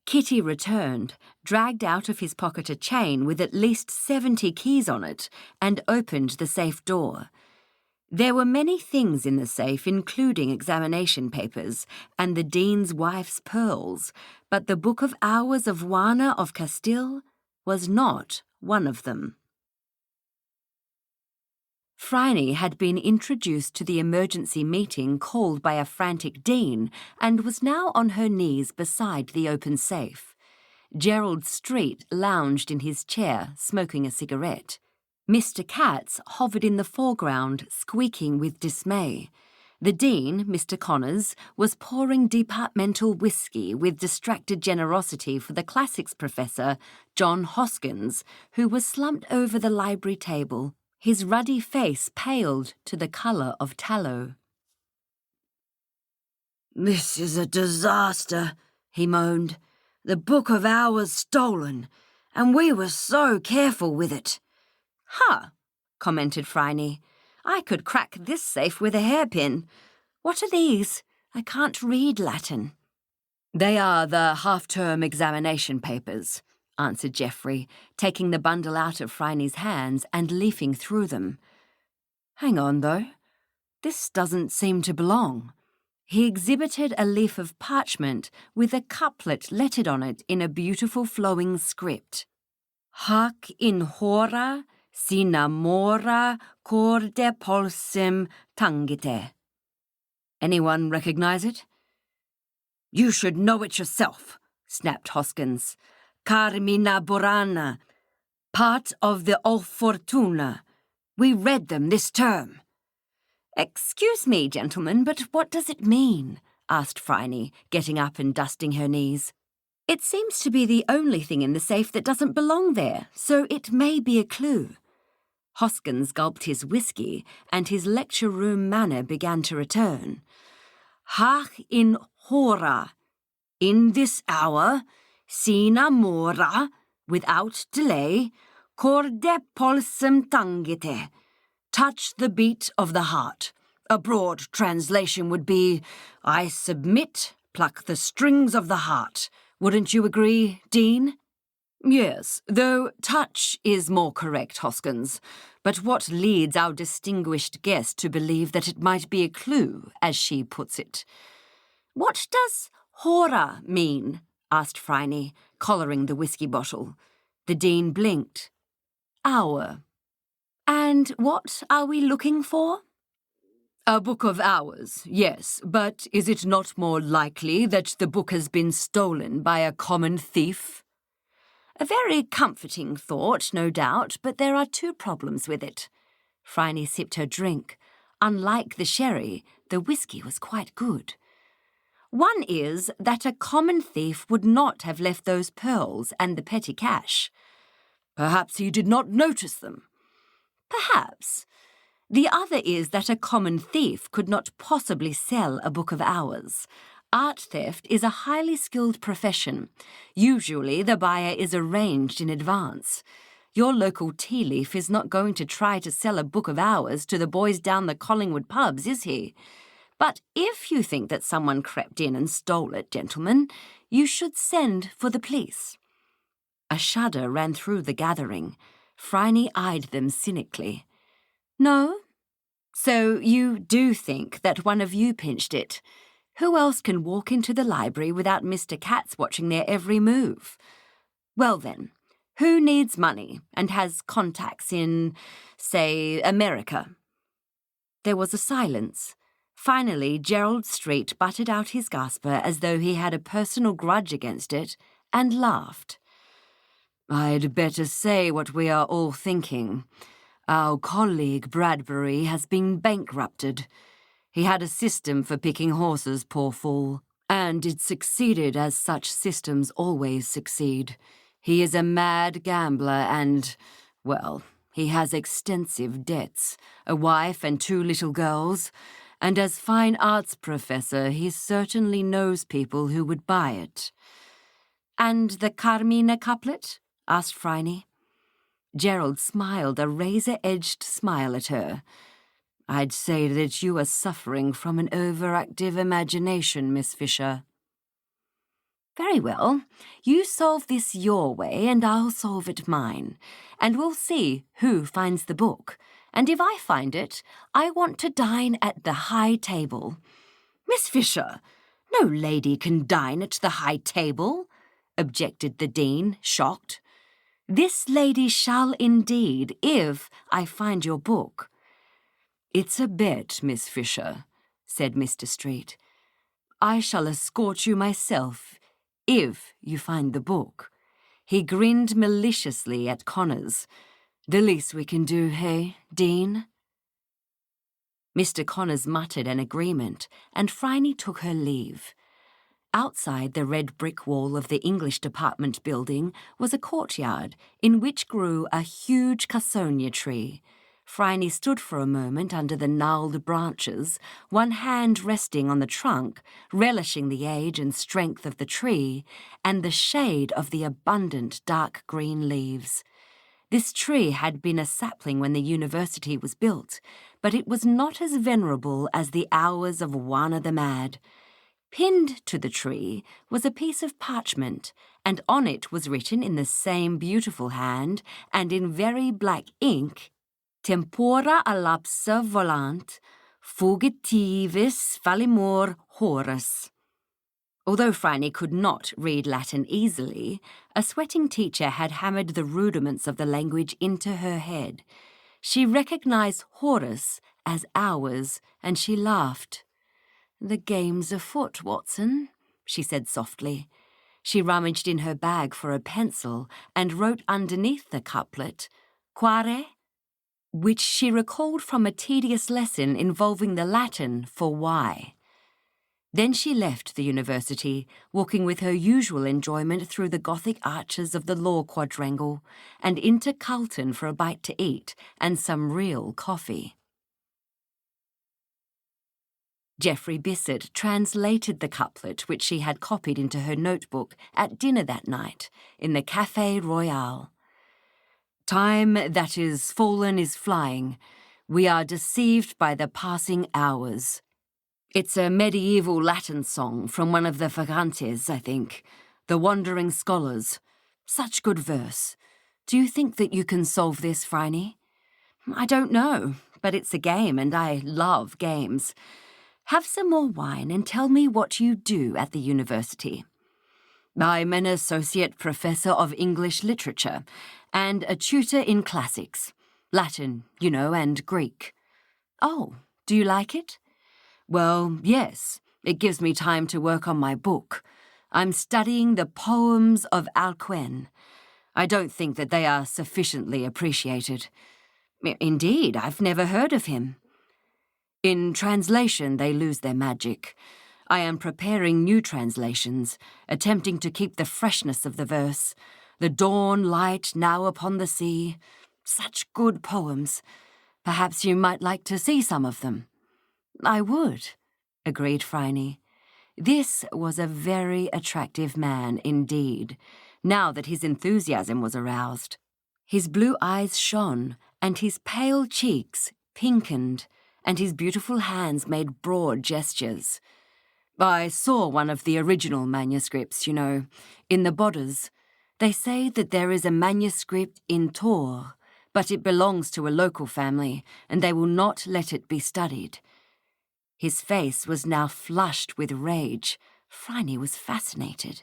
Kitty returned, dragged out of his pocket a chain with at least 70 keys on it, and opened the safe door. There were many things in the safe, including examination papers and the dean's wife's pearls, but the Book of Hours of Juana of Castile was not one of them. Phryne had been introduced to the emergency meeting called by a frantic dean and was now on her knees beside the open safe. Gerald Street lounged in his chair, smoking a cigarette. Mr. Katz hovered in the foreground, squeaking with dismay. The dean, Mr. Connors, was pouring departmental whiskey with distracted generosity for the classics professor, John Hoskins, who was slumped over the library table, his ruddy face paled to the colour of tallow. "This is a disaster," he moaned. "The Book of Hours stolen, and we were so careful with it." "Huh," commented Phryne. "I could crack this safe with a hairpin. What are these? I can't read Latin." "They are the half-term examination papers," answered Geoffrey, taking the bundle out of Phryne's hands and leafing through them. "Hang on, though. This doesn't seem to belong." He exhibited a leaf of parchment with a couplet lettered on it in a beautiful flowing script. "Hac in hora sinamora corde pulsem tangite." Anyone recognize it? "You should know it yourself," snapped Hoskins. "Carmina Burana, part of the O Fortuna. We read them this term." "Excuse me, gentlemen, but what does it mean?" asked Phryne, getting up and dusting her knees. "It seems to be the only thing in the safe that doesn't belong there, so it may be a clue." Hoskins gulped his whiskey, and his lecture room manner began to return. "Hach in hora, in this hour, sina mora, without delay, corde pulsum tangite. Touch the beat of the heart. A broad translation would be, I submit, pluck the strings of the heart. Wouldn't you agree, Dean? Yes, though touch is more correct, Hoskins. But what leads our distinguished guest to believe that it might be a clue, as she puts it? What does hora mean? Asked Phryne, collaring the whiskey bottle. The Dean blinked. Hour. And what are we looking for? A book of hours, yes, but is it not more likely that the book has been stolen by a common thief? A very comforting thought, no doubt, but there are two problems with it. Phryne sipped her drink. Unlike the sherry, the whiskey was quite good. One is that a common thief would not have left those pearls and the petty cash. Perhaps he did not notice them. Perhaps. The other is that a common thief could not possibly sell a book of hours. Art theft is a highly skilled profession. Usually the buyer is arranged in advance. Your local tea leaf is not going to try to sell a book of hours to the boys down the Collingwood pubs, is he? But if you think that someone crept in and stole it, gentlemen, you should send for the police. A shudder ran through the gathering. Phryne eyed them cynically. No? So you do think that one of you pinched it? Who else can walk into the library without Mr. Katz watching their every move? Well then, who needs money and has contacts in, say, America? There was a silence. Finally, Gerald Street butted out his gasper as though he had a personal grudge against it, and laughed. I'd better say what we are all thinking. Our colleague Bradbury has been bankrupted. He had a system for picking horses, poor fool, and it succeeded as such systems always succeed. He is a mad gambler and, well, he has extensive debts, a wife and 2 little girls, and as fine arts professor he certainly knows people who would buy it. And the Carmina couplet? Asked Phryne. Gerald smiled a razor-edged smile at her. I'd say that you are suffering from an overactive imagination, Miss Fisher. Very well. You solve this your way and I'll solve it mine. And we'll see who finds the book. And if I find it, I want to dine at the high table. Miss Fisher, no lady can dine at the high table, objected the Dean, shocked. This lady shall indeed, if I find your book. It's a bet, Miss Fisher, said Mr. Street. I shall escort you myself, if you find the book. He grinned maliciously at Connors. The least we can do, hey, Dean? Mr. Connors muttered an agreement, and Phryne took her leave. Outside the red brick wall of the English department building was a courtyard in which grew a huge cassonia tree. Phryne stood for a moment under the gnarled branches, one hand resting on the trunk, relishing the age and strength of the tree and the shade of the abundant dark green leaves. This tree had been a sapling when the university was built, but it was not as venerable as the hours of Juana the Mad. Pinned to the tree was a piece of parchment, and on it was written in the same beautiful hand, and in very black ink, Tempora allapsa volant, fugitivis fallimur horus. Although Phryne could not read Latin easily, a sweating teacher had hammered the rudiments of the language into her head. She recognized Horus as hours, and she laughed. The game's afoot, Watson, she said softly. She rummaged in her bag for a pencil and wrote underneath the couplet, Quare? which she recalled from a tedious lesson involving the Latin for why. Then she left the university, walking with her usual enjoyment through the Gothic arches of the law quadrangle and into Carlton for a bite to eat and some real coffee. Geoffrey Bissett translated the couplet which she had copied into her notebook at dinner that night in the Café Royal. Time that is fallen is flying. We are deceived by the passing hours. It's a medieval Latin song from one of the Vagantes, I think. The Wandering Scholars. Such good verse. Do you think that you can solve this, Phryne? I don't know, but it's a game and I love games. Have some more wine and tell me what you do at the university. I'm an associate professor of English literature and a tutor in classics. Latin, you know, and Greek. Oh, do you like it? Well, yes, it gives me time to work on my book. I'm studying the poems of Alcuin. I don't think that they are sufficiently appreciated. Indeed, I've never heard of him. In translation, they lose their magic. I am preparing new translations, attempting to keep the freshness of the verse. The dawn light now upon the sea. Such good poems. Perhaps you might like to see some of them. I would, agreed Phryne. This was a very attractive man indeed, now that his enthusiasm was aroused. His blue eyes shone, and his pale cheeks pinkened, and his beautiful hands made broad gestures. I saw one of the original manuscripts, you know, in the Bodders. They say that there is a manuscript in Tours, but it belongs to a local family, and they will not let it be studied. His face was now flushed with rage. Phryne was fascinated.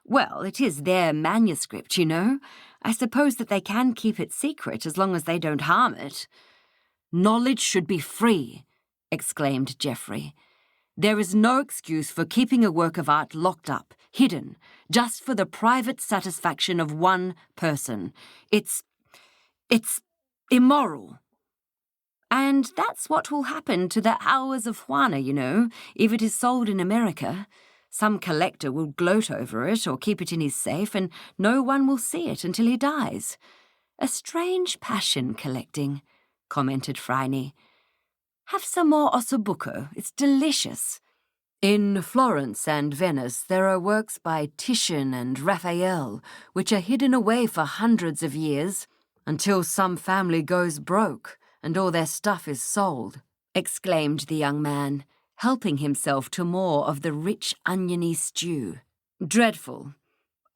Well, it is their manuscript, you know. I suppose that they can keep it secret as long as they don't harm it. Knowledge should be free, exclaimed Geoffrey. There is no excuse for keeping a work of art locked up, hidden, just for the private satisfaction of one person. It's immoral. And that's what will happen to the Hours of Juana, you know, if it is sold in America. Some collector will gloat over it or keep it in his safe, and no one will see it until he dies. A strange passion, collecting, commented Phryne. Have some more ossobuco. It's delicious. In Florence and Venice, there are works by Titian and Raphael, which are hidden away for hundreds of years, until some family goes broke and all their stuff is sold, exclaimed the young man, helping himself to more of the rich oniony stew. Dreadful.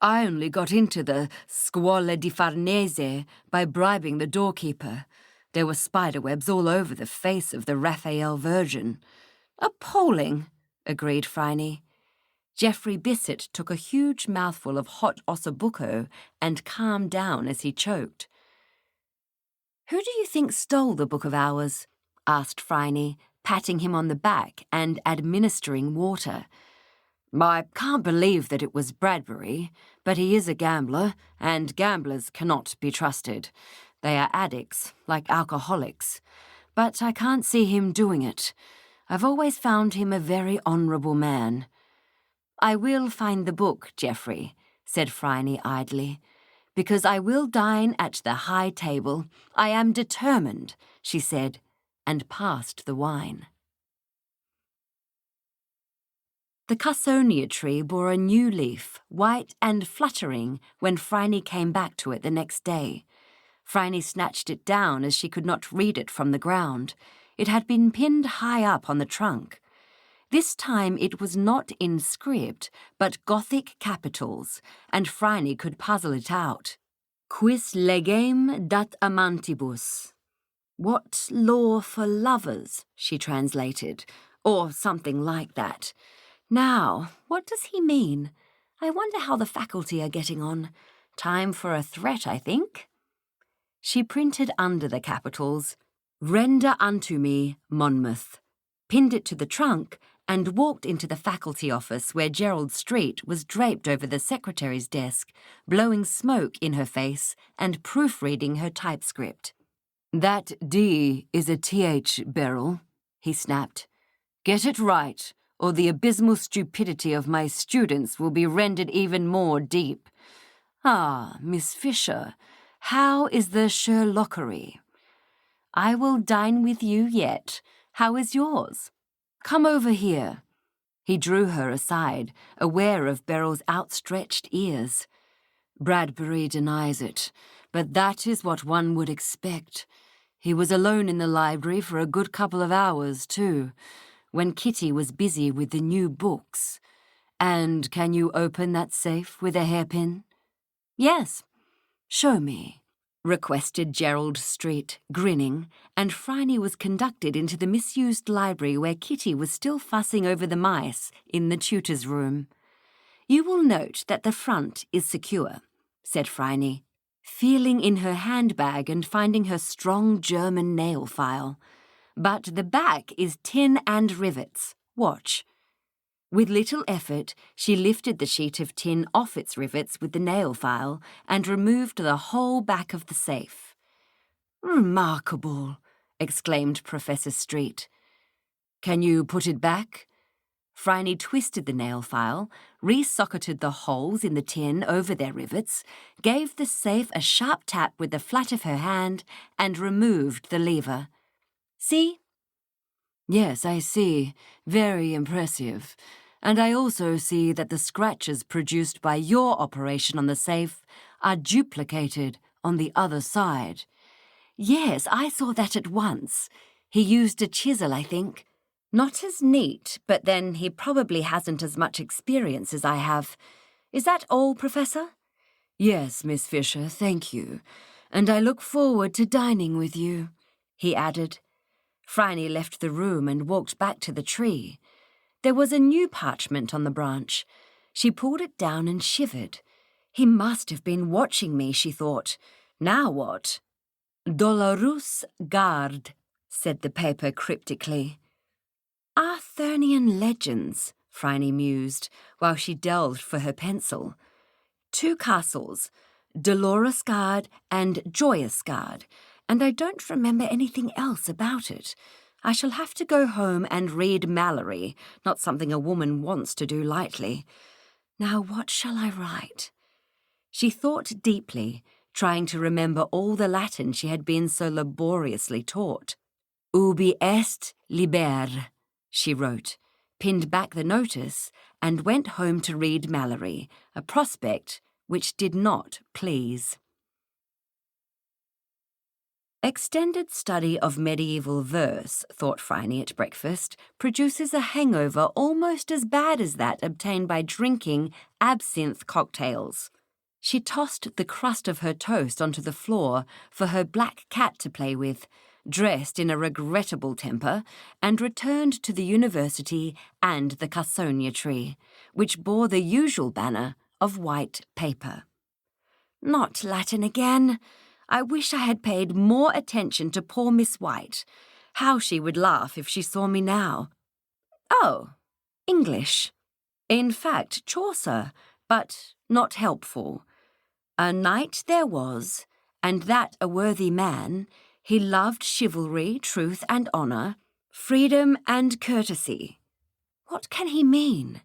I only got into the Scuola di Farnese by bribing the doorkeeper. There were spiderwebs all over the face of the Raphael Virgin. Appalling, agreed Phryne. Geoffrey Bissett took a huge mouthful of hot ossobuco and calmed down as he choked. Who do you think stole the Book of Hours? Asked Phryne, patting him on the back and administering water. I can't believe that it was Bradbury, but he is a gambler, and gamblers cannot be trusted. They are addicts, like alcoholics. But I can't see him doing it. I've always found him a very honourable man. I will find the book, Geoffrey, said Phryne idly, because I will dine at the high table. I am determined, she said, and passed the wine. The Cussonia tree bore a new leaf, white and fluttering, when Phryne came back to it the next day. Phryne snatched it down as she could not read it from the ground. It had been pinned high up on the trunk. This time it was not in script, but Gothic capitals, and Phryne could puzzle it out. Quis legem dat amantibus? What law for lovers, she translated, or something like that. Now, what does he mean? I wonder how the faculty are getting on. Time for a threat, I think. She printed under the capitals, Render unto me, Monmouth, pinned it to the trunk, and walked into the faculty office where Gerald Street was draped over the secretary's desk, blowing smoke in her face and proofreading her typescript. That D is a TH, Beryl, he snapped. Get it right, or the abysmal stupidity of my students will be rendered even more deep. Ah, Miss Fisher, how is the Sherlockery? I will dine with you yet. How is yours? Come over here. He drew her aside, aware of Beryl's outstretched ears. Bradbury denies it, but that is what one would expect. He was alone in the library for a good couple of hours, too, when Kitty was busy with the new books. And can you open that safe with a hairpin? Yes. Show me, requested Gerald Street, grinning, and Phryne was conducted into the misused library where Kitty was still fussing over the mice in the tutor's room. You will note that the front is secure, said Phryne, feeling in her handbag and finding her strong German nail file. But the back is tin and rivets. Watch. With little effort, she lifted the sheet of tin off its rivets with the nail file and removed the whole back of the safe. Remarkable, exclaimed Professor Street. Can you put it back? Phryne twisted the nail file, re-socketed the holes in the tin over their rivets, gave the safe a sharp tap with the flat of her hand, and removed the lever. See? Yes, I see. Very impressive. And I also see that the scratches produced by your operation on the safe are duplicated on the other side. Yes, I saw that at once. He used a chisel, I think. Not as neat, but then he probably hasn't as much experience as I have. Is that all, Professor? Yes, Miss Fisher, thank you. And I look forward to dining with you, he added. Phryne left the room and walked back to the tree. There was a new parchment on the branch. She pulled it down and shivered. He must have been watching me, she thought. Now what? Dolorous Garde, said the paper cryptically. Arthurian legends, Phryne mused, while she delved for her pencil. 2 castles, Dolorous Garde and Joyous Garde, and I don't remember anything else about it. I shall have to go home and read Mallory, not something a woman wants to do lightly. Now what shall I write? She thought deeply, trying to remember all the Latin she had been so laboriously taught. Ubi est liber, she wrote, pinned back the notice, and went home to read Mallory, a prospect which did not please. Extended study of medieval verse, thought Phryne at breakfast, produces a hangover almost as bad as that obtained by drinking absinthe cocktails. She tossed the crust of her toast onto the floor for her black cat to play with, dressed in a regrettable temper, and returned to the university and the Cassonia tree, which bore the usual banner of white paper. Not Latin again. I wish I had paid more attention to poor Miss White. How she would laugh if she saw me now. Oh, English. In fact, Chaucer, but not helpful. A knight there was, and that a worthy man. He loved chivalry, truth and honour, freedom and courtesy. What can he mean?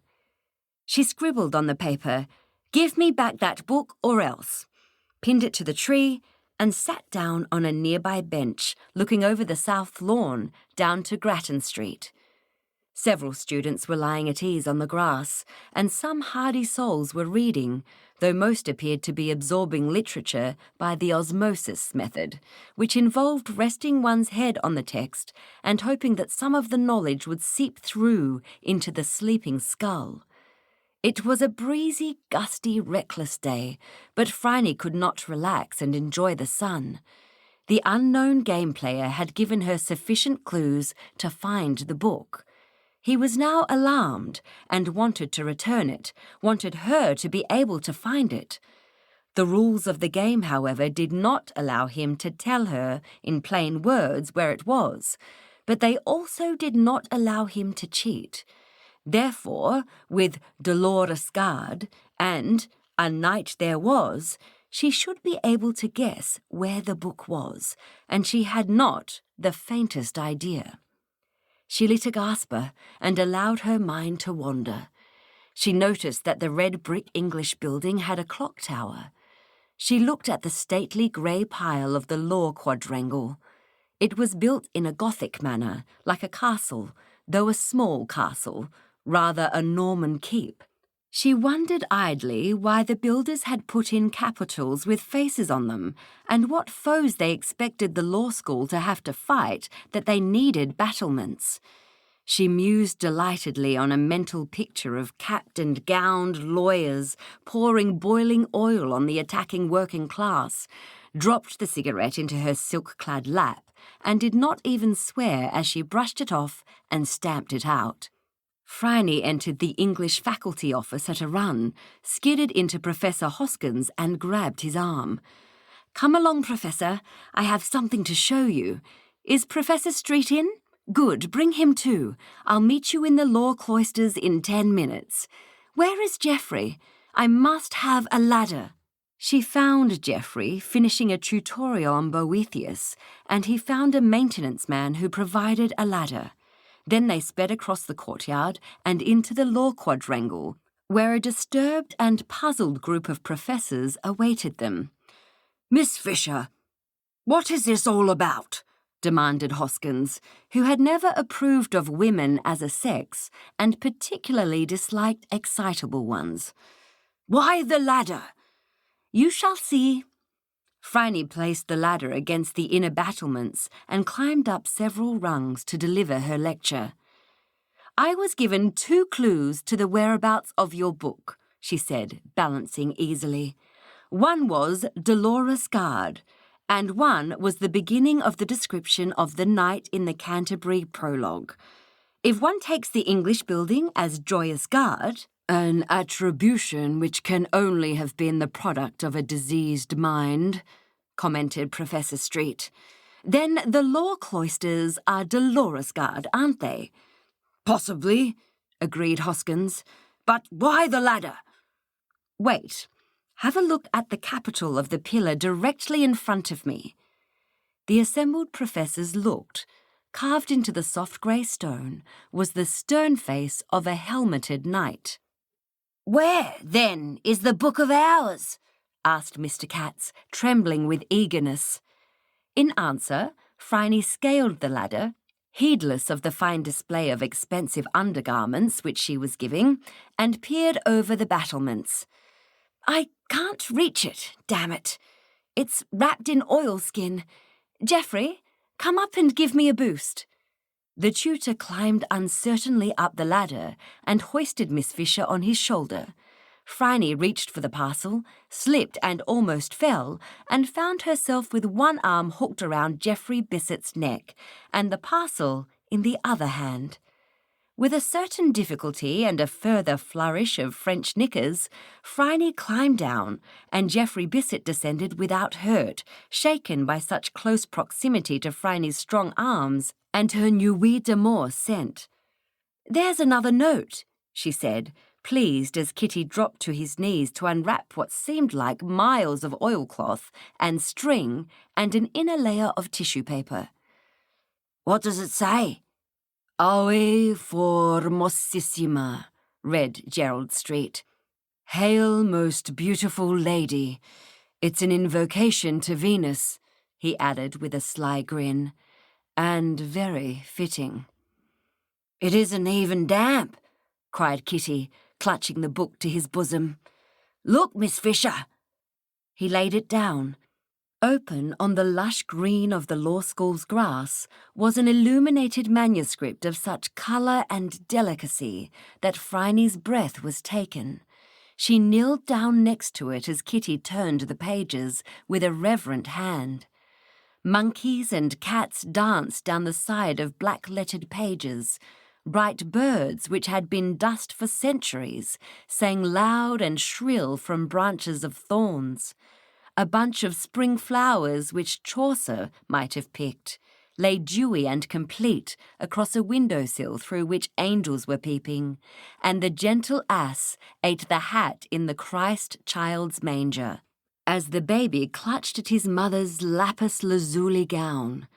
She scribbled on the paper, "Give me back that book or else," pinned it to the tree, and sat down on a nearby bench, looking over the south lawn down to Grattan Street. Several students were lying at ease on the grass, and some hardy souls were reading, though most appeared to be absorbing literature by the osmosis method, which involved resting one's head on the text and hoping that some of the knowledge would seep through into the sleeping skull. It was a breezy, gusty, reckless day, but Phryne could not relax and enjoy the sun. The unknown game player had given her sufficient clues to find the book. He was now alarmed and wanted to return it, wanted her to be able to find it. The rules of the game, however, did not allow him to tell her in plain words where it was, but they also did not allow him to cheat. Therefore, with Dolorous Garde and A Knight There Was, She should be able to guess where the book was, and she had not the faintest idea. She lit a gasper and allowed her mind to wander. She noticed that the red brick English building had a clock tower. She looked at the stately grey pile of the law quadrangle. It was built in a Gothic manner, like a castle, though a small castle, rather a Norman keep. She wondered idly why the builders had put in capitals with faces on them, and what foes they expected the law school to have to fight that they needed battlements. She mused delightedly on a mental picture of capped and gowned lawyers pouring boiling oil on the attacking working class, dropped the cigarette into her silk-clad lap, and did not even swear as she brushed it off and stamped it out. Phryne entered the English faculty office at a run, skidded into Professor Hoskins and grabbed his arm. "Come along, Professor. I have something to show you. Is Professor Street in? Good, bring him too. I'll meet you in the law cloisters in 10 minutes. Where is Geoffrey? I must have a ladder." She found Geoffrey finishing a tutorial on Boethius, and he found a maintenance man who provided a ladder. Then they sped across the courtyard and into the law quadrangle, where a disturbed and puzzled group of professors awaited them. "Miss Fisher, what is this all about?" demanded Hoskins, who had never approved of women as a sex and particularly disliked excitable ones. "Why the ladder?" "You shall see." Phryne placed the ladder against the inner battlements and climbed up several rungs to deliver her lecture. "I was given 2 clues to the whereabouts of your book," she said, balancing easily. "One was Dolorous Guard, and one was the beginning of the description of the night in the Canterbury prologue. If one takes the English building as Joyous Guard, an attribution which can only have been the product of a diseased mind," commented Professor Street, "then the law cloisters are Dolorous Guard, aren't they?" "Possibly," agreed Hoskins. "But why the ladder?" "Wait. Have a look at the capital of the pillar directly in front of me." The assembled professors looked. Carved into the soft grey stone was the stern face of a helmeted knight. "Where, then, is the Book of Hours?" asked Mr. Katz, trembling with eagerness. In answer, Phryne scaled the ladder, heedless of the fine display of expensive undergarments which she was giving, and peered over the battlements. "I can't reach it, damn it. It's wrapped in oilskin. Geoffrey, come up and give me a boost." The tutor climbed uncertainly up the ladder and hoisted Miss Fisher on his shoulder. Phryne reached for the parcel, slipped and almost fell, and found herself with one arm hooked around Geoffrey Bissett's neck and the parcel in the other hand. With a certain difficulty and a further flourish of French knickers, Phryne climbed down, and Geoffrey Bissett descended without hurt, shaken by such close proximity to Phryne's strong arms and her nuit d'amour scent. "There's another note," she said, pleased as Kitty dropped to his knees to unwrap what seemed like miles of oilcloth and string and an inner layer of tissue paper. "What does it say?" "Ave formosissima," read Gerald Street. "Hail, most beautiful lady. It's an invocation to Venus," he added with a sly grin. "And very fitting." "It isn't even damp," cried Kitty, clutching the book to his bosom. "Look, Miss Fisher." He laid it down. Open on the lush green of the law school's grass was an illuminated manuscript of such colour and delicacy that Phryne's breath was taken. She kneeled down next to it as Kitty turned the pages with a reverent hand. Monkeys and cats danced down the side of black-lettered pages. Bright birds, which had been dust for centuries, sang loud and shrill from branches of thorns. A bunch of spring flowers, which Chaucer might have picked, lay dewy and complete across a windowsill through which angels were peeping, and the gentle ass ate the hat in the Christ child's manger. as the baby clutched at his mother's lapis lazuli gown.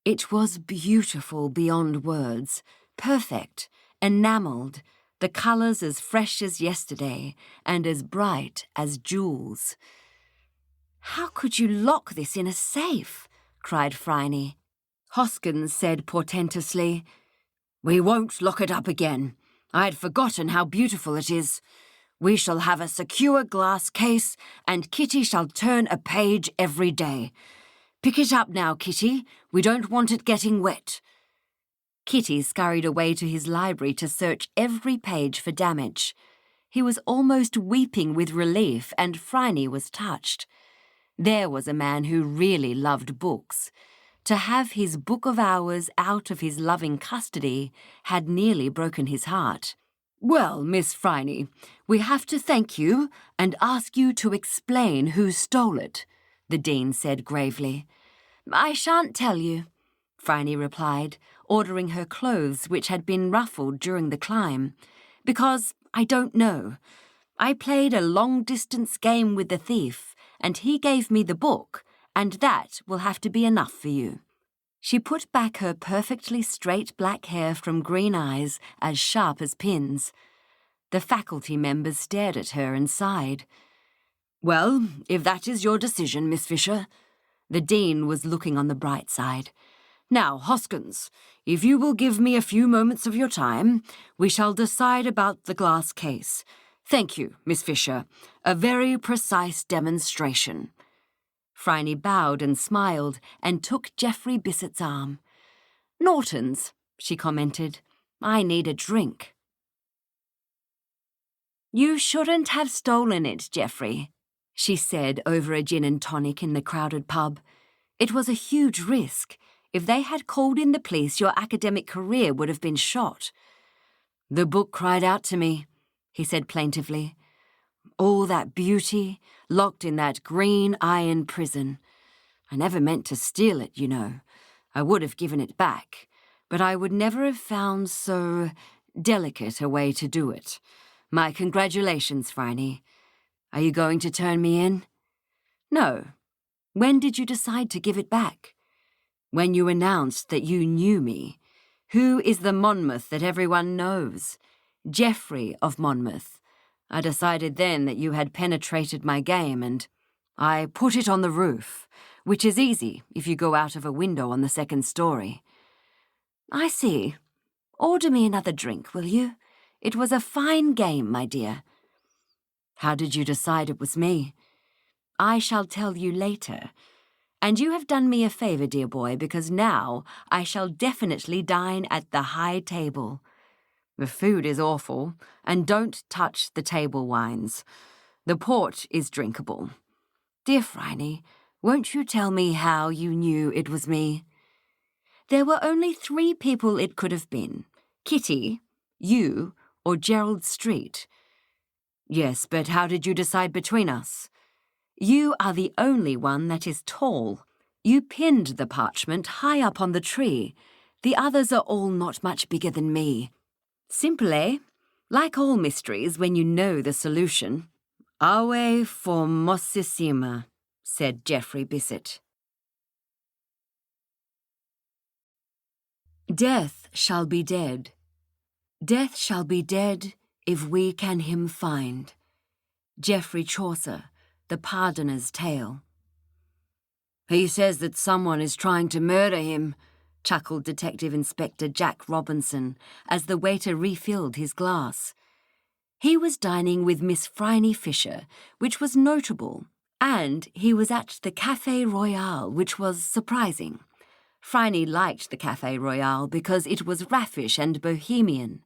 It was beautiful beyond words, perfect, enamelled, the colours as fresh as yesterday and as bright as jewels. "How could you lock this in a safe?" cried Phryne. Hoskins said portentously, "We won't lock it up again. I had forgotten how beautiful it is. We shall have a secure glass case, and Kitty shall turn a page every day. Pick it up now, Kitty. We don't want it getting wet." Kitty scurried away to his library to search every page for damage. He was almost weeping with relief, and Phryne was touched. There was a man who really loved books. To have his book of hours out of his loving custody had nearly broken his heart. "Well, Miss Phryne, we have to thank you and ask you to explain who stole it," the Dean said gravely. "I shan't tell you," Phryne replied, ordering her clothes which had been ruffled during the climb, "because I don't know. I played a long-distance game with the thief, and he gave me the book, and that will have to be enough for you." She put back her perfectly straight black hair from green eyes as sharp as pins. The faculty members stared at her and sighed. "Well, if that is your decision, Miss Fisher." The Dean was looking on the bright side. "Now, Hoskins, if you will give me a few moments of your time, we shall decide about the glass case. Thank you, Miss Fisher. A very precise demonstration." Phryne bowed and smiled and took Geoffrey Bissett's arm. "Norton's," she commented. "I need a drink." "You shouldn't have stolen it, Geoffrey," she said over a gin and tonic in the crowded pub. "It was a huge risk. If they had called in the police, your academic career would have been shot." "The book cried out to me," he said plaintively. "All that beauty, locked in that green iron prison. I never meant to steal it, you know. I would have given it back, but I would never have found so delicate a way to do it. My congratulations, Phryne. Are you going to turn me in?" "No. When did you decide to give it back?" "When you announced that you knew me. Who is the Monmouth that everyone knows? Geoffrey of Monmouth. I decided then that you had penetrated my game, and I put it on the roof, which is easy if you go out of a window on the second story." "I see. Order me another drink, will you? It was a fine game, my dear." "How did you decide it was me?" "I shall tell you later. And you have done me a favour, dear boy, because now I shall definitely dine at the high table. The food is awful, and don't touch the table wines. The port is drinkable. Dear Phryne, won't you tell me how you knew it was me?" "There were only 3 people it could have been. Kitty, you, or Gerald Street." "Yes, but how did you decide between us?" "You are the only one that is tall. You pinned the parchment high up on the tree. The others are all not much bigger than me. Simple, eh? Like all mysteries, when you know the solution." "Ave formosissima," said Geoffrey Bissett. Death shall be dead. Death shall be dead if we can him find. Geoffrey Chaucer, The Pardoner's Tale. "He says that someone is trying to murder him," chuckled Detective Inspector Jack Robinson as the waiter refilled his glass. He was dining with Miss Phryne Fisher, which was notable, and he was at the Café Royal, which was surprising. Phryne liked the Café Royal because it was raffish and bohemian.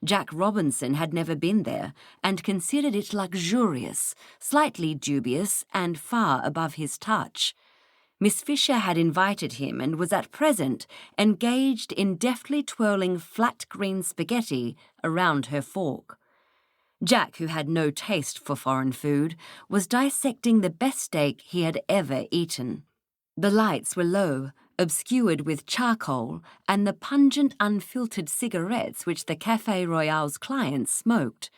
Jack Robinson had never been there and considered it luxurious, slightly dubious, and far above his touch. Miss Fisher had invited him and was at present engaged in deftly twirling flat green spaghetti around her fork. Jack, who had no taste for foreign food, was dissecting the best steak he had ever eaten. The lights were low, obscured with charcoal and the pungent unfiltered cigarettes which the Café Royal's clients smoked.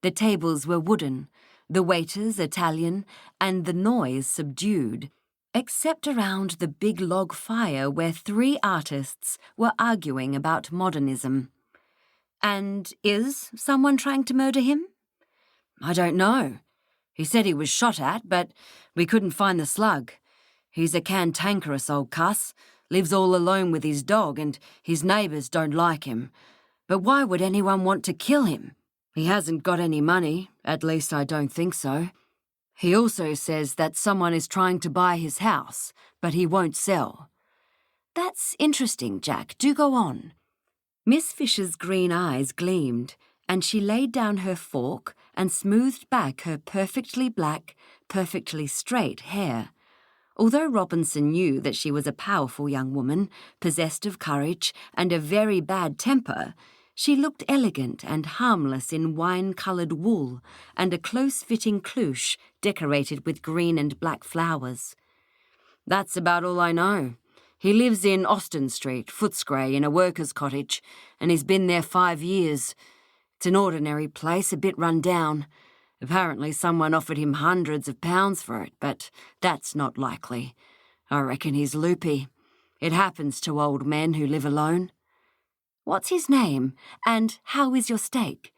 The tables were wooden, the waiters Italian, and the noise subdued, except around the big log fire where 3 artists were arguing about modernism. And is someone trying to murder him? I don't know. He said he was shot at, but we couldn't find the slug. He's a cantankerous old cuss, lives all alone with his dog, and his neighbours don't like him. But why would anyone want to kill him? He hasn't got any money, at least I don't think so. He also says that someone is trying to buy his house, but he won't sell. That's interesting, Jack. Do go on. Miss Fisher's green eyes gleamed, and she laid down her fork and smoothed back her perfectly black, perfectly straight hair. Although Robinson knew that she was a powerful young woman, possessed of courage and a very bad temper, she looked elegant and harmless in wine-coloured wool and a close-fitting cloche decorated with green and black flowers. That's about all I know. He lives in Austin Street, Footscray, in a worker's cottage, and he's been there 5 years. It's an ordinary place, a bit run down. Apparently someone offered him hundreds of pounds for it, but that's not likely. I reckon he's loopy. It happens to old men who live alone. What's his name, and how is your steak?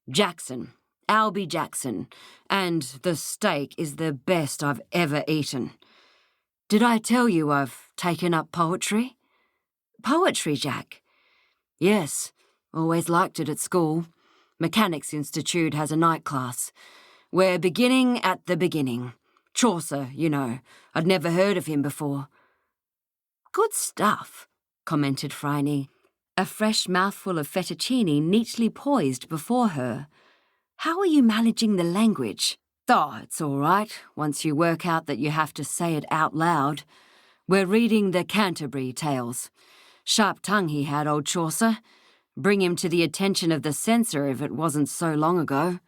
Jackson, Albie Jackson, and the steak is the best I've ever eaten. Did I tell you I've taken up poetry? Poetry, Jack? Yes, always liked it at school. Mechanics Institute has a night class. We're beginning at the beginning. Chaucer, you know. I'd never heard of him before. Good stuff, commented Phryne, a fresh mouthful of fettuccine neatly poised before her. How are you managing the language? Oh, it's all right, once you work out that you have to say it out loud. We're reading the Canterbury Tales. Sharp tongue he had, old Chaucer. Bring him to the attention of the censor if it wasn't so long ago.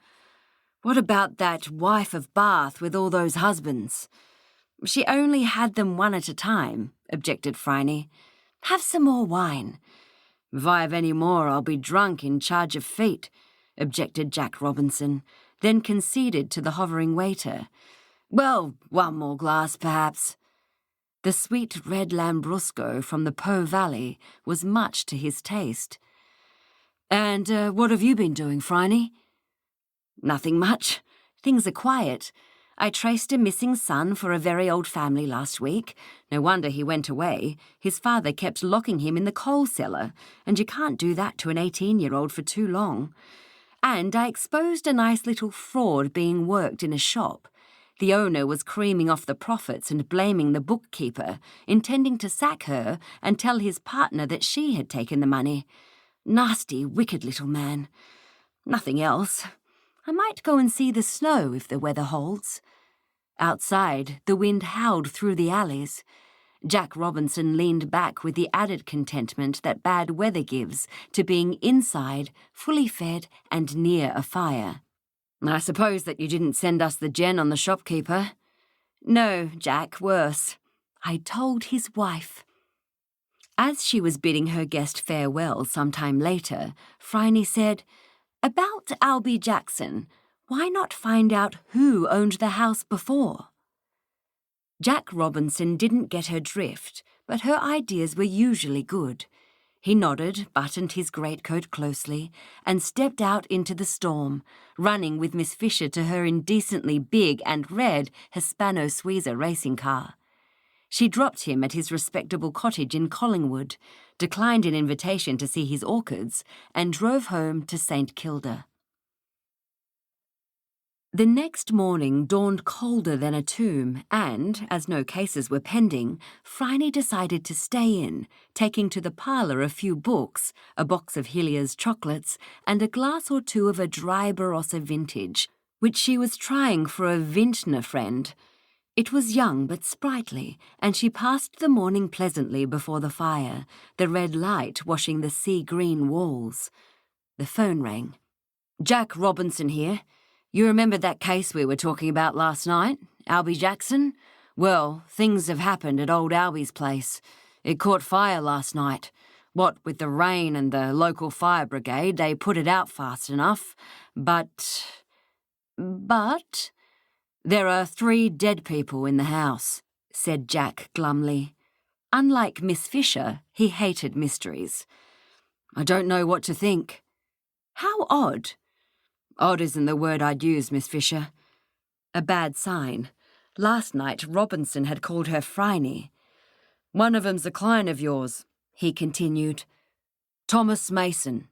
What about that wife of Bath with all those husbands? She only had them one at a time, objected Phryne. Have some more wine. If I have any more, I'll be drunk in charge of feet, objected Jack Robinson, then conceded to the hovering waiter. Well, one more glass, perhaps. The sweet red Lambrusco from the Po Valley was much to his taste. And what have you been doing, Phryne? Nothing much. Things are quiet. I traced a missing son for a very old family last week. No wonder he went away. His father kept locking him in the coal cellar, and you can't do that to an 18-year-old for too long. And I exposed a nice little fraud being worked in a shop. The owner was creaming off the profits and blaming the bookkeeper, intending to sack her and tell his partner that she had taken the money. Nasty, wicked little man. Nothing else. I might go and see the snow if the weather holds. Outside, the wind howled through the alleys. Jack Robinson leaned back with the added contentment that bad weather gives to being inside, fully fed and near a fire. I suppose that you didn't send us the gen on the shopkeeper. No, Jack, worse. I told his wife. As she was bidding her guest farewell some time later, Phryne said, About Albie Jackson, why not find out who owned the house before? Jack Robinson didn't get her drift, but her ideas were usually good. He nodded, buttoned his greatcoat closely, and stepped out into the storm, running with Miss Fisher to her indecently big and red Hispano-Suiza racing car. She dropped him at his respectable cottage in Collingwood, declined an invitation to see his orchids, and drove home to St Kilda. The next morning dawned colder than a tomb and, as no cases were pending, Phryne decided to stay in, taking to the parlour a few books, a box of Hilliers chocolates, and a glass or two of a dry Barossa vintage, which she was trying for a vintner friend. It was young but sprightly, and she passed the morning pleasantly before the fire, the red light washing the sea-green walls. The phone rang. Jack Robinson here. You remember that case we were talking about last night, Albie Jackson? Well, things have happened at old Albie's place. It caught fire last night. What with the rain and the local fire brigade, they put it out fast enough. But But there are 3 dead people in the house, said Jack glumly. Unlike Miss Fisher, he hated mysteries. I don't know what to think. How odd. Odd isn't the word I'd use, Miss Fisher. A bad sign. Last night, Robinson had called her Phryne. One of 'em's a client of yours, he continued. Thomas Mason.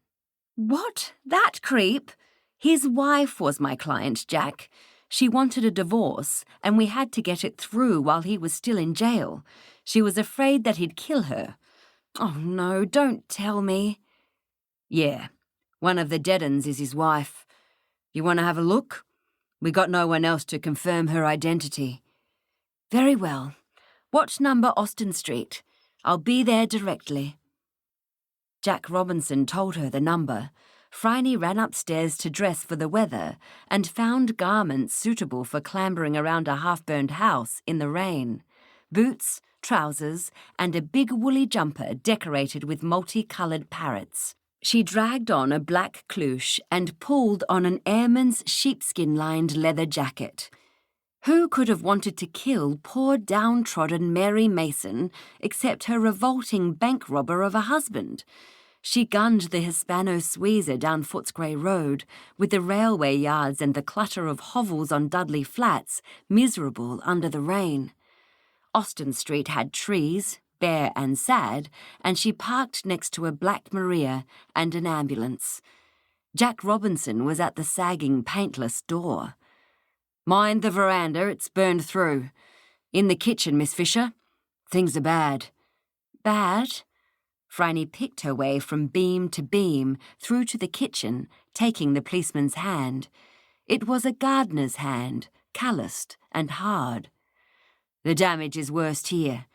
What? That creep? His wife was my client, Jack. She wanted a divorce, and we had to get it through while he was still in jail. She was afraid that he'd kill her. Oh, no, don't tell me. Yeah, one of the dead 'uns is his wife. You want to have a look? We got no one else to confirm her identity. Very well. What number Austin Street? I'll be there directly. Jack Robinson told her the number. Phryne ran upstairs to dress for the weather and found garments suitable for clambering around a half-burned house in the rain. Boots, trousers, and a big woolly jumper decorated with multicoloured parrots. She dragged on a black cloche and pulled on an airman's sheepskin-lined leather jacket. Who could have wanted to kill poor downtrodden Mary Mason except her revolting bank robber of a husband? She gunned the Hispano-Suiza down Footscray Road, with the railway yards and the clutter of hovels on Dudley Flats miserable under the rain. Austin Street had trees, bare and sad, and she parked next to a Black Maria and an ambulance. Jack Robinson was at the sagging, paintless door. Mind the veranda, it's burned through. In the kitchen, Miss Fisher. Things are bad. Bad? Phryne picked her way from beam to beam through to the kitchen, taking the policeman's hand. It was a gardener's hand, calloused and hard. The damage is worst here,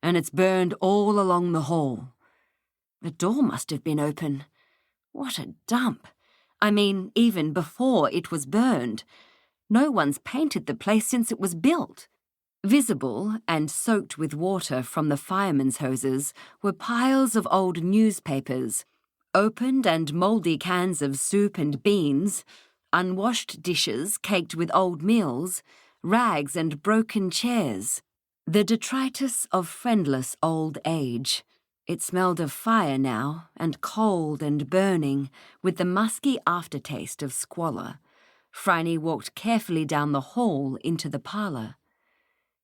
and it's burned all along the hall. The door must have been open. What a dump. I mean, even before it was burned. No one's painted the place since it was built. Visible and soaked with water from the firemen's hoses were piles of old newspapers, opened and mouldy cans of soup and beans, unwashed dishes caked with old meals, rags and broken chairs. The detritus of friendless old age. It smelled of fire now, and cold and burning, with the musky aftertaste of squalor. Phryne walked carefully down the hall into the parlour.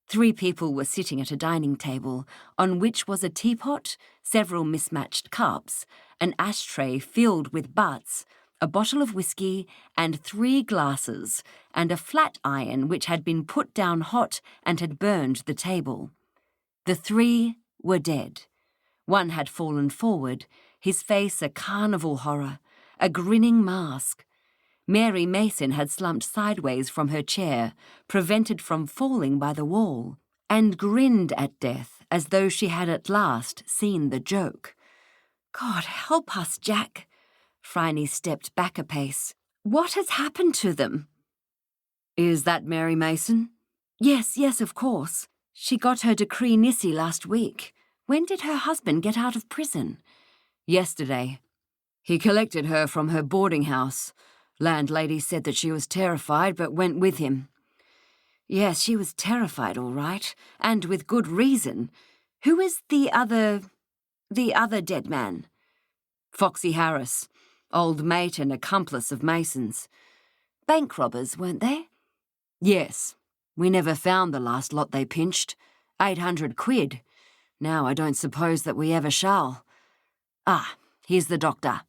3 people were sitting at a dining table, on which was a teapot, several mismatched cups, an ashtray filled with butts, a bottle of whiskey, and 3 glasses, and a flat iron which had been put down hot and had burned the table. The 3 were dead. One had fallen forward, his face a carnival horror, a grinning mask. Mary Mason had slumped sideways from her chair, prevented from falling by the wall, and grinned at death as though she had at last seen the joke. God help us, Jack. Phryne stepped back a pace. What has happened to them? Is that Mary Mason? Yes, of course. She got her decree nisi last week. When did her husband get out of prison? Yesterday. He collected her from her boarding house. Landlady said that she was terrified, but went with him. Yes, she was terrified, all right, and with good reason. Who is the other dead man? Foxy Harris, old mate and accomplice of Mason's. Bank robbers, weren't they? Yes. We never found the last lot they pinched. 800 quid. Now I don't suppose that we ever shall. Ah, here's the doctor.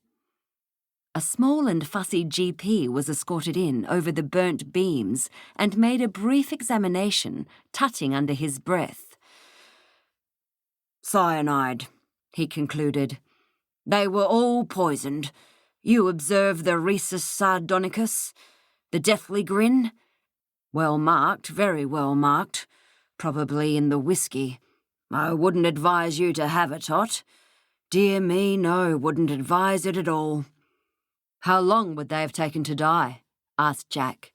A small and fussy GP was escorted in over the burnt beams and made a brief examination, tutting under his breath. Cyanide, he concluded. They were all poisoned. You observe the rhesus sardonicus, the deathly grin? Well marked, very well marked. Probably in the whiskey. I wouldn't advise you to have it, Tot. Dear me, no, wouldn't advise it at all. How long would they have taken to die? Asked Jack.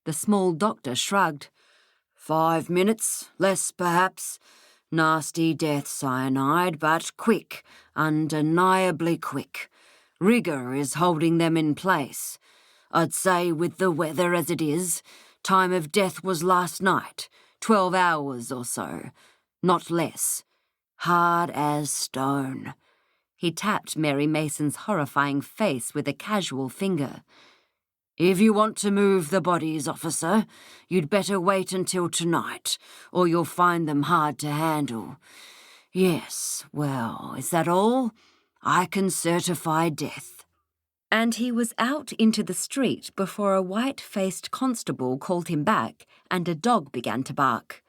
The small doctor shrugged. 5 minutes, less perhaps. Nasty death, cyanide, but quick, undeniably quick. Rigour is holding them in place. I'd say with the weather as it is, time of death was last night, 12 hours or so, not less. Hard as stone." He tapped Mary Mason's horrifying face with a casual finger. "If you want to move the bodies, officer, you'd better wait until tonight, or you'll find them hard to handle. Yes, well, is that all? I can certify death." And he was out into the street before a white-faced constable called him back and a dog began to bark.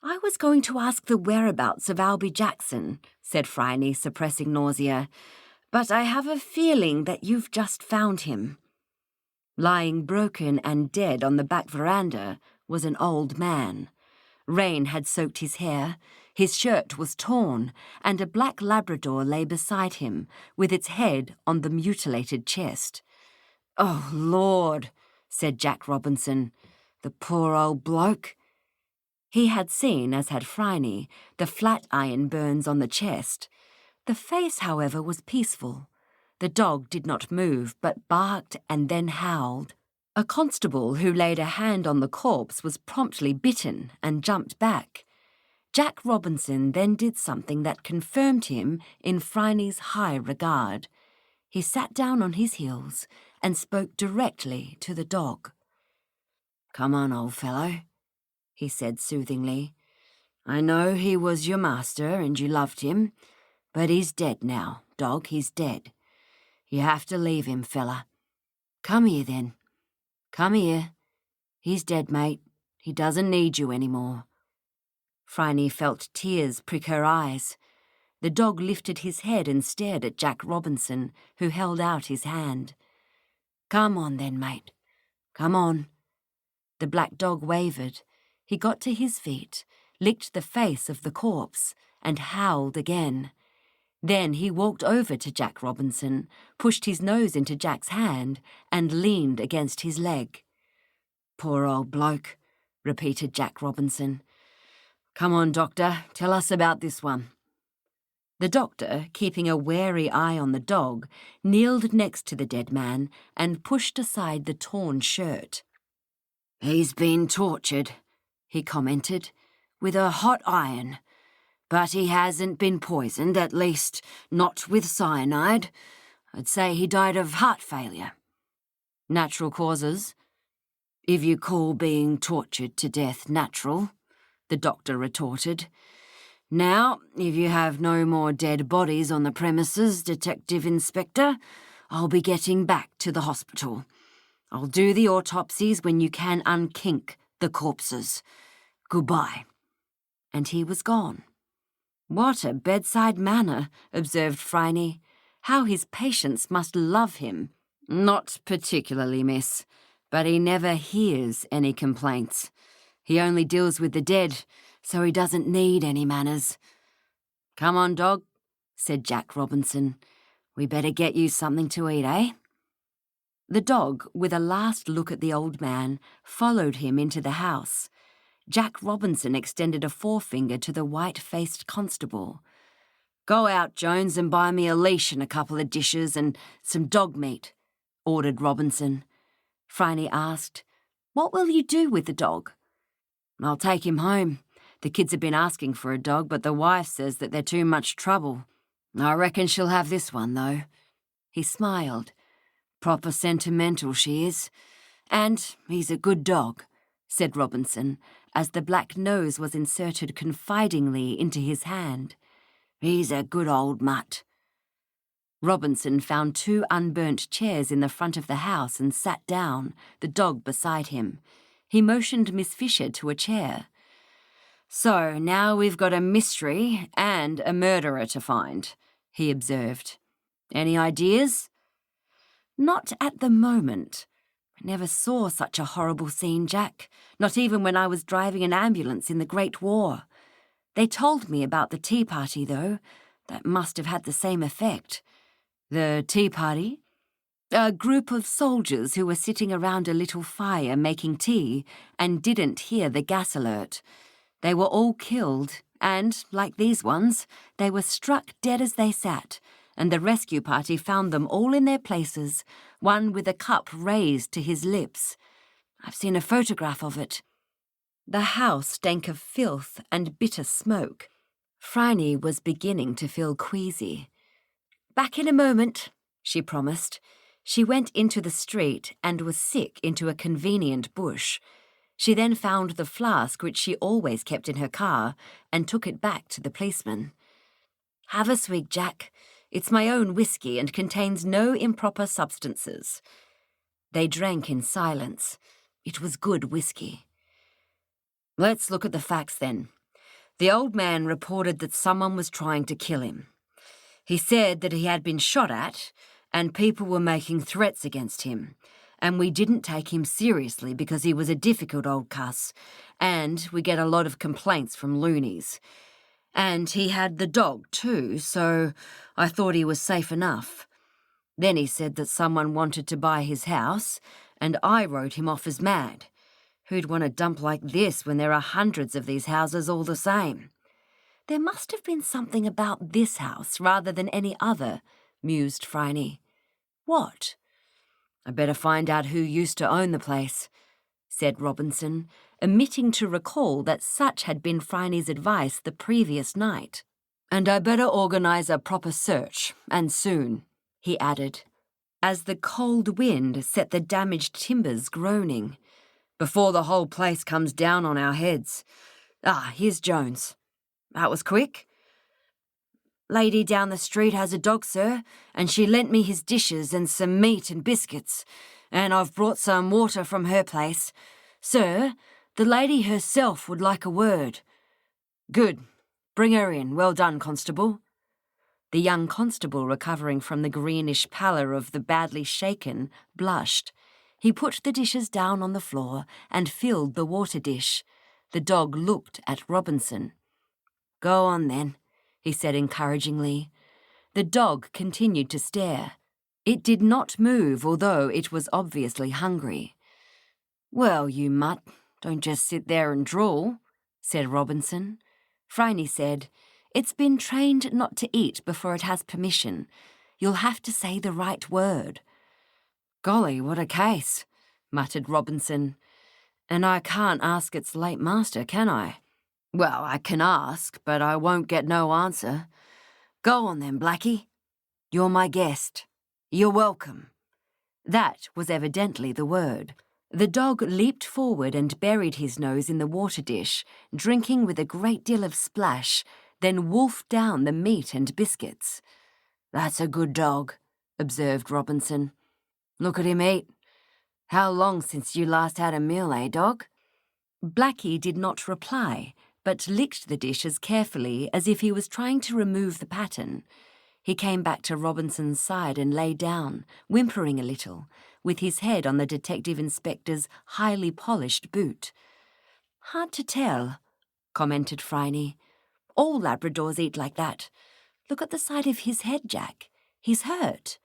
"I was going to ask the whereabouts of Albie Jackson," said Phryne, suppressing nausea, "but I have a feeling that you've just found him." Lying broken and dead on the back veranda was an old man. Rain had soaked his hair, his shirt was torn, and a black Labrador lay beside him, with its head on the mutilated chest. "Oh, Lord," said Jack Robinson. "The poor old bloke." He had seen, as had Phryne, the flat iron burns on the chest. The face, however, was peaceful. The dog did not move, but barked and then howled. A constable who laid a hand on the corpse was promptly bitten and jumped back. Jack Robinson then did something that confirmed him in Phryne's high regard. He sat down on his heels and spoke directly to the dog. "Come on, old fellow," he said soothingly. "I know he was your master and you loved him, but he's dead now, dog, he's dead. You have to leave him, fella. Come here, then. Come here. He's dead, mate. He doesn't need you anymore." Phryne felt tears prick her eyes. The dog lifted his head and stared at Jack Robinson, who held out his hand. "Come on, then, mate. Come on." The black dog wavered. He got to his feet, licked the face of the corpse, and howled again. Then he walked over to Jack Robinson, pushed his nose into Jack's hand, and leaned against his leg. "Poor old bloke," repeated Jack Robinson. "Come on, doctor, tell us about this one." The doctor, keeping a wary eye on the dog, kneeled next to the dead man and pushed aside the torn shirt. "He's been tortured," he commented, "with a hot iron. But he hasn't been poisoned, at least not with cyanide. I'd say he died of heart failure." "Natural causes?" "If you call being tortured to death natural," the doctor retorted. "Now, if you have no more dead bodies on the premises, Detective Inspector, I'll be getting back to the hospital. I'll do the autopsies when you can unkink the corpses. Goodbye." And he was gone. "What a bedside manner," observed Phryne. "How his patients must love him." "Not particularly, miss, but he never hears any complaints. He only deals with the dead, so he doesn't need any manners." "Come on, dog," said Jack Robinson. "We better get you something to eat, eh?" The dog, with a last look at the old man, followed him into the house. Jack Robinson extended a forefinger to the white-faced constable. "Go out, Jones, and buy me a leash and a couple of dishes and some dog meat," ordered Robinson. Phryne asked, "What will you do with the dog?" "I'll take him home. The kids have been asking for a dog, but the wife says that they're too much trouble. I reckon she'll have this one, though." He smiled. "Proper sentimental, she is. And he's a good dog," said Robinson, as the black nose was inserted confidingly into his hand. "He's a good old mutt." Robinson found 2 unburnt chairs in the front of the house and sat down, the dog beside him. He motioned Miss Fisher to a chair. "So now we've got a mystery and a murderer to find," he observed. "Any ideas?" "Not at the moment. I never saw such a horrible scene, Jack, not even when I was driving an ambulance in the Great War. They told me about the tea party, though. That must have had the same effect." "The tea party?" "A group of soldiers who were sitting around a little fire making tea and didn't hear the gas alert. They were all killed, and, like these ones, they were struck dead as they sat, and the rescue party found them all in their places, one with a cup raised to his lips. I've seen a photograph of it. The house stank of filth and bitter smoke. Phryne was beginning to feel queasy. "Back in a moment," she promised. She went into the street and was sick into a convenient bush. She then found the flask which she always kept in her car and took it back to the policeman. "Have a swig, Jack. It's my own whiskey and contains no improper substances." They drank in silence. It was good whiskey. "Let's look at the facts then. The old man reported that someone was trying to kill him. He said that he had been shot at and people were making threats against him, and we didn't take him seriously because he was a difficult old cuss, and we get a lot of complaints from loonies. And he had the dog too, so I thought he was safe enough. Then he said that someone wanted to buy his house, and I wrote him off as mad. Who'd want a dump like this when there are hundreds of these houses all the same?" "There must have been something about this house rather than any other," mused Phryne. "What?" "I better find out who used to own the place," said Robinson, omitting to recall that such had been Phryne's advice the previous night. "And I better organise a proper search, and soon," he added, as the cold wind set the damaged timbers groaning. "Before the whole place comes down on our heads. Here's Jones. That was quick." "Lady down the street has a dog, sir, and she lent me his dishes and some meat and biscuits, and I've brought some water from her place. Sir, the lady herself would like a word." "Good. Bring her in. Well done, Constable." The young constable, recovering from the greenish pallor of the badly shaken, blushed. He put the dishes down on the floor and filled the water dish. The dog looked at Robinson. "Go on, then," he said encouragingly. The dog continued to stare. It did not move, although it was obviously hungry. "Well, you mutt, don't just sit there and drool," said Robinson. Phryne said, "It's been trained not to eat before it has permission. You'll have to say the right word." "Golly, what a case," muttered Robinson. "And I can't ask its late master, can I?" "Well, I can ask, but I won't get no answer. Go on then, Blackie. You're my guest. You're welcome." That was evidently the word. The dog leaped forward and buried his nose in the water dish, drinking with a great deal of splash, then wolfed down the meat and biscuits. "That's a good dog," observed Robinson. "Look at him eat. How long since you last had a meal, dog?" Blackie did not reply, but licked the dishes carefully as if he was trying to remove the pattern. He came back to Robinson's side and lay down, whimpering a little, with his head on the detective inspector's highly polished boot. "Hard to tell," commented Phryne. "All Labradors eat like that. Look at the side of his head, Jack. He's hurt."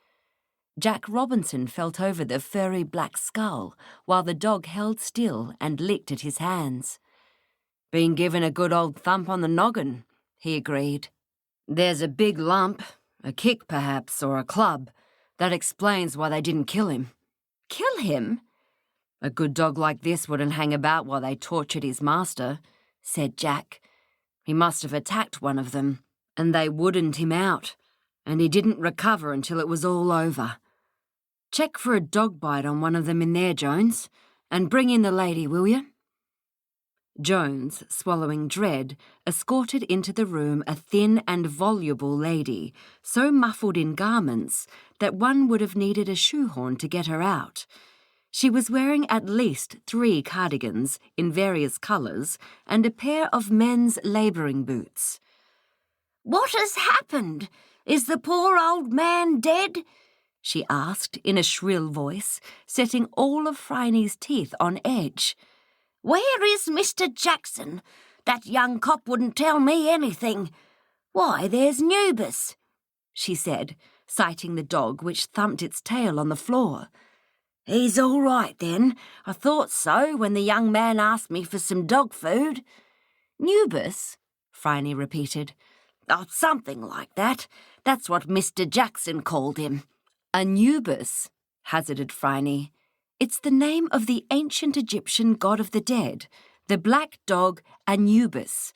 Jack Robinson felt over the furry black skull, while the dog held still and licked at his hands. "Been given a good old thump on the noggin," he agreed. "There's a big lump, a kick perhaps, or a club. That explains why they didn't kill him." "Kill him?" "A good dog like this wouldn't hang about while they tortured his master," said Jack. "He must have attacked one of them, and they woodened him out, and he didn't recover until it was all over. Check for a dog bite on one of them in there, Jones, and bring in the lady, will you?" Jones, swallowing dread, escorted into the room a thin and voluble lady, so muffled in garments that one would have needed a shoehorn to get her out. She was wearing at least 3 cardigans in various colours and a pair of men's labouring boots. "What has happened? Is the poor old man dead?" she asked in a shrill voice, setting all of Phryne's teeth on edge. "Where is Mr. Jackson? That young cop wouldn't tell me anything. Why, there's Nubis," she said, citing the dog which thumped its tail on the floor. "He's all right then. I thought so when the young man asked me for some dog food." "Nubis?" Phryne repeated. "Oh, something like that. That's what Mr. Jackson called him. Anubis, hazarded Phryne. It's the name of the ancient Egyptian god of the dead, the black dog Anubis.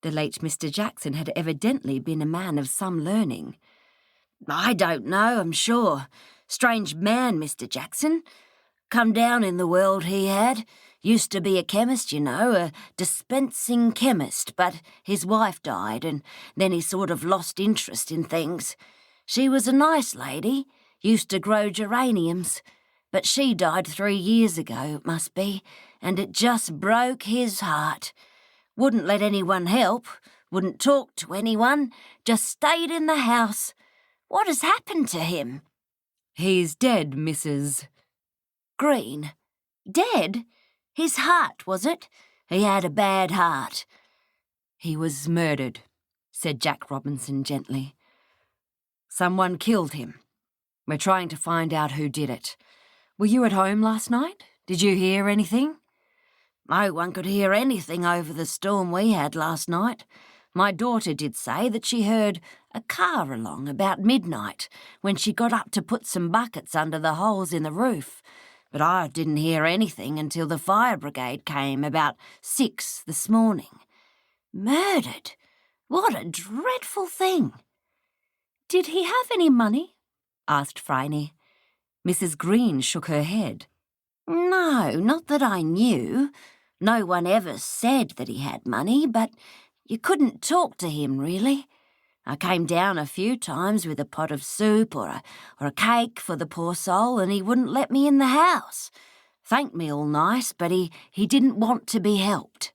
The late Mr. Jackson had evidently been a man of some learning. I don't know, I'm sure. Strange man, Mr. Jackson. Come down in the world he had. Used to be a chemist, you know, a dispensing chemist, but his wife died and then he sort of lost interest in things. She was a nice lady, used to grow geraniums, but she died 3 years ago, it must be, and it just broke his heart. Wouldn't let anyone help, wouldn't talk to anyone, just stayed in the house. What has happened to him? He's dead, Mrs. Green. Dead? His heart, was it? He had a bad heart. He was murdered, said Jack Robinson gently. Someone killed him. We're trying to find out who did it. Were you at home last night? Did you hear anything? No one could hear anything over the storm we had last night. My daughter did say that she heard a car along about midnight when she got up to put some buckets under the holes in the roof. But I didn't hear anything until the fire brigade came about 6 this morning. Murdered? What a dreadful thing. Did he have any money? Asked Phryne. Mrs. Green shook her head. No, not that I knew. No one ever said that he had money, but you couldn't talk to him, really. I came down a few times with a pot of soup or a cake for the poor soul, and he wouldn't let me in the house. Thanked me all nice, but he didn't want to be helped.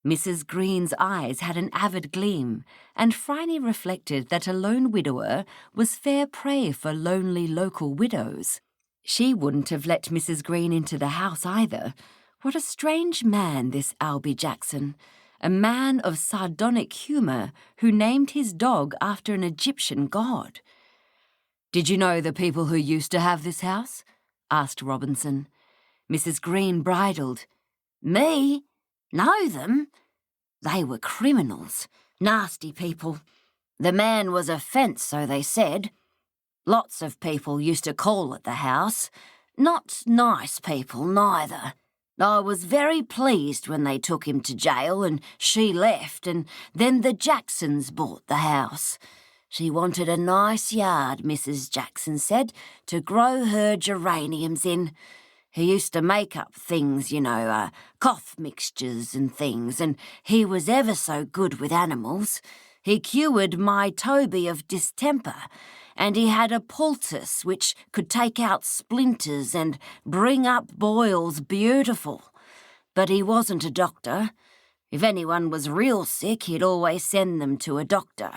Mrs. Green's eyes had an avid gleam, and Phryne reflected that a lone widower was fair prey for lonely local widows. She wouldn't have let Mrs. Green into the house either. What a strange man, this Albie Jackson. A man of sardonic humour who named his dog after an Egyptian god. Did you know the people who used to have this house? Asked Robinson. Mrs. Green bridled. Me? Know them? They were criminals. Nasty people. The man was a fence, so they said. Lots of people used to call at the house. Not nice people, neither. I was very pleased when they took him to jail and she left, and then the Jacksons bought the house. She wanted a nice yard, Mrs. Jackson said, to grow her geraniums in. He used to make up things, you know, cough mixtures and things, and he was ever so good with animals. He cured my Toby of distemper, and he had a poultice which could take out splinters and bring up boils beautiful. But he wasn't a doctor. If anyone was real sick, he'd always send them to a doctor.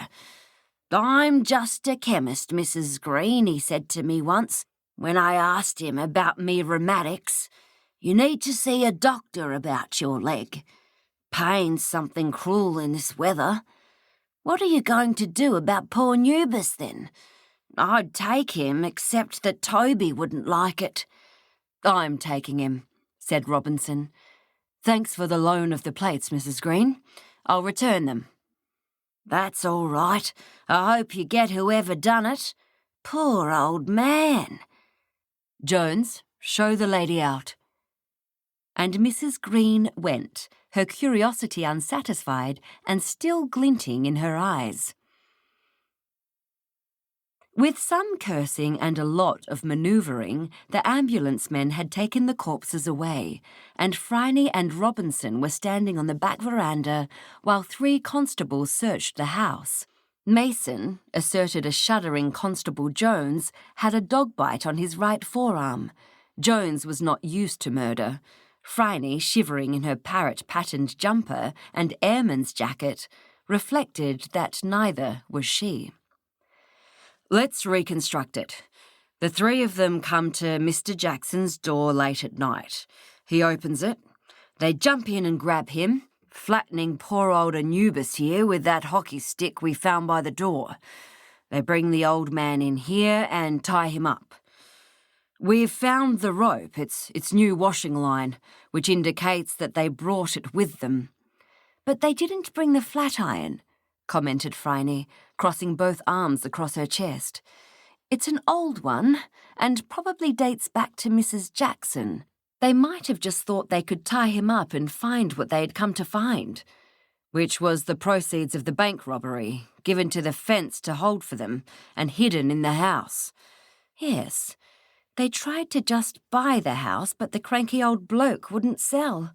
I'm just a chemist, Mrs. Green, he said to me once, when I asked him about me rheumatics. You need to see a doctor about your leg. Pain's something cruel in this weather. What are you going to do about poor Anubis, then? I'd take him, except that Toby wouldn't like it. I'm taking him, said Robinson. Thanks for the loan of the plates, Mrs. Green. I'll return them. That's all right. I hope you get whoever done it. Poor old man. Jones, show the lady out. And Mrs. Green went, her curiosity unsatisfied and still glinting in her eyes. With some cursing and a lot of manoeuvring, the ambulance men had taken the corpses away, and Phryne and Robinson were standing on the back veranda while 3 constables searched the house. Mason, asserted a shuddering Constable Jones, had a dog bite on his right forearm. Jones was not used to murder. Phryne, shivering in her parrot-patterned jumper and airman's jacket, reflected that neither was she. Let's reconstruct it. The 3 of them come to Mr. Jackson's door late at night. He opens it. They jump in and grab him, flattening poor old Anubis here with that hockey stick we found by the door. They bring the old man in here and tie him up. We've found the rope, its new washing line, which indicates that they brought it with them. But they didn't bring the flat iron. commented Phryne, crossing both arms across her chest. "It's an old one, and probably dates back to Mrs. Jackson. They might have just thought they could tie him up and find what they had come to find, which was the proceeds of the bank robbery, given to the fence to hold for them, and hidden in the house. Yes, they tried to just buy the house, but the cranky old bloke wouldn't sell.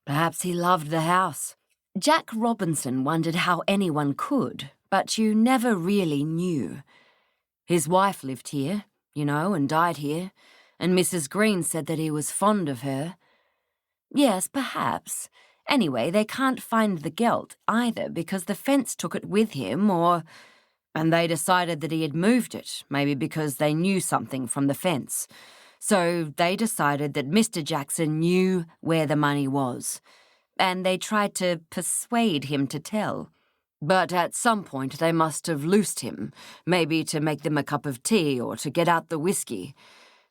Perhaps he loved the house." Jack Robinson wondered how anyone could, but you never really knew. His wife lived here, and died here, and Mrs. Green said that he was fond of her. Yes, perhaps. Anyway, they can't find the gelt either because the fence took it with him, and they decided that he had moved it, maybe because they knew something from the fence. So they decided that Mr. Jackson knew where the money was, and they tried to persuade him to tell. But at some point they must have loosed him, maybe to make them a cup of tea or to get out the whiskey.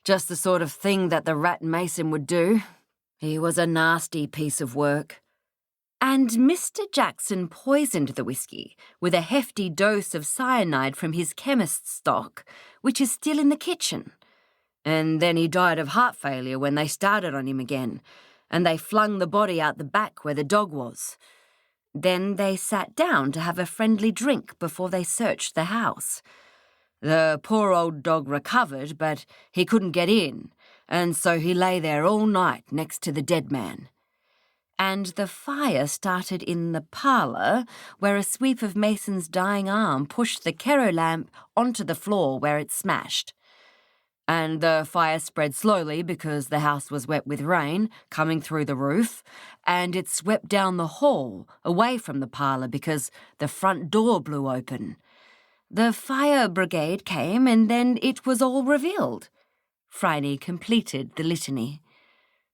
Just the sort of thing that the rat mason would do. He was a nasty piece of work. And Mr. Jackson poisoned the whiskey with a hefty dose of cyanide from his chemist's stock, which is still in the kitchen. And then he died of heart failure when they started on him again, and they flung the body out the back where the dog was. Then they sat down to have a friendly drink before they searched the house. The poor old dog recovered, but he couldn't get in, and so he lay there all night next to the dead man. And the fire started in the parlour, where a sweep of Mason's dying arm pushed the Kerry lamp onto the floor where it smashed. And the fire spread slowly because the house was wet with rain coming through the roof, and it swept down the hall away from the parlour because the front door blew open. The fire brigade came, and then it was all revealed. Phryne completed the litany.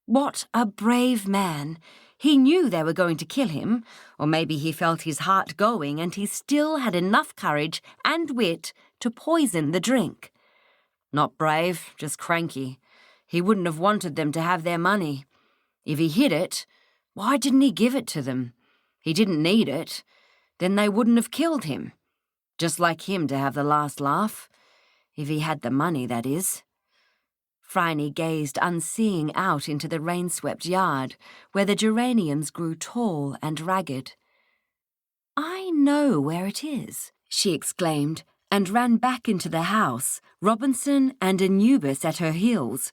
What a brave man! He knew they were going to kill him, or maybe he felt his heart going, and he still had enough courage and wit to poison the drink. Not brave, just cranky. He wouldn't have wanted them to have their money. If he hid it, why didn't he give it to them? He didn't need it. Then they wouldn't have killed him. Just like him to have the last laugh. If he had the money, that is. Phryne gazed unseeing out into the rain-swept yard, where the geraniums grew tall and ragged. "I know where it is," she exclaimed, and ran back into the house, Robinson and Anubis at her heels.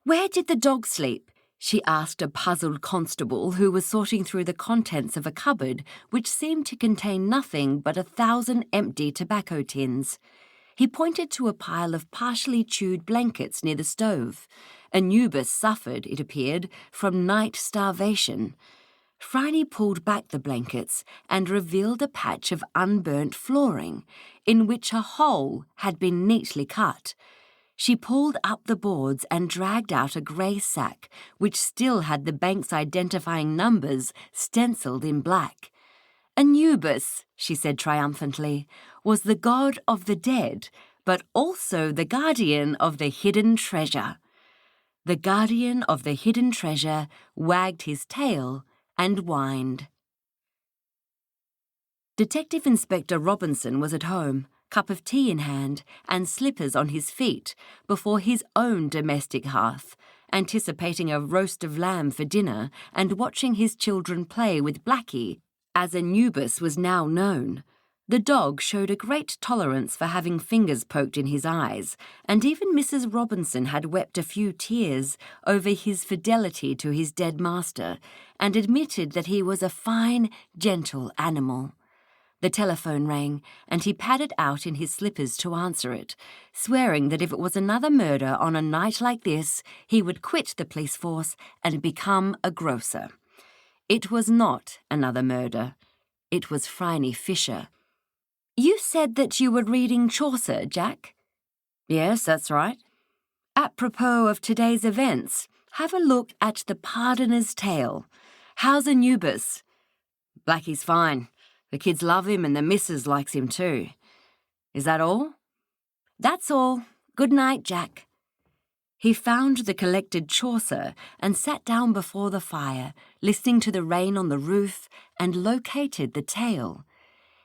"Where did the dog sleep?" she asked a puzzled constable who was sorting through the contents of a cupboard which seemed to contain nothing but 1,000 empty tobacco tins. He pointed to a pile of partially chewed blankets near the stove. Anubis suffered, it appeared, from night starvation. Phryne pulled back the blankets and revealed a patch of unburnt flooring, in which a hole had been neatly cut. She pulled up the boards and dragged out a grey sack, which still had the bank's identifying numbers stencilled in black. Anubis, she said triumphantly, was the god of the dead, but also the guardian of the hidden treasure. The guardian of the hidden treasure wagged his tail and whined. Detective Inspector Robinson was at home, cup of tea in hand and slippers on his feet, before his own domestic hearth, anticipating a roast of lamb for dinner and watching his children play with Blackie, as Anubis was now known. The dog showed a great tolerance for having fingers poked in his eyes, and even Mrs. Robinson had wept a few tears over his fidelity to his dead master, and admitted that he was a fine, gentle animal. The telephone rang, and he padded out in his slippers to answer it, swearing that if it was another murder on a night like this, he would quit the police force and become a grocer. It was not another murder. It was Phryne Fisher. "You said that you were reading Chaucer, Jack?" "Yes, that's right." "Apropos of today's events, have a look at the Pardoner's Tale. How's Anubis?" "Blackie's fine. The kids love him and the missus likes him too." "Is that all?" "That's all. Good night, Jack." He found the collected Chaucer and sat down before the fire, listening to the rain on the roof, and located the tale.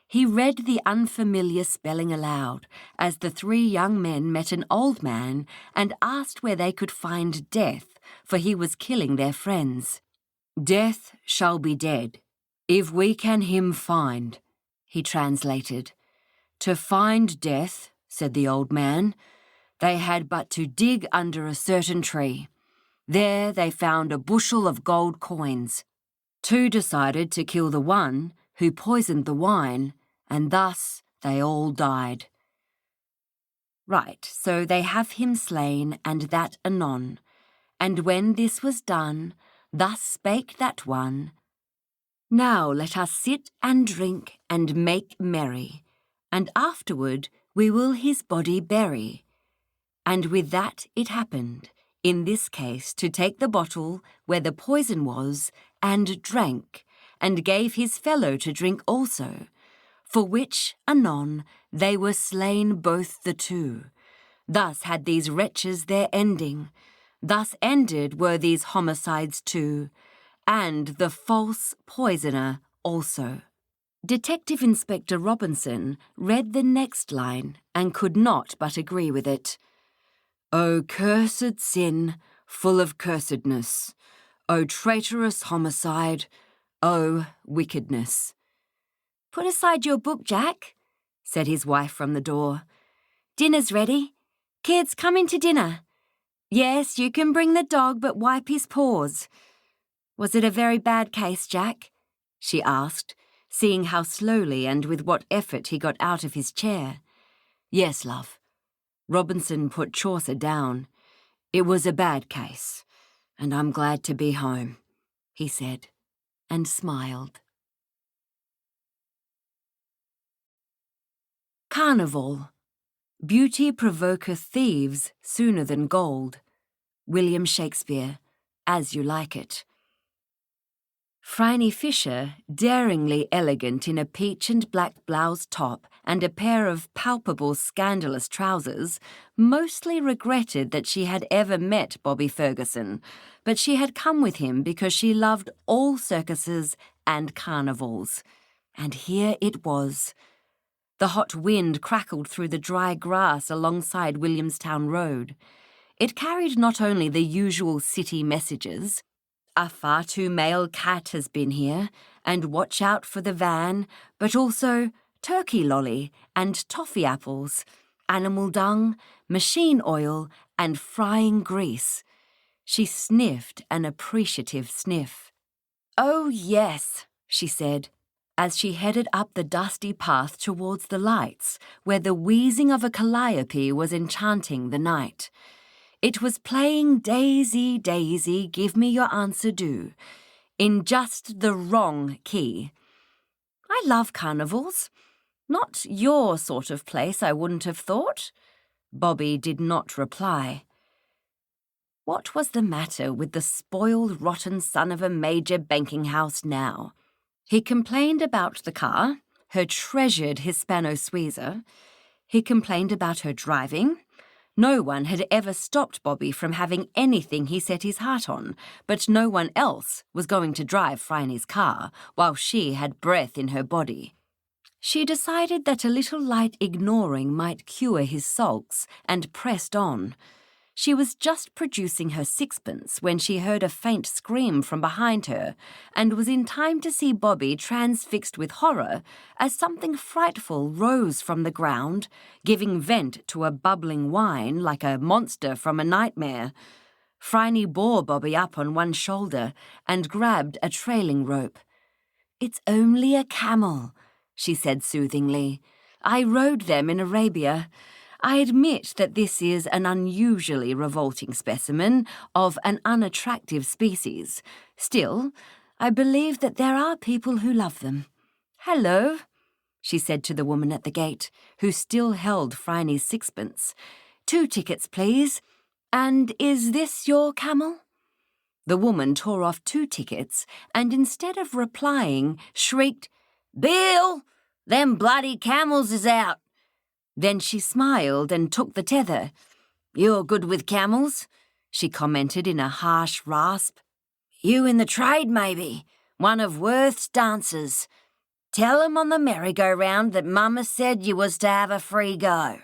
He read the unfamiliar spelling aloud as the three young men met an old man and asked where they could find death, for he was killing their friends. "Death shall be dead, if we can him find," he translated. "To find death," said the old man, "they had but to dig under a certain tree. There they found a bushel of gold coins. Two decided to kill the one who poisoned the wine, and thus they all died." Right, so they have him slain, and that anon. And when this was done, thus spake that one, "Now let us sit and drink and make merry, and afterward we will his body bury." And with that it happened, in this case, to take the bottle where the poison was, and drank, and gave his fellow to drink also, for which, anon, they were slain both the two. Thus had these wretches their ending. Thus ended were these homicides too, and the false poisoner also. Detective Inspector Robinson read the next line and could not but agree with it. "O cursed sin, full of cursedness. O traitorous homicide. O wickedness." "Put aside your book, Jack," said his wife from the door. "Dinner's ready. Kids, come in to dinner. Yes, you can bring the dog, but wipe his paws." "Was it a very bad case, Jack?" she asked, seeing how slowly and with what effort he got out of his chair. "Yes, love." Robinson put Chaucer down. "It was a bad case, and I'm glad to be home," he said, and smiled. Carnival. Beauty provoketh thieves sooner than gold. William Shakespeare, As You Like It. Phryne Fisher, daringly elegant in a peach and black blouse top and a pair of palpable scandalous trousers, mostly regretted that she had ever met Bobby Ferguson, but she had come with him because she loved all circuses and carnivals. And here it was. The hot wind crackled through the dry grass alongside Williamstown Road. It carried not only the usual city messages, "A far too male cat has been here," and "Watch out for the van," but also turkey lolly and toffee apples, animal dung, machine oil, and frying grease. She sniffed an appreciative sniff. "Oh, yes," she said, as she headed up the dusty path towards the lights, where the wheezing of a calliope was enchanting the night. It was playing Daisy, Daisy, Give Me Your Answer Do, in just the wrong key. "I love carnivals. Not your sort of place, I wouldn't have thought." Bobby did not reply. What was the matter with the spoiled, rotten son of a major banking house now? He complained about the car, her treasured Hispano-Suiza. He complained about her driving. No one had ever stopped Bobby from having anything he set his heart on, but no one else was going to drive Phryne's car while she had breath in her body. She decided that a little light ignoring might cure his sulks and pressed on. She was just producing her sixpence when she heard a faint scream from behind her and was in time to see Bobby transfixed with horror as something frightful rose from the ground, giving vent to a bubbling whine like a monster from a nightmare. Phryne bore Bobby up on one shoulder and grabbed a trailing rope. "It's only a camel," she said soothingly. "I rode them in Arabia. I admit that this is an unusually revolting specimen of an unattractive species. Still, I believe that there are people who love them. Hello," she said to the woman at the gate, who still held Phryne's sixpence. "2 tickets, please. And is this your camel?" The woman tore off 2 tickets and instead of replying, shrieked, "Bill, them bloody camels is out." Then she smiled and took the tether. "You're good with camels," she commented in a harsh rasp. "You in the trade, maybe? One of Worth's dancers." Tell 'em on the merry-go-round that Mama said you was to have a free go."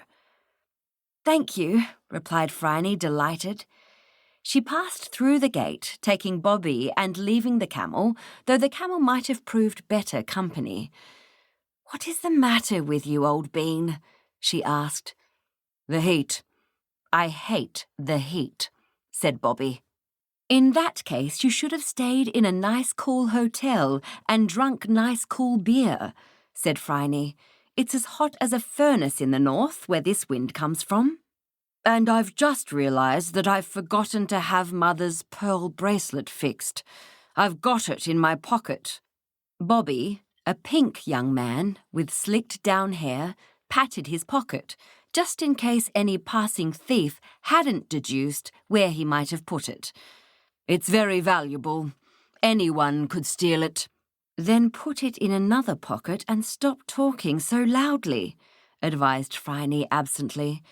"Thank you," replied Phryne, delighted. She passed through the gate, taking Bobby and leaving the camel, though the camel might have proved better company. "What is the matter with you, old bean?" she asked. "The heat. I hate the heat," said Bobby. "In that case, you should have stayed in a nice cool hotel and drunk nice cool beer," said Phryne. "It's as hot as a furnace in the north, where this wind comes from. And I've just realised that I've forgotten to have Mother's pearl bracelet fixed. I've got it in my pocket." Bobby, a pink young man with slicked down hair, patted his pocket, just in case any passing thief hadn't deduced where he might have put it. "It's very valuable. Anyone could steal it." "Then put it in another pocket and stop talking so loudly," advised Phryne absently.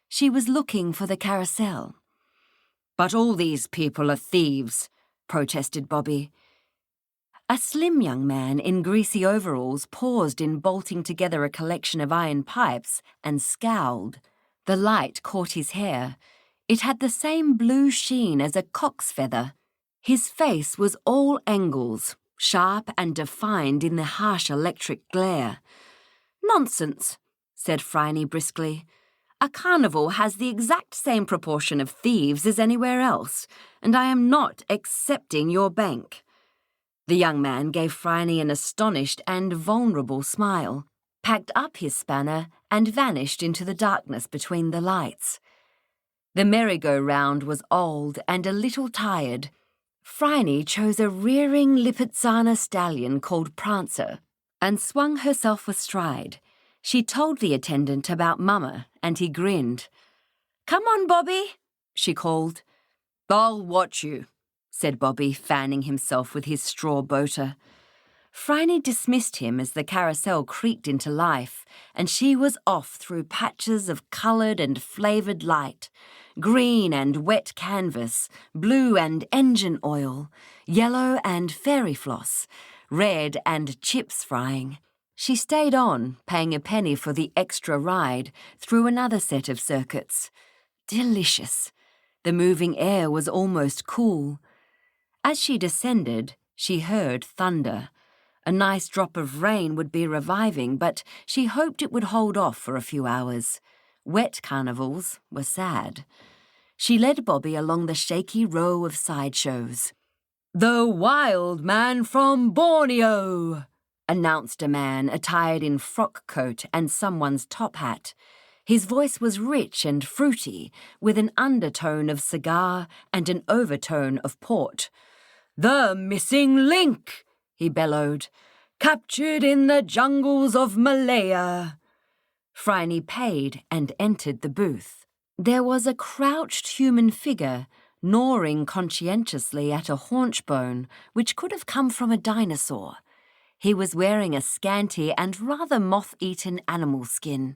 She was looking for the carousel. "But all these people are thieves," protested Bobby. A slim young man in greasy overalls paused in bolting together a collection of iron pipes and scowled. The light caught his hair. It had the same blue sheen as a cock's feather. His face was all angles, sharp and defined in the harsh electric glare. "Nonsense," said Phryne briskly. "A carnival has the exact same proportion of thieves as anywhere else, and I am not accepting your bank." The young man gave Phryne an astonished and vulnerable smile, packed up his spanner, and vanished into the darkness between the lights. The merry-go-round was old and a little tired. Phryne chose a rearing Lipizzaner stallion called Prancer and swung herself astride. She told the attendant about Mama, and he grinned. "Come on, Bobby," she called. "I'll watch you," said Bobby, fanning himself with his straw boater. Phryne dismissed him as the carousel creaked into life, and she was off through patches of coloured and flavoured light, green and wet canvas, blue and engine oil, yellow and fairy floss, red and chips frying. She stayed on, paying a penny for the extra ride, through another set of circuits. Delicious. The moving air was almost cool. As she descended, she heard thunder. A nice drop of rain would be reviving, but she hoped it would hold off for a few hours. Wet carnivals were sad. She led Bobby along the shaky row of sideshows. "The Wild Man from Borneo," announced a man attired in frock coat and someone's top hat. His voice was rich and fruity, with an undertone of cigar and an overtone of port. "The missing link," he bellowed, "captured in the jungles of Malaya." Phryne paid and entered the booth. There was a crouched human figure, gnawing conscientiously at a haunch bone, which could have come from a dinosaur. He was wearing a scanty and rather moth-eaten animal skin.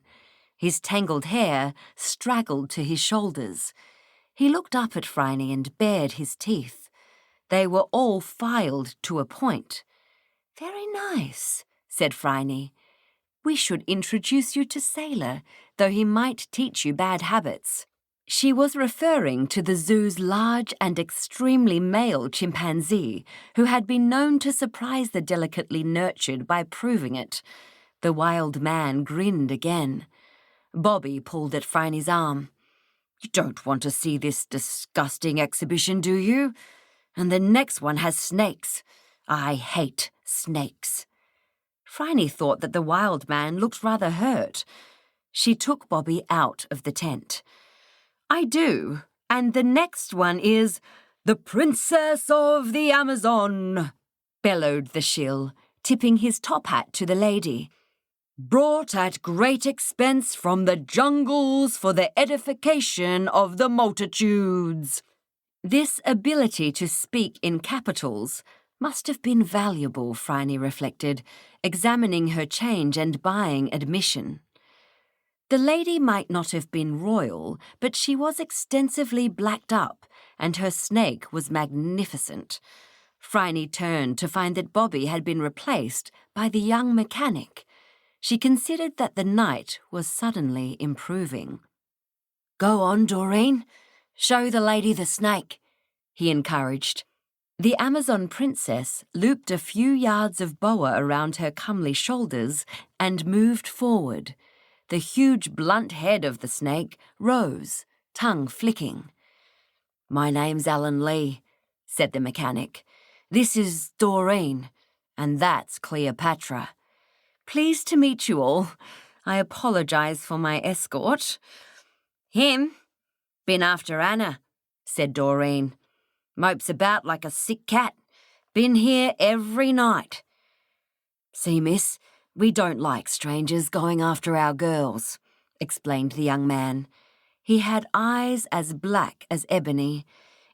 His tangled hair straggled to his shoulders. He looked up at Phryne and bared his teeth. They were all filed to a point. "Very nice," said Phryne. "We should introduce you to Sailor, though he might teach you bad habits." She was referring to the zoo's large and extremely male chimpanzee, who had been known to surprise the delicately nurtured by proving it. The wild man grinned again. Bobby pulled at Phryne's arm. "You don't want to see this disgusting exhibition, do you? And the next one has snakes. I hate snakes." Phryne thought that the wild man looked rather hurt. She took Bobby out of the tent. "I do, and the next one is the Princess of the Amazon," bellowed the shill, tipping his top hat to the lady. "Brought at great expense from the jungles for the edification of the multitudes." This ability to speak in capitals must have been valuable, Phryne reflected, examining her change and buying admission. The lady might not have been royal, but she was extensively blacked up, and her snake was magnificent. Phryne turned to find that Bobby had been replaced by the young mechanic. She considered that the night was suddenly improving. "Go on, Doreen. Show the lady the snake," he encouraged. The Amazon princess looped a few yards of boa around her comely shoulders and moved forward. The huge blunt head of the snake rose, tongue flicking. "My name's Alan Lee," said the mechanic. "This is Doreen, and that's Cleopatra. Pleased to meet you all. I apologize for my escort." "Him? Been after Anna," said Doreen. "Mopes about like a sick cat. Been here every night." "See, miss, we don't like strangers going after our girls," explained the young man. He had eyes as black as ebony.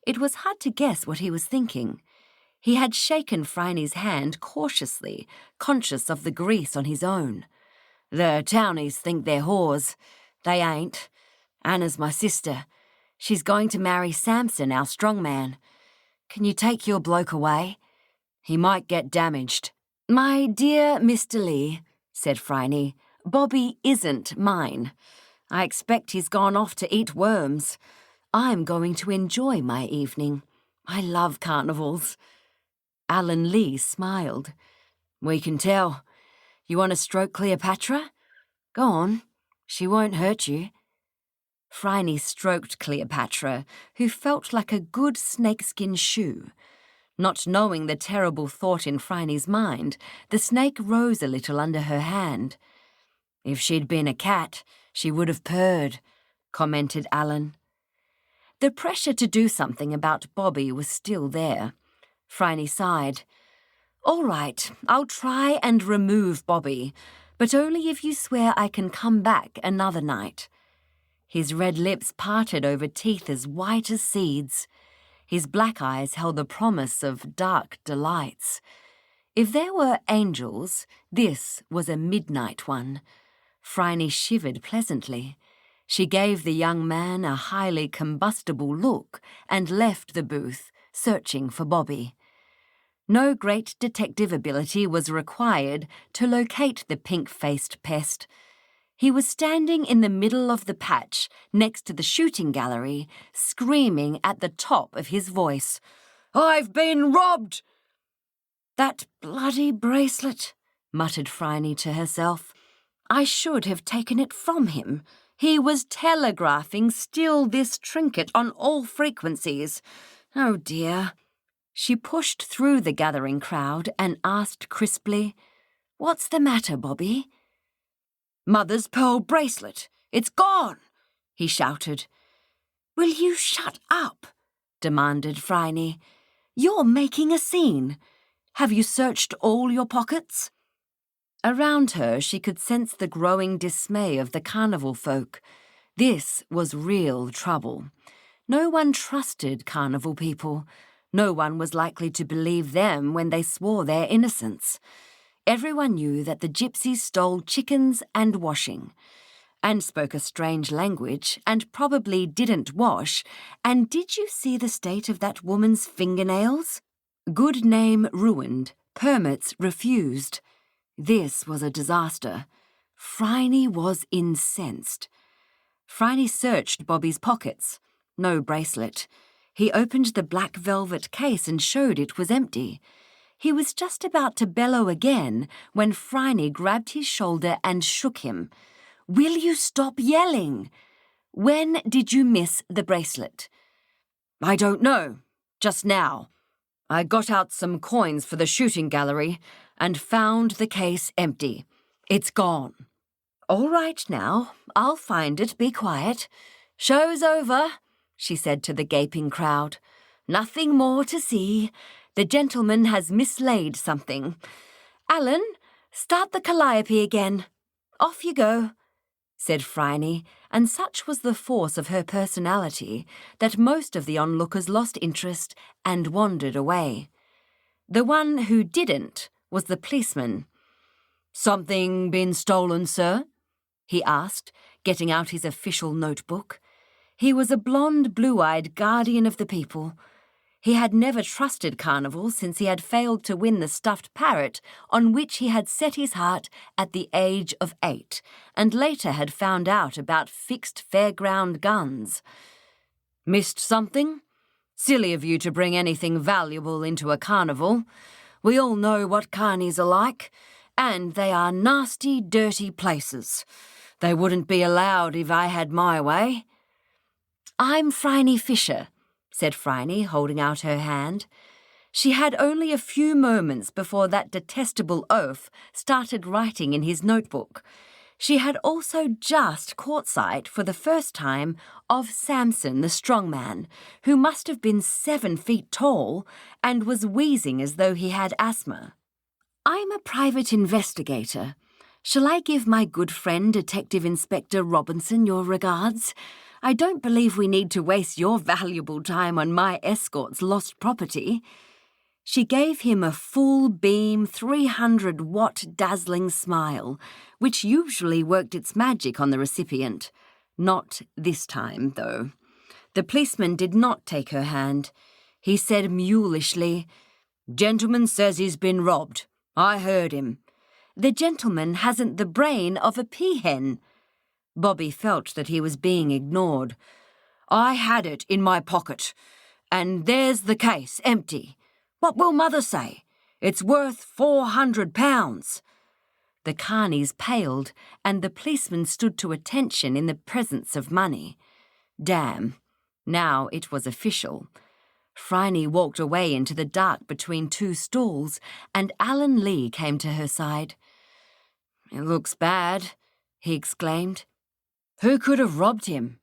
It was hard to guess what he was thinking. He had shaken Phryne's hand cautiously, conscious of the grease on his own. "The townies think they're whores. They ain't. Anna's my sister. She's going to marry Samson, our strongman. Can you take your bloke away? He might get damaged." "My dear Mr. Lee," said Phryne, "Bobby isn't mine. I expect he's gone off to eat worms. I'm going to enjoy my evening. I love carnivals." Alan Lee smiled. "We can tell. You want to stroke Cleopatra? Go on. She won't hurt you." Phryne stroked Cleopatra, who felt like a good snakeskin shoe. Not knowing the terrible thought in Phryne's mind, the snake rose a little under her hand. "If she'd been a cat, she would have purred," commented Alan. The pressure to do something about Bobby was still there. Phryne sighed. "All right, I'll try and remove Bobby, but only if you swear I can come back another night." His red lips parted over teeth as white as seeds. His black eyes held the promise of dark delights. If there were angels, this was a midnight one. Phryne shivered pleasantly. She gave the young man a highly combustible look and left the booth, searching for Bobby. No great detective ability was required to locate the pink-faced pest. He was standing in the middle of the patch, next to the shooting gallery, screaming at the top of his voice, "I've been robbed!" "That bloody bracelet," muttered Phryne to herself. "I should have taken it from him. He was telegraphing still this trinket on all frequencies. Oh dear." She pushed through the gathering crowd and asked crisply, "What's the matter, Bobby?" "Mother's pearl bracelet. It's gone," he shouted. "Will you shut up?" demanded Phryne. "You're making a scene. Have you searched all your pockets?" Around her she could sense the growing dismay of the carnival folk. This was real trouble. No one trusted carnival people. No one was likely to believe them when they swore their innocence. Everyone knew that the gypsies stole chickens and washing, and spoke a strange language, and probably didn't wash, and did you see the state of that woman's fingernails? Good name ruined, permits refused. This was a disaster. Phryne was incensed. Phryne searched Bobby's pockets. No bracelet. He opened the black velvet case and showed it was empty. He was just about to bellow again when Phryne grabbed his shoulder and shook him. "Will you stop yelling? When did you miss the bracelet?" "I don't know. Just now. I got out some coins for the shooting gallery and found the case empty. It's gone." "All right now, I'll find it. Be quiet. Show's over," she said to the gaping crowd. "Nothing more to see. The gentleman has mislaid something. Alan, start the calliope again. Off you go," said Phryne, and such was the force of her personality that most of the onlookers lost interest and wandered away. The one who didn't was the policeman. "Something been stolen, sir?" he asked, getting out his official notebook. He was a blonde, blue-eyed guardian of the people. He had never trusted carnivals since he had failed to win the stuffed parrot on which he had set his heart at the age of 8, and later had found out about fixed fairground guns. "Missed something? Silly of you to bring anything valuable into a carnival. We all know what carnies are like, and they are nasty, dirty places. They wouldn't be allowed if I had my way." "I'm Phryne Fisher," said Phryne, holding out her hand. She had only a few moments before that detestable oaf started writing in his notebook. She had also just caught sight, for the first time, of Samson the strongman, who must have been 7 feet tall and was wheezing as though he had asthma. "I'm a private investigator. Shall I give my good friend Detective Inspector Robinson your regards? I don't believe we need to waste your valuable time on my escort's lost property." She gave him a full-beam, 300-watt dazzling smile, which usually worked its magic on the recipient. Not this time, though. The policeman did not take her hand. He said mulishly, "Gentleman says he's been robbed. I heard him." "The gentleman hasn't the brain of a peahen." Bobby felt that he was being ignored. "I had it in my pocket, and there's the case, empty. What will Mother say? It's worth £400. The carnies paled, and the policeman stood to attention in the presence of money. Damn, now it was official. Phryne walked away into the dark between 2 stalls, and Alan Lee came to her side. "It looks bad," he exclaimed. "Who could have robbed him?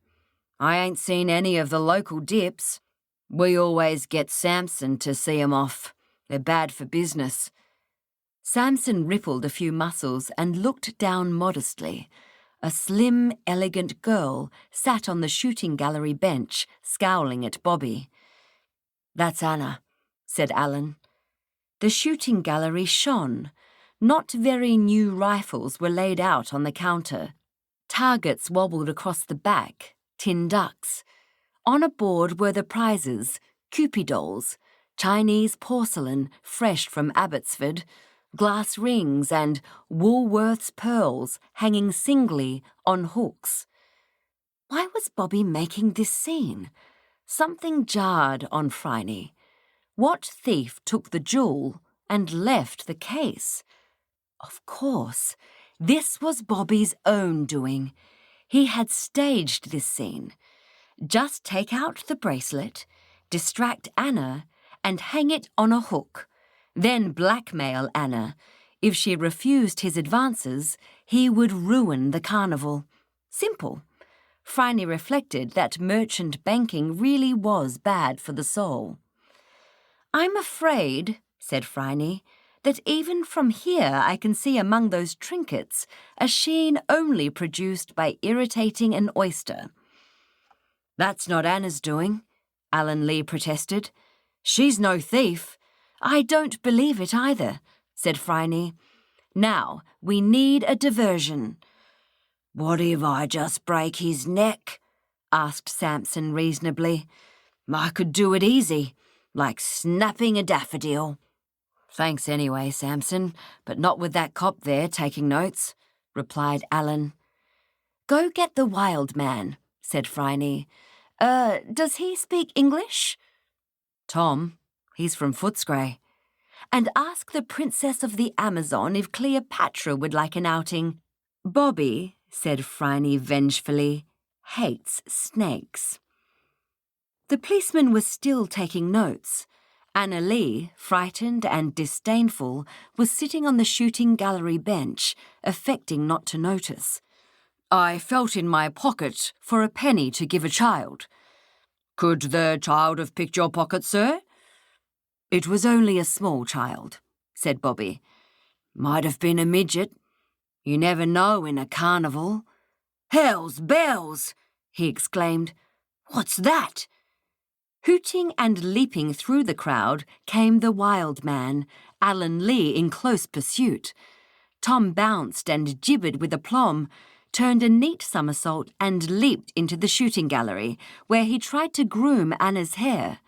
I ain't seen any of the local dips. We always get Samson to see 'em off. They're bad for business." Samson rippled a few muscles and looked down modestly. A slim, elegant girl sat on the shooting gallery bench, scowling at Bobby. "That's Anna," said Alan. The shooting gallery shone. Not very new rifles were laid out on the counter. Targets wobbled across the back, tin ducks. On a board were the prizes, Kewpie dolls, Chinese porcelain fresh from Abbotsford, glass rings and Woolworth's pearls hanging singly on hooks. Why was Bobby making this scene? Something jarred on Phryne. What thief took the jewel and left the case? Of course, this was Bobby's own doing. He had staged this scene. Just take out the bracelet, distract Anna, and hang it on a hook. Then blackmail Anna. If she refused his advances, he would ruin the carnival. Simple. Phryne reflected that merchant banking really was bad for the soul. "I'm afraid," said Phryne, "that even from here I can see among those trinkets a sheen only produced by irritating an oyster." "That's not Anna's doing," Alan Lee protested. "She's no thief." "I don't believe it either," said Phryne. "Now, we need a diversion." "What if I just break his neck?" asked Samson reasonably. "I could do it easy, like snapping a daffodil." "Thanks anyway, Samson, but not with that cop there taking notes," replied Alan. "Go get the wild man," said Phryne. Does he speak English?" "Tom, he's from Footscray." "And ask the Princess of the Amazon if Cleopatra would like an outing." "Bobby," said Phryne vengefully, "hates snakes." The policeman was still taking notes. Anna Lee, frightened and disdainful, was sitting on the shooting gallery bench, affecting not to notice. "I felt in my pocket for a penny to give a child." "Could the child have picked your pocket, sir?" "It was only a small child," said Bobby. "Might have been a midget. You never know in a carnival." "Hell's bells!" he exclaimed. "What's that?" Hooting and leaping through the crowd came the wild man, Alan Lee in close pursuit. Tom bounced and gibbered with aplomb, turned a neat somersault and leaped into the shooting gallery, where he tried to groom Anna's hair.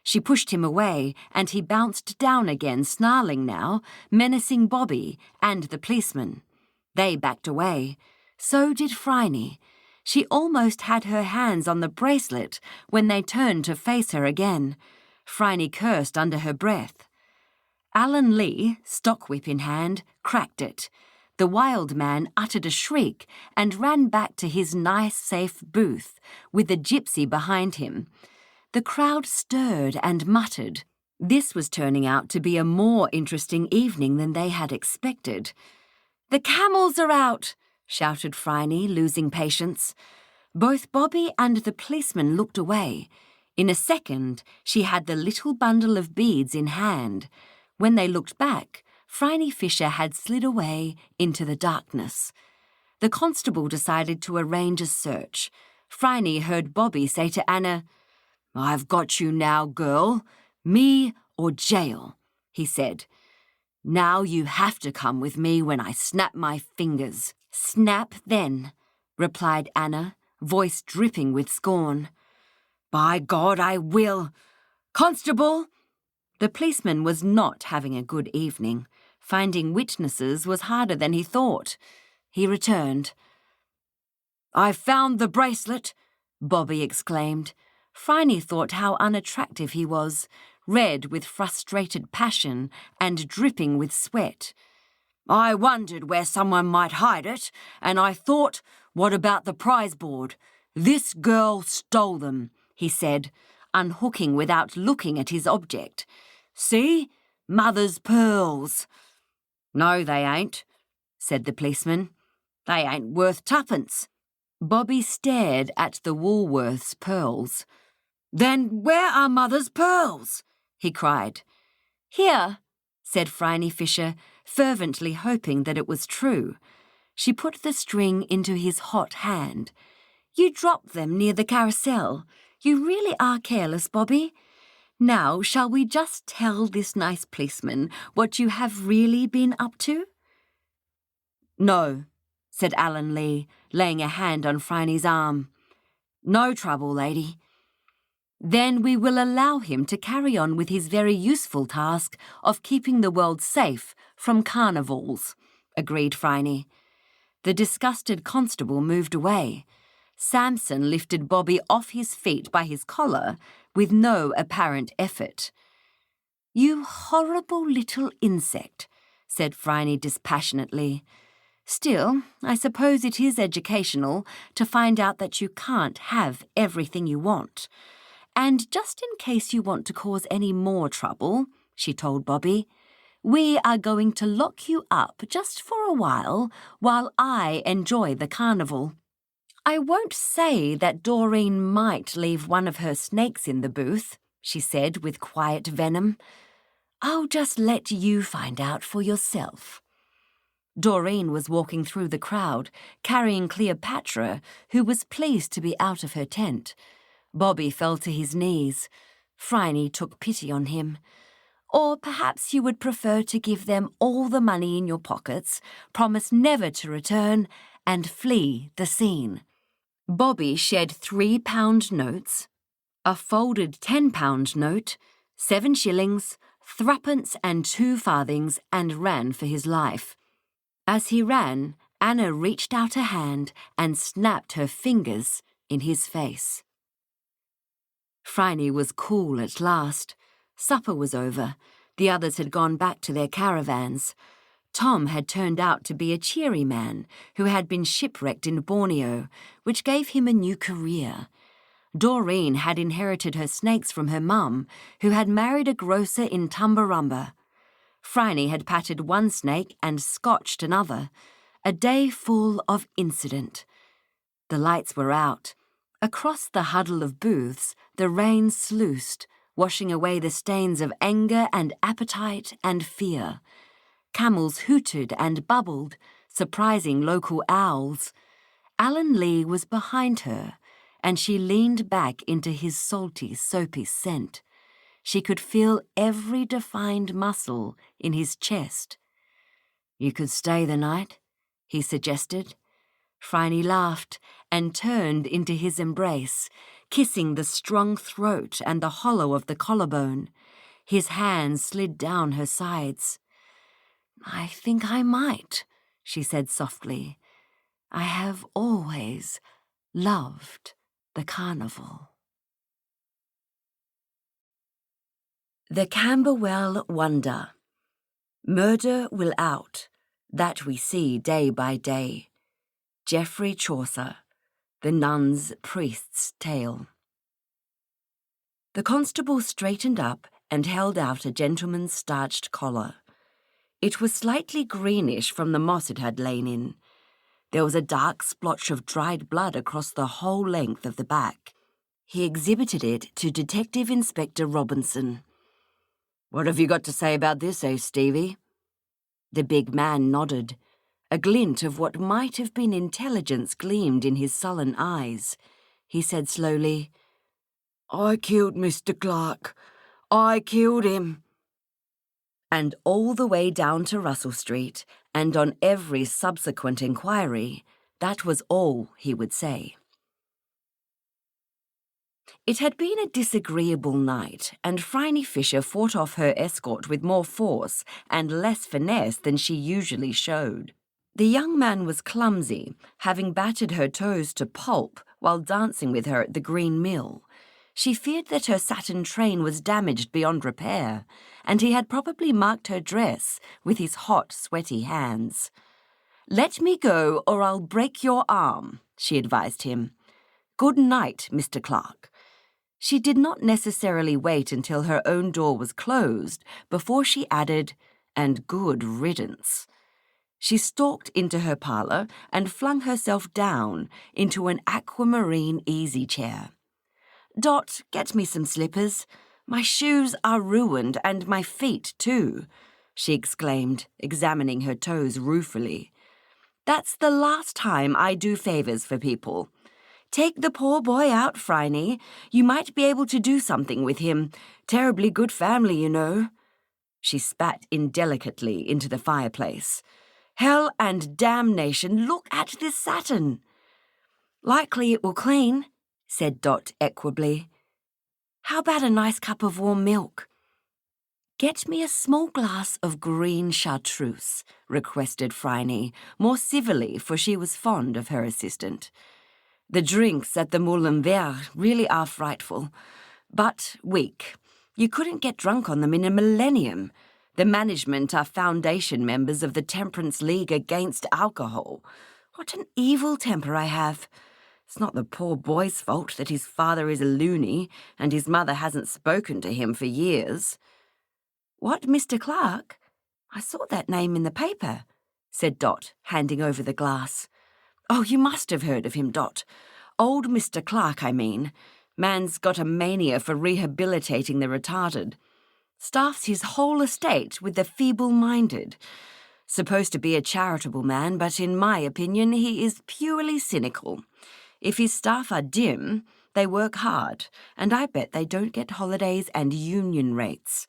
She pushed him away, and he bounced down again, snarling now, menacing Bobby and the policeman. They backed away. So did Phryne. She almost had her hands on the bracelet when they turned to face her again. Phryne cursed under her breath. Alan Lee, stockwhip in hand, cracked it. The wild man uttered a shriek and ran back to his nice, safe booth, with the gypsy behind him. The crowd stirred and muttered. This was turning out to be a more interesting evening than they had expected. "The camels are out!" shouted Phryne, losing patience. Both Bobby and the policeman looked away. In a second, she had the little bundle of beads in hand. When they looked back, Phryne Fisher had slid away into the darkness. The constable decided to arrange a search. Phryne heard Bobby say to Anna, "I've got you now, girl. Me or jail," he said. "Now you have to come with me when I snap my fingers." "Snap then," replied Anna, voice dripping with scorn. "By God, I will. Constable!" The policeman was not having a good evening. Finding witnesses was harder than he thought. He returned. "I found the bracelet," Bobby exclaimed. Phryne thought how unattractive he was, red with frustrated passion and dripping with sweat. "I wondered where someone might hide it, and I thought, what about the prize board? This girl stole them," he said, unhooking without looking at his object. "See? Mother's pearls." "No, they ain't," said the policeman. "They ain't worth tuppence." Bobby stared at the Woolworths' pearls. "Then where are Mother's pearls?" he cried. "Here," said Phryne Fisher, fervently hoping that it was true. She put the string into his hot hand. "You dropped them near the carousel. You really are careless, Bobby. Now, shall we just tell this nice policeman what you have really been up to?" "No," said Alan Lee, laying a hand on Phryne's arm. "No trouble, lady." "Then we will allow him to carry on with his very useful task of keeping the world safe from carnivals," agreed Phryne. The disgusted constable moved away. Samson lifted Bobby off his feet by his collar with no apparent effort. "You horrible little insect," said Phryne dispassionately. "Still, I suppose it is educational to find out that you can't have everything you want. And just in case you want to cause any more trouble," she told Bobby, "we are going to lock you up just for a while I enjoy the carnival. I won't say that Doreen might leave one of her snakes in the booth," she said with quiet venom. "I'll just let you find out for yourself." Doreen was walking through the crowd, carrying Cleopatra, who was pleased to be out of her tent. Bobby fell to his knees. Phryne took pity on him. "Or perhaps you would prefer to give them all the money in your pockets, promise never to return, and flee the scene." Bobby shed £3 notes, a folded £10 note, 7 shillings, 3pence and 2 farthings, and ran for his life. As he ran, Anna reached out a hand and snapped her fingers in his face. Phryne was cool at last. Supper was over. The others had gone back to their caravans. Tom had turned out to be a cheery man who had been shipwrecked in Borneo, which gave him a new career. Doreen had inherited her snakes from her mum, who had married a grocer in Tumbarumba. Phryne had patted one snake and scotched another. A day full of incident. The lights were out. Across the huddle of booths, the rain sluiced, washing away the stains of anger and appetite and fear. Camels hooted and bubbled, surprising local owls. Alan Lee was behind her, and she leaned back into his salty, soapy scent. She could feel every defined muscle in his chest. "You could stay the night," he suggested. Phryne laughed and turned into his embrace, kissing the strong throat and the hollow of the collarbone. His hands slid down her sides. "I think I might," she said softly. "I have always loved the carnival." The Camberwell Wonder. Murder will out, that we see day by day. Geoffrey Chaucer, The Nun's Priest's Tale. The constable straightened up and held out a gentleman's starched collar. It was slightly greenish from the moss it had lain in. There was a dark splotch of dried blood across the whole length of the back. He exhibited it to Detective Inspector Robinson. "What have you got to say about this, Stevie?" The big man nodded. A glint of what might have been intelligence gleamed in his sullen eyes. He said slowly, "I killed Mr. Clark. I killed him." And all the way down to Russell Street, and on every subsequent inquiry, that was all he would say. It had been a disagreeable night, and Phryne Fisher fought off her escort with more force and less finesse than she usually showed. The young man was clumsy, having battered her toes to pulp while dancing with her at the Green Mill. She feared that her satin train was damaged beyond repair, and he had probably marked her dress with his hot, sweaty hands. "Let me go, or I'll break your arm," she advised him. "Good night, Mr. Clark." She did not necessarily wait until her own door was closed before she added, "and good riddance." She stalked into her parlour and flung herself down into an aquamarine easy-chair. "Dot, get me some slippers. My shoes are ruined, and my feet too," she exclaimed, examining her toes ruefully. "That's the last time I do favours for people. Take the poor boy out, Phryne. You might be able to do something with him. Terribly good family, you know." She spat indelicately into the fireplace. "Hell and damnation, look at this satin." "Likely it will clean," said Dot equably. "How about a nice cup of warm milk?" "Get me a small glass of green chartreuse," requested Phryne, more civilly, for she was fond of her assistant. "The drinks at the Moulin Vert really are frightful, but weak. You couldn't get drunk on them in a millennium. The management are foundation members of the Temperance League Against Alcohol. What an evil temper I have. It's not the poor boy's fault that his father is a loony and his mother hasn't spoken to him for years." "What, Mr. Clark? I saw that name in the paper," said Dot, handing over the glass. "Oh, you must have heard of him, Dot. Old Mr. Clark, I mean. Man's got a mania for rehabilitating the retarded. Staffs his whole estate with the feeble-minded. Supposed to be a charitable man, but in my opinion he is purely cynical. If his staff are dim, they work hard, and I bet they don't get holidays and union rates.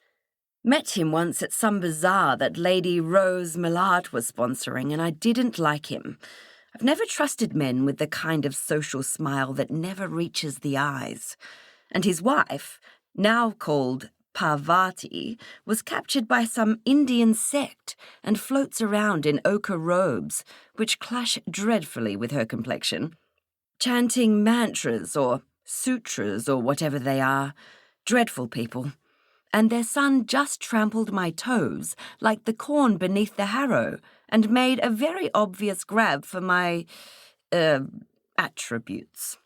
Met him once at some bazaar that Lady Rose Millard was sponsoring, and I didn't like him. I've never trusted men with the kind of social smile that never reaches the eyes. And his wife, now called Parvati, was captured by some Indian sect and floats around in ochre robes, which clash dreadfully with her complexion, chanting mantras or sutras or whatever they are. Dreadful people. And their son just trampled my toes like the corn beneath the harrow and made a very obvious grab for my, attributes.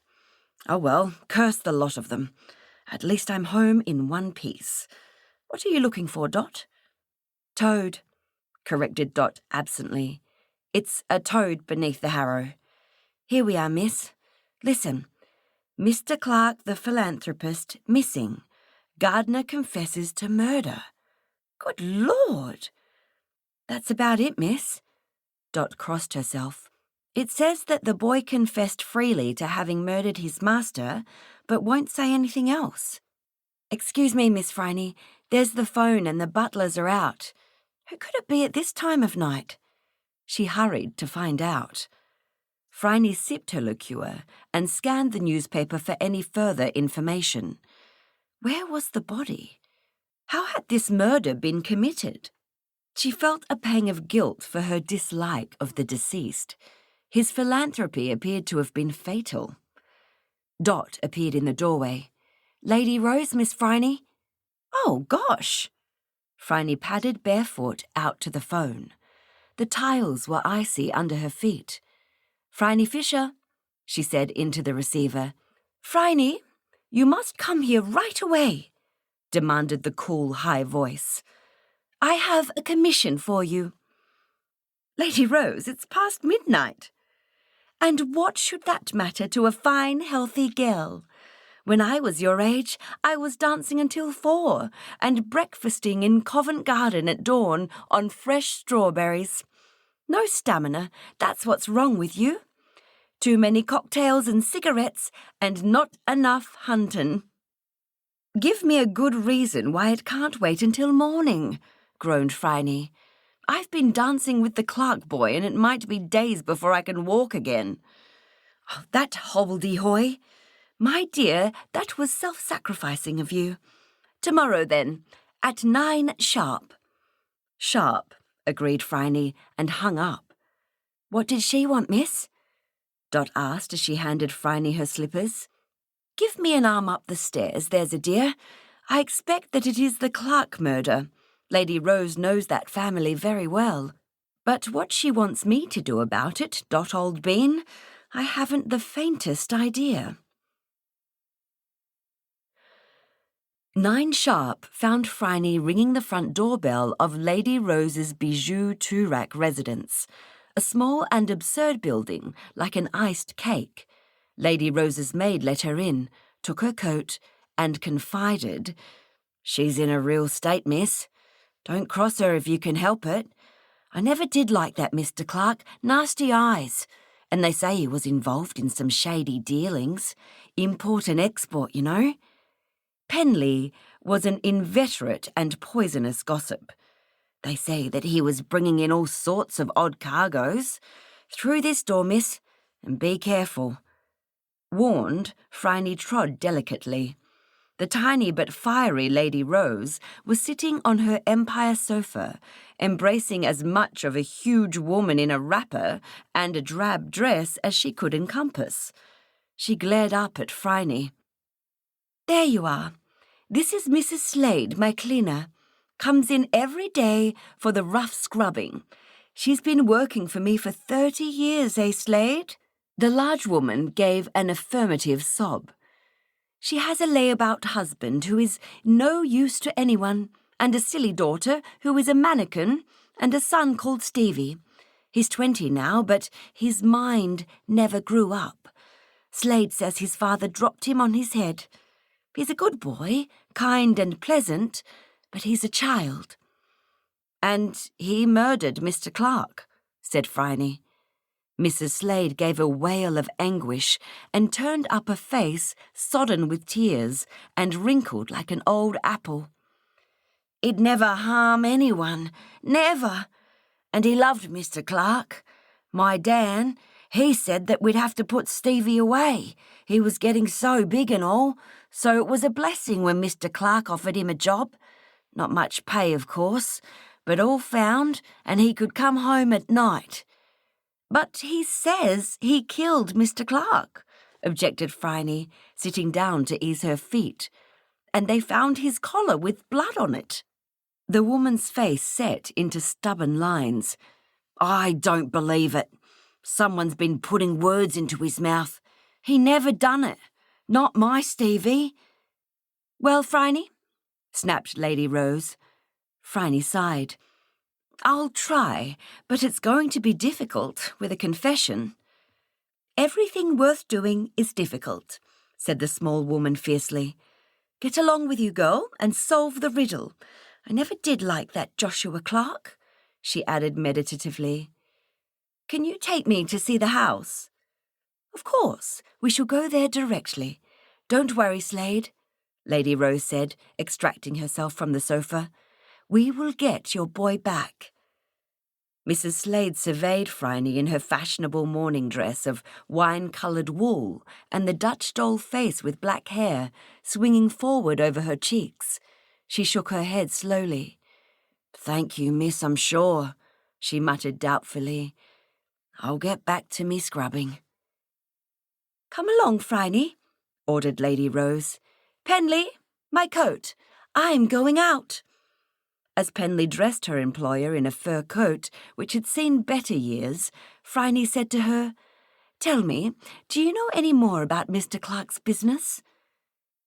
Oh well, curse the lot of them. At least I'm home in one piece. What are you looking for, Dot?" "Toad," corrected Dot absently. "It's a toad beneath the harrow. Here we are, miss. Listen. Mr. Clark, the philanthropist, missing. Gardener confesses to murder." "Good Lord!" "That's about it, miss." Dot crossed herself. "It says that the boy confessed freely to having murdered his master, but won't say anything else. Excuse me, Miss Phryne, there's the phone and the butlers are out. Who could it be at this time of night?" She hurried to find out. Phryne sipped her liqueur and scanned the newspaper for any further information. Where was the body? How had this murder been committed? She felt a pang of guilt for her dislike of the deceased. His philanthropy appeared to have been fatal. Dot appeared in the doorway. "Lady Rose, Miss Phryne?" "Oh, gosh!" Phryne padded barefoot out to the phone. The tiles were icy under her feet. "Phryne Fisher," she said into the receiver. "Phryne, you must come here right away," demanded the cool, high voice. "I have a commission for you." "Lady Rose, it's past midnight." "And what should that matter to a fine, healthy girl? When I was your age, I was dancing until 4 and breakfasting in Covent Garden at dawn on fresh strawberries. No stamina, that's what's wrong with you. Too many cocktails and cigarettes and not enough huntin'." "Give me a good reason why it can't wait until morning," groaned Phryne. "I've been dancing with the Clark boy and it might be days before I can walk again." "Oh, that hobbledehoy! My dear, that was self-sacrificing of you. Tomorrow, then, at 9 sharp." "Sharp," agreed Phryne, and hung up. "What did she want, miss?" Dot asked as she handed Phryne her slippers. "Give me an arm up the stairs, there's a dear. I expect that it is the Clark murder. Lady Rose knows that family very well. But what she wants me to do about it, Dot, old bean, I haven't the faintest idea." 9 sharp found Phryne ringing the front doorbell of Lady Rose's Bijou Toorak residence, a small and absurd building like an iced cake. Lady Rose's maid let her in, took her coat, and confided, "She's in a real state, miss. Don't cross her if you can help it. I never did like that Mr. Clark, nasty eyes. And they say he was involved in some shady dealings, import and export, you know." Penley was an inveterate and poisonous gossip. "They say that he was bringing in all sorts of odd cargoes. Through this door, miss, and be careful." Warned, Phryne trod delicately. The tiny but fiery Lady Rose was sitting on her Empire sofa, embracing as much of a huge woman in a wrapper and a drab dress as she could encompass. She glared up at Phryne. "There you are. This is Mrs. Slade, my cleaner. Comes in every day for the rough scrubbing. She's been working for me for 30 years, eh, Slade?" The large woman gave an affirmative sob. "She has a layabout husband who is no use to anyone, and a silly daughter who is a mannequin, and a son called Stevie. He's 20 now, but his mind never grew up. Slade says his father dropped him on his head. He's a good boy, kind and pleasant, but he's a child." "And he murdered Mr. Clark," said Phryne. Mrs. Slade gave a wail of anguish and turned up a face sodden with tears and wrinkled like an old apple. "He'd never harm anyone, never. And he loved Mr. Clark. My Dan, he said that we'd have to put Stevie away. He was getting so big and all, so it was a blessing when Mr. Clark offered him a job. Not much pay, of course, but all found, and he could come home at night." "But he says he killed Mr. Clark," objected Phryne, sitting down to ease her feet. "And they found his collar with blood on it." The woman's face set into stubborn lines. "I don't believe it. Someone's been putting words into his mouth. He never done it. Not my Stevie." "Well, Phryne?" snapped Lady Rose. Phryne sighed. "I'll try, but it's going to be difficult with a confession." "Everything worth doing is difficult," said the small woman fiercely. "Get along with you, girl, and solve the riddle. I never did like that Joshua Clark," she added meditatively. "Can you take me to see the house?" "Of course. We shall go there directly. Don't worry, Slade," Lady Rose said, extracting herself from the sofa. "We will get your boy back." Mrs. Slade surveyed Phryne in her fashionable morning dress of wine-coloured wool and the Dutch doll face with black hair swinging forward over her cheeks. She shook her head slowly. "Thank you, miss, I'm sure," she muttered doubtfully. "I'll get back to me scrubbing." "Come along, Phryne," ordered Lady Rose. "Penley, my coat. I'm going out." As Penley dressed her employer in a fur coat which had seen better years, Phryne said to her, "Tell me, do you know any more about Mr. Clark's business?"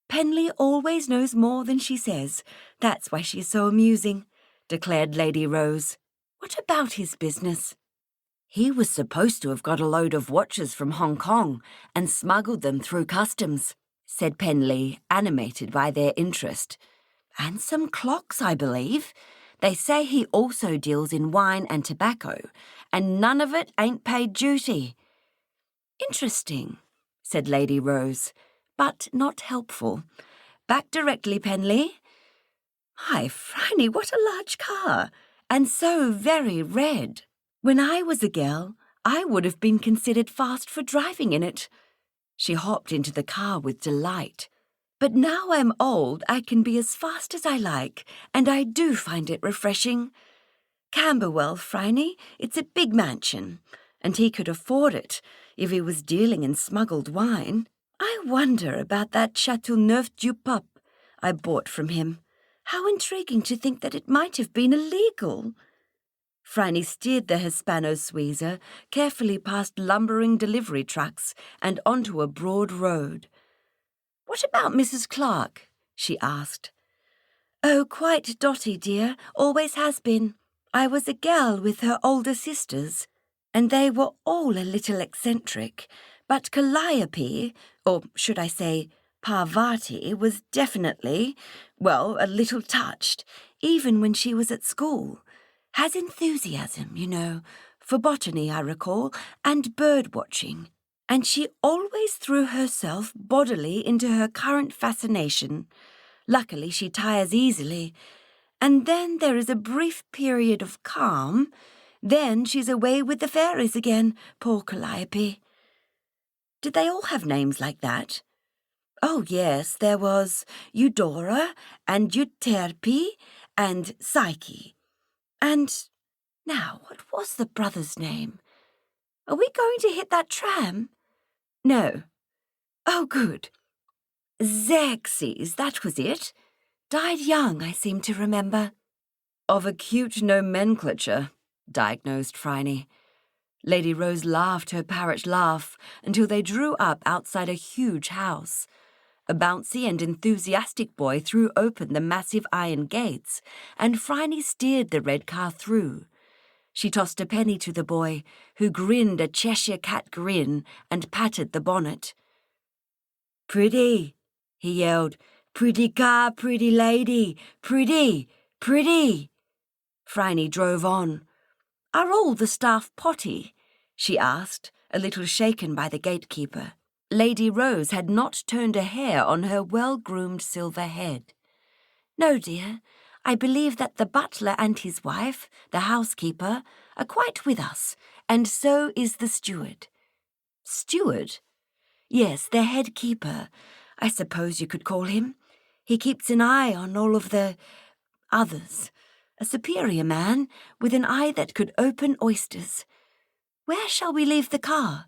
"Penley always knows more than she says. That's why she's so amusing," declared Lady Rose. "What about his business?" "He was supposed to have got a load of watches from Hong Kong and smuggled them through customs," said Penley, animated by their interest. "And some clocks, I believe. They say he also deals in wine and tobacco, and none of it ain't paid duty." "Interesting," said Lady Rose, but not helpful. "Back directly, Penley." "Hi, Phryne, what a large car, and so very red. When I was a girl, I would have been considered fast for driving in it." She hopped into the car with delight. "But now I'm old, I can be as fast as I like, and I do find it refreshing. Camberwell, Phryne, it's a big mansion, and he could afford it if he was dealing in smuggled wine. I wonder about that Châteauneuf-du-Pape I bought from him. How intriguing to think that it might have been illegal." Phryne steered the Hispano-Suiza carefully past lumbering delivery trucks and onto a broad road. "What about Mrs. Clark?" she asked. "Oh, quite dotty, dear, always has been. I was a girl with her older sisters, and they were all a little eccentric, but Calliope, or should I say Parvati, was definitely, well, a little touched, even when she was at school. Has enthusiasm, you know, for botany, I recall, and bird-watching. And she always threw herself bodily into her current fascination. Luckily, she tires easily. And then there is a brief period of calm. Then she's away with the fairies again, poor Calliope." "Did they all have names like that?" "Oh, yes, there was Eudora and Euterpe and Psyche. And now, what was the brother's name? Are we going to hit that tram?" "No." "Oh, good. Xerxes, that was it. Died young, I seem to remember." "Of acute nomenclature," diagnosed Phryne. Lady Rose laughed her parrot laugh until they drew up outside a huge house. A bouncy and enthusiastic boy threw open the massive iron gates, and Phryne steered the red car through. She tossed a penny to the boy, who grinned a Cheshire cat grin and patted the bonnet. "Pretty," he yelled. "Pretty car, pretty lady. Pretty, pretty." Phryne drove on. "Are all the staff potty?" she asked, a little shaken by the gatekeeper. Lady Rose had not turned a hair on her well-groomed silver head. "No, dear. I believe that the butler and his wife, the housekeeper, are quite with us, and so is the steward." "Steward?" "Yes, the head keeper, I suppose you could call him. He keeps an eye on all of the others. A superior man with an eye that could open oysters. Where shall we leave the car?"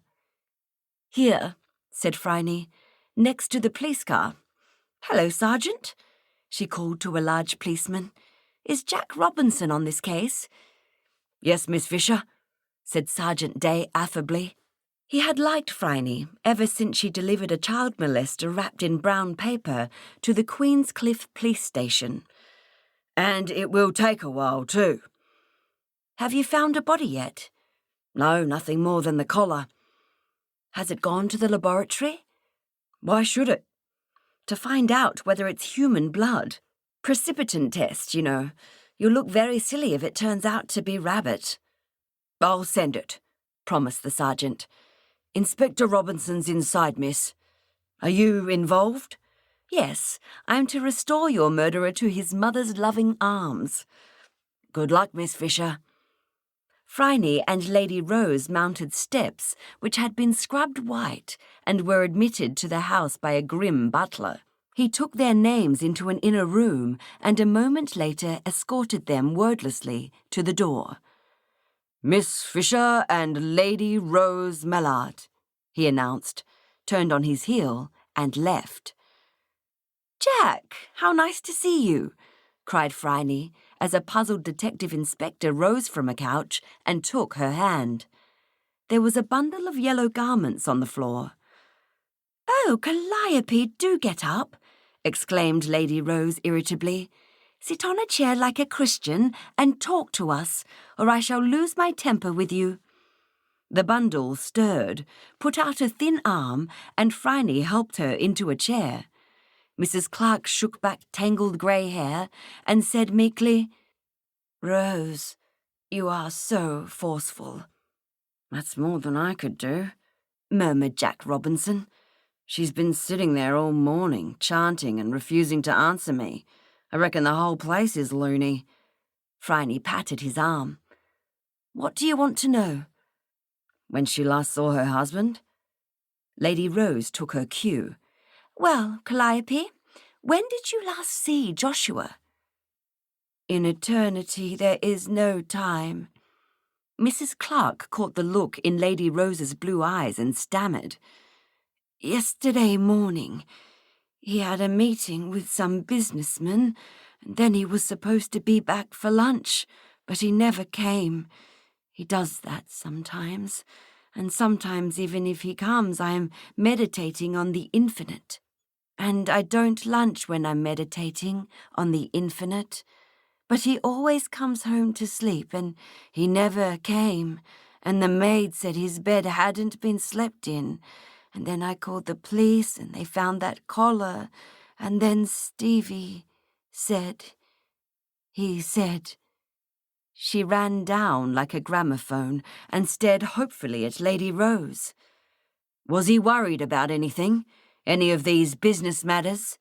"Here," said Phryne, "next to the police car. Hello, Sergeant," she called to a large policeman. "Is Jack Robinson on this case?" "Yes, Miss Fisher," said Sergeant Day affably. He had liked Phryne ever since she delivered a child molester wrapped in brown paper to the Queenscliff police station. "And it will take a while, too." "Have you found a body yet?" "No, nothing more than the collar." "Has it gone to the laboratory?" "Why should it?" "To find out whether it's human blood. Precipitant test, you know. You'll look very silly if it turns out to be rabbit." "I'll send it," promised the sergeant. "Inspector Robinson's inside, miss. Are you involved?" "Yes, I'm to restore your murderer to his mother's loving arms." "Good luck, Miss Fisher." Phryne and Lady Rose mounted steps which had been scrubbed white and were admitted to the house by a grim butler. He took their names into an inner room and a moment later escorted them wordlessly to the door. "Miss Fisher and Lady Rose Mallard," he announced, turned on his heel, and left. "Jack, how nice to see you," cried Phryne, as a puzzled detective inspector rose from a couch and took her hand. There was a bundle of yellow garments on the floor. "Oh, Calliope, do get up," exclaimed Lady Rose irritably. "Sit on a chair like a Christian and talk to us, or I shall lose my temper with you." The bundle stirred, put out a thin arm, and Phryne helped her into a chair. Mrs. Clark shook back tangled grey hair and said meekly, "Rose, you are so forceful." "That's more than I could do," murmured Jack Robinson. "She's been sitting there all morning, chanting and refusing to answer me. I reckon the whole place is loony." Phryne patted his arm. "What do you want to know?" "When she last saw her husband?" Lady Rose took her cue. "Well, Calliope, when did you last see Joshua?" "In eternity there is no time." Mrs. Clark caught the look in Lady Rose's blue eyes and stammered. "Yesterday morning. He had a meeting with some businessman, and then he was supposed to be back for lunch, but he never came. He does that sometimes, and sometimes even if he comes I am meditating on the infinite. And I don't lunch when I'm meditating on the infinite. But he always comes home to sleep, and he never came, and the maid said his bed hadn't been slept in. And then I called the police, and they found that collar, and then Stevie said, he said—" She ran down like a gramophone and stared hopefully at Lady Rose. "Was he worried about anything? Any of these business matters?"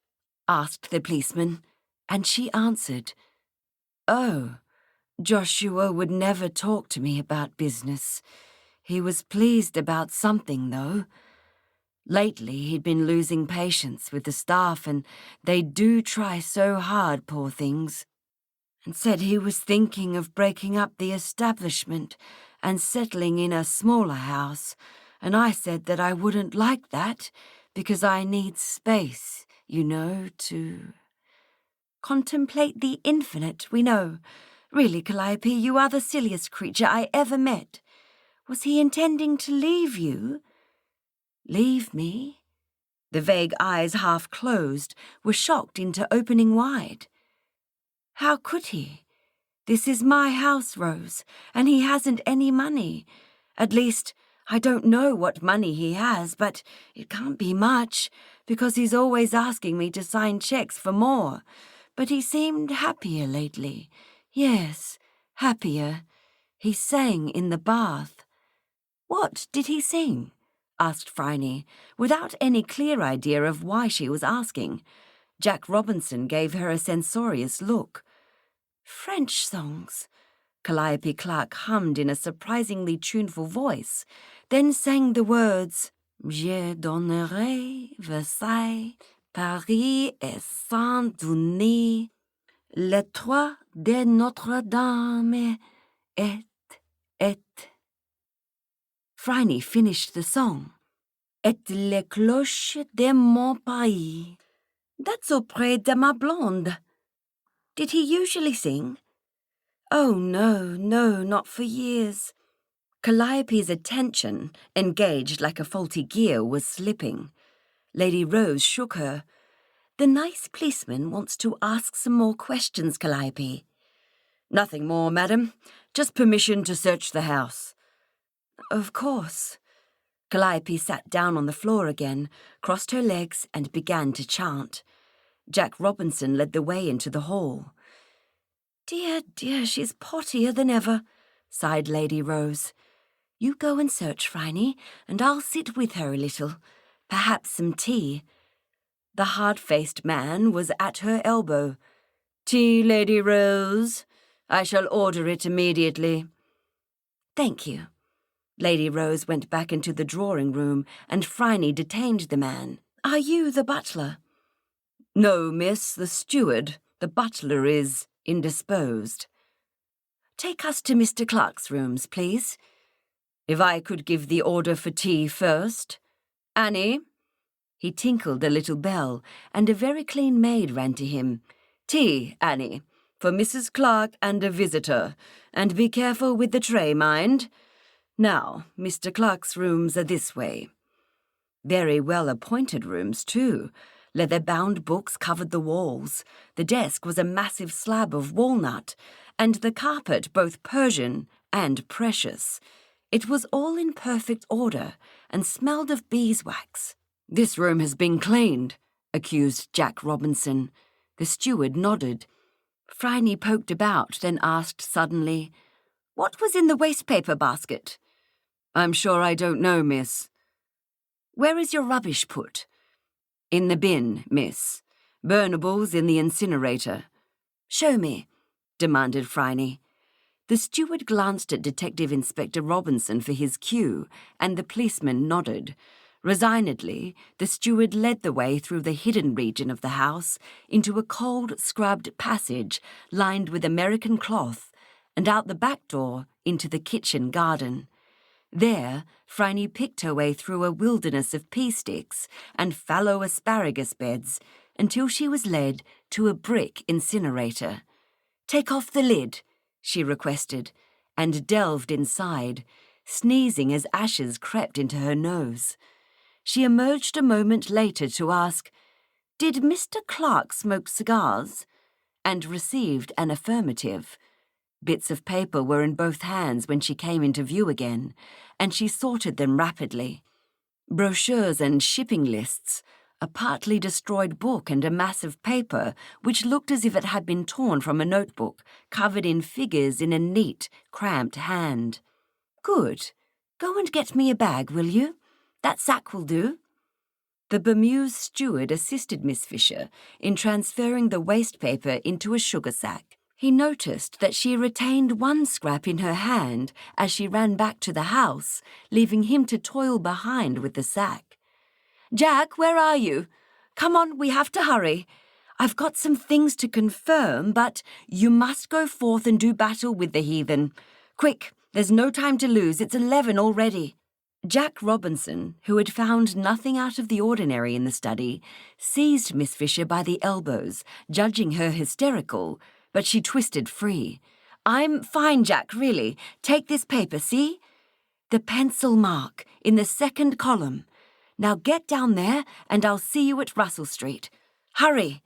asked the policeman, and she answered, "Oh, Joshua would never talk to me about business. He was pleased about something, though. Lately he'd been losing patience with the staff, and they do try so hard, poor things, and said he was thinking of breaking up the establishment and settling in a smaller house, and I said that I wouldn't like that because I need space, you know, to contemplate the infinite, we know. Really, Calliope, you are the silliest creature I ever met. Was he intending to leave you?" "Leave me?" The vague eyes, half closed, were shocked into opening wide. "How could he? This is my house, Rose, and he hasn't any money. At least, I don't know what money he has, but it can't be much, because he's always asking me to sign checks for more. But he seemed happier lately. Yes, happier. He sang in the bath." "What did he sing?" asked Phryne, without any clear idea of why she was asking. Jack Robinson gave her a censorious look. "French songs," Calliope Clark hummed in a surprisingly tuneful voice, then sang the words, "Je donnerai Versailles, Paris et Saint-Denis, les toits de Notre-Dame, et. Phryne finished the song. "Et les cloches de mon pays. That's auprès de ma blonde." "Did he usually sing?" "Oh, no, not for years." Calliope's attention, engaged like a faulty gear, was slipping. Lady Rose shook her. "The nice policeman wants to ask some more questions, Calliope." "Nothing more, madam. Just permission to search the house." "Of course." Calliope sat down on the floor again, crossed her legs, and began to chant. Jack Robinson led the way into the hall. "Dear, she's pottier than ever," sighed Lady Rose. "You go and search, Phryne, and I'll sit with her a little. Perhaps some tea." The hard-faced man was at her elbow. "Tea, Lady Rose? I shall order it immediately." Thank you. Lady Rose went back into the drawing room, and Phryne detained the man. Are you the butler? No, miss, the steward. The butler is indisposed. Take us to Mr. Clark's rooms, please. If I could give the order for tea first. Annie? He tinkled a little bell, and a very clean maid ran to him. Tea, Annie, for Mrs. Clark and a visitor, and be careful with the tray, mind. Now, Mr. Clark's rooms are this way. Very well-appointed rooms, too. Leather-bound books covered the walls. The desk was a massive slab of walnut, and the carpet both Persian and precious. It was all in perfect order, and smelled of beeswax. This room has been cleaned, accused Jack Robinson. The steward nodded. Phryne poked about, then asked suddenly, What was in the waste-paper basket? I'm sure I don't know, miss. Where is your rubbish put? In the bin, miss. Burnables in the incinerator. Show me, demanded Phryne. The steward glanced at Detective Inspector Robinson for his cue, and the policeman nodded. Resignedly, the steward led the way through the hidden region of the house into a cold, scrubbed passage lined with American cloth, and out the back door into the kitchen garden. There, Phryne picked her way through a wilderness of pea sticks and fallow asparagus beds until she was led to a brick incinerator. Take off the lid, she requested, and delved inside, sneezing as ashes crept into her nose. She emerged a moment later to ask, Did Mr. Clark smoke cigars? And received an affirmative. Bits of paper were in both hands when she came into view again, and she sorted them rapidly. Brochures and shipping lists, a partly destroyed book and a mass of paper which looked as if it had been torn from a notebook, covered in figures in a neat, cramped hand. Good. Go and get me a bag, will you? That sack will do. The bemused steward assisted Miss Fisher in transferring the waste paper into a sugar sack. He noticed that she retained one scrap in her hand as she ran back to the house, leaving him to toil behind with the sack. Jack, where are you? Come on, we have to hurry. I've got some things to confirm, but you must go forth and do battle with the heathen. Quick, there's no time to lose. It's 11 already. Jack Robinson, who had found nothing out of the ordinary in the study, seized Miss Fisher by the elbows, judging her hysterical, but she twisted free. I'm fine, Jack, really. Take this paper, see? The pencil mark in the second column. Now get down there and I'll see you at Russell Street. Hurry!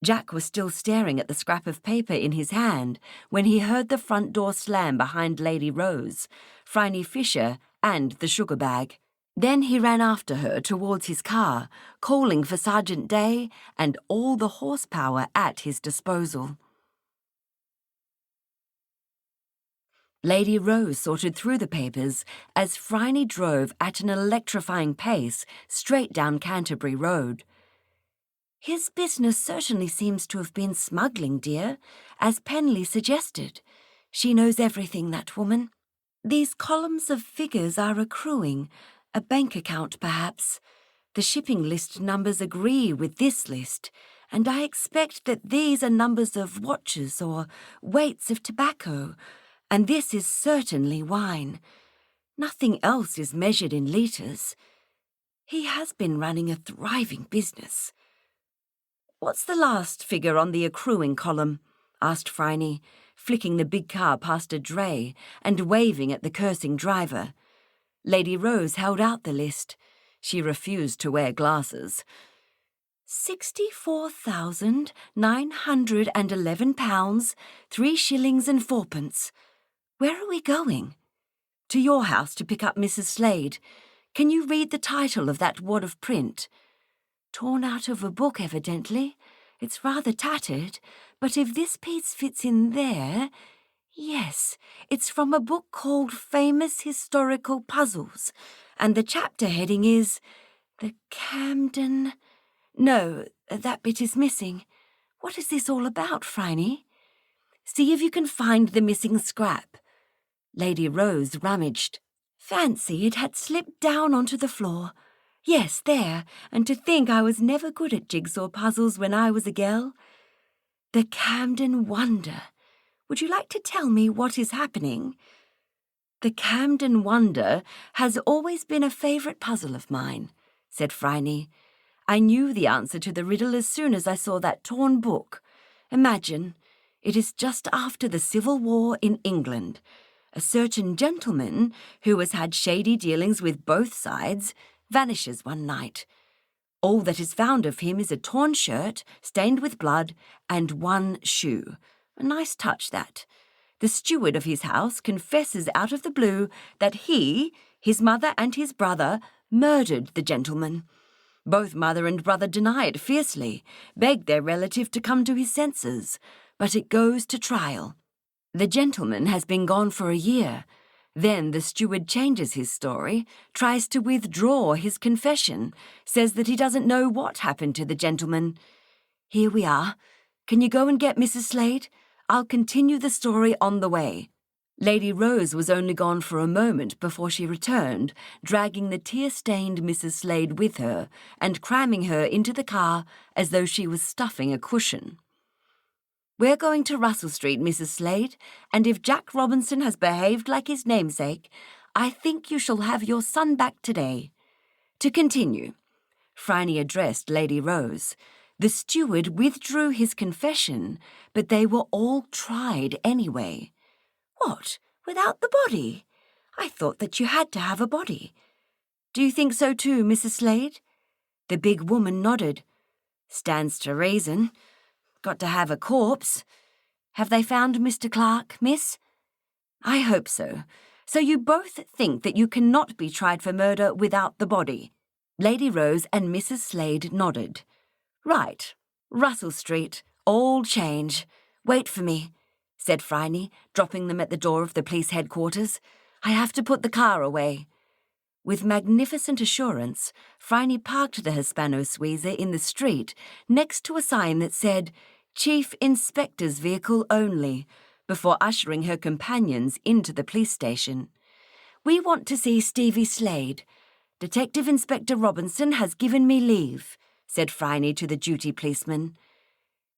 Jack was still staring at the scrap of paper in his hand when he heard the front door slam behind Lady Rose, Phryne Fisher, and the sugar bag. Then he ran after her towards his car, calling for Sergeant Day and all the horsepower at his disposal. Lady Rose sorted through the papers as Phryne drove at an electrifying pace straight down Canterbury Road. His business certainly seems to have been smuggling, dear, as Penley suggested. She knows everything, that woman. These columns of figures are accruing, a bank account perhaps. The shipping list numbers agree with this list, and I expect that these are numbers of watches or weights of tobacco, and this is certainly wine. Nothing else is measured in litres. He has been running a thriving business. What's the last figure on the accruing column? Asked Phryne, flicking the big car past a dray and waving at the cursing driver. Lady Rose held out the list. She refused to wear glasses. £64,911, 3 shillings and 4pence. Where are we going? To your house to pick up Mrs. Slade. Can you read the title of that wad of print? Torn out of a book, evidently. It's rather tattered, but if this piece fits in there... Yes, it's from a book called Famous Historical Puzzles, and the chapter heading is The Camden... No, that bit is missing. What is this all about, Phryne? See if you can find the missing scrap. Lady Rose rummaged. Fancy, it had slipped down onto the floor. Yes, there, and to think I was never good at jigsaw puzzles when I was a girl. The Camden Wonder. Would you like to tell me what is happening? The Camden Wonder has always been a favourite puzzle of mine, said Phryne. I knew the answer to the riddle as soon as I saw that torn book. Imagine, it is just after the Civil War in England. A certain gentleman, who has had shady dealings with both sides, vanishes one night. All that is found of him is a torn shirt, stained with blood, and one shoe. A nice touch, that. The steward of his house confesses out of the blue that he, his mother and his brother, murdered the gentleman. Both mother and brother deny it fiercely, beg their relative to come to his senses, but it goes to trial. The gentleman has been gone for a year. Then the steward changes his story, tries to withdraw his confession, says that he doesn't know what happened to the gentleman. Here we are. Can you go and get Mrs. Slade? I'll continue the story on the way. Lady Rose was only gone for a moment before she returned, dragging the tear-stained Mrs. Slade with her and cramming her into the car as though she was stuffing a cushion. We're going to Russell Street, Mrs. Slade, and if Jack Robinson has behaved like his namesake, I think you shall have your son back today. To continue, Phryne addressed Lady Rose. The steward withdrew his confession, but they were all tried anyway. What, without the body? I thought that you had to have a body. Do you think so too, Mrs. Slade? The big woman nodded. Stands to reason. Got to have a corpse. Have they found Mr. Clark, miss? I hope so. So you both think that you cannot be tried for murder without the body? Lady Rose and Mrs. Slade nodded. Right. Russell Street. All change. Wait for me, said Phryne, dropping them at the door of the police headquarters. I have to put the car away. With magnificent assurance, Phryne parked the Hispano-Suiza in the street next to a sign that said, Chief Inspector's Vehicle Only, before ushering her companions into the police station. We want to see Stevie Slade. Detective Inspector Robinson has given me leave, said Phryne to the duty policeman.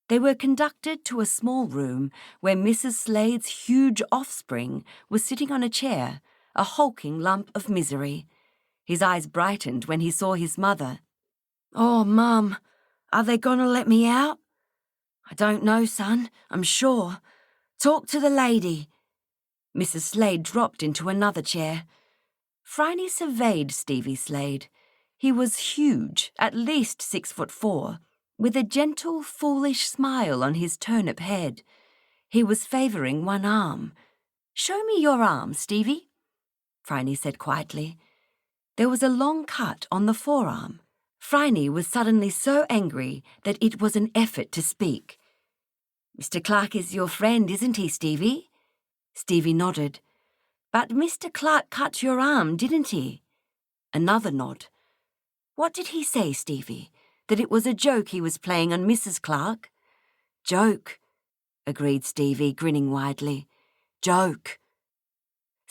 They were conducted to a small room where Mrs. Slade's huge offspring was sitting on a chair, a hulking lump of misery. His eyes brightened when he saw his mother. Oh, Mum, are they going to let me out? I don't know, son, I'm sure. Talk to the lady. Mrs. Slade dropped into another chair. Phryne surveyed Stevie Slade. He was huge, at least 6'4", with a gentle, foolish smile on his turnip head. He was favouring one arm. Show me your arm, Stevie, Phryne said quietly. There was a long cut on the forearm. Phryne was suddenly so angry that it was an effort to speak. Mr. Clark is your friend, isn't he, Stevie? Stevie nodded. But Mr. Clark cut your arm, didn't he? Another nod. What did he say, Stevie? That it was a joke he was playing on Mrs. Clark? Joke, agreed Stevie, grinning widely. Joke.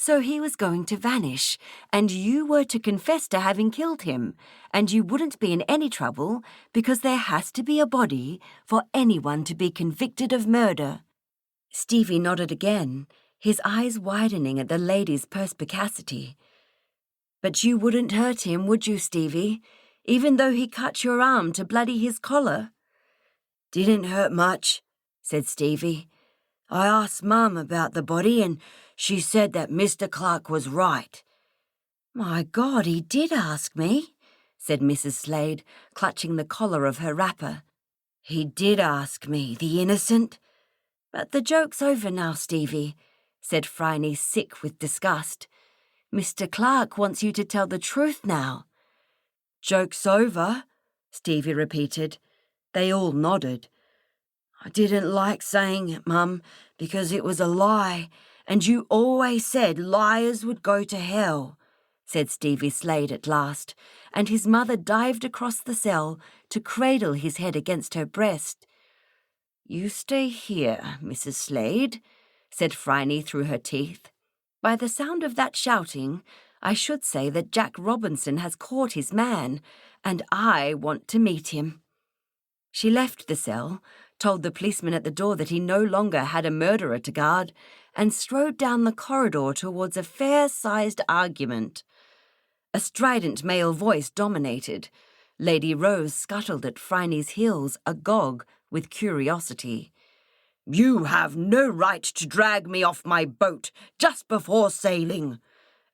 So he was going to vanish, and you were to confess to having killed him, and you wouldn't be in any trouble because there has to be a body for anyone to be convicted of murder. Stevie nodded again, his eyes widening at the lady's perspicacity. But you wouldn't hurt him, would you, Stevie, even though he cut your arm to bloody his collar? Didn't hurt much, said Stevie. I asked Mum about the body and she said that Mr. Clark was right. My God, he did ask me, said Mrs. Slade, clutching the collar of her wrapper. He did ask me, the innocent. But the joke's over now, Stevie, said Phryne, sick with disgust. Mr. Clark wants you to tell the truth now. Joke's over, Stevie repeated. They all nodded. I didn't like saying it, Mum, because it was a lie, and you always said liars would go to hell, said Stevie Slade at last, and his mother dived across the cell to cradle his head against her breast. You stay here, Mrs. Slade, said Phryne through her teeth. By the sound of that shouting, I should say that Jack Robinson has caught his man, and I want to meet him." She left the cell, told the policeman at the door that he no longer had a murderer to guard, and strode down the corridor towards a fair-sized argument. A strident male voice dominated. Lady Rose scuttled at Phryne's heels, agog with curiosity. "You have no right to drag me off my boat just before sailing,"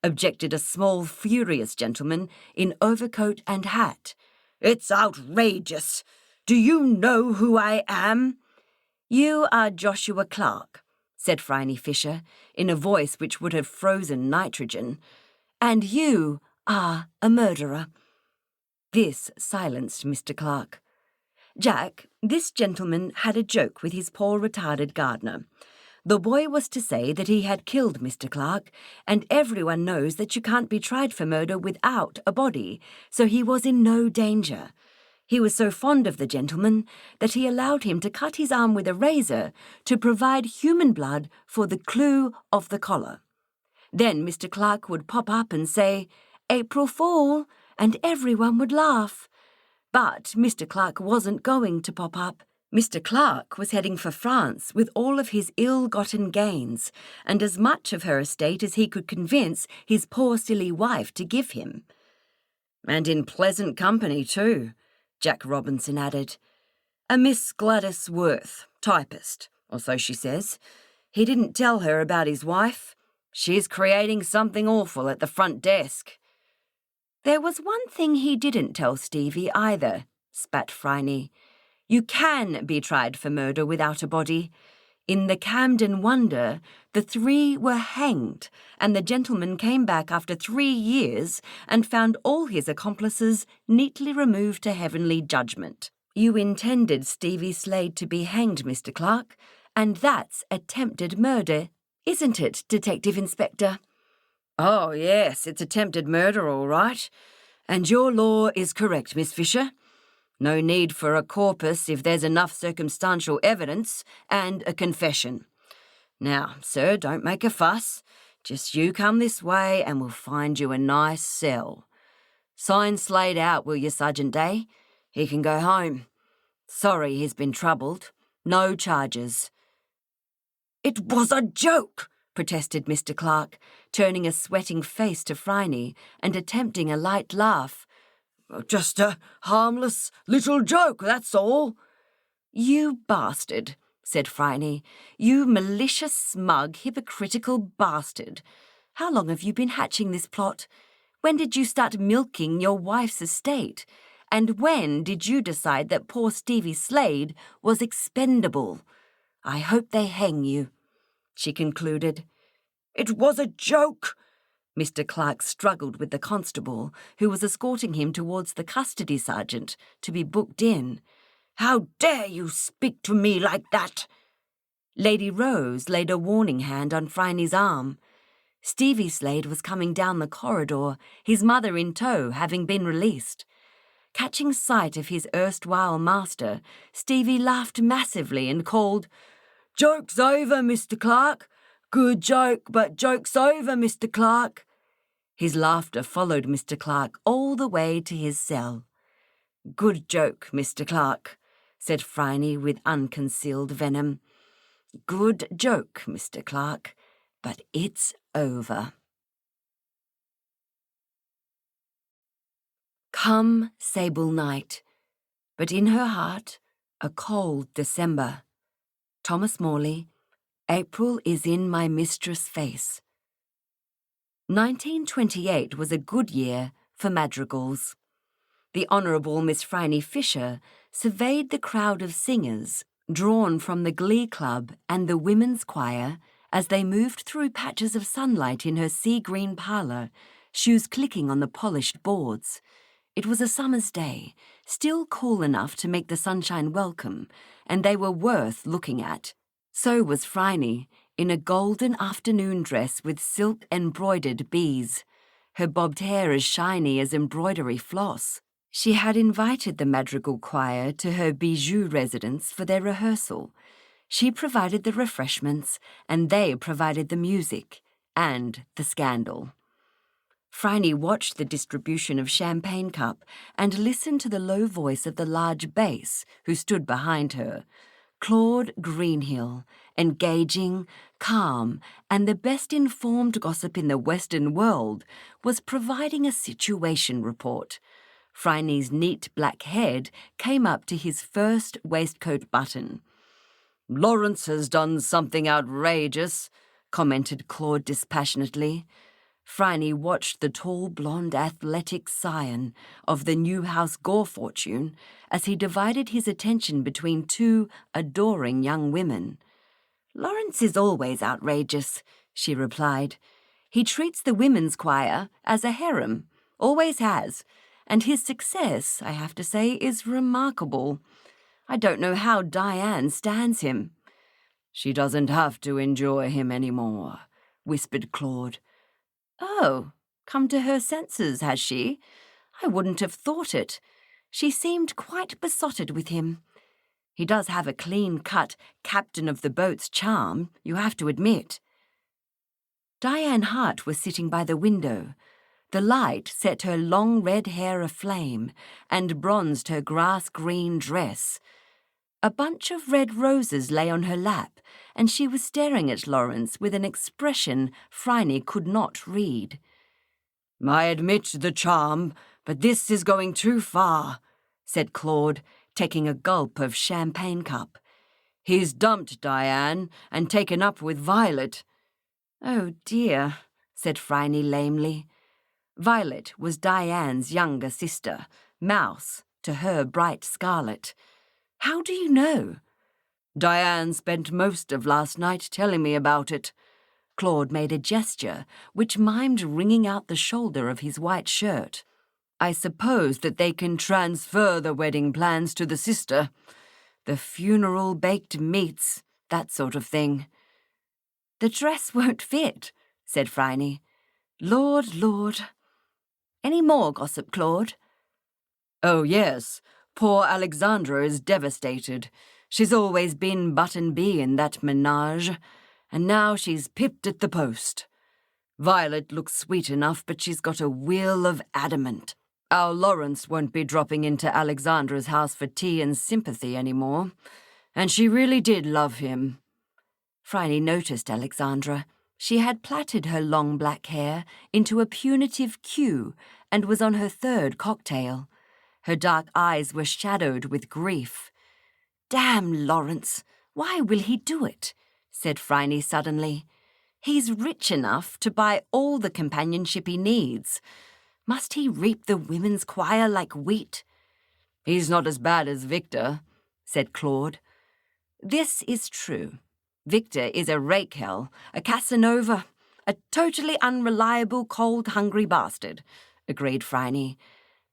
objected a small, furious gentleman in overcoat and hat. "It's outrageous. Do you know who I am?" "You are Joshua Clark," said Phryne Fisher, in a voice which would have frozen nitrogen. "And you are a murderer." This silenced Mr. Clark. "Jack, this gentleman had a joke with his poor retarded gardener. The boy was to say that he had killed Mr. Clark, and everyone knows that you can't be tried for murder without a body, so he was in no danger. He was so fond of the gentleman that he allowed him to cut his arm with a razor to provide human blood for the clue of the collar. Then Mr. Clark would pop up and say, 'April Fool,' and everyone would laugh. But Mr. Clark wasn't going to pop up. Mr. Clark was heading for France with all of his ill-gotten gains and as much of her estate as he could convince his poor silly wife to give him. And in pleasant company too," Jack Robinson added. "A Miss Gladys Worth, typist, or so she says. He didn't tell her about his wife. She's creating something awful at the front desk." "There was one thing he didn't tell Stevie either," spat Phryne. "You can be tried for murder without a body. In the Camden Wonder, the 3 were hanged, and the gentleman came back after 3 years and found all his accomplices neatly removed to heavenly judgment. You intended Stevie Slade to be hanged, Mr. Clark, and that's attempted murder, isn't it, Detective Inspector?" "Oh, yes, it's attempted murder, all right. And your law is correct, Miss Fisher. No need for a corpus if there's enough circumstantial evidence and a confession. Now, sir, don't make a fuss. Just you come this way and we'll find you a nice cell. Sign Slade out, will you, Sergeant Day? He can go home. Sorry he's been troubled. No charges." "It was a joke," protested Mr. Clark, turning a sweating face to Phryne and attempting a light laugh. "Just a harmless little joke, that's all." "You bastard," said Phryne. "You malicious, smug, hypocritical bastard. How long have you been hatching this plot? When did you start milking your wife's estate? And when did you decide that poor Stevie Slade was expendable? I hope they hang you," she concluded. "It was a joke." Mr. Clark struggled with the constable, who was escorting him towards the custody sergeant to be booked in. "How dare you speak to me like that?" Lady Rose laid a warning hand on Phryne's arm. Stevie Slade was coming down the corridor, his mother in tow, having been released. Catching sight of his erstwhile master, Stevie laughed massively and called, "Joke's over, Mr. Clark. Good joke, but joke's over, Mr. Clark." His laughter followed Mr. Clark all the way to his cell. "Good joke, Mr. Clark," said Phryne with unconcealed venom. "Good joke, Mr. Clark, but it's over." Come sable night, but in her heart a cold December. Thomas Morley, April is in my mistress' face. 1928 was a good year for madrigals. The Honourable Miss Phryne Fisher surveyed the crowd of singers drawn from the Glee Club and the Women's Choir as they moved through patches of sunlight in her sea-green parlour, shoes clicking on the polished boards. It was a summer's day, still cool enough to make the sunshine welcome, and they were worth looking at. So was Phryne, in a golden afternoon dress with silk embroidered bees, her bobbed hair as shiny as embroidery floss. She had invited the madrigal choir to her bijou residence for their rehearsal. She provided the refreshments, and they provided the music, and the scandal. Phryne watched the distribution of champagne cup and listened to the low voice of the large bass who stood behind her. Claude Greenhill, engaging, calm, and the best-informed gossip in the Western world, was providing a situation report. Phryne's neat black head came up to his first waistcoat button. "Lawrence has done something outrageous," commented Claude dispassionately. Phryne watched the tall, blonde, athletic scion of the Newhouse Gore fortune as he divided his attention between two adoring young women. "Lawrence is always outrageous," she replied. "He treats the women's choir as a harem, always has, and his success, I have to say, is remarkable. I don't know how Diane stands him." "She doesn't have to enjoy him anymore," whispered Claude. "Oh, come to her senses, has she? I wouldn't have thought it. She seemed quite besotted with him. He does have a clean-cut captain of the boat's charm, you have to admit." Diane Hart was sitting by the window. The light set her long red hair aflame and bronzed her grass-green dress. A bunch of red roses lay on her lap, and she was staring at Lawrence with an expression Phryne could not read. "I admit the charm, but this is going too far," said Claude, taking a gulp of champagne cup. "He's dumped Diane and taken up with Violet." "Oh dear," said Phryne lamely. Violet was Diane's younger sister, Mouse to her bright Scarlet. "How do you know?" "Diane spent most of last night telling me about it." Claude made a gesture which mimed wringing out the shoulder of his white shirt. "I suppose that they can transfer the wedding plans to the sister. The funeral, baked meats, that sort of thing." "The dress won't fit," said Phryne. "Lord, Lord." "Any more gossip, Claude?" "Oh, yes. Poor Alexandra is devastated. She's always been button bee in that menage, and now she's pipped at the post. Violet looks sweet enough, but she's got a will of adamant. Our Lawrence won't be dropping into Alexandra's house for tea and sympathy anymore, and she really did love him." Phryne noticed Alexandra. She had plaited her long black hair into a punitive queue and was on her third cocktail. Her dark eyes were shadowed with grief. "Damn Lawrence! Why will he do it?" said Phryne suddenly. "He's rich enough to buy all the companionship he needs. Must he reap the women's choir like wheat?" "He's not as bad as Victor," said Claude. "This is true. Victor is a rakehell, a Casanova, a totally unreliable, cold, hungry bastard," agreed Phryne.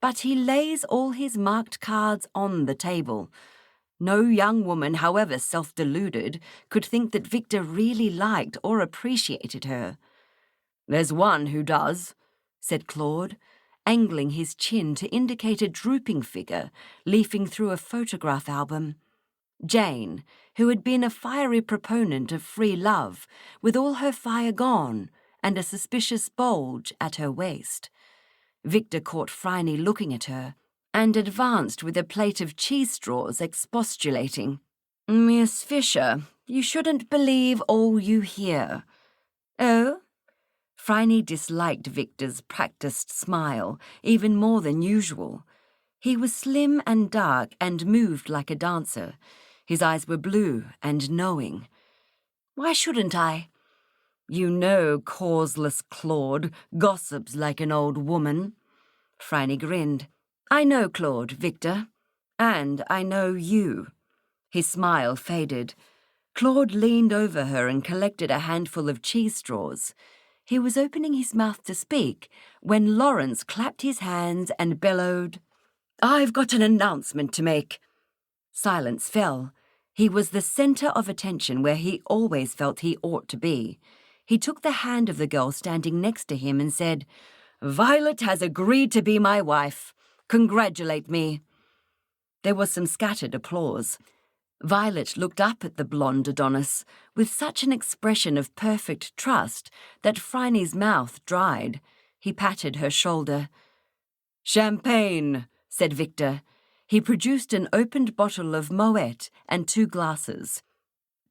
"But he lays all his marked cards on the table. No young woman, however self-deluded, could think that Victor really liked or appreciated her." "There's one who does," said Claude, angling his chin to indicate a drooping figure leafing through a photograph album. Jane, who had been a fiery proponent of free love, with all her fire gone and a suspicious bulge at her waist. Victor caught Phryne looking at her, and advanced with a plate of cheese straws, expostulating. "Miss Fisher, you shouldn't believe all you hear." "Oh?" Phryne disliked Victor's practiced smile even more than usual. He was slim and dark and moved like a dancer. His eyes were blue and knowing. "Why shouldn't I?" "You know causeless Claude gossips like an old woman." Phryne grinned. "I know Claude, Victor, and I know you." His smile faded. Claude leaned over her and collected a handful of cheese straws. He was opening his mouth to speak when Lawrence clapped his hands and bellowed, "I've got an announcement to make." Silence fell. He was the centre of attention where he always felt he ought to be. He took the hand of the girl standing next to him and said, "Violet has agreed to be my wife. Congratulate me." There was some scattered applause. Violet looked up at the blonde Adonis with such an expression of perfect trust that Phryne's mouth dried. He patted her shoulder. "Champagne," said Victor. He produced an opened bottle of Moet and 2 glasses.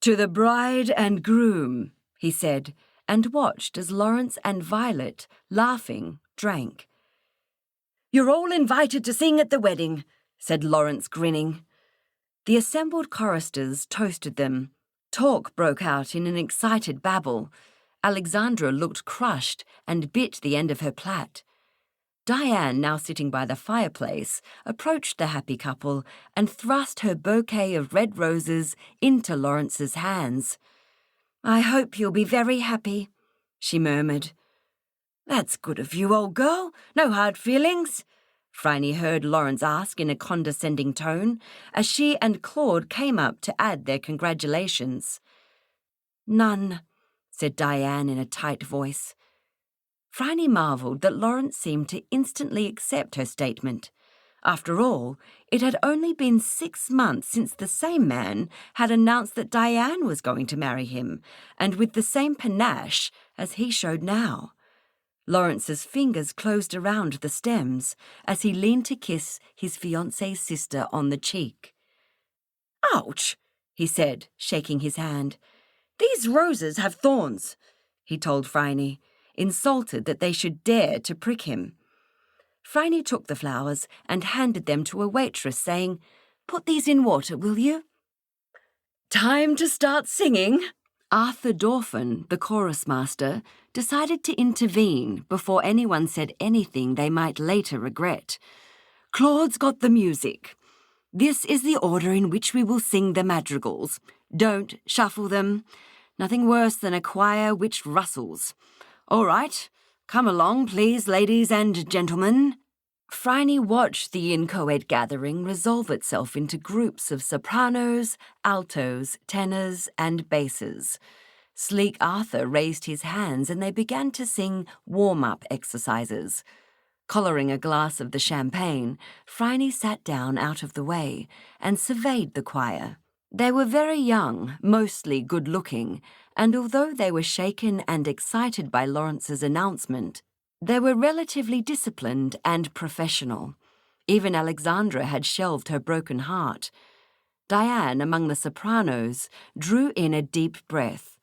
"To the bride and groom," he said, and watched as Lawrence and Violet, laughing, drank. "You're all invited to sing at the wedding," said Lawrence, grinning. The assembled choristers toasted them. Talk broke out in an excited babble. Alexandra looked crushed and bit the end of her plait. Diane, now sitting by the fireplace, approached the happy couple and thrust her bouquet of red roses into Lawrence's hands. "I hope you'll be very happy," she murmured. "That's good of you, old girl. No hard feelings?" Phryne heard Lawrence ask in a condescending tone, as she and Claude came up to add their congratulations. "None," said Diane in a tight voice. Phryne marvelled that Lawrence seemed to instantly accept her statement. After all, it had only been 6 months since the same man had announced that Diane was going to marry him, and with the same panache as he showed now. Lawrence's fingers closed around the stems as he leaned to kiss his fiancée's sister on the cheek. "Ouch," he said, shaking his hand. "These roses have thorns," he told Phryne, insulted that they should dare to prick him. Phryne took the flowers and handed them to a waitress, saying, "Put these in water, will you?" "Time to start singing." Arthur Dorfin, the chorus master, decided to intervene before anyone said anything they might later regret. "Claude's got the music. This is the order in which we will sing the madrigals. Don't shuffle them. Nothing worse than a choir which rustles. All right, come along, please, ladies and gentlemen." Phryne watched the inchoate gathering resolve itself into groups of sopranos, altos, tenors, and basses. Sleek Arthur raised his hands and they began to sing warm-up exercises. Collaring a glass of the champagne, Phryne sat down out of the way and surveyed the choir. They were very young, mostly good-looking, and although they were shaken and excited by Lawrence's announcement, they were relatively disciplined and professional. Even Alexandra had shelved her broken heart. Diane, among the sopranos, drew in a deep breath.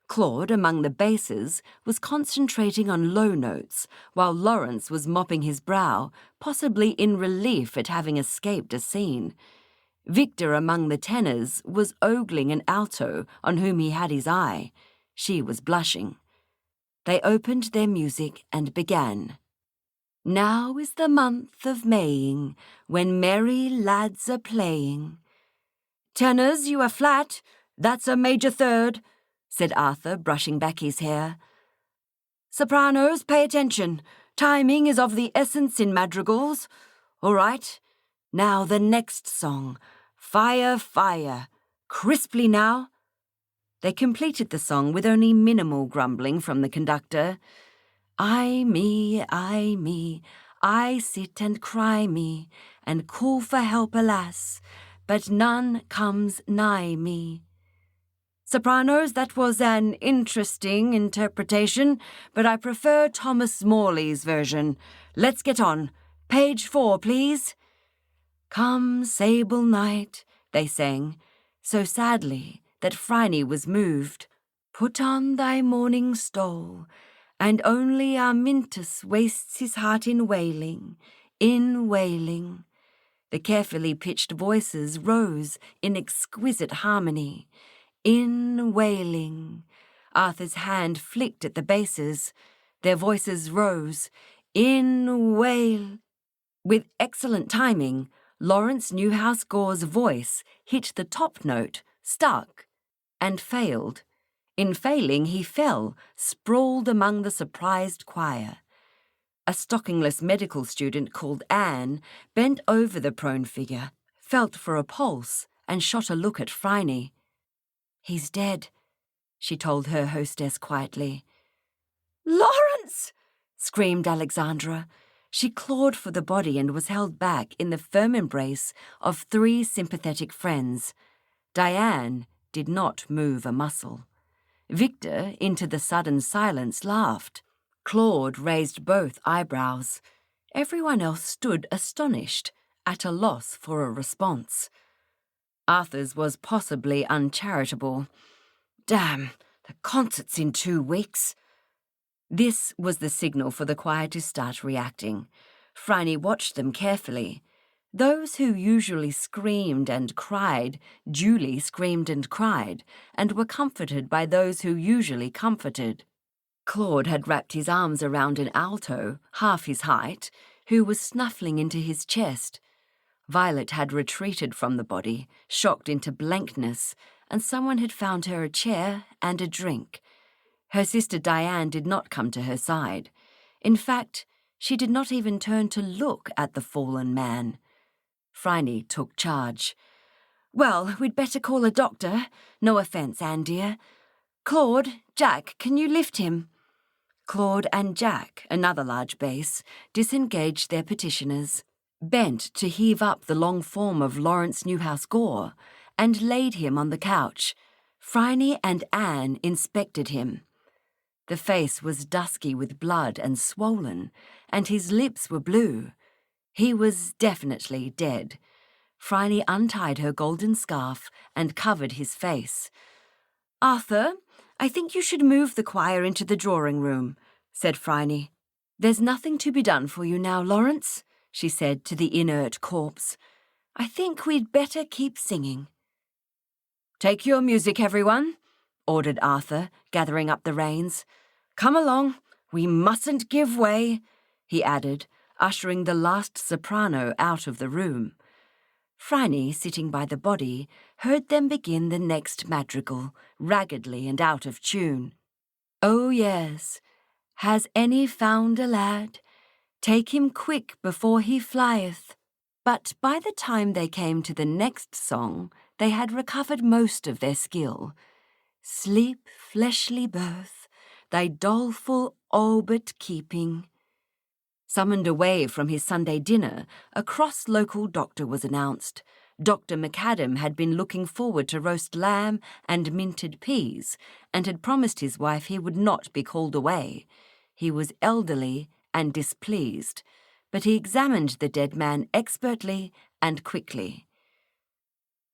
Claude, among the basses, was concentrating on low notes, while Lawrence was mopping his brow, possibly in relief at having escaped a scene. Victor, among the tenors, was ogling an alto on whom he had his eye. She was blushing. They opened their music and began. "Now is the month of Maying, when merry lads are playing." "Tenors, you are flat. That's a major third," said Arthur, brushing back his hair. "Sopranos, pay attention. Timing is of the essence in madrigals. All right. Now the next song. Fire, fire. Crisply now." They completed the song with only minimal grumbling from the conductor. "I me, I sit and cry me, and call for help, alas, but none comes nigh me." "Sopranos, that was an interesting interpretation, but I prefer Thomas Morley's version. Let's get on. Page 4, please." "Come, sable night," they sang, so sadly that Phryne was moved. "Put on thy mourning stole, and only Amyntas wastes his heart in wailing, in wailing." The carefully pitched voices rose in exquisite harmony. "In wailing." Arthur's hand flicked at the basses. Their voices rose. "In wail." With excellent timing, Lawrence Newhouse Gore's voice hit the top note, stuck, and failed. In failing, he fell, sprawled among the surprised choir. A stockingless medical student called Anne bent over the prone figure, felt for a pulse, and shot a look at Phryne. "He's dead," she told her hostess quietly. "Lawrence!" screamed Alexandra. She clawed for the body and was held back in the firm embrace of 3 sympathetic friends. Diane did not move a muscle. Victor, into the sudden silence, laughed. Claude raised both eyebrows. Everyone else stood astonished, at a loss for a response. Arthur's was possibly uncharitable. Damn, the concert's in 2 weeks. This was the signal for the choir to start reacting. Phryne watched them carefully. Those who usually screamed and cried duly screamed and cried, and were comforted by those who usually comforted. Claude had wrapped his arms around an alto, half his height, who was snuffling into his chest. Violet had retreated from the body, shocked into blankness, and someone had found her a chair and a drink. Her sister Diane did not come to her side. In fact, she did not even turn to look at the fallen man. Phryne took charge. Well, we'd better call a doctor. No offence, Anne dear. Claude, Jack, can you lift him? Claude and Jack, another large bass, disengaged their petitioners, bent to heave up the long form of Lawrence Newhouse Gore, and laid him on the couch. Phryne and Anne inspected him. The face was dusky with blood and swollen, and his lips were blue. He was definitely dead. Phryne untied her golden scarf and covered his face. Arthur, I think you should move the choir into the drawing room, said Phryne. There's nothing to be done for you now, Lawrence, she said to the inert corpse. I think we'd better keep singing. Take your music, everyone, ordered Arthur, gathering up the reins. Come along, we mustn't give way, he added, ushering the last soprano out of the room. Phryne, sitting by the body, heard them begin the next madrigal, raggedly and out of tune. Oh, yes, has any found a lad? Take him quick before he flieth. But by the time they came to the next song, they had recovered most of their skill. Sleep, fleshly birth, thy doleful orbit keeping. Summoned away from his Sunday dinner, a cross-local doctor was announced. Dr. McAdam had been looking forward to roast lamb and minted peas, and had promised his wife he would not be called away. He was elderly and displeased, but he examined the dead man expertly and quickly.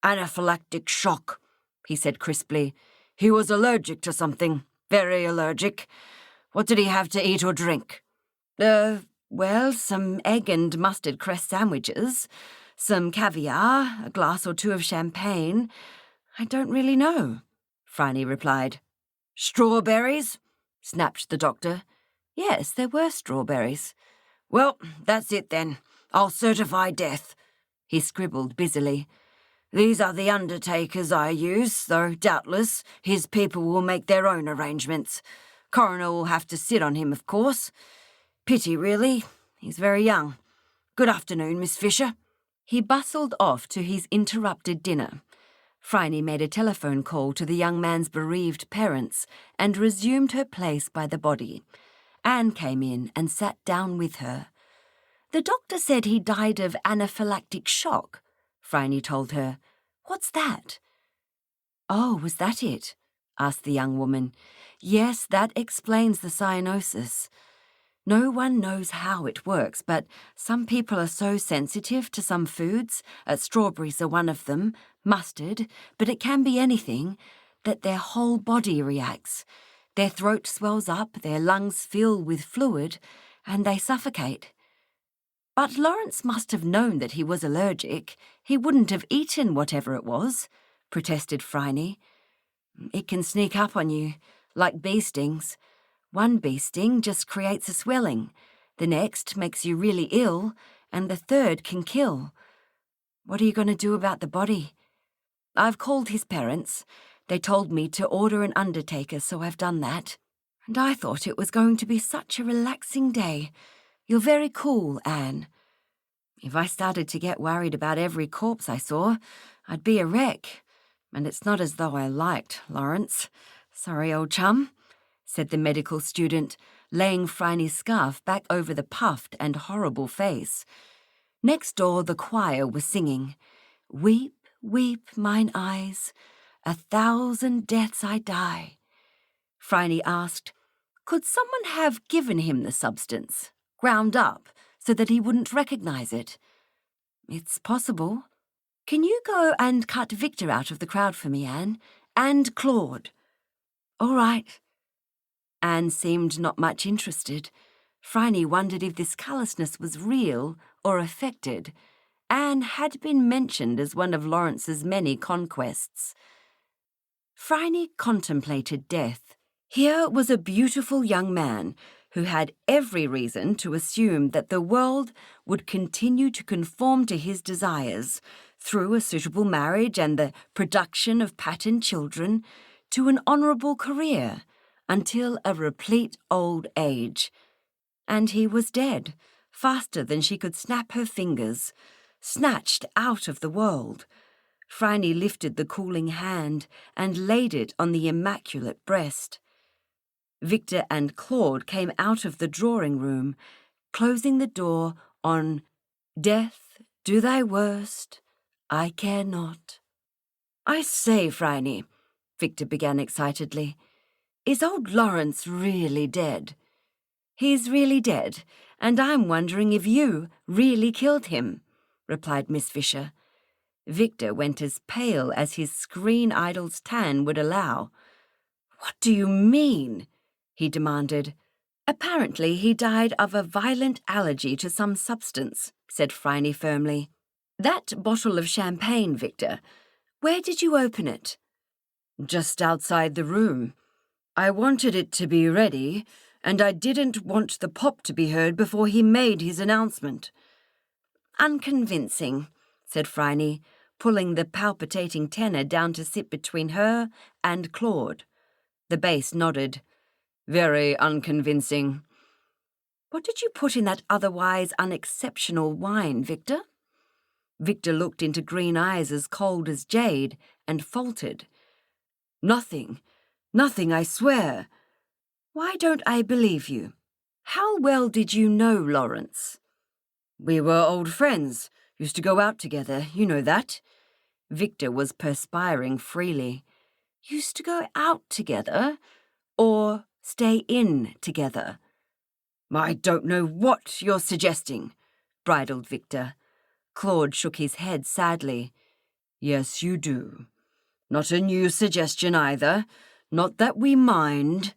Anaphylactic shock, he said crisply. He was allergic to something, very allergic. What did he have to eat or drink? Well, some egg and mustard cress sandwiches, some caviar, a glass or 2 of champagne. I don't really know, Phryne replied. Strawberries? Snapped the doctor. Yes, there were strawberries. Well, that's it then. I'll certify death, he scribbled busily. These are the undertakers I use, though doubtless his people will make their own arrangements. Coroner will have to sit on him, of course. Pity, really. He's very young. Good afternoon, Miss Fisher. He bustled off to his interrupted dinner. Phryne made a telephone call to the young man's bereaved parents and resumed her place by the body. Anne came in and sat down with her. The doctor said he died of anaphylactic shock, Phryne told her. What's that? Oh, was that it? Asked the young woman. Yes, that explains the cyanosis. No one knows how it works, but some people are so sensitive to some foods, strawberries are one of them, mustard, but it can be anything, that their whole body reacts. Their throat swells up, their lungs fill with fluid, and they suffocate. But Lawrence must have known that he was allergic. He wouldn't have eaten whatever it was, protested Phryne. It can sneak up on you, like bee stings. One bee sting just creates a swelling, the next makes you really ill, and the third can kill. What are you going to do about the body? I've called his parents. They told me to order an undertaker, so I've done that. And I thought it was going to be such a relaxing day. You're very cool, Anne. If I started to get worried about every corpse I saw, I'd be a wreck. And it's not as though I liked Lawrence. Sorry, old chum, said the medical student, laying Phryne's scarf back over the puffed and horrible face. Next door, the choir was singing, Weep, weep mine eyes, 1,000 deaths I die. Phryne asked, could someone have given him the substance, ground up, so that he wouldn't recognize it? It's possible. Can you go and cut Victor out of the crowd for me, Anne? And Claude. All right. Anne seemed not much interested. Phryne wondered if this callousness was real or affected. Anne had been mentioned as one of Lawrence's many conquests. Phryne contemplated death. Here was a beautiful young man who had every reason to assume that the world would continue to conform to his desires through a suitable marriage and the production of pattern children to an honourable career until a replete old age. And he was dead, faster than she could snap her fingers, snatched out of the world. Phryne lifted the cooling hand and laid it on the immaculate breast. Victor and Claude came out of the drawing-room, closing the door on "Death, do thy worst, I care not." "I say, Phryne," Victor began excitedly, "is old Lawrence really dead?" "He's really dead, and I'm wondering if you really killed him," replied Miss Fisher. Victor went as pale as his screen idol's tan would allow. "What do you mean?" he demanded. "Apparently he died of a violent allergy to some substance," said Phryne firmly. "That bottle of champagne, Victor, where did you open it?" "Just outside the room. I wanted it to be ready, and I didn't want the pop to be heard before he made his announcement." "Unconvincing," said Phryne, pulling the palpitating tenor down to sit between her and Claude. The bass nodded. "Very unconvincing." "What did you put in that otherwise unexceptional wine, Victor?" Victor looked into green eyes as cold as jade and faltered. Nothing, I swear." "Why don't I believe you? How well did you know Lawrence?" "We were old friends, used to go out together, you know that." Victor was perspiring freely. "Used to go out together? Or stay in together?" "I don't know what you're suggesting," bridled Victor. Claude shook his head sadly. "Yes, you do. Not a new suggestion either. Not that we mind.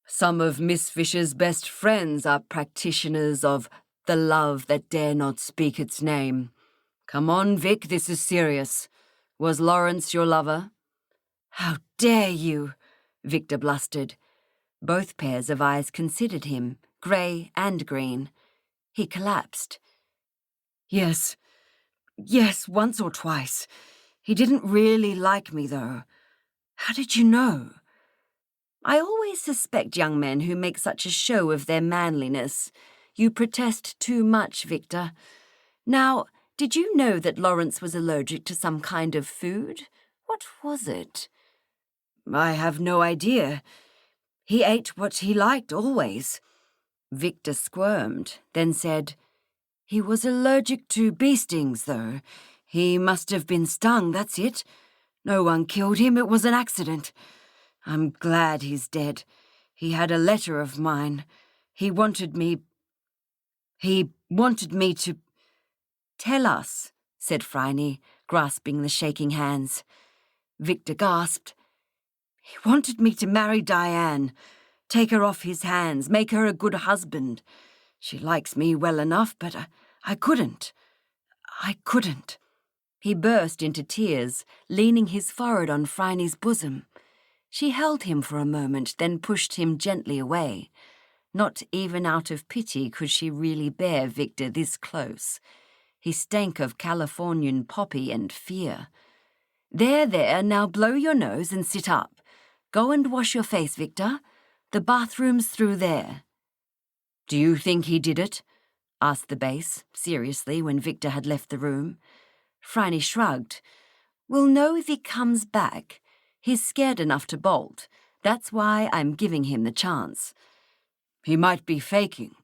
Some of Miss Fisher's best friends are practitioners of the love that dare not speak its name. Come on, Vic, this is serious. Was Lawrence your lover?" "How dare you?" Victor blustered. Both pairs of eyes considered him, grey and green. He collapsed. Yes, once or twice. He didn't really like me, though. How did you know?" "I always suspect young men who make such a show of their manliness. You protest too much, Victor. Now, did you know that Lawrence was allergic to some kind of food? What was it?" "I have no idea. He ate what he liked, always." Victor squirmed, then said, "He was allergic to bee stings, though. He must have been stung, that's it. No one killed him, it was an accident. I'm glad he's dead. He had a letter of mine. He wanted me to—" "Tell us," said Phryne, grasping the shaking hands. Victor gasped. "He wanted me to marry Diane, take her off his hands, make her a good husband. She likes me well enough, but I couldn't. He burst into tears, leaning his forehead on Phryne's bosom. She held him for a moment, then pushed him gently away. Not even out of pity could she really bear Victor this close. He stank of Californian poppy and fear. There, now blow your nose and sit up. Go and wash your face, Victor. The bathroom's through there." "Do you think he did it?" asked the bass, seriously, when Victor had left the room. Phryne shrugged. "We'll know if he comes back. He's scared enough to bolt. That's why I'm giving him the chance." "He might be faking,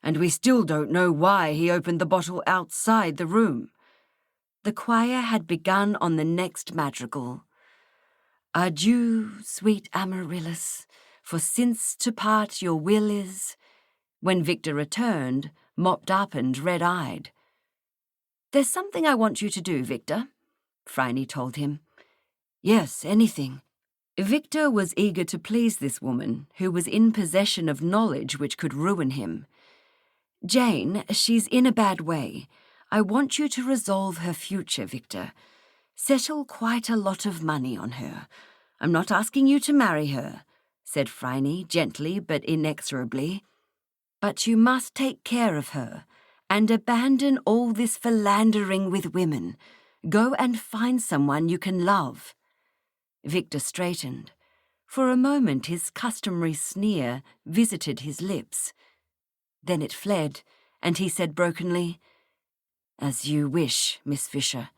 and we still don't know why he opened the bottle outside the room." The choir had begun on the next madrigal. Adieu, sweet Amaryllis, for since to part your will is, when Victor returned, mopped up and red-eyed. There's something I want you to do, Victor, Phryne told him. Yes, anything. Victor was eager to please this woman, who was in possession of knowledge which could ruin him. Jane, she's in a bad way. I want you to resolve her future, Victor. Settle quite a lot of money on her. I'm not asking you to marry her, said Phryne gently but inexorably. But you must take care of her, and abandon all this philandering with women. Go and find someone you can love. Victor straightened. For a moment his customary sneer visited his lips. Then it fled, and he said brokenly, As you wish, Miss Fisher.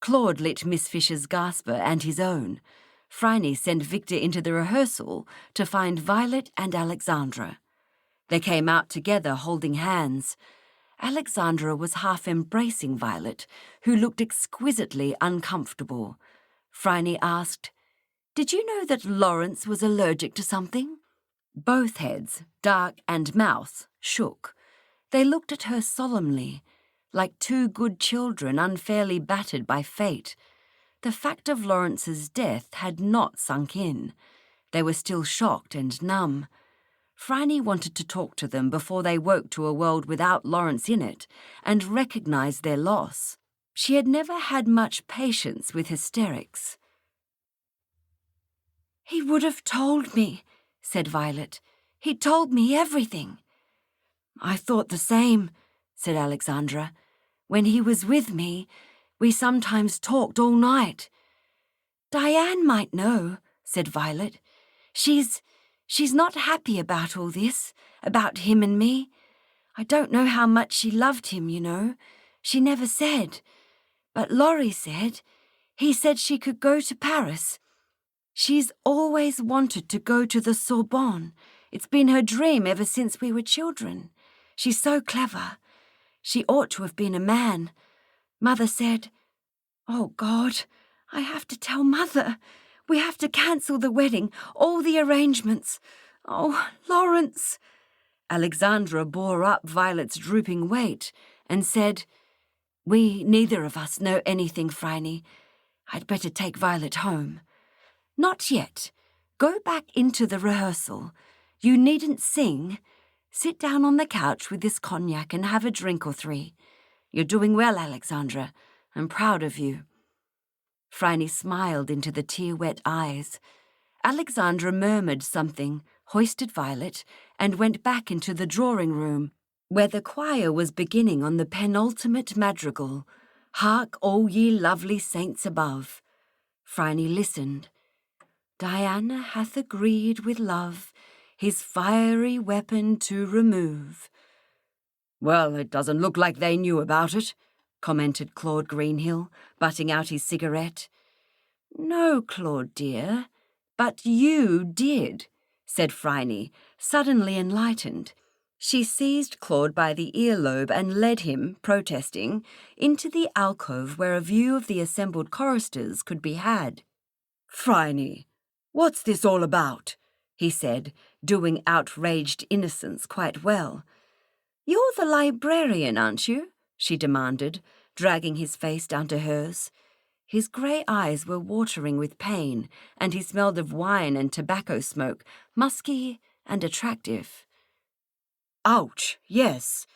Claude lit Miss Fisher's gasper and his own. Phryne sent Victor into the rehearsal to find Violet and Alexandra. They came out together holding hands. Alexandra was half embracing Violet, who looked exquisitely uncomfortable. Phryne asked, Did you know that Lawrence was allergic to something? Both heads, dark and mouth, shook. They looked at her solemnly, like two good children unfairly battered by fate. The fact of Lawrence's death had not sunk in. They were still shocked and numb. Phryne wanted to talk to them before they woke to a world without Lawrence in it and recognise their loss. She had never had much patience with hysterics. He would have told me, said Violet. He told me everything. I thought the same, said Alexandra. When he was with me, we sometimes talked all night. Diane might know, said Violet. She's not happy about all this, about him and me. I don't know how much she loved him, you know. She never said. But Laurie said. He said she could go to Paris. She's always wanted to go to the Sorbonne. It's been her dream ever since we were children. She's so clever. She ought to have been a man. Mother said, Oh, God, I have to tell Mother. We have to cancel the wedding, all the arrangements. Oh, Lawrence. Alexandra bore up Violet's drooping weight and said, We neither of us know anything, Phryne. I'd better take Violet home. Not yet. Go back into the rehearsal. You needn't sing. Sit down on the couch with this cognac and have a drink or three. You're doing well, Alexandra. I'm proud of you. Phryne smiled into the tear-wet eyes. Alexandra murmured something, hoisted Violet, and went back into the drawing-room, where the choir was beginning on the penultimate madrigal, Hark, all ye lovely saints above. Phryne listened. Diana hath agreed with love, his fiery weapon to remove. Well, it doesn't look like they knew about it, commented Claude Greenhill, butting out his cigarette. No, Claude dear, but you did, said Phryne, suddenly enlightened. She seized Claude by the earlobe and led him, protesting, into the alcove where a view of the assembled choristers could be had. Phryne, what's this all about? He said, doing outraged innocence quite well. You're the librarian, aren't you? She demanded, dragging his face down to hers. His grey eyes were watering with pain, and he smelled of wine and tobacco smoke, musky and attractive. Ouch, yes.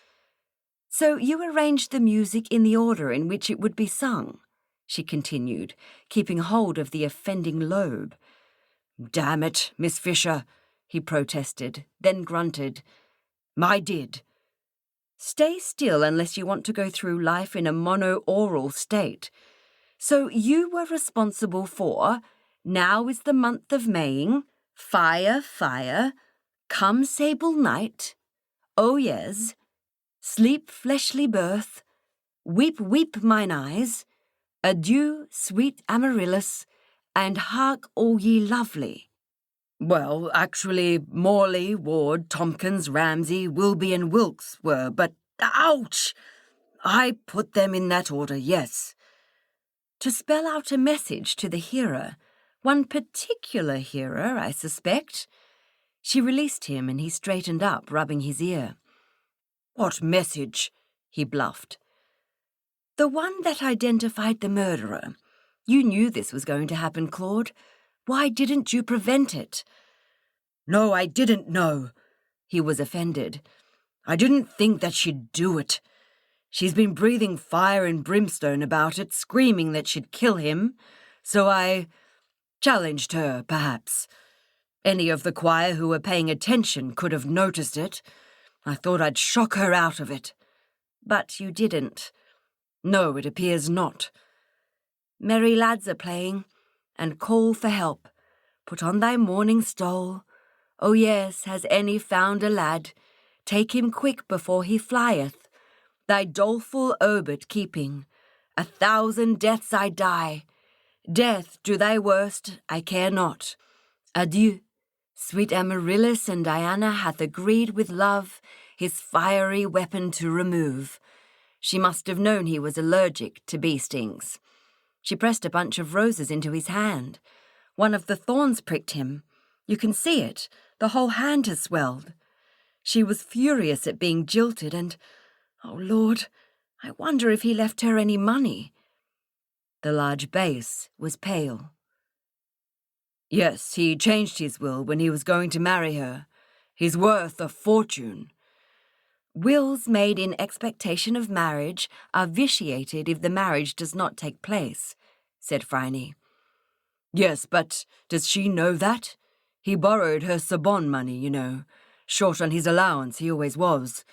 So you arranged the music in the order in which it would be sung, she continued, keeping hold of the offending lobe. Damn it, Miss Fisher, he protested, then grunted. I did. Stay still unless you want to go through life in a mono-oral state. So you were responsible for, now is the month of Maying, fire, fire, come sable night, oh yes, sleep fleshly birth, weep, weep mine eyes, adieu, sweet Amaryllis, and hark all ye lovely. Well, actually, Morley, Ward, Tompkins, Ramsay, Wilby and Wilkes were, but ouch! I put them in that order, yes. To spell out a message to the hearer, one particular hearer, I suspect. She released him and he straightened up, rubbing his ear. What message? He bluffed. The one that identified the murderer. You knew this was going to happen, Claude. Why didn't you prevent it? No, I didn't know. He was offended. I didn't think that she'd do it. She's been breathing fire and brimstone about it, screaming that she'd kill him. So I challenged her, perhaps. Any of the choir who were paying attention could have noticed it. I thought I'd shock her out of it. But you didn't. No, it appears not. Merry lads are playing, and call for help. Put on thy mourning stole. Oh yes, has any found a lad? Take him quick before he flieth. Thy doleful obit keeping. 1,000 deaths I die. Death, do thy worst, I care not. Adieu. Sweet Amaryllis and Diana hath agreed with love his fiery weapon to remove. She must have known he was allergic to bee stings. She pressed a bunch of roses into his hand. One of the thorns pricked him. You can see it. The whole hand has swelled. She was furious at being jilted and, oh Lord, I wonder if he left her any money. The large bass was pale. Yes, he changed his will when he was going to marry her. He's worth a fortune. Wills made in expectation of marriage are vitiated if the marriage does not take place, said Phryne. Yes, but does she know that? He borrowed her Sorbonne money, you know. Short on his allowance, he always was.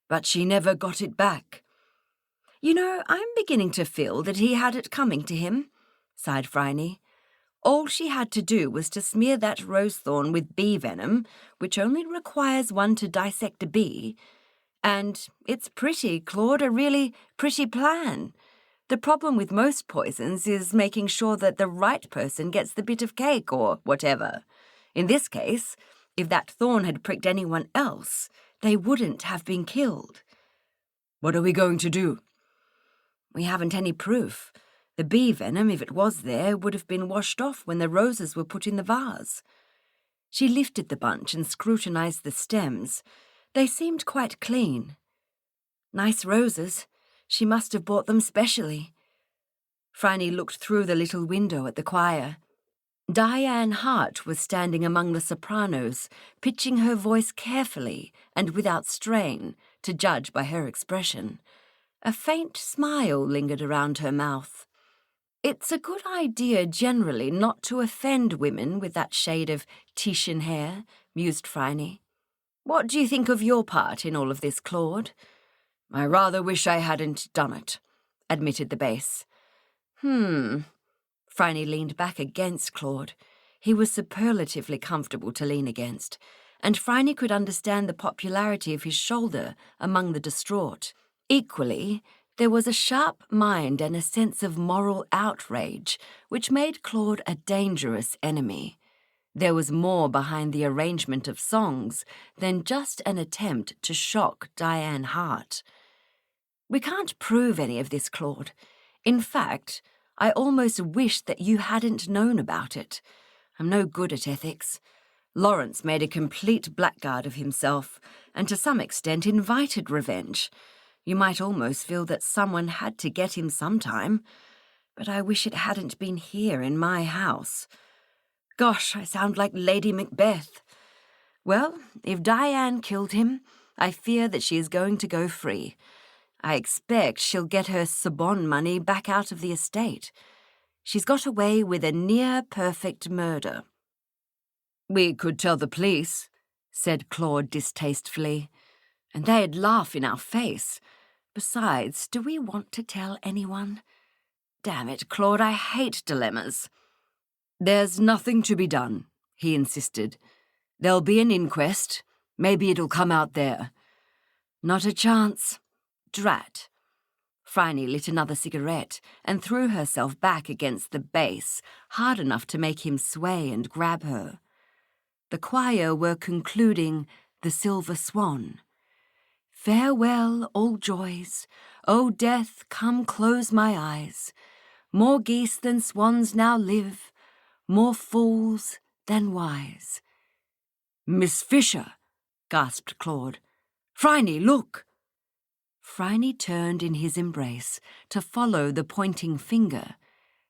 But she never got it back. You know, I'm beginning to feel that he had it coming to him, sighed Phryne. All she had to do was to smear that rose thorn with bee venom, which only requires one to dissect a bee. And it's pretty, Claude, a really pretty plan. The problem with most poisons is making sure that the right person gets the bit of cake or whatever. In this case, if that thorn had pricked anyone else, they wouldn't have been killed. What are we going to do? We haven't any proof. The bee venom, if it was there, would have been washed off when the roses were put in the vase. She lifted the bunch and scrutinized the stems. They seemed quite clean. Nice roses. She must have bought them specially. Phryne looked through the little window at the choir. Diane Hart was standing among the sopranos, pitching her voice carefully and without strain, to judge by her expression. A faint smile lingered around her mouth. It's a good idea generally not to offend women with that shade of Titian hair, mused Phryne. What do you think of your part in all of this, Claude? I rather wish I hadn't done it, admitted the bass. Phryne leaned back against Claude. He was superlatively comfortable to lean against, and Phryne could understand the popularity of his shoulder among the distraught. Equally, there was a sharp mind and a sense of moral outrage which made Claude a dangerous enemy. There was more behind the arrangement of songs than just an attempt to shock Diane Hart. We can't prove any of this, Claude. In fact, I almost wish that you hadn't known about it. I'm no good at ethics. Lawrence made a complete blackguard of himself, and to some extent invited revenge. You might almost feel that someone had to get him sometime, but I wish it hadn't been here in my house. Gosh, I sound like Lady Macbeth. Well, if Diane killed him, I fear that she is going to go free. I expect she'll get her Sorbonne money back out of the estate. She's got away with a near-perfect murder. We could tell the police, said Claude distastefully, and they'd laugh in our face. Besides, do we want to tell anyone? Damn it, Claude, I hate dilemmas. There's nothing to be done, he insisted. There'll be an inquest. Maybe it'll come out there. Not a chance. Drat. Phryne lit another cigarette and threw herself back against the bass, hard enough to make him sway and grab her. The choir were concluding The Silver Swan. Farewell, all joys. O death, come close my eyes. More geese than swans now live, more fools than wise. Miss Fisher, gasped Claude. Phryne, look! Phryne turned in his embrace to follow the pointing finger.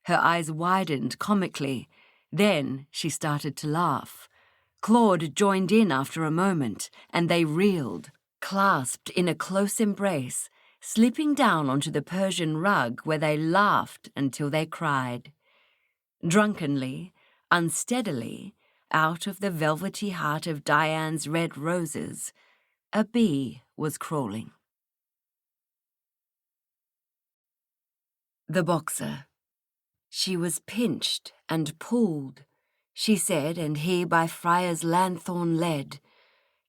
Her eyes widened comically. Then she started to laugh. Claude joined in after a moment, and they reeled, clasped in a close embrace, slipping down onto the Persian rug where they laughed until they cried. Drunkenly, unsteadily, out of the velvety heart of Diane's red roses, a bee was crawling. The boxer. She was pinched and pulled, she said, and he by friar's lanthorn led,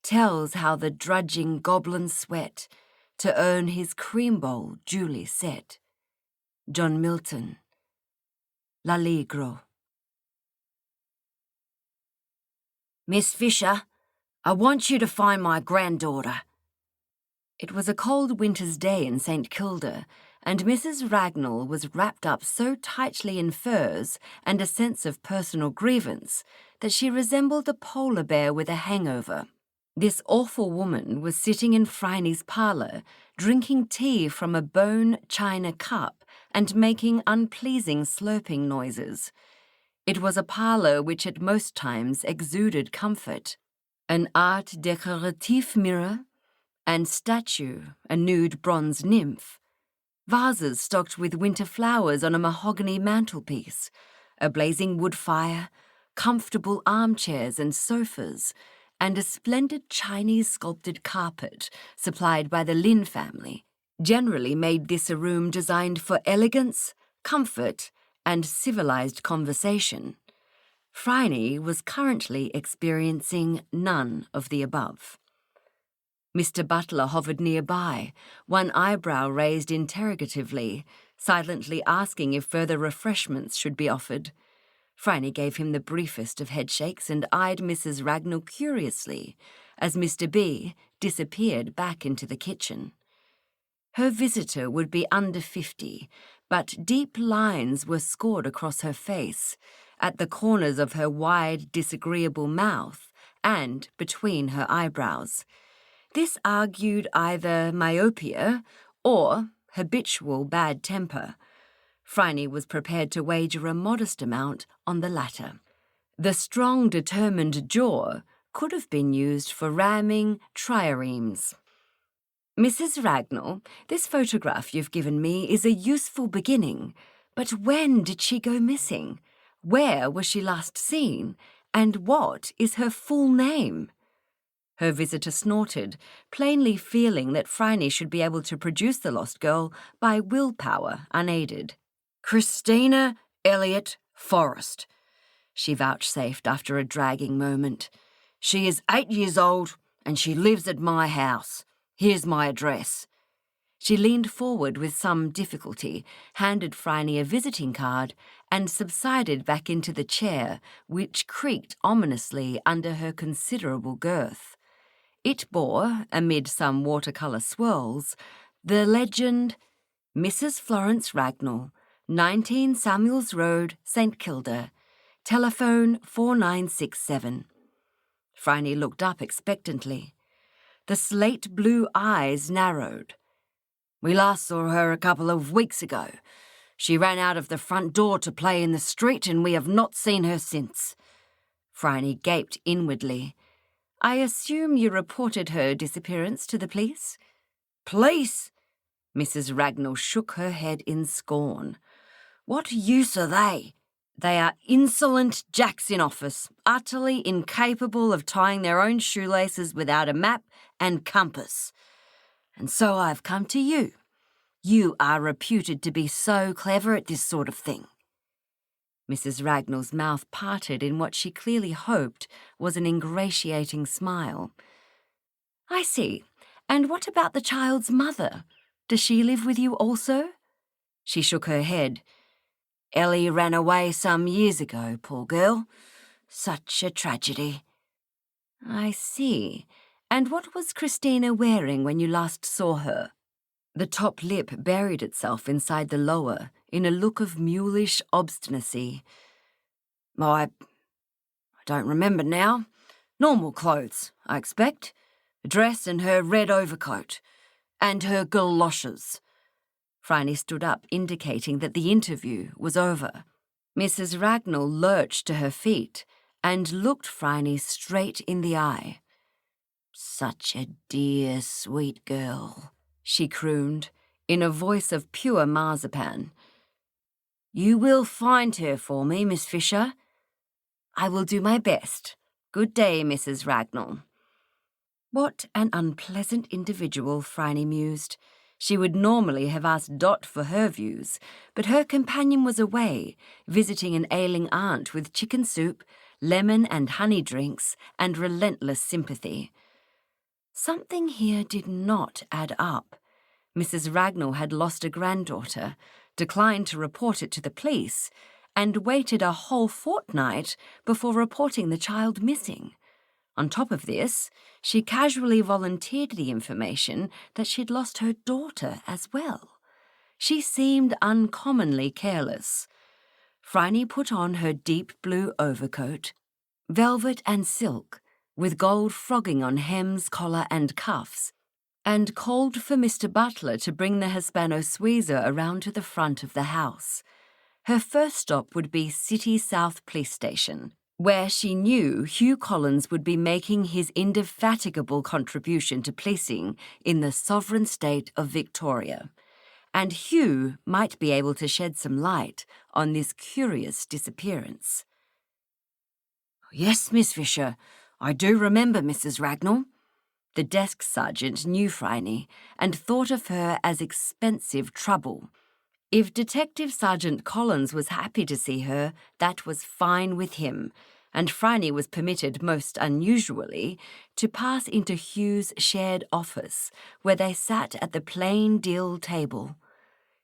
tells how the drudging goblin sweat to earn his cream bowl duly set. John Milton. L'Allegro. Miss Fisher, I want you to find my granddaughter. It was a cold winter's day in St. Kilda, and Mrs. Ragnall was wrapped up so tightly in furs and a sense of personal grievance that she resembled a polar bear with a hangover. This awful woman was sitting in Phryne's parlour, drinking tea from a bone china cup and making unpleasing slurping noises. It was a parlour which at most times exuded comfort. An art décoratif mirror and statue, a nude bronze nymph, vases stocked with winter flowers on a mahogany mantelpiece, a blazing wood fire, comfortable armchairs and sofas, and a splendid Chinese sculpted carpet supplied by the Lin family, generally made this a room designed for elegance, comfort, and civilized conversation. Phryne was currently experiencing none of the above. Mr. Butler hovered nearby, one eyebrow raised interrogatively, silently asking if further refreshments should be offered. Phryne gave him the briefest of headshakes and eyed Mrs. Ragnall curiously as Mr. B disappeared back into the kitchen. Her visitor would be under 50, but deep lines were scored across her face, at the corners of her wide, disagreeable mouth, and between her eyebrows. This argued either myopia or habitual bad temper. Phryne was prepared to wager a modest amount on the latter. The strong, determined jaw could have been used for ramming triremes. Mrs. Ragnall, this photograph you've given me is a useful beginning, but when did she go missing? Where was she last seen? And what is her full name? Her visitor snorted, plainly feeling that Phryne should be able to produce the lost girl by willpower unaided. Christina Elliot Forrest, she vouchsafed after a dragging moment. She is 8 years old and she lives at my house. Here's my address. She leaned forward with some difficulty, handed Phryne a visiting card, and subsided back into the chair, which creaked ominously under her considerable girth. It bore, amid some watercolour swirls, the legend, Mrs. Florence Ragnall, 19 Samuels Road, St. Kilda, telephone 4967. Phryne looked up expectantly. The slate-blue eyes narrowed. We last saw her a couple of weeks ago. She ran out of the front door to play in the street and we have not seen her since. Phryne gaped inwardly. I assume you reported her disappearance to the police? Police? Mrs. Ragnall shook her head in scorn. What use are they? They are insolent jacks in office, utterly incapable of tying their own shoelaces without a map and compass. And so I've come to you. You are reputed to be so clever at this sort of thing. Mrs. Ragnall's mouth parted in what she clearly hoped was an ingratiating smile. I see. And what about the child's mother? Does she live with you also? She shook her head. Ellie ran away some years ago, poor girl. Such a tragedy. I see. And what was Christina wearing when you last saw her? The top lip buried itself inside the lower in a look of mulish obstinacy. I don't remember now. Normal clothes, I expect. A dress and her red overcoat. And her galoshes. Phryne stood up, indicating that the interview was over. Mrs. Ragnall lurched to her feet and looked Phryne straight in the eye. "Such a dear, sweet girl," she crooned, in a voice of pure marzipan. "You will find her for me, Miss Fisher?" "I will do my best. Good day, Mrs. Ragnall." What an unpleasant individual, Phryne mused. She would normally have asked Dot for her views, but her companion was away, visiting an ailing aunt with chicken soup, lemon and honey drinks, and relentless sympathy. Something here did not add up. Mrs. Ragnall had lost a granddaughter, declined to report it to the police, and waited a whole fortnight before reporting the child missing. On top of this, she casually volunteered the information that she'd lost her daughter as well. She seemed uncommonly careless. Phryne put on her deep blue overcoat, velvet and silk, with gold frogging on hems, collar and cuffs, and called for Mr. Butler to bring the Hispano-Suiza around to the front of the house. Her first stop would be City South Police Station, where she knew Hugh Collins would be making his indefatigable contribution to policing in the sovereign state of Victoria, and Hugh might be able to shed some light on this curious disappearance. "Yes, Miss Fisher, I do remember Mrs. Ragnall." The desk sergeant knew Phryne and thought of her as expensive trouble. If Detective Sergeant Collins was happy to see her, that was fine with him, and Phryne was permitted, most unusually, to pass into Hugh's shared office, where they sat at the plain deal table.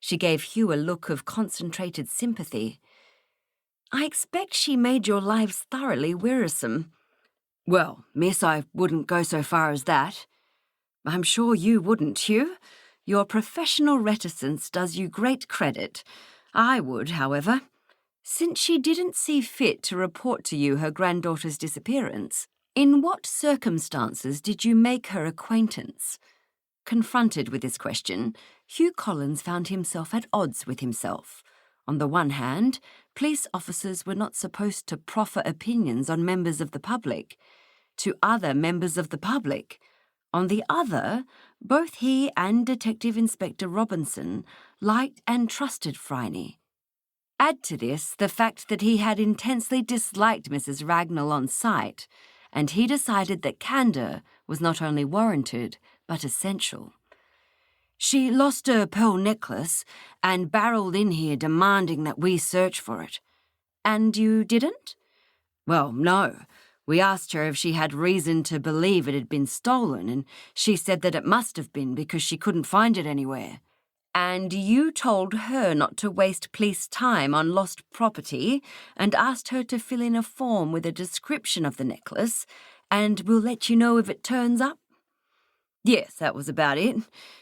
She gave Hugh a look of concentrated sympathy. "I expect she made your lives thoroughly wearisome." "Well, miss, I wouldn't go so far as that." "I'm sure you wouldn't, Hugh. Your professional reticence does you great credit. I would, however. Since she didn't see fit to report to you her granddaughter's disappearance, in what circumstances did you make her acquaintance?" Confronted with this question, Hugh Collins found himself at odds with himself. On the one hand, police officers were not supposed to proffer opinions on members of the public, to other members of the public. On the other, both he and Detective Inspector Robinson liked and trusted Phryne. Add to this the fact that he had intensely disliked Mrs. Ragnall on sight, and he decided that candour was not only warranted, but essential. "She lost her pearl necklace and barreled in here demanding that we search for it." "And you didn't?" "Well, no. We asked her if she had reason to believe it had been stolen, and she said that it must have been because she couldn't find it anywhere." "And you told her not to waste police time on lost property and asked her to fill in a form with a description of the necklace, and we'll let you know if it turns up?" "Yes, that was about it.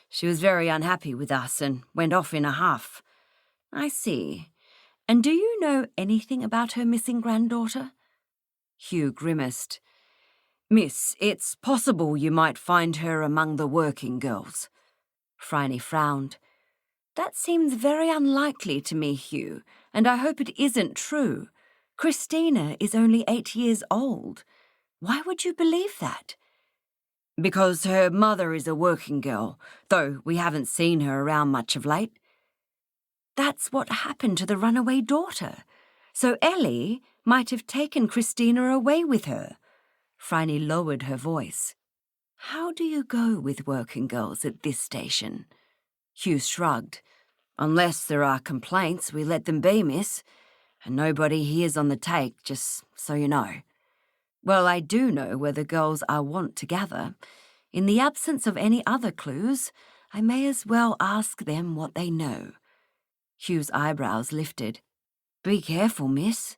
She was very unhappy with us and went off in a huff." "I see. And do you know anything about her missing granddaughter?" Hugh grimaced. "Miss, it's possible you might find her among the working girls." Phryne frowned. "That seems very unlikely to me, Hugh, and I hope it isn't true. Christina is only 8 years old. Why would you believe that?" "Because her mother is a working girl, though we haven't seen her around much of late." "That's what happened to the runaway daughter. So Ellie might have taken Christina away with her." Phryne lowered her voice. "How do you go with working girls at this station?" Hugh shrugged. "Unless there are complaints, we let them be, miss. And nobody here's on the take, just so you know." "Well, I do know where the girls are wont to gather. In the absence of any other clues, I may as well ask them what they know." Hugh's eyebrows lifted. "Be careful, miss."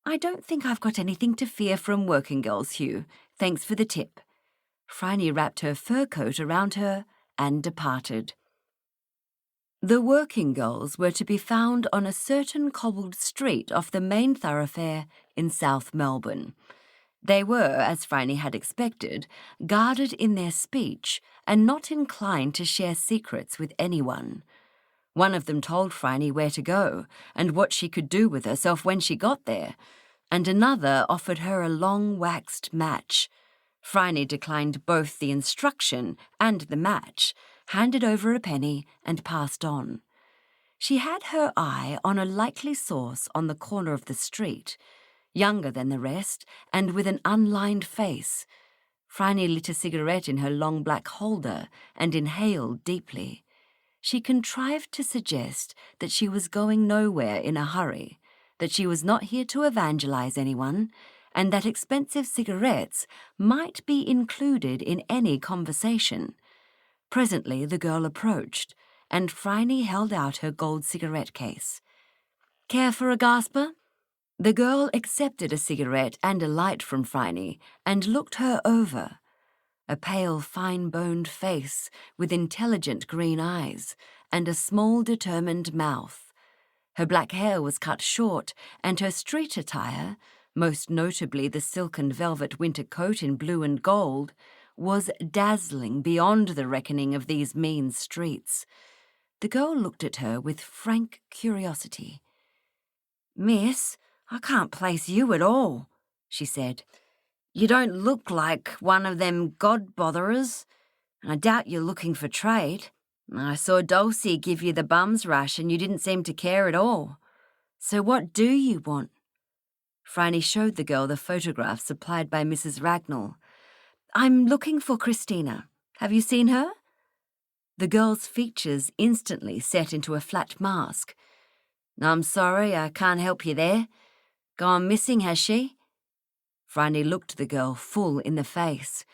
"I don't think I've got anything to fear from working girls, Hugh. Thanks for the tip." Phryne wrapped her fur coat around her and departed. The working girls were to be found on a certain cobbled street off the main thoroughfare in South Melbourne. They were, as Phryne had expected, guarded in their speech and not inclined to share secrets with anyone. One of them told Phryne where to go and what she could do with herself when she got there, and another offered her a long waxed match. Phryne declined both the instruction and the match, handed over a penny and passed on. She had her eye on a likely source on the corner of the street, younger than the rest and with an unlined face. Phryne lit a cigarette in her long black holder and inhaled deeply. She contrived to suggest that she was going nowhere in a hurry, that she was not here to evangelize anyone, and that expensive cigarettes might be included in any conversation. Presently the girl approached, and Phryne held out her gold cigarette case. "Care for a gasper?" The girl accepted a cigarette and a light from Phryne and looked her over. A pale, fine-boned face with intelligent green eyes and a small, determined mouth. Her black hair was cut short, and her street attire, most notably the silk and velvet winter coat in blue and gold, was dazzling beyond the reckoning of these mean streets. The girl looked at her with frank curiosity. "Miss, I can't place you at all," she said. "You don't look like one of them god-botherers, and I doubt you're looking for trade. I saw Dulcie give you the bum's rush and you didn't seem to care at all. So what do you want?" Phryne showed the girl the photograph supplied by Mrs. Ragnall. "I'm looking for Christina. Have you seen her?" The girl's features instantly set into a flat mask. "I'm sorry, I can't help you there. Gone missing, has she?" Phryne looked the girl full in the face.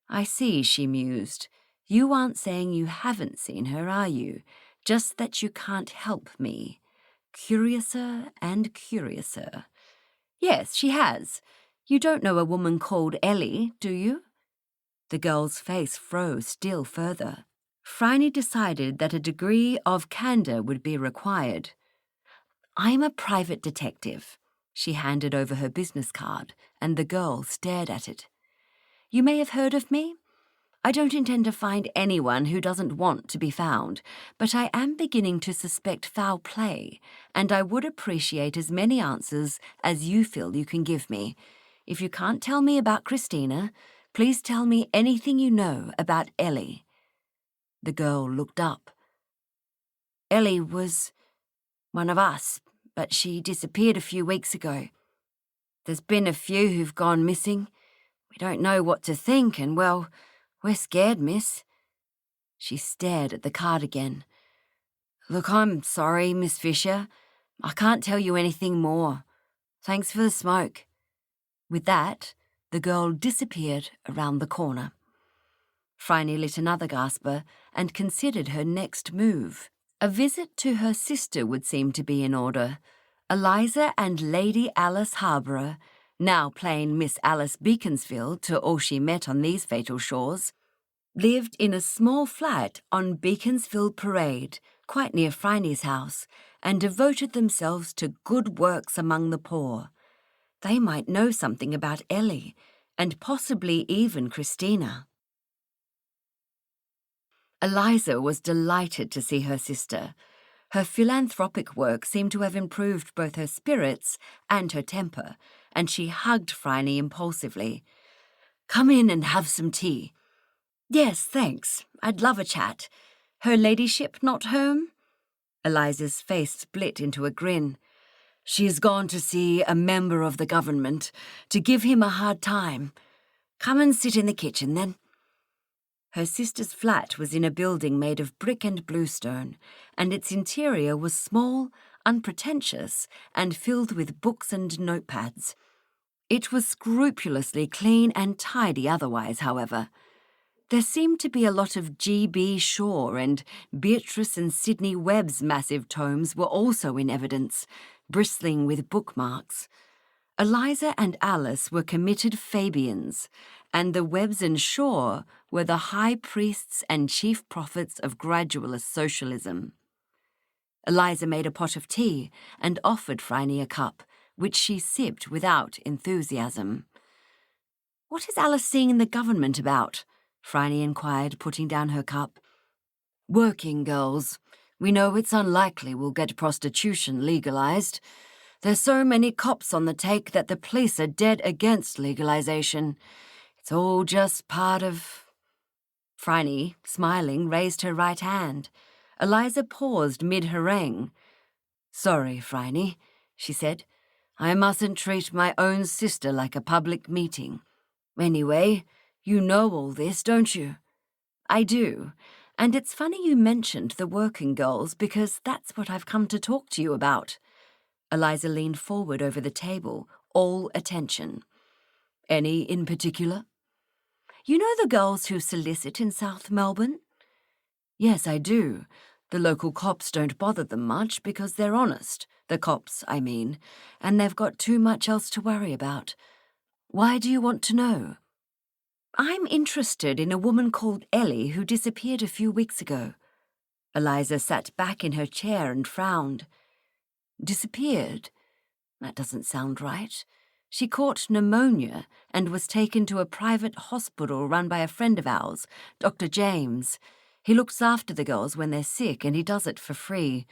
"I see," she mused. "You aren't saying you haven't seen her, are you? Just that you can't help me. Curiouser and curiouser." "Yes, she has. You don't know a woman called Ellie, do you?" The girl's face froze still further. Phryne decided that a degree of candour would be required. "I'm a private detective." She handed over her business card, and the girl stared at it. "You may have heard of me. I don't intend to find anyone who doesn't want to be found, but I am beginning to suspect foul play, and I would appreciate as many answers as you feel you can give me. If you can't tell me about Christina, please tell me anything you know about Ellie." The girl looked up. "Ellie was one of us, but she disappeared a few weeks ago. There's been a few who've gone missing. We don't know what to think, and, well, we're scared, miss." She stared at the card again. "Look, I'm sorry, Miss Fisher. I can't tell you anything more. Thanks for the smoke." With that, the girl disappeared around the corner. Phryne lit another gasper and considered her next move. A visit to her sister would seem to be in order. Eliza and Lady Alice Harborough, now plain Miss Alice Beaconsfield to all she met on these fatal shores, lived in a small flat on Beaconsfield Parade, quite near Phryne's house, and devoted themselves to good works among the poor. They might know something about Ellie, and possibly even Christina. Eliza was delighted to see her sister. Her philanthropic work seemed to have improved both her spirits and her temper, and she hugged Phryne impulsively. "Come in and have some tea." "Yes, thanks. I'd love a chat. Her ladyship not home?" Eliza's face split into a grin. "She's gone to see a member of the government, to give him a hard time. Come and sit in the kitchen, then." Her sister's flat was in a building made of brick and bluestone, and its interior was small, unpretentious, and filled with books and notepads. It was scrupulously clean and tidy otherwise, however. There seemed to be a lot of G.B. Shaw, and Beatrice and Sidney Webb's massive tomes were also in evidence, bristling with bookmarks. Eliza and Alice were committed Fabians, and the Webbs and Shaw were the high priests and chief prophets of gradualist socialism. Eliza made a pot of tea and offered Phryne a cup, which she sipped without enthusiasm. "What is Alice seeing the government about?" Phryne inquired, putting down her cup. "Working girls. We know it's unlikely we'll get prostitution legalized. There's so many cops on the take that the police are dead against legalization. It's all just part of—" Phryne, smiling, raised her right hand. Eliza paused mid-harangue. "Sorry, Phryne," she said. "I mustn't treat my own sister like a public meeting. Anyway, you know all this, don't you?" "I do. And it's funny you mentioned the working girls because that's what I've come to talk to you about." Eliza leaned forward over the table, all attention. "Any in particular?" "You know the girls who solicit in South Melbourne?" "Yes, I do. The local cops don't bother them much because they're honest. The cops, I mean. And they've got too much else to worry about. Why do you want to know?" "I'm interested in a woman called Ellie who disappeared a few weeks ago." Eliza sat back in her chair and frowned. "Disappeared? That doesn't sound right. She caught pneumonia and was taken to a private hospital run by a friend of ours, Dr. James. He looks after the girls when they're sick, and he does it for free.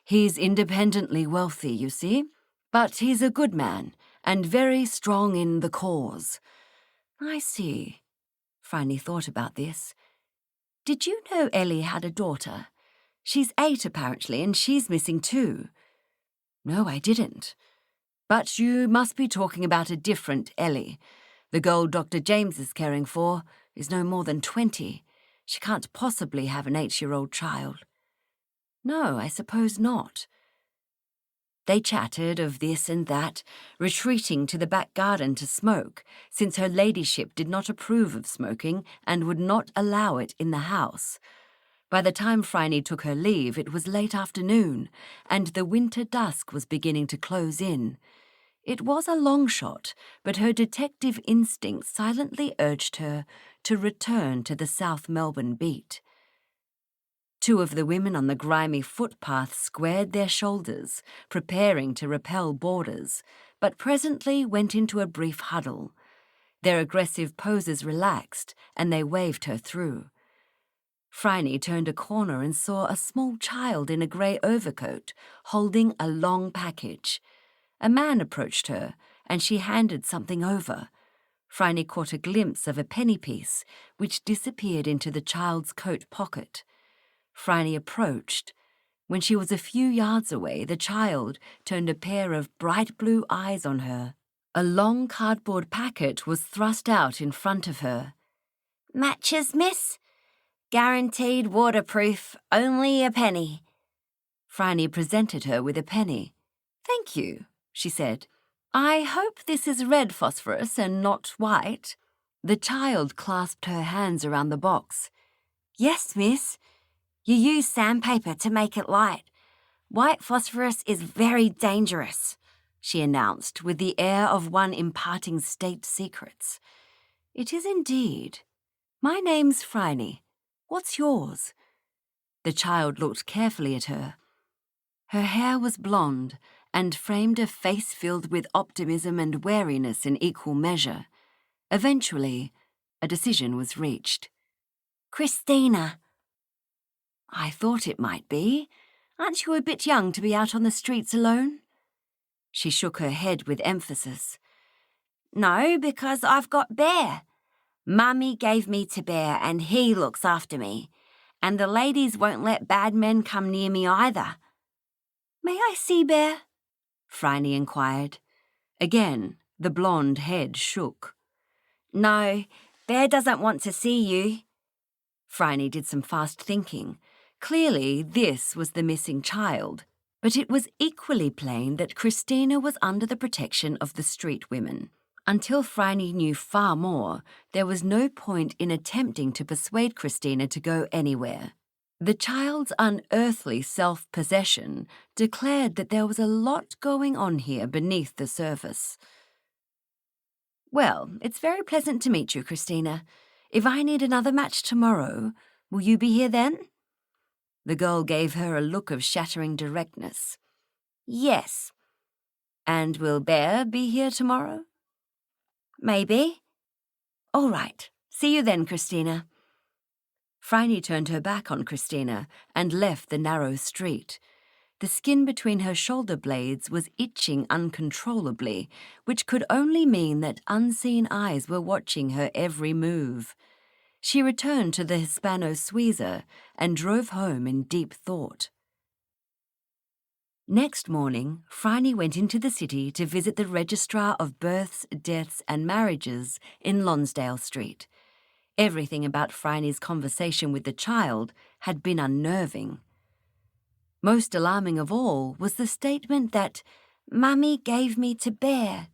He's independently wealthy, you see. But he's a good man, and very strong in the cause." "I see." Phryne thought about this. "Did you know Ellie had a daughter? She's 8, apparently, and she's missing too." "No, I didn't. But you must be talking about a different Ellie. The girl Dr. James is caring for is no more than 20. She can't possibly have an 8-year-old child." "No, I suppose not." They chatted of this and that, retreating to the back garden to smoke, since her ladyship did not approve of smoking and would not allow it in the house. By the time Phryne took her leave, it was late afternoon, and the winter dusk was beginning to close in. It was a long shot, but her detective instinct silently urged her to return to the South Melbourne beat. 2 of the women on the grimy footpath squared their shoulders, preparing to repel boarders, but presently went into a brief huddle. Their aggressive poses relaxed, and they waved her through. Phryne turned a corner and saw a small child in a grey overcoat, holding a long package. A man approached her, and she handed something over. Phryne caught a glimpse of a penny piece, which disappeared into the child's coat pocket. Phryne approached. When she was a few yards away, the child turned a pair of bright blue eyes on her. A long cardboard packet was thrust out in front of her. "Matches, miss? Guaranteed waterproof, only a penny." Phryne presented her with a penny. "Thank you," she said. "I hope this is red phosphorus and not white." The child clasped her hands around the box. "Yes, miss. You use sandpaper to make it light. White phosphorus is very dangerous," she announced with the air of one imparting state secrets. "It is indeed. My name's Phryne. What's yours?" The child looked carefully at her. Her hair was blonde and framed a face filled with optimism and wariness in equal measure. Eventually, a decision was reached. "Christina." "I thought it might be. Aren't you a bit young to be out on the streets alone?" She shook her head with emphasis. "No, because I've got Bear. Mummy gave me to Bear and he looks after me. And the ladies won't let bad men come near me either." "May I see Bear?" Phryne inquired. Again, the blonde head shook. "No, Bear doesn't want to see you." Phryne did some fast thinking. Clearly, this was the missing child, but it was equally plain that Christina was under the protection of the street women. Until Phryne knew far more, there was no point in attempting to persuade Christina to go anywhere. The child's unearthly self-possession declared that there was a lot going on here beneath the surface. Well, it's very pleasant to meet you, Christina. If I need another match tomorrow, will you be here then? The girl gave her a look of shattering directness. Yes. And will Bear be here tomorrow? Maybe. All right. See you then, Christina. Phryne turned her back on Christina and left the narrow street. The skin between her shoulder blades was itching uncontrollably, which could only mean that unseen eyes were watching her every move. She returned to the Hispano-Suiza and drove home in deep thought. Next morning, Phryne went into the city to visit the Registrar of Births, Deaths and Marriages in Lonsdale Street. Everything about Phryne's conversation with the child had been unnerving. Most alarming of all was the statement that Mummy gave me to Bear.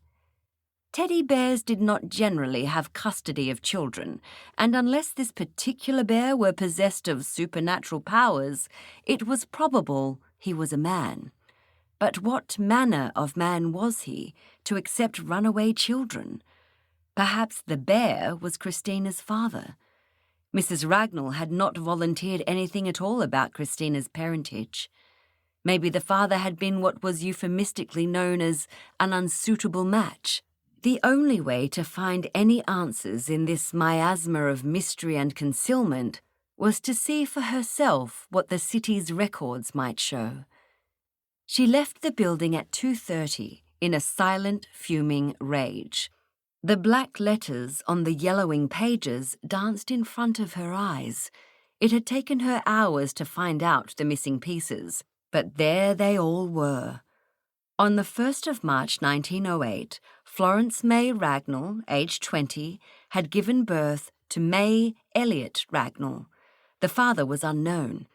Teddy bears did not generally have custody of children, and unless this particular bear were possessed of supernatural powers, it was probable he was a man. But what manner of man was he to accept runaway children? Perhaps the bear was Christina's father. Mrs. Ragnall had not volunteered anything at all about Christina's parentage. Maybe the father had been what was euphemistically known as an unsuitable match. The only way to find any answers in this miasma of mystery and concealment was to see for herself what the city's records might show. She left the building at 2:30 in a silent, fuming rage. The black letters on the yellowing pages danced in front of her eyes. It had taken her hours to find out the missing pieces, but there they all were. On the 1st of March 1908, Florence May Ragnall, aged 20, had given birth to May Elliott Ragnall. The father was unknown.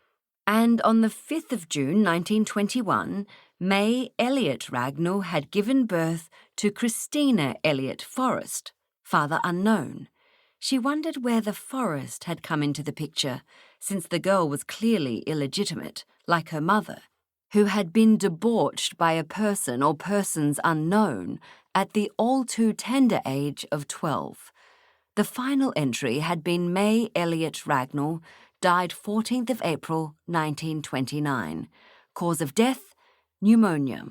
And on the 5th of June 1921, May Elliott Ragnall had given birth to Christina Elliott Forrest, father unknown. She wondered where the Forrest had come into the picture, since the girl was clearly illegitimate, like her mother, who had been debauched by a person or persons unknown at the all-too-tender age of 12. The final entry had been May Elliott Ragnall, died 14th of April 1929. Cause of death, pneumonia,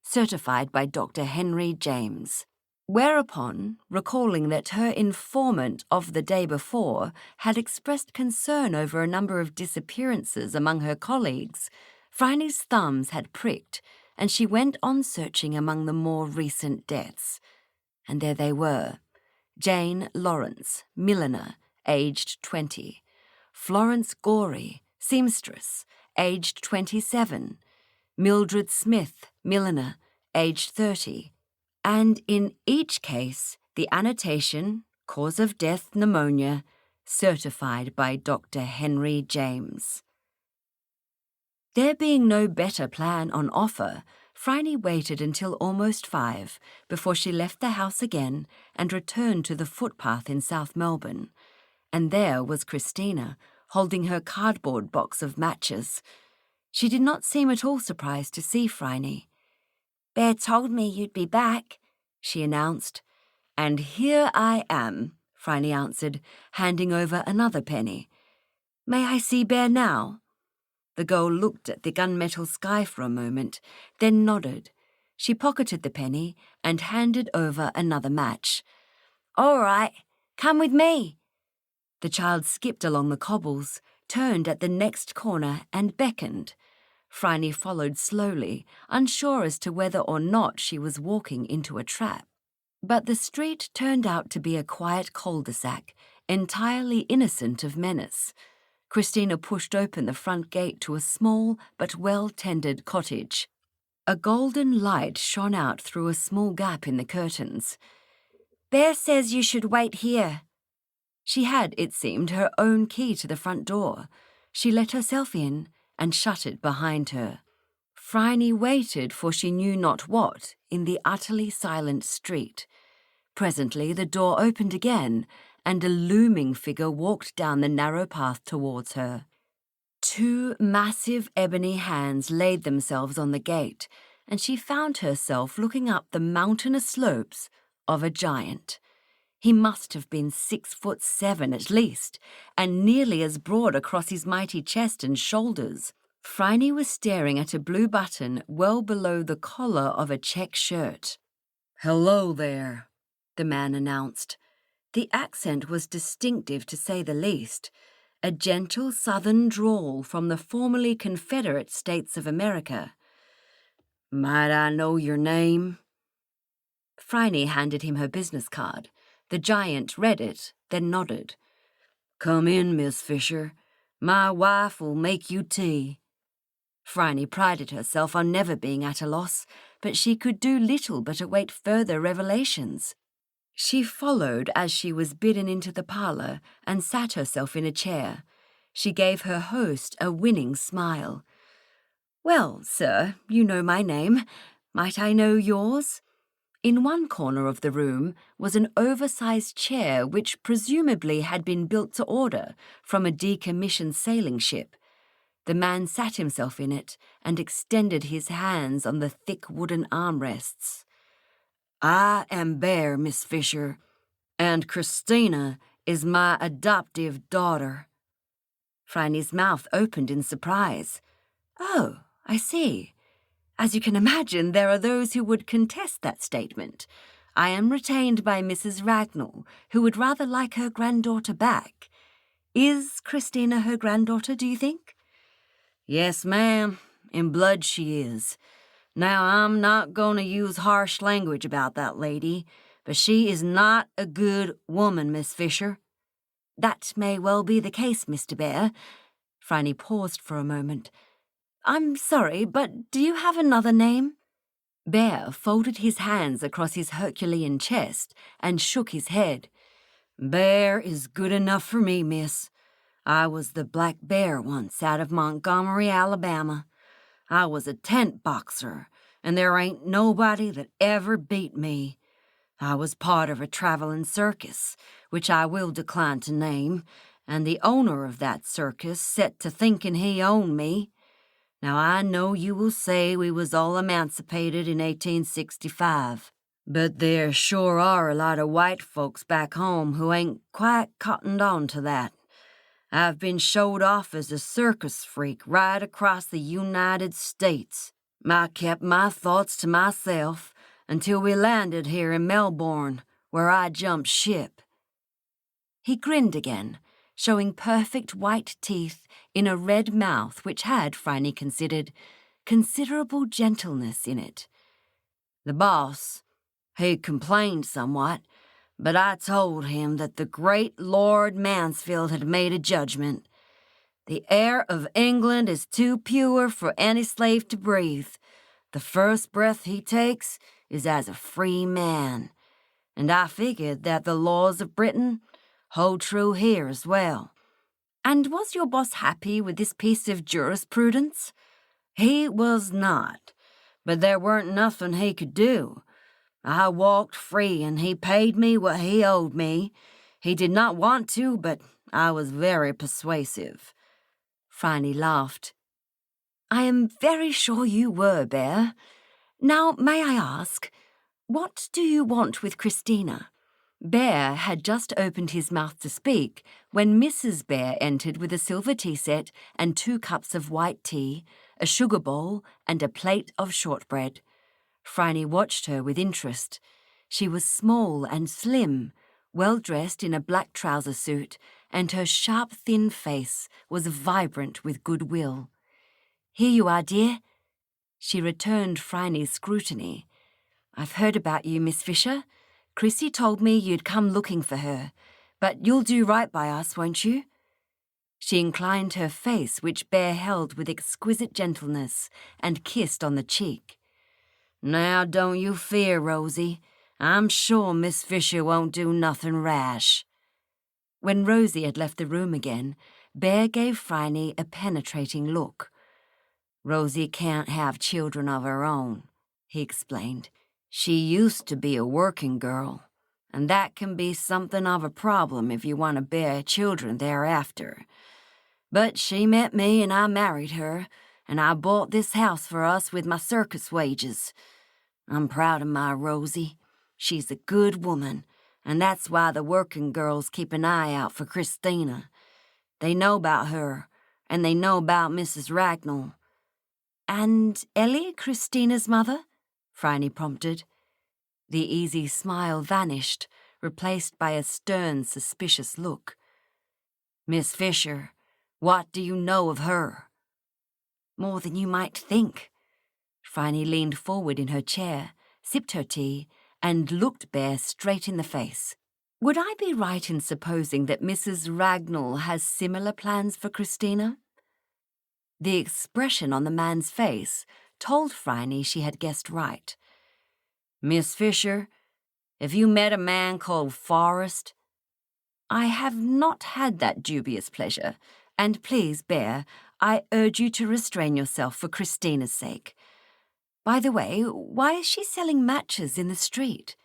certified by Dr. Henry James. Whereupon, recalling that her informant of the day before had expressed concern over a number of disappearances among her colleagues, Phryne's thumbs had pricked, and she went on searching among the more recent deaths. And there they were. Jane Lawrence, milliner, aged 20. Florence Gorey, seamstress, aged 27. Mildred Smith, milliner, aged 30. And in each case, the annotation, cause of death pneumonia, certified by Dr. Henry James. There being no better plan on offer, Phryne waited until almost 5 before she left the house again and returned to the footpath in South Melbourne. And there was Christina, holding her cardboard box of matches. She did not seem at all surprised to see Phryne. "Bear told me you'd be back," she announced. "And here I am," Phryne answered, handing over another penny. "May I see Bear now?" The girl looked at the gunmetal sky for a moment, then nodded. She pocketed the penny and handed over another match. "All right, come with me." The child skipped along the cobbles, turned at the next corner and beckoned. Phryne followed slowly, unsure as to whether or not she was walking into a trap. But the street turned out to be a quiet cul-de-sac, entirely innocent of menace. Christina pushed open the front gate to a small but well-tended cottage. A golden light shone out through a small gap in the curtains. "Bear says you should wait here." She had, it seemed, her own key to the front door. She let herself in and shut it behind her. Phryne waited for she knew not what in the utterly silent street. Presently the door opened again, and a looming figure walked down the narrow path towards her. 2 massive ebony hands laid themselves on the gate, and she found herself looking up the mountainous slopes of a giant. He must have been 6'7" at least, and nearly as broad across his mighty chest and shoulders. Phryne was staring at a blue button well below the collar of a check shirt. "Hello there," the man announced. The accent was distinctive to say the least, a gentle southern drawl from the formerly Confederate States of America. "Might I know your name?" Phryne handed him her business card. The giant read it, then nodded. "Come in, Miss Fisher. My wife will make you tea." Phryne prided herself on never being at a loss, but she could do little but await further revelations. She followed as she was bidden into the parlour and sat herself in a chair. She gave her host a winning smile. "Well, sir, you know my name. Might I know yours?" In one corner of the room was an oversized chair which presumably had been built to order from a decommissioned sailing ship. The man sat himself in it and extended his hands on the thick wooden armrests. "I am Bear, Miss Fisher, and Christina is my adoptive daughter." Phryne's mouth opened in surprise. "Oh, I see. As you can imagine, there are those who would contest that statement. I am retained by Mrs. Ragnall, who would rather like her granddaughter back. Is Christina her granddaughter, do you think?" "Yes, ma'am. In blood she is. Now, I'm not going to use harsh language about that lady, but she is not a good woman, Miss Fisher." "That may well be the case, Mr. Bear." Phryne paused for a moment. "I'm sorry, but do you have another name?" Bear folded his hands across his Herculean chest and shook his head. "Bear is good enough for me, miss. I was the Black Bear once out of Montgomery, Alabama. I was a tent boxer, and there ain't nobody that ever beat me. I was part of a traveling circus, which I will decline to name, and the owner of that circus set to thinking he owned me. Now, I know you will say we was all emancipated in 1865, but there sure are a lot of white folks back home who ain't quite cottoned on to that. I've been showed off as a circus freak right across the United States. I kept my thoughts to myself until we landed here in Melbourne, where I jumped ship." He grinned again, showing perfect white teeth in a red mouth which had, Phryne considered, considerable gentleness in it. "The boss, he complained somewhat, but I told him that the great Lord Mansfield had made a judgment. The air of England is too pure for any slave to breathe. The first breath he takes is as a free man. And I figured that the laws of Britain hold true here as well." "And was your boss happy with this piece of jurisprudence?" "He was not, but there weren't nothing he could do. I walked free, and he paid me what he owed me. He did not want to, but I was very persuasive." Phryne laughed. "I am very sure you were, Bear. Now, may I ask, what do you want with Christina?" Bear had just opened his mouth to speak when Mrs. Bear entered with a silver tea set and 2 cups of white tea, a sugar bowl, and a plate of shortbread. Phryne watched her with interest. She was small and slim, well dressed in a black trouser suit, and her sharp, thin face was vibrant with goodwill. "Here you are, dear." She returned Phryne's scrutiny. "I've heard about you, Miss Fisher. Chrissy told me you'd come looking for her, but you'll do right by us, won't you?" She inclined her face, which Bear held with exquisite gentleness, and kissed on the cheek. "Now, don't you fear, Rosie. I'm sure Miss Fisher won't do nothing rash." When Rosie had left the room again, Bear gave Phryne a penetrating look. "Rosie can't have children of her own," he explained. "She used to be a working girl, and that can be something of a problem if you want to bear children thereafter. But she met me and I married her, and I bought this house for us with my circus wages. I'm proud of my Rosie. She's a good woman, and that's why the working girls keep an eye out for Christina. They know about her, and they know about Mrs. Ragnall." "And Ellie, Christina's mother?" Phryne prompted. The easy smile vanished, replaced by a stern, suspicious look. "Miss Fisher, what do you know of her?" "More than you might think." Phryne leaned forward in her chair, sipped her tea, and looked Bear straight in the face. "Would I be right in supposing that Mrs. Ragnall has similar plans for Christina?" The expression on the man's face told Phryne she had guessed right. "Miss Fisher, have you met a man called Forrest?" "I have not had that dubious pleasure, and please, Bear, I urge you to restrain yourself for Christina's sake. By the way, why is she selling matches in the street?"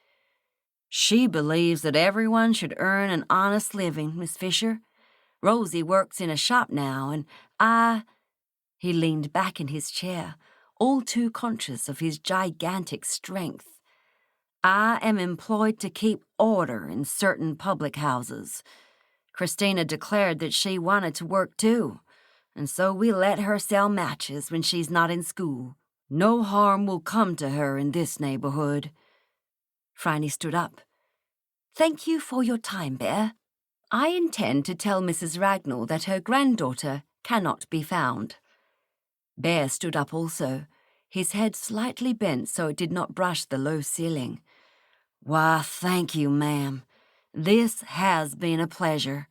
"She believes that everyone should earn an honest living, Miss Fisher. Rosie works in a shop now, and I—" He leaned back in his chair, all too conscious of his gigantic strength. "I am employed to keep order in certain public houses. Christina declared that she wanted to work too, and so we let her sell matches when she's not in school. No harm will come to her in this neighborhood." Phryne stood up. "Thank you for your time, Bear. I intend to tell Mrs. Ragnall that her granddaughter cannot be found." Bear stood up also, his head slightly bent so it did not brush the low ceiling. "Why, thank you, ma'am. This has been a pleasure."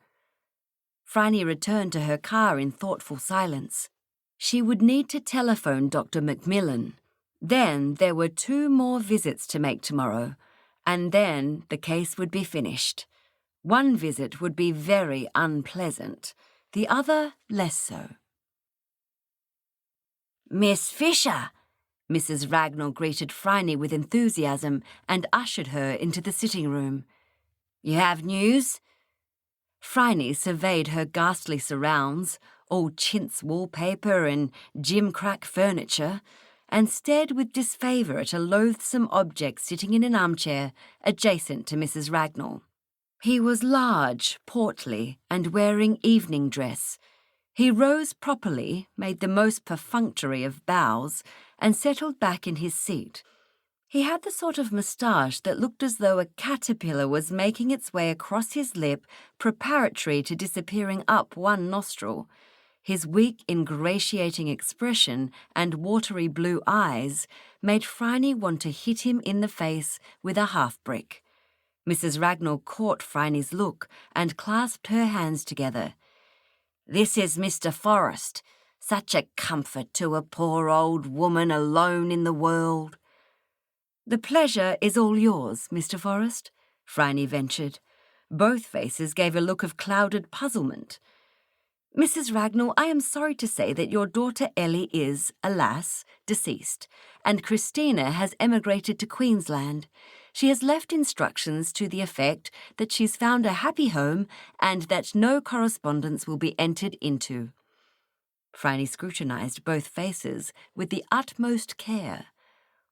Phryne returned to her car in thoughtful silence. She would need to telephone Dr. Macmillan. Then there were 2 more visits to make tomorrow, and then the case would be finished. One visit would be very unpleasant, the other less so. "Miss Fisher!" Mrs. Ragnall greeted Phryne with enthusiasm and ushered her into the sitting room. "You have news?" Phryne surveyed her ghastly surrounds, all chintz wallpaper and gimcrack furniture, and stared with disfavour at a loathsome object sitting in an armchair adjacent to Mrs. Ragnall. He was large, portly, and wearing evening dress. He rose properly, made the most perfunctory of bows, and settled back in his seat. He had the sort of moustache that looked as though a caterpillar was making its way across his lip preparatory to disappearing up one nostril. His weak, ingratiating expression and watery blue eyes made Phryne want to hit him in the face with a half-brick. Mrs. Ragnall caught Phryne's look and clasped her hands together. "This is Mr. Forrest. Such a comfort to a poor old woman alone in the world." "The pleasure is all yours, Mr. Forrest," Phryne ventured. Both faces gave a look of clouded puzzlement. "Mrs. Ragnall, I am sorry to say that your daughter Ellie is, alas, deceased, and Christina has emigrated to Queensland. She has left instructions to the effect that she's found a happy home and that no correspondence will be entered into." Phryne scrutinised both faces with the utmost care.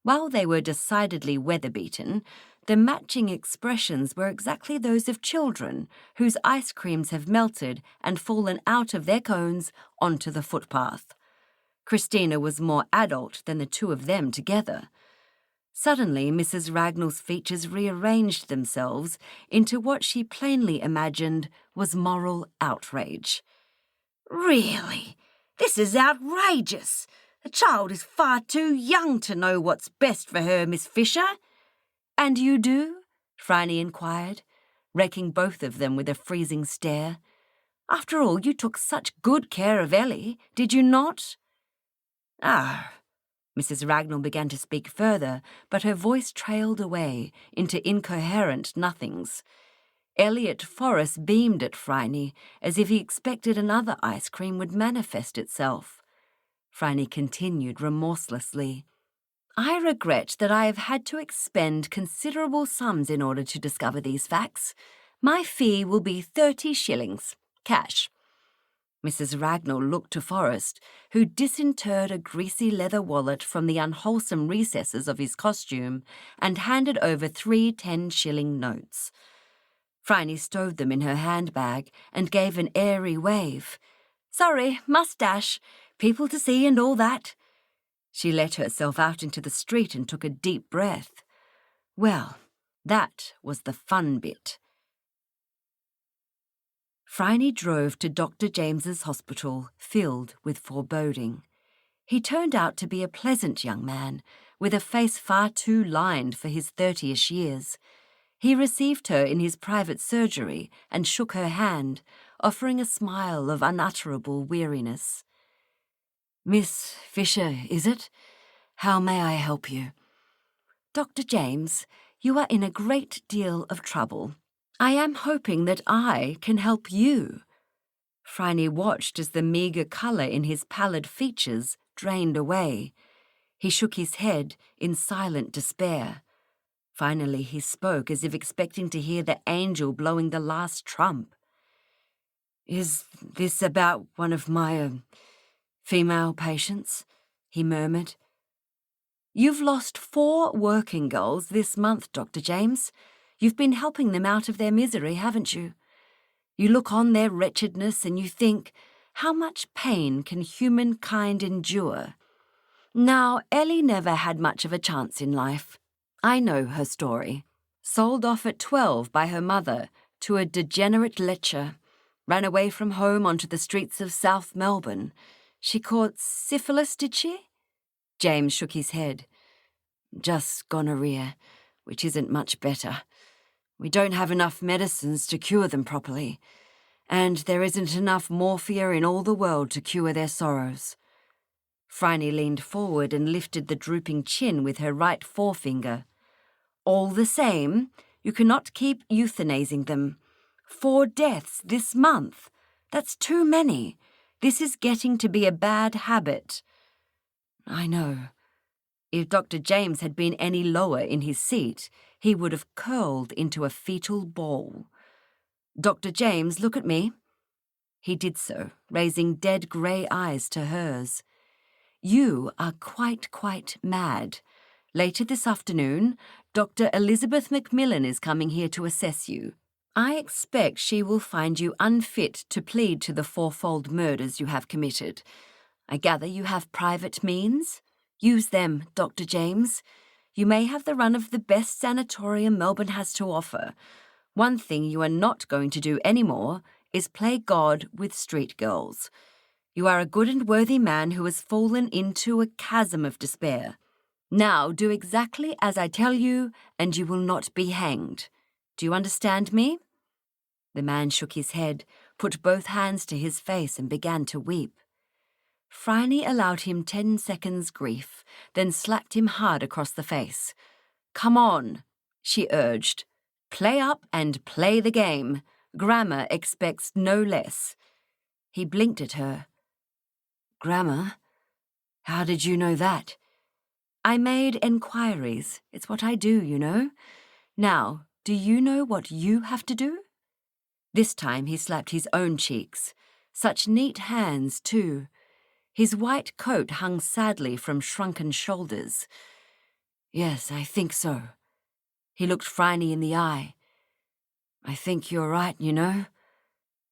While they were decidedly weather-beaten, the matching expressions were exactly those of children whose ice creams have melted and fallen out of their cones onto the footpath. Christina was more adult than the 2 of them together. Suddenly, Mrs. Ragnall's features rearranged themselves into what she plainly imagined was moral outrage. "Really? This is outrageous! The child is far too young to know what's best for her, Miss Fisher." "And you do?" Phryne inquired, raking both of them with a freezing stare. "After all, you took such good care of Ellie, did you not?" "Ah." Mrs. Ragnall began to speak further, but her voice trailed away into incoherent nothings. Elliot Forrest beamed at Phryne as if he expected another ice cream would manifest itself. Phryne continued remorselessly. "I regret that I have had to expend considerable sums in order to discover these facts. My fee will be 30 shillings, cash." Mrs. Ragnall looked to Forrest, who disinterred a greasy leather wallet from the unwholesome recesses of his costume and handed over 3 10-shilling notes. Phryne stowed them in her handbag and gave an airy wave. "Sorry, must dash. People to see and all that." She let herself out into the street and took a deep breath. Well, that was the fun bit. Phryne drove to Dr. James's hospital, filled with foreboding. He turned out to be a pleasant young man, with a face far too lined for his 30-ish years. He received her in his private surgery and shook her hand, offering a smile of unutterable weariness. "Miss Fisher, is it? How may I help you?" "Dr. James, you are in a great deal of trouble. I am hoping that I can help you." Phryne watched as the meagre colour in his pallid features drained away. He shook his head in silent despair. Finally he spoke as if expecting to hear the angel blowing the last trump. "Is this about one of my, female patients?" he murmured. "You've lost 4 working girls this month, Dr. James. You've been helping them out of their misery, haven't you? You look on their wretchedness and you think, how much pain can humankind endure? Now, Ellie never had much of a chance in life. I know her story. Sold off at 12 by her mother to a degenerate lecher. Ran away from home onto the streets of South Melbourne. She caught syphilis, did she?" James shook his head. "Just gonorrhea, which isn't much better. We don't have enough medicines to cure them properly, and there isn't enough morphia in all the world to cure their sorrows." Phryne leaned forward and lifted the drooping chin with her right forefinger. "All the same, you cannot keep euthanizing them. 4 deaths this month. That's too many. This is getting to be a bad habit." "I know." If Dr. James had been any lower in his seat, he would have curled into a fetal ball. "Dr. James, look at me." He did so, raising dead grey eyes to hers. "You are quite mad. Later this afternoon, Dr. Elizabeth Macmillan is coming here to assess you. I expect she will find you unfit to plead to the 4-fold murders you have committed. I gather you have private means? Use them, Dr. James. You may have the run of the best sanatorium Melbourne has to offer. One thing you are not going to do anymore is play God with street girls. You are a good and worthy man who has fallen into a chasm of despair. Now do exactly as I tell you, and you will not be hanged. Do you understand me?" The man shook his head, put both hands to his face and began to weep. Phryne allowed him 10 seconds' grief, then slapped him hard across the face. "Come on," she urged. "Play up and play the game. Grammar expects no less." He blinked at her. "Grammar? How did you know that?" "I made enquiries. It's what I do, you know. Now, do you know what you have to do?" This time he slapped his own cheeks. Such neat hands, too. His white coat hung sadly from shrunken shoulders. "Yes, I think so." He looked Phryne in the eye. "I think you're right, you know.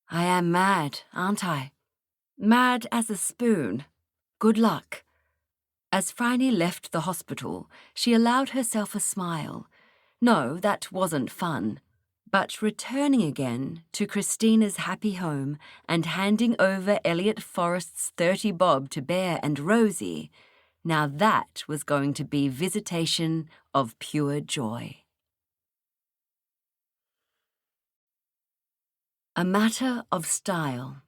I am mad, aren't I? Mad as a spoon. Good luck." As Phryne left the hospital, she allowed herself a smile. No, that wasn't fun. But returning again to Christina's happy home and handing over Elliot Forrest's 30 bob to Bear and Rosie, now that was going to be visitation of pure joy. A matter of style.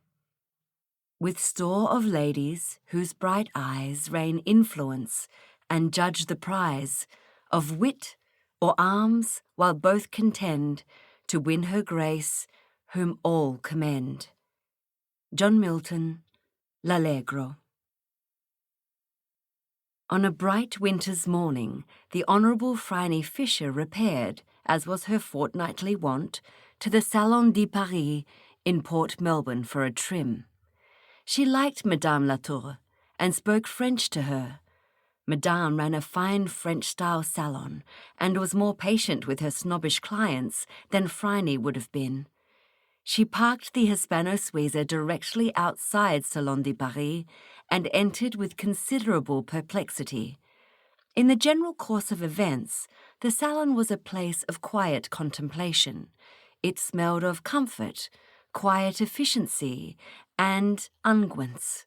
With store of ladies whose bright eyes rain influence and judge the prize of wit or arms while both contend to win her grace, whom all commend. John Milton, L'Allegro. On a bright winter's morning, the Honourable Phryne Fisher repaired, as was her fortnightly wont, to the Salon de Paris in Port Melbourne for a trim. She liked Madame Latour and spoke French to her. Madame ran a fine French-style salon and was more patient with her snobbish clients than Phryne would have been. She parked the Hispano-Suiza directly outside Salon de Paris and entered with considerable perplexity. In the general course of events, the salon was a place of quiet contemplation. It smelled of comfort, quiet efficiency, and unguents.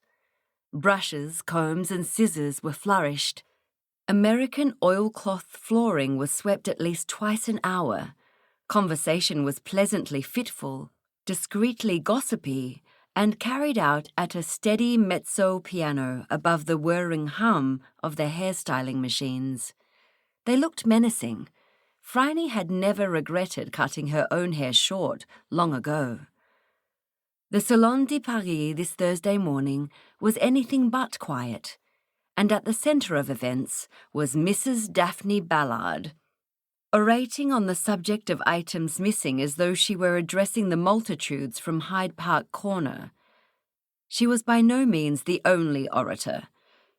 Brushes, combs, and scissors were flourished. American oilcloth flooring was swept at least twice an hour. Conversation was pleasantly fitful, discreetly gossipy, and carried out at a steady mezzo piano above the whirring hum of the hairstyling machines. They looked menacing. Phryne had never regretted cutting her own hair short long ago. The Salon de Paris this Thursday morning was anything but quiet, and at the centre of events was Mrs. Daphne Ballard, orating on the subject of items missing as though she were addressing the multitudes from Hyde Park Corner. She was by no means the only orator.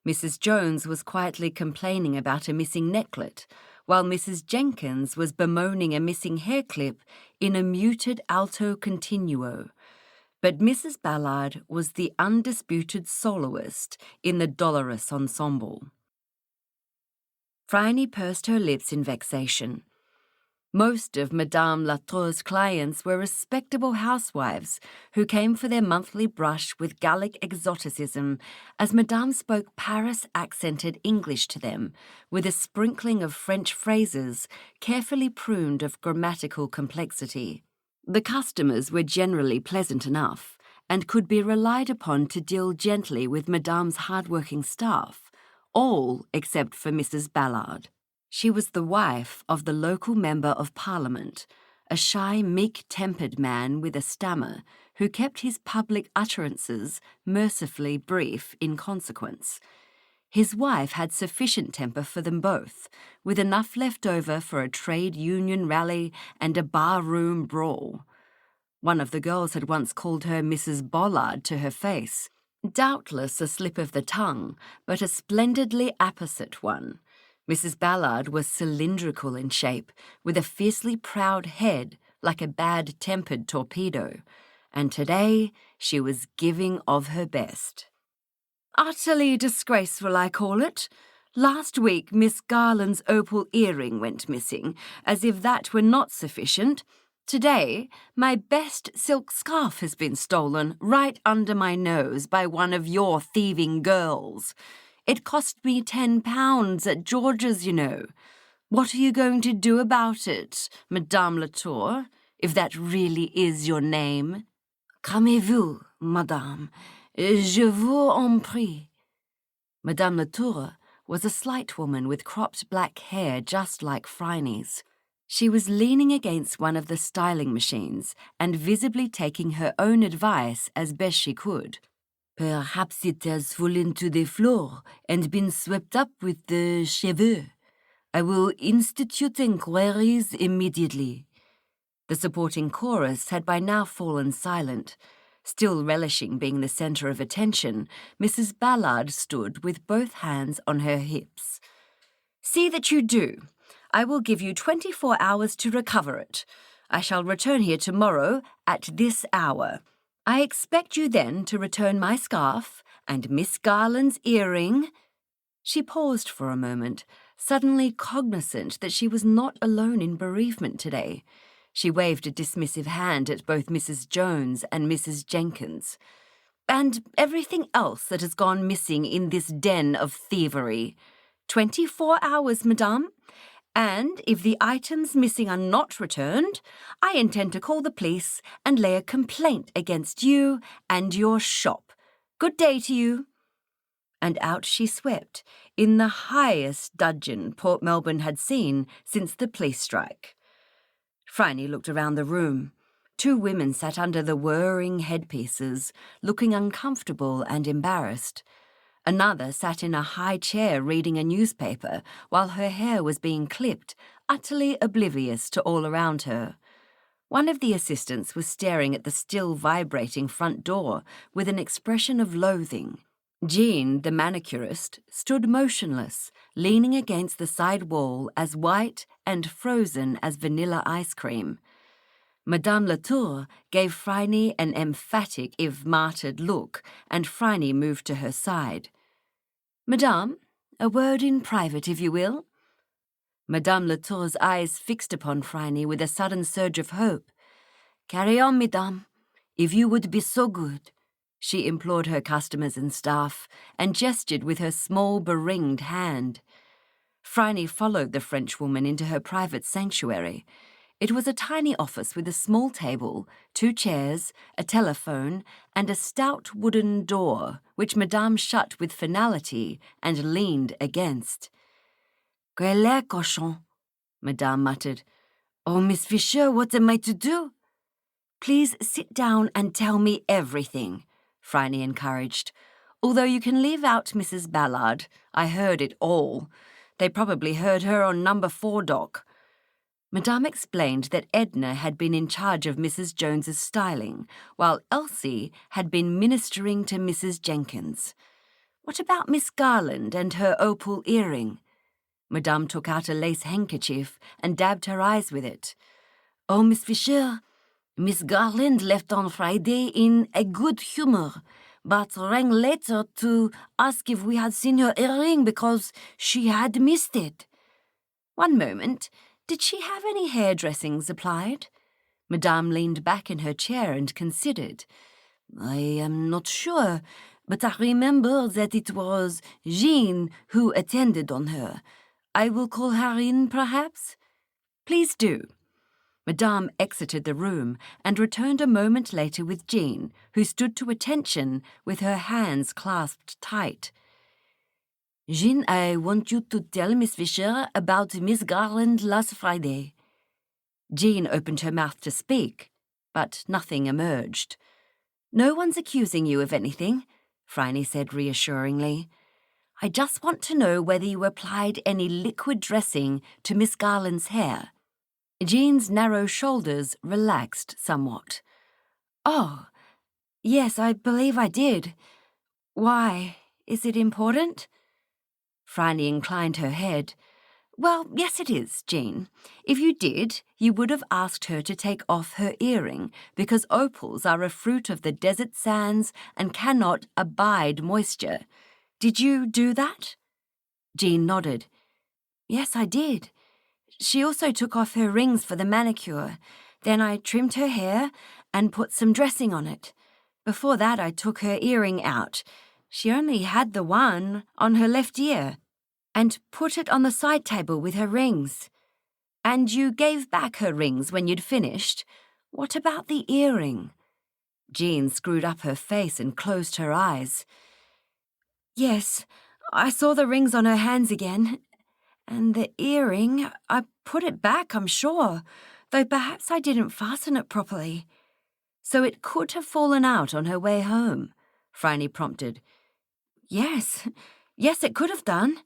Mrs. Jones was quietly complaining about a missing necklet, while Mrs. Jenkins was bemoaning a missing hair clip in a muted alto continuo. But Mrs. Ballard was the undisputed soloist in the dolorous ensemble. Phryne pursed her lips in vexation. Most of Madame Latour's clients were respectable housewives who came for their monthly brush with Gallic exoticism as Madame spoke Paris-accented English to them, with a sprinkling of French phrases carefully pruned of grammatical complexity. The customers were generally pleasant enough and could be relied upon to deal gently with Madame's hard-working staff, all except for Mrs. Ballard. She was the wife of the local member of Parliament, a shy, meek-tempered man with a stammer who kept his public utterances mercifully brief in consequence. His wife had sufficient temper for them both, with enough left over for a trade union rally and a bar-room brawl. One of the girls had once called her Mrs. Bollard to her face, doubtless a slip of the tongue, but a splendidly apposite one. Mrs. Ballard was cylindrical in shape, with a fiercely proud head like a bad-tempered torpedo, and today she was giving of her best. "Utterly disgraceful, I call it. Last week Miss Garland's opal earring went missing, as if that were not sufficient. Today, my best silk scarf has been stolen right under my nose by one of your thieving girls. It cost me £10 at George's, you know. What are you going to do about it, Madame Latour, if that really is your name?" "Calmez-vous, madame. Je vous en prie." Madame Latour was a slight woman with cropped black hair just like Phryne's. She was leaning against one of the styling machines and visibly taking her own advice as best she could. "Perhaps it has fallen to the floor and been swept up with the cheveux. I will institute inquiries immediately." The supporting chorus had by now fallen silent. Still relishing being the centre of attention, Mrs. Ballard stood with both hands on her hips. "See that you do. I will give you 24 hours to recover it. I shall return here tomorrow at this hour. I expect you then to return my scarf and Miss Garland's earring." She paused for a moment, suddenly cognizant that she was not alone in bereavement today. She waved a dismissive hand at both Mrs. Jones and Mrs. Jenkins. "And everything else that has gone missing in this den of thievery. 24 hours, madame. And if the items missing are not returned, I intend to call the police and lay a complaint against you and your shop. Good day to you." And out she swept, in the highest dudgeon Port Melbourne had seen since the police strike. Phryne looked around the room. 2 women sat under the whirring headpieces, looking uncomfortable and embarrassed. Another sat in a high chair reading a newspaper while her hair was being clipped, utterly oblivious to all around her. One of the assistants was staring at the still vibrating front door with an expression of loathing. Jean, the manicurist, stood motionless, leaning against the side wall as white and frozen as vanilla ice cream. Madame Latour gave Phryne an emphatic if martyred look, and Phryne moved to her side. "Madame, a word in private, if you will." Madame Latour's eyes fixed upon Phryne with a sudden surge of hope. "Carry on, Madame, if you would be so good," she implored her customers and staff, and gestured with her small, beringed hand. Phryne followed the Frenchwoman into her private sanctuary. It was a tiny office with a small table, 2 chairs, a telephone, and a stout wooden door, which Madame shut with finality and leaned against. "Quel air cochon," Madame muttered. "Oh, Miss Fisher, what am I to do?" "Please sit down and tell me everything," Phryne encouraged. "Although you can leave out Mrs. Ballard. I heard it all. They probably heard her on number 4 dock." Madame explained that Edna had been in charge of Mrs. Jones's styling, while Elsie had been ministering to Mrs. Jenkins. "What about Miss Garland and her opal earring?" Madame took out a lace handkerchief and dabbed her eyes with it. "Oh, Miss Fisher, Miss Garland left on Friday in a good humor, but rang later to ask if we had seen her earring because she had missed it." "One moment. Did she have any hairdressings applied?" Madame leaned back in her chair and considered. "I am not sure, but I remember that it was Jean who attended on her. I will call her in, perhaps?" "Please do." Madame exited the room and returned a moment later with Jean, who stood to attention with her hands clasped tight. "Jean, I want you to tell Miss Fisher about Miss Garland last Friday." Jean opened her mouth to speak, but nothing emerged. "No one's accusing you of anything," Phryne said reassuringly. "I just want to know whether you applied any liquid dressing to Miss Garland's hair." Jean's narrow shoulders relaxed somewhat. "Oh, yes, I believe I did. Why, is it important?" Phryne inclined her head. "Well, yes it is, Jean. If you did, you would have asked her to take off her earring, because opals are a fruit of the desert sands and cannot abide moisture. Did you do that?" Jean nodded. "Yes, I did. She also took off her rings for the manicure. Then I trimmed her hair and put some dressing on it. Before that I took her earring out. She only had the one on her left ear, and put it on the side table with her rings." "And you gave back her rings when you'd finished? What about the earring?" Jean screwed up her face and closed her eyes. "Yes, I saw the rings on her hands again. And the earring, I put it back, I'm sure, though perhaps I didn't fasten it properly." "So it could have fallen out on her way home," Phryne prompted. Yes, it could have done.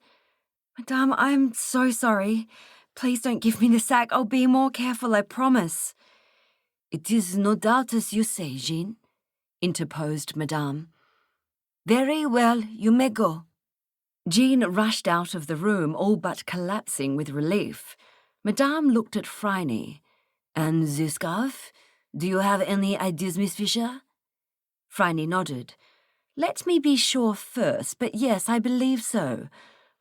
Madame, I'm so sorry. Please don't give me the sack. I'll be more careful, I promise." "It is no doubt as you say, Jean," interposed Madame. "Very well, you may go." Jean rushed out of the room, all but collapsing with relief. Madame looked at Phryne. "And the scarf? Do you have any ideas, Miss Fisher?" Phryne nodded. "Let me be sure first, but yes, I believe so.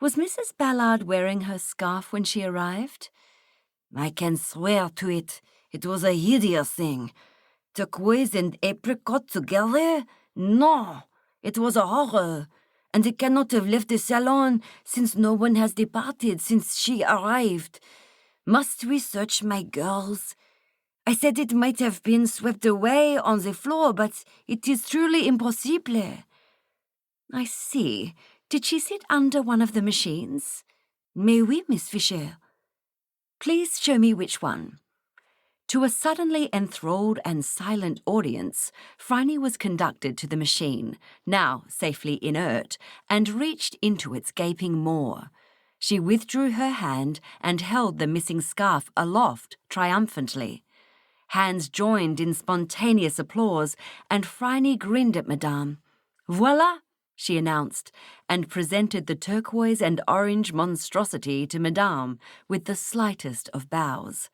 Was Mrs. Ballard wearing her scarf when she arrived?" "I can swear to it. It was a hideous thing. Turquoise and apricot together? No, it was a horror. And it cannot have left the salon, since no one has departed since she arrived. Must we search my girls? I said it might have been swept away on the floor, but it is truly impossible." "I see. Did she sit under one of the machines?" "Mais oui, Miss Fisher." "Please show me which one." To a suddenly enthralled and silent audience, Phryne was conducted to the machine, now safely inert, and reached into its gaping maw. She withdrew her hand and held the missing scarf aloft triumphantly. Hands joined in spontaneous applause, and Phryne grinned at Madame. "Voila! she announced, and presented the turquoise and orange monstrosity to Madame with the slightest of bows.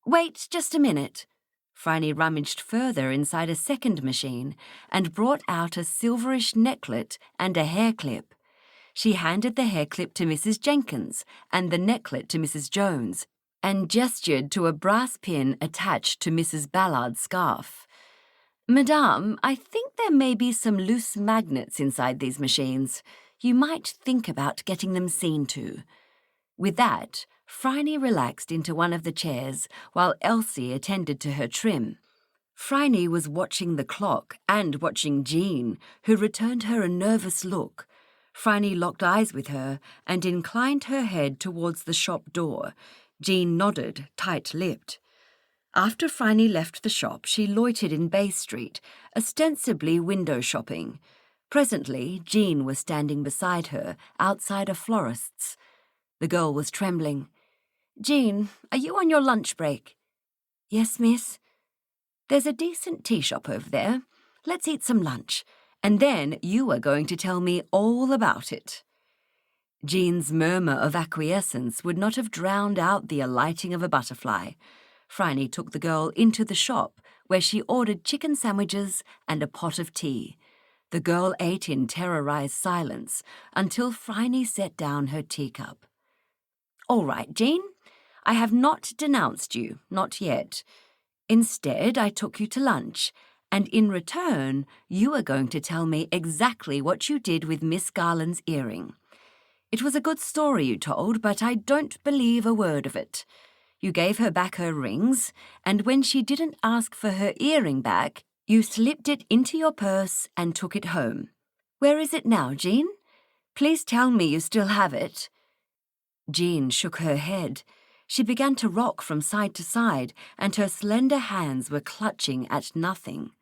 "Wait just a minute." Phryne rummaged further inside a second machine and brought out a silverish necklet and a hair clip. She handed the hair clip to Mrs. Jenkins and the necklet to Mrs. Jones, and gestured to a brass pin attached to Mrs. Ballard's scarf. "Madame, I think there may be some loose magnets inside these machines. You might think about getting them seen to." With that, Phryne relaxed into one of the chairs while Elsie attended to her trim. Phryne was watching the clock and watching Jean, who returned her a nervous look. Phryne locked eyes with her and inclined her head towards the shop door. Jean nodded, tight-lipped. After Phryne left the shop, she loitered in Bay Street, ostensibly window shopping. Presently, Jean was standing beside her, outside a florist's. The girl was trembling. "Jean, are you on your lunch break?" "Yes, miss." "There's a decent tea shop over there. Let's eat some lunch, and then you are going to tell me all about it." Jean's murmur of acquiescence would not have drowned out the alighting of a butterfly. Phryne took the girl into the shop, where she ordered chicken sandwiches and a pot of tea. The girl ate in terrorized silence until Phryne set down her teacup. "All right, Jean, I have not denounced you, not yet. Instead, I took you to lunch, and in return, you are going to tell me exactly what you did with Miss Garland's earring. It was a good story you told, but I don't believe a word of it. You gave her back her rings, and when she didn't ask for her earring back, you slipped it into your purse and took it home. Where is it now, Jean? Please tell me you still have it." Jean shook her head. She began to rock from side to side, and her slender hands were clutching at nothing.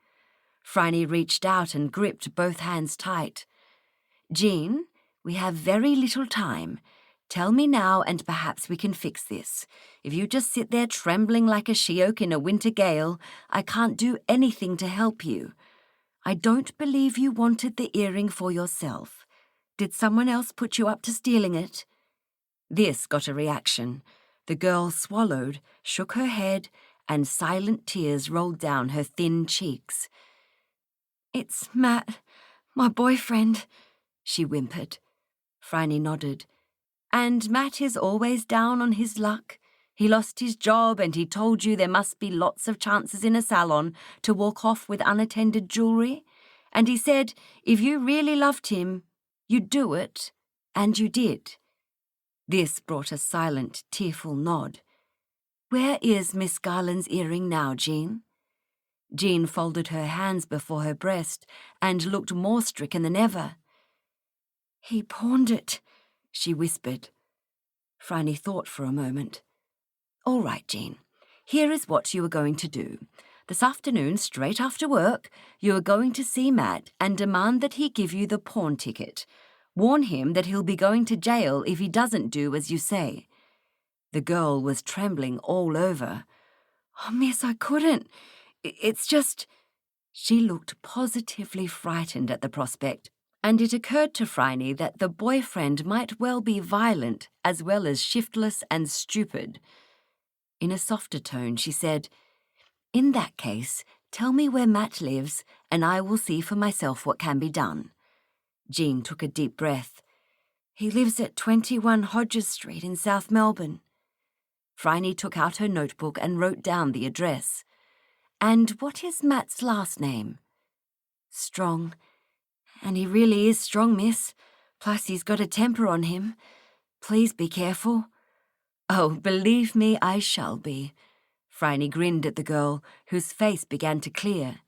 Phryne reached out and gripped both hands tight. "Jean, we have very little time. Tell me now, and perhaps we can fix this. If you just sit there trembling like a she-oak in a winter gale, I can't do anything to help you. I don't believe you wanted the earring for yourself. Did someone else put you up to stealing it?" This got a reaction. The girl swallowed, shook her head, and silent tears rolled down her thin cheeks. "It's Matt, my boyfriend," she whimpered. Phryne nodded. "And Matt is always down on his luck. He lost his job and he told you there must be lots of chances in a salon to walk off with unattended jewelry. And he said if you really loved him, you'd do it. And you did." This brought a silent, tearful nod. "Where is Miss Garland's earring now, Jean?" Jean folded her hands before her breast and looked more stricken than ever. "He pawned it," she whispered. Phryne thought for a moment. "All right, Jean. Here is what you are going to do. This afternoon, straight after work, you are going to see Matt and demand that he give you the pawn ticket. Warn him that he'll be going to jail if he doesn't do as you say." The girl was trembling all over. "Oh, miss, I couldn't. It's just—" She looked positively frightened at the prospect, and it occurred to Phryne that the boyfriend might well be violent as well as shiftless and stupid. In a softer tone, she said, "In that case, tell me where Matt lives, and I will see for myself what can be done." Jean took a deep breath. "He lives at 21 Hodges Street in South Melbourne." Phryne took out her notebook and wrote down the address. "And what is Matt's last name?" "Strong. And he really is strong, miss. Plus he's got a temper on him. Please be careful." "Oh, believe me, I shall be." Phryne grinned at the girl, whose face began to clear.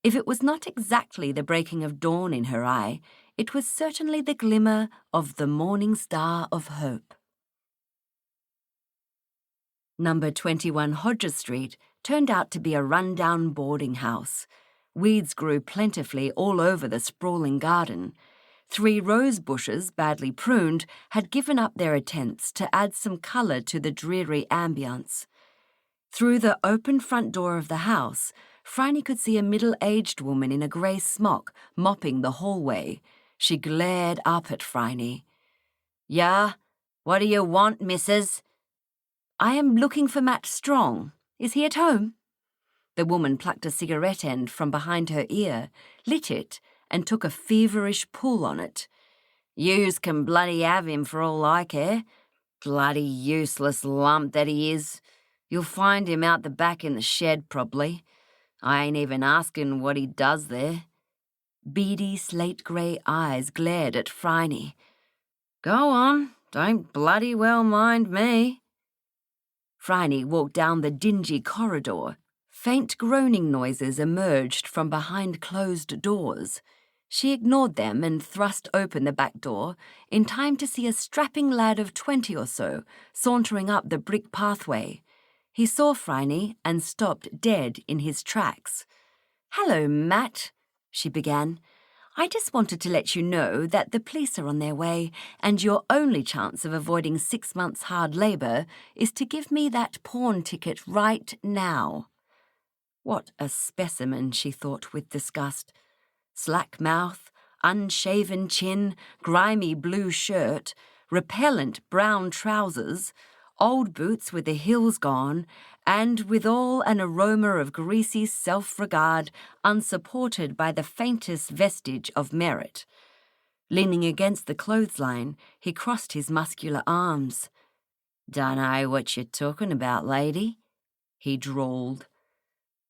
If it was not exactly the breaking of dawn in her eye, it was certainly the glimmer of the morning star of hope. Number 21 Hodges Street turned out to be a run-down boarding house. Weeds grew plentifully all over the sprawling garden. 3 rose bushes, badly pruned, had given up their attempts to add some colour to the dreary ambience. Through the open front door of the house, Phryne could see a middle-aged woman in a grey smock mopping the hallway. She glared up at Phryne. "Yeah, what do you want, missus?" "I am looking for Matt Strong. Is he at home?" The woman plucked a cigarette end from behind her ear, lit it, and took a feverish pull on it. "Yous can bloody have him for all I care. Bloody useless lump that he is. You'll find him out the back in the shed, probably. I ain't even asking what he does there." Beady slate-grey eyes glared at Phryne. "Go on, don't bloody well mind me." Phryne walked down the dingy corridor. Faint groaning noises emerged from behind closed doors. She ignored them and thrust open the back door in time to see a strapping lad of 20 or so sauntering up the brick pathway. He saw Phryne and stopped dead in his tracks. "Hello, Matt," she began. "I just wanted to let you know that the police are on their way, and your only chance of avoiding 6 months' hard labour is to give me that pawn ticket right now." What a specimen, she thought with disgust. Slack mouth, unshaven chin, grimy blue shirt, repellent brown trousers, old boots with the heels gone, and withal an aroma of greasy self-regard unsupported by the faintest vestige of merit. Leaning against the clothesline, he crossed his muscular arms. "Dunno what you're talking about, lady," he drawled.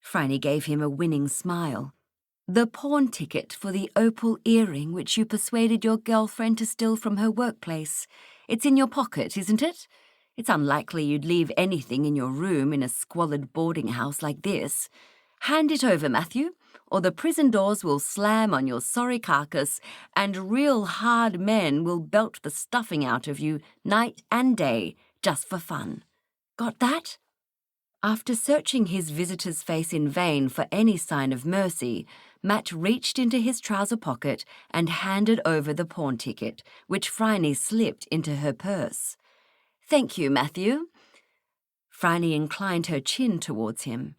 Phryne gave him a winning smile. "The pawn ticket for the opal earring which you persuaded your girlfriend to steal from her workplace. It's in your pocket, isn't it? It's unlikely you'd leave anything in your room in a squalid boarding house like this. Hand it over, Matthew, or the prison doors will slam on your sorry carcass and real hard men will belt the stuffing out of you night and day just for fun. Got that?" After searching his visitor's face in vain for any sign of mercy, Matt reached into his trouser pocket and handed over the pawn ticket, which Phryne slipped into her purse. "Thank you, Matthew." Phryne inclined her chin towards him.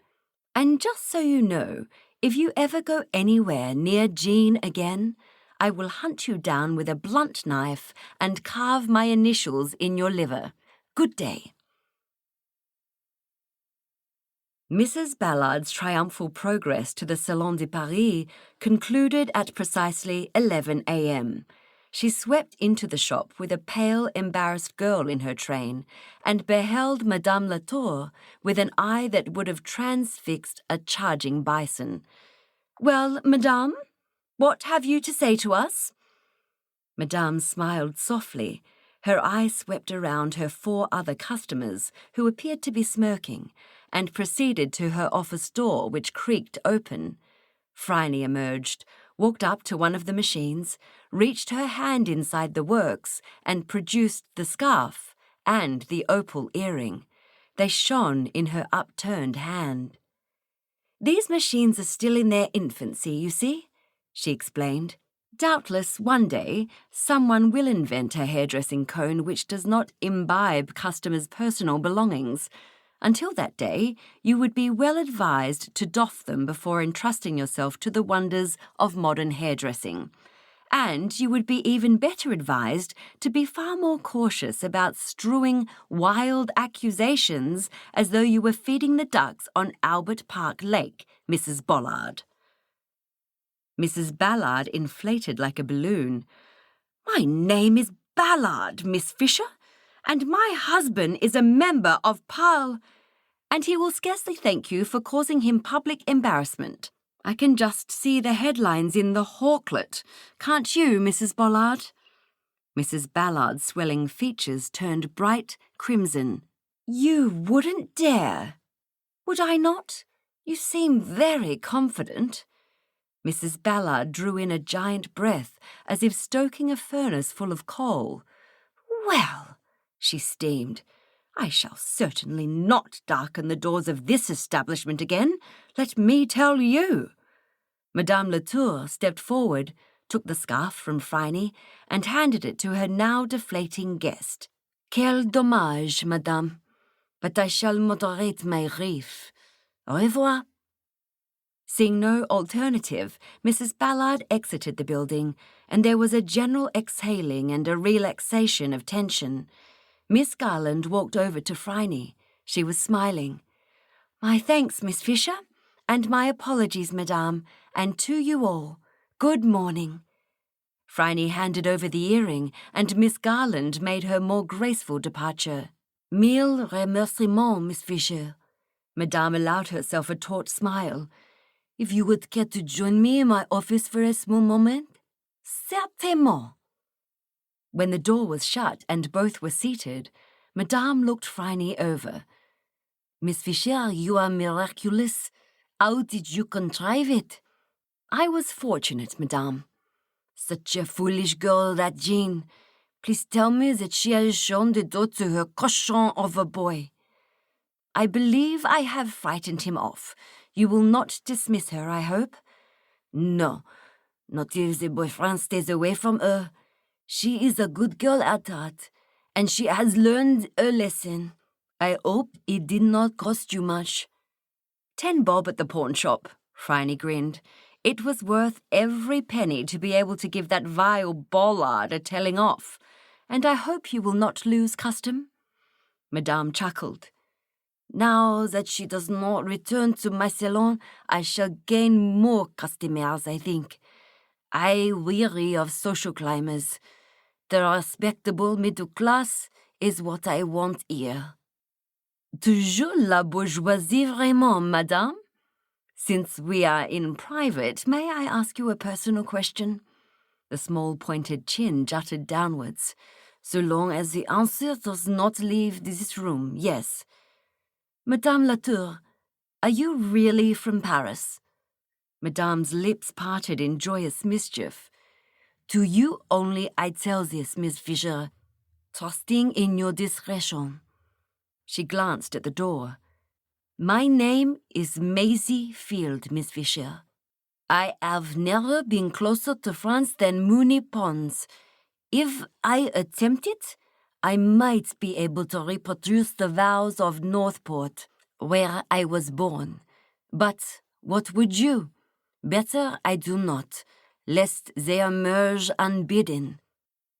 "And just so you know, if you ever go anywhere near Jean again, I will hunt you down with a blunt knife and carve my initials in your liver. Good day." Mrs. Ballard's triumphal progress to the Salon de Paris concluded at precisely 11 a.m. She swept into the shop with a pale, embarrassed girl in her train and beheld Madame Latour with an eye that would have transfixed a charging bison. "Well, Madame, what have you to say to us?" Madame smiled softly. Her eye swept around her 4 other customers, who appeared to be smirking, and proceeded to her office door, which creaked open. Phryne emerged, walked up to one of the machines, reached her hand inside the works, and produced the scarf and the opal earring. They shone in her upturned hand. "These machines are still in their infancy, you see," she explained. "Doubtless one day someone will invent a hairdressing cone which does not imbibe customers' personal belongings. Until that day, you would be well advised to doff them before entrusting yourself to the wonders of modern hairdressing. And you would be even better advised to be far more cautious about strewing wild accusations as though you were feeding the ducks on Albert Park Lake, Mrs. Ballard." Mrs. Ballard inflated like a balloon. "My name is Ballard, Miss Fisher, and my husband is a member of and he will scarcely thank you for causing him public embarrassment. I can just see the headlines in the Hawklet. Can't you, Mrs. Ballard?" Mrs. Ballard's swelling features turned bright crimson. "You wouldn't dare." "Would I not? You seem very confident." Mrs. Ballard drew in a giant breath, as if stoking a furnace full of coal. "Well," she steamed, "I shall certainly not darken the doors of this establishment again, let me tell you." Madame Latour stepped forward, took the scarf from Phryne, and handed it to her now deflating guest. "Quel dommage, madame, but I shall moderate my grief. Au revoir." Seeing no alternative, Mrs. Ballard exited the building, and there was a general exhaling and a relaxation of tension. Miss Garland walked over to Phryne. She was smiling. "My thanks, Miss Fisher, and my apologies, Madame, and to you all. Good morning." Phryne handed over the earring, and Miss Garland made her more graceful departure. "Mille remerciements, Miss Fisher." Madame allowed herself a taut smile. "If you would care to join me in my office for a small moment?" "Certainement." When the door was shut and both were seated, Madame looked Phryne over. "Miss Fisher, you are miraculous. How did you contrive it?" "I was fortunate, Madame." "Such a foolish girl, that Jean. Please tell me that she has shown the door to her cochon of a boy." "I believe I have frightened him off. You will not dismiss her, I hope?" "No, not if the boyfriend stays away from her. She is a good girl at heart, and she has learned her lesson. I hope it did not cost you much." 10 bob at the pawn shop, Phryne grinned. It was worth every penny to be able to give that vile bollard a telling off, and I hope you will not lose custom. Madame chuckled. "Now that she does not return to my salon, I shall gain more customers, I think. I weary of social climbers. The respectable middle class is what I want here." "Toujours la bourgeoisie vraiment, Madame? Since we are in private, may I ask you a personal question?" The small pointed chin jutted downwards. "So long as the answer does not leave this room, yes." "Madame Latour, are you really from Paris?" Madame's lips parted in joyous mischief. "To you only I tell this, Miss Fisher, trusting in your discretion." She glanced at the door. "My name is Maisie Field, Miss Fisher. I have never been closer to France than Mooney Ponds. If I attempt it, I might be able to reproduce the vows of Northport, where I was born. But what would you? Better I do not, lest they emerge unbidden.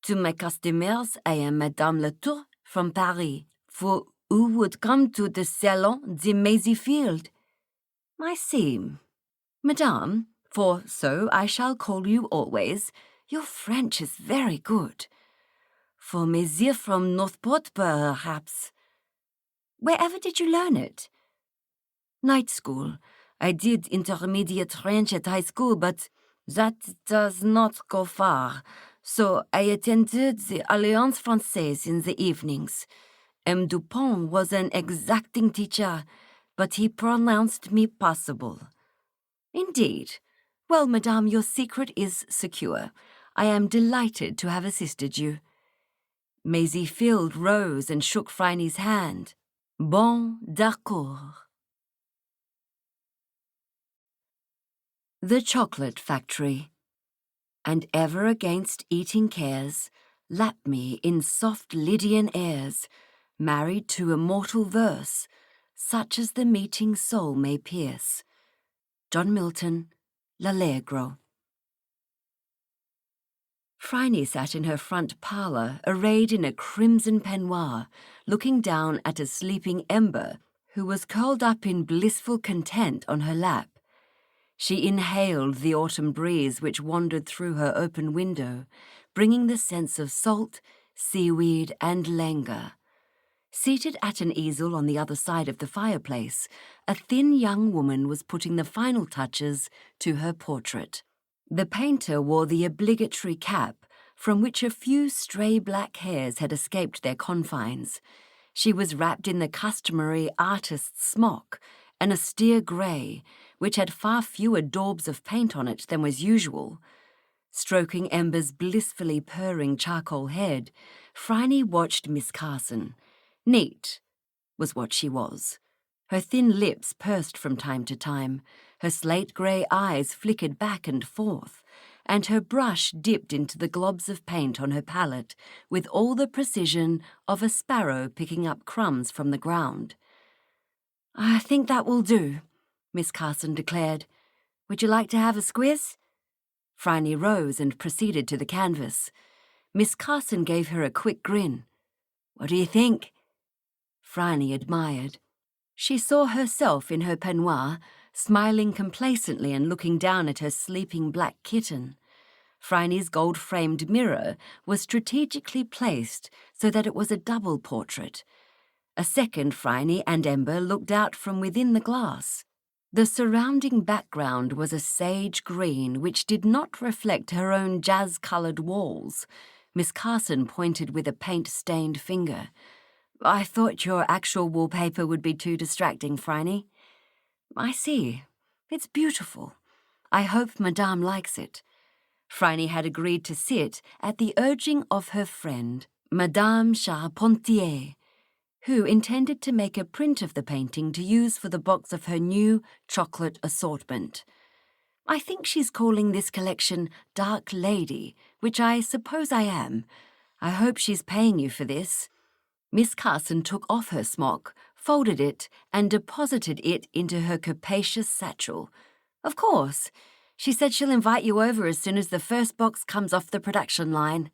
To my customers, I am Madame Latour from Paris, for who would come to the Salon de Maisie Field?" "I see. Madame, for so I shall call you always, your French is very good." "For Maisie from Northport, perhaps." "Wherever did you learn it?" "Night school. I did intermediate French at high school, but that does not go far, so I attended the Alliance Française in the evenings. M. Dupont was an exacting teacher, but he pronounced me passable." "Indeed. Well, Madame, your secret is secure. I am delighted to have assisted you." Maisie Field rose and shook Phryne's hand. "Bon, d'accord." The Chocolate Factory. "And ever against eating cares, lap me in soft Lydian airs, married to immortal verse, such as the meeting soul may pierce." John Milton, L'Allegro. Phryne sat in her front parlour, arrayed in a crimson peignoir, looking down at a sleeping Ember, who was curled up in blissful content on her lap. She inhaled the autumn breeze which wandered through her open window, bringing the sense of salt, seaweed, and languor. Seated at an easel on the other side of the fireplace, a thin young woman was putting the final touches to her portrait. The painter wore the obligatory cap, from which a few stray black hairs had escaped their confines. She was wrapped in the customary artist's smock, an austere grey, which had far fewer daubs of paint on it than was usual. Stroking Ember's blissfully purring charcoal head, Phryne watched Miss Carson. Neat was what she was. Her thin lips pursed from time to time, her slate-grey eyes flickered back and forth, and her brush dipped into the globs of paint on her palette with all the precision of a sparrow picking up crumbs from the ground. "I think that will do," Miss Carson declared. Would you like to have a squiz? Phryne rose and proceeded to the canvas. Miss Carson gave her a quick grin. What do you think? Phryne admired. She saw herself in her peignoir, smiling complacently and looking down at her sleeping black kitten. Phryne's gold-framed mirror was strategically placed so that it was a double portrait. A second Phryne and Ember looked out from within the glass. The surrounding background was a sage green which did not reflect her own jazz-coloured walls. Miss Carson pointed with a paint-stained finger. I thought your actual wallpaper would be too distracting, Phryne. I see. It's beautiful. I hope Madame likes it. Phryne had agreed to sit at the urging of her friend, Madame Charpentier, who intended to make a print of the painting to use for the box of her new chocolate assortment. I think she's calling this collection Dark Lady, which I suppose I am. I hope she's paying you for this. Miss Carson took off her smock, folded it, and deposited it into her capacious satchel. Of course. She said she'll invite you over as soon as the first box comes off the production line.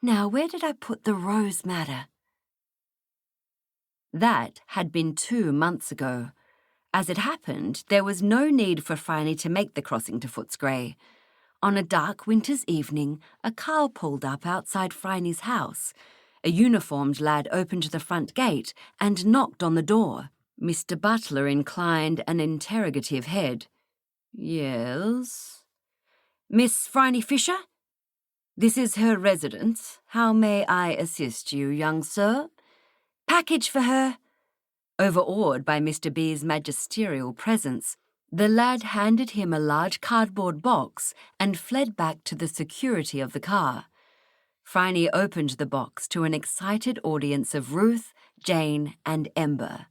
Now, where did I put the rose madder? That had been 2 months ago. As it happened, there was no need for Phryne to make the crossing to Footscray. On a dark winter's evening, a car pulled up outside Phryne's house. A uniformed lad opened the front gate and knocked on the door. Mr. Butler inclined an interrogative head. Yes? Miss Phryne Fisher? This is her residence. How may I assist you, young sir? Package for her. Overawed by Mr. B's magisterial presence, the lad handed him a large cardboard box and fled back to the security of the car. Phryne opened the box to an excited audience of Ruth, Jane, and Ember.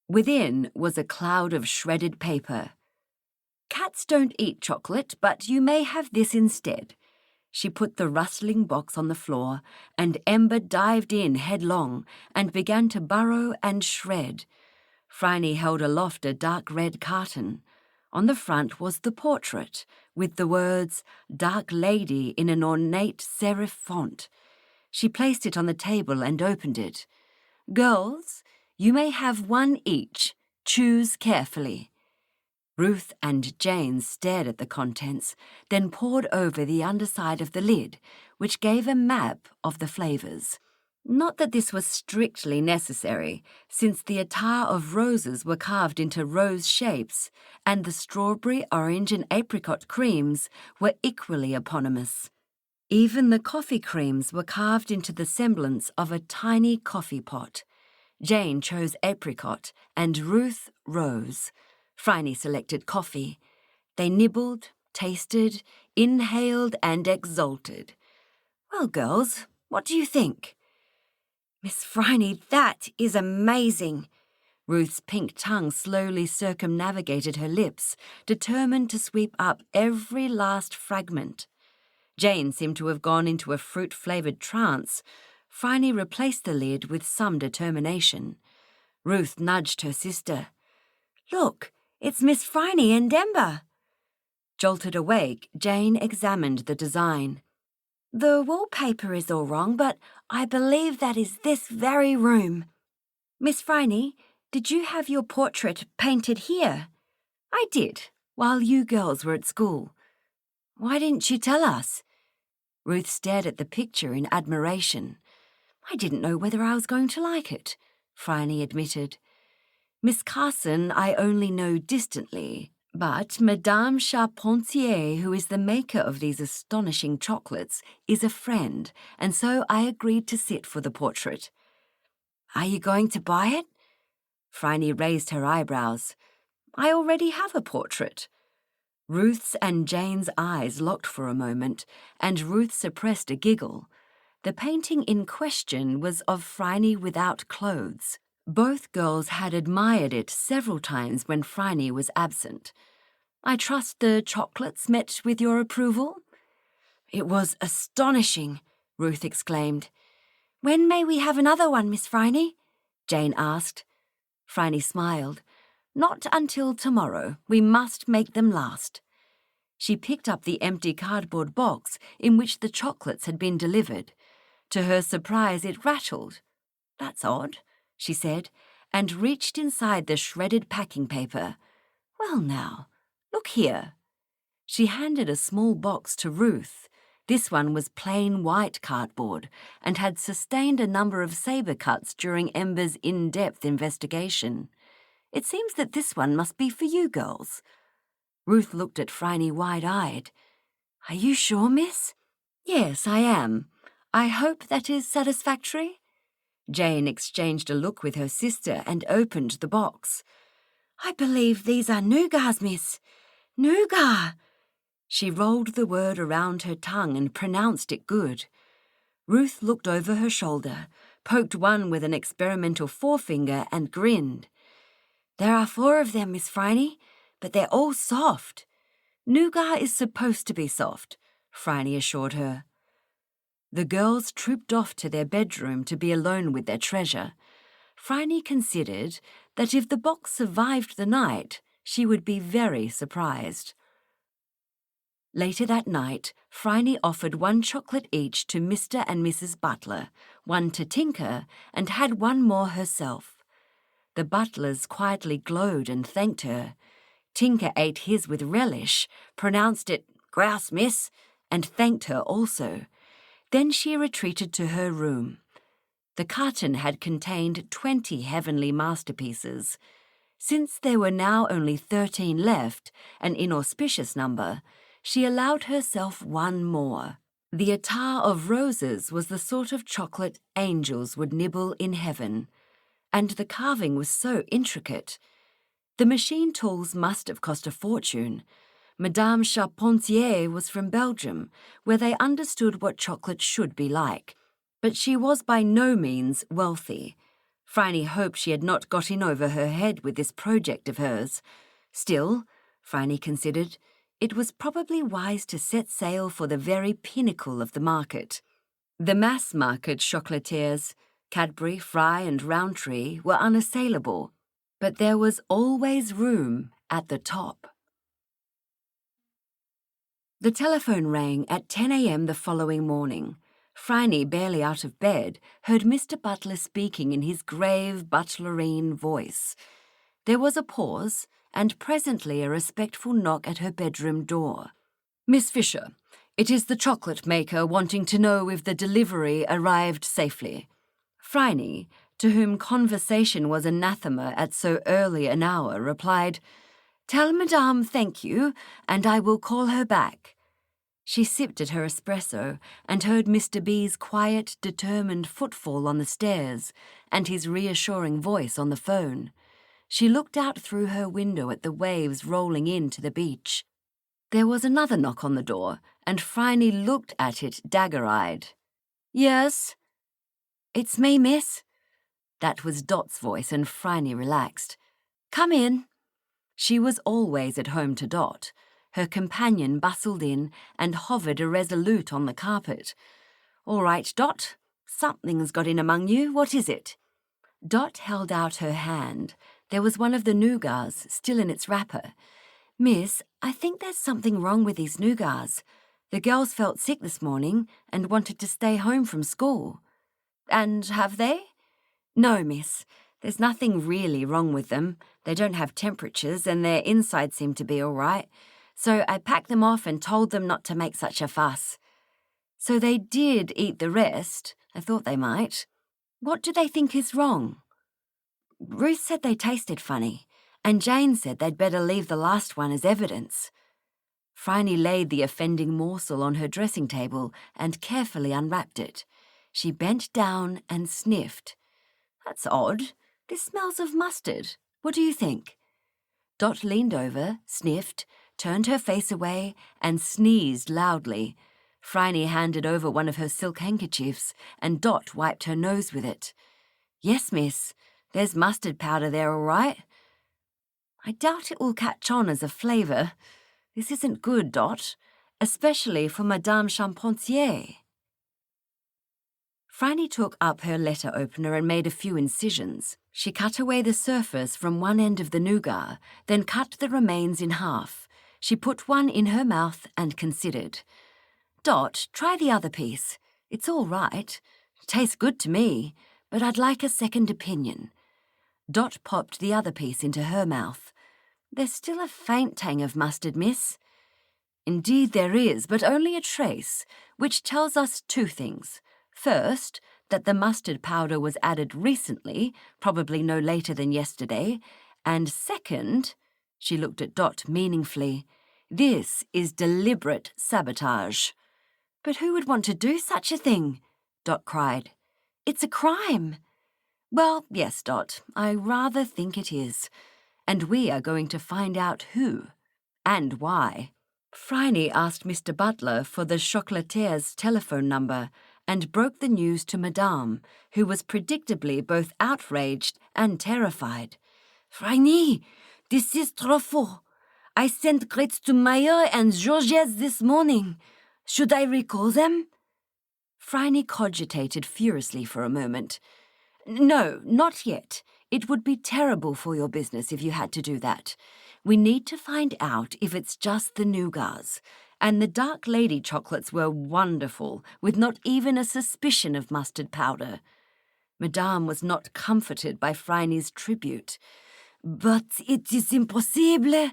Within was a cloud of shredded paper. Cats don't eat chocolate, but you may have this instead. She put the rustling box on the floor, and Ember dived in headlong and began to burrow and shred. Phryne held aloft a dark red carton. On the front was the portrait, with the words Dark Lady in an ornate serif font. She placed it on the table and opened it. Girls, you may have one each. Choose carefully. Ruth and Jane stared at the contents, then pored over the underside of the lid, which gave a map of the flavours. Not that this was strictly necessary, since the attar of roses were carved into rose shapes, and the strawberry, orange, and apricot creams were equally eponymous. Even the coffee creams were carved into the semblance of a tiny coffee pot. Jane chose apricot, and Ruth rose. Phryne selected coffee. They nibbled, tasted, inhaled, and exulted. Well, girls, what do you think? Miss Phryne, that is amazing. Ruth's pink tongue slowly circumnavigated her lips, determined to sweep up every last fragment. Jane seemed to have gone into a fruit-flavoured trance. Phryne replaced the lid with some determination. Ruth nudged her sister. Look, it's Miss Phryne and Ember. Jolted awake, Jane examined the design. The wallpaper is all wrong, but I believe that is this very room. Miss Phryne, did you have your portrait painted here? I did, while you girls were at school. Why didn't you tell us? Ruth stared at the picture in admiration. I didn't know whether I was going to like it, Phryne admitted. Miss Carson I only know distantly, but Madame Charpentier, who is the maker of these astonishing chocolates, is a friend, and so I agreed to sit for the portrait. Are you going to buy it? Phryne raised her eyebrows. I already have a portrait. Ruth's and Jane's eyes locked for a moment, and Ruth suppressed a giggle. The painting in question was of Phryne without clothes. Both girls had admired it several times when Phryne was absent. I trust the chocolates met with your approval? It was astonishing, Ruth exclaimed. When may we have another one, Miss Phryne? Jane asked. Phryne smiled. Not until tomorrow. We must make them last. She picked up the empty cardboard box in which the chocolates had been delivered. To her surprise, it rattled. "That's odd," she said, and reached inside the shredded packing paper. "Well now, look here." She handed a small box to Ruth. This one was plain white cardboard and had sustained a number of sabre cuts during Ember's in-depth investigation. "It seems that this one must be for you girls." Ruth looked at Phryne wide-eyed. "Are you sure, miss?" "Yes, I am. I hope that is satisfactory." Jane exchanged a look with her sister and opened the box. "I believe these are nougats, miss. Nougat." She rolled the word around her tongue and pronounced it good. Ruth looked over her shoulder, poked one with an experimental forefinger and grinned. "There are 4 of them, Miss Phryne, but they're all soft." "Nougat is supposed to be soft," Phryne assured her. The girls trooped off to their bedroom to be alone with their treasure. Phryne considered that if the box survived the night, she would be very surprised. Later that night, Phryne offered 1 chocolate each to Mr. and Mrs. Butler, 1 to Tinker, and had 1 more herself. The Butlers quietly glowed and thanked her. Tinker ate his with relish, pronounced it "grouse, miss," and thanked her also. Then she retreated to her room. The carton had contained 20 heavenly masterpieces. Since there were now only 13 left, an inauspicious number, she allowed herself 1 more. The attar of roses was the sort of chocolate angels would nibble in heaven, and the carving was so intricate. The machine tools must have cost a fortune. Madame Charpentier was from Belgium, where they understood what chocolate should be like, but she was by no means wealthy. Phryne hoped she had not got in over her head with this project of hers. Still, Phryne considered, it was probably wise to set sail for the very pinnacle of the market. The mass-market chocolatiers, Cadbury, Fry and Rowntree, were unassailable, but there was always room at the top. The telephone rang at 10 a.m. the following morning. Phryne, barely out of bed, heard Mr. Butler speaking in his grave, butlerine voice. There was a pause, and presently a respectful knock at her bedroom door. "Miss Fisher, it is the chocolate maker wanting to know if the delivery arrived safely." Phryne, to whom conversation was anathema at so early an hour, replied, "Tell Madame thank you, and I will call her back." She sipped at her espresso and heard Mr. B's quiet, determined footfall on the stairs and his reassuring voice on the phone. She looked out through her window at the waves rolling in to the beach. There was another knock on the door, and Phryne looked at it dagger-eyed. "Yes?" "It's me, miss." That was Dot's voice, and Phryne relaxed. "Come in." She was always at home to Dot. Her companion bustled in and hovered irresolute on the carpet. "All right, Dot. Something's got in among you. What is it?" Dot held out her hand. There was one of the nougats still in its wrapper. "Miss, I think there's something wrong with these nougats. The girls felt sick this morning and wanted to stay home from school." "And have they?" "No, miss. There's nothing really wrong with them. They don't have temperatures and their insides seem to be all right. So I packed them off and told them not to make such a fuss." "So they did eat the rest? I thought they might. What do they think is wrong?" "Ruth said they tasted funny, and Jane said they'd better leave the last one as evidence." Phryne laid the offending morsel on her dressing table and carefully unwrapped it. She bent down and sniffed. "That's odd. This smells of mustard. What do you think?" Dot leaned over, sniffed, turned her face away, and sneezed loudly. Phryne handed over one of her silk handkerchiefs, and Dot wiped her nose with it. "Yes, miss. There's mustard powder there, all right." "I doubt it will catch on as a flavour. This isn't good, Dot, especially for Madame Charpentier." Phryne took up her letter opener and made a few incisions. She cut away the surface from one end of the nougat, then cut the remains in half. She put one in her mouth and considered. Dot, try the other piece. It's all right. Tastes good to me, but I'd like a second opinion. Dot popped the other piece into her mouth. There's still a faint tang of mustard, miss. Indeed there is, but only a trace, which tells us two things. First, that the mustard powder was added recently, probably no later than yesterday, and second, she looked at Dot meaningfully, this is deliberate sabotage. But who would want to do such a thing? Dot cried. It's a crime. Well, yes, Dot, I rather think it is. And we are going to find out who and why. Phryne asked Mr. Butler for the chocolatier's telephone number and broke the news to Madame, who was predictably both outraged and terrified. Phryne, this is trop. I sent grades to Meyer and Georges this morning. Should I recall them? Phryne cogitated furiously for a moment. No, not yet. It would be terrible for your business if you had to do that. We need to find out if it's just the nougats. And the Dark Lady chocolates were wonderful, with not even a suspicion of mustard powder. Madame was not comforted by Phryne's tribute. But it is impossible.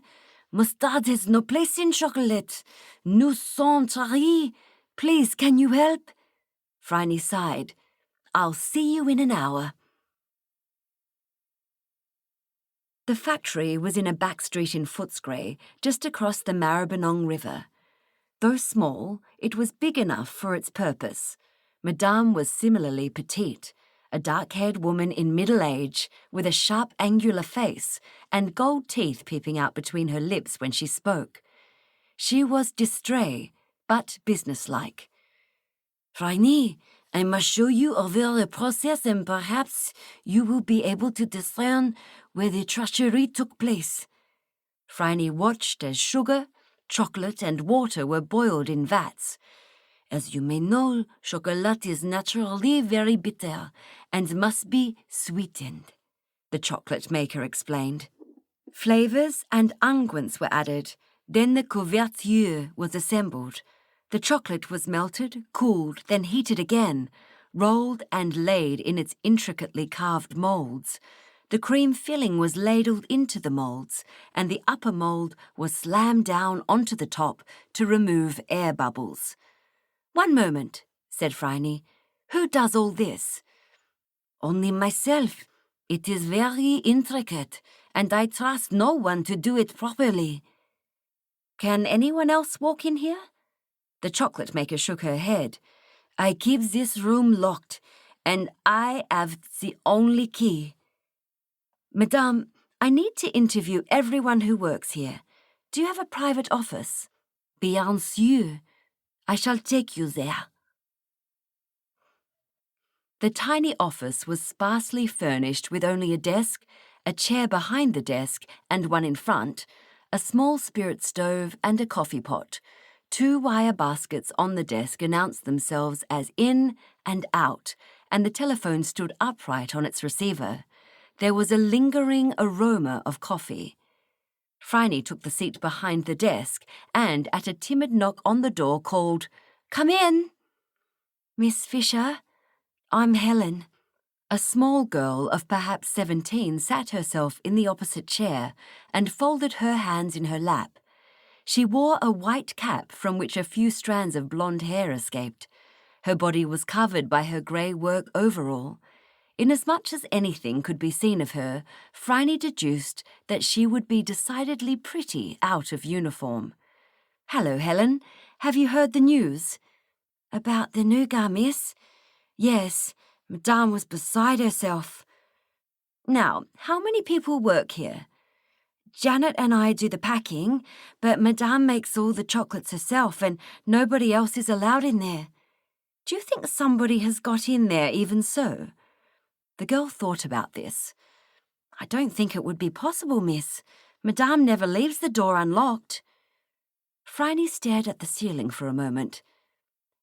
Mustard has no place in chocolate. Nous sommes tari. Please, can you help? Phryne sighed. I'll see you in an hour. The factory was in a back street in Footscray, just across the Maribyrnong River. Though small, it was big enough for its purpose. Madame was similarly petite, a dark-haired woman in middle age, with a sharp angular face and gold teeth peeping out between her lips when she spoke. She was distrait, but businesslike. Phryne, I must show you over the process and perhaps you will be able to discern where the treachery took place. Phryne watched as sugar, chocolate and water were boiled in vats. As you may know, chocolate is naturally very bitter and must be sweetened, the chocolate maker explained. Flavours and unguents were added, then the couverture was assembled. The chocolate was melted, cooled, then heated again, rolled and laid in its intricately carved moulds. The cream filling was ladled into the moulds, and the upper mould was slammed down onto the top to remove air bubbles. One moment, said Phryne. Who does all this? Only myself. It is very intricate, and I trust no one to do it properly. Can anyone else walk in here? The chocolate maker shook her head. I keep this room locked, and I have the only key. Madame, I need to interview everyone who works here. Do you have a private office? Bien sûr. I shall take you there. The tiny office was sparsely furnished with only a desk, a chair behind the desk and one in front, a small spirit stove and a coffee pot. 2 wire baskets on the desk announced themselves as in and out, and the telephone stood upright on its receiver. There was a lingering aroma of coffee. Phryne took the seat behind the desk and, at a timid knock on the door, called, Come in. Miss Fisher, I'm Helen. A small girl of perhaps 17 sat herself in the opposite chair and folded her hands in her lap. She wore a white cap from which a few strands of blonde hair escaped. Her body was covered by her grey work overall. Inasmuch as anything could be seen of her, Phryne deduced that she would be decidedly pretty out of uniform. Hello, Helen. Have you heard the news? About the nougat, miss? Yes, Madame was beside herself. Now, how many people work here? Janet and I do the packing, but Madame makes all the chocolates herself and nobody else is allowed in there. Do you think somebody has got in there even so? The girl thought about this. I don't think it would be possible, miss. Madame never leaves the door unlocked. Phryne stared at the ceiling for a moment.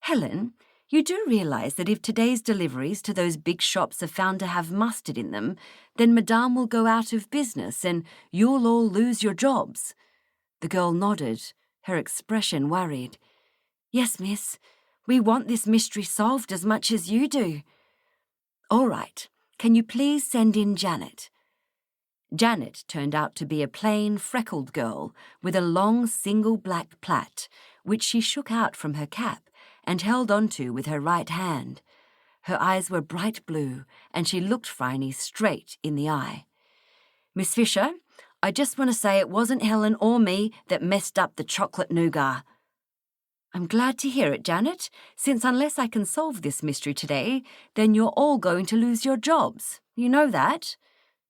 Helen, you do realise that if today's deliveries to those big shops are found to have mustard in them, then Madame will go out of business and you'll all lose your jobs. The girl nodded, her expression worried. Yes, miss. We want this mystery solved as much as you do. All right. Can you please send in Janet? Janet turned out to be a plain, freckled girl with a long single black plait, which she shook out from her cap and held onto with her right hand. Her eyes were bright blue, and she looked Phryne straight in the eye. Miss Fisher, I just want to say it wasn't Helen or me that messed up the chocolate nougat. I'm glad to hear it, Janet, since unless I can solve this mystery today, then you're all going to lose your jobs. You know that?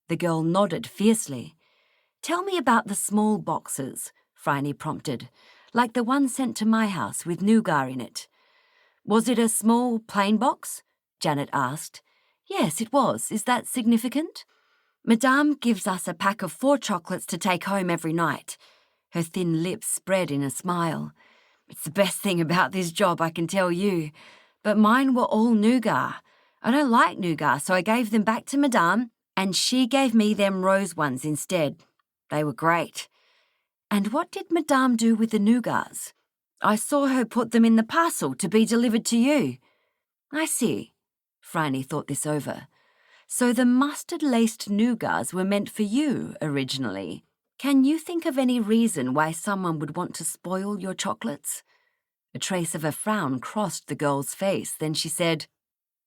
The girl nodded fiercely. Tell me about the small boxes, Phryne prompted, like the one sent to my house with nougat in it. Was it a small, plain box? Janet asked. Yes, it was. Is that significant? Madame gives us a pack of 4 chocolates to take home every night. Her thin lips spread in a smile. It's the best thing about this job, I can tell you. But mine were all nougat. I don't like nougat, so I gave them back to Madame, and she gave me them rose ones instead. They were great. And what did Madame do with the nougats? I saw her put them in the parcel to be delivered to you. I see. Phryne thought this over. So the mustard-laced nougats were meant for you originally. Can you think of any reason why someone would want to spoil your chocolates? A trace of a frown crossed the girl's face, then she said,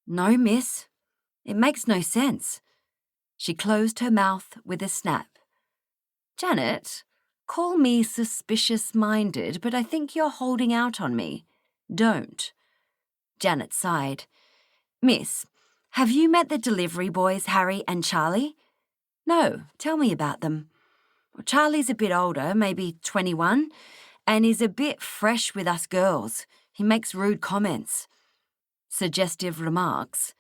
No, miss. It makes no sense. She closed her mouth with a snap. Janet, call me suspicious-minded, but I think you're holding out on me. Don't. Janet sighed. Miss, have you met the delivery boys, Harry and Charlie? No, tell me about them. Well, Charlie's a bit older, maybe 21, and is a bit fresh with us girls. He makes rude comments. Suggestive remarks.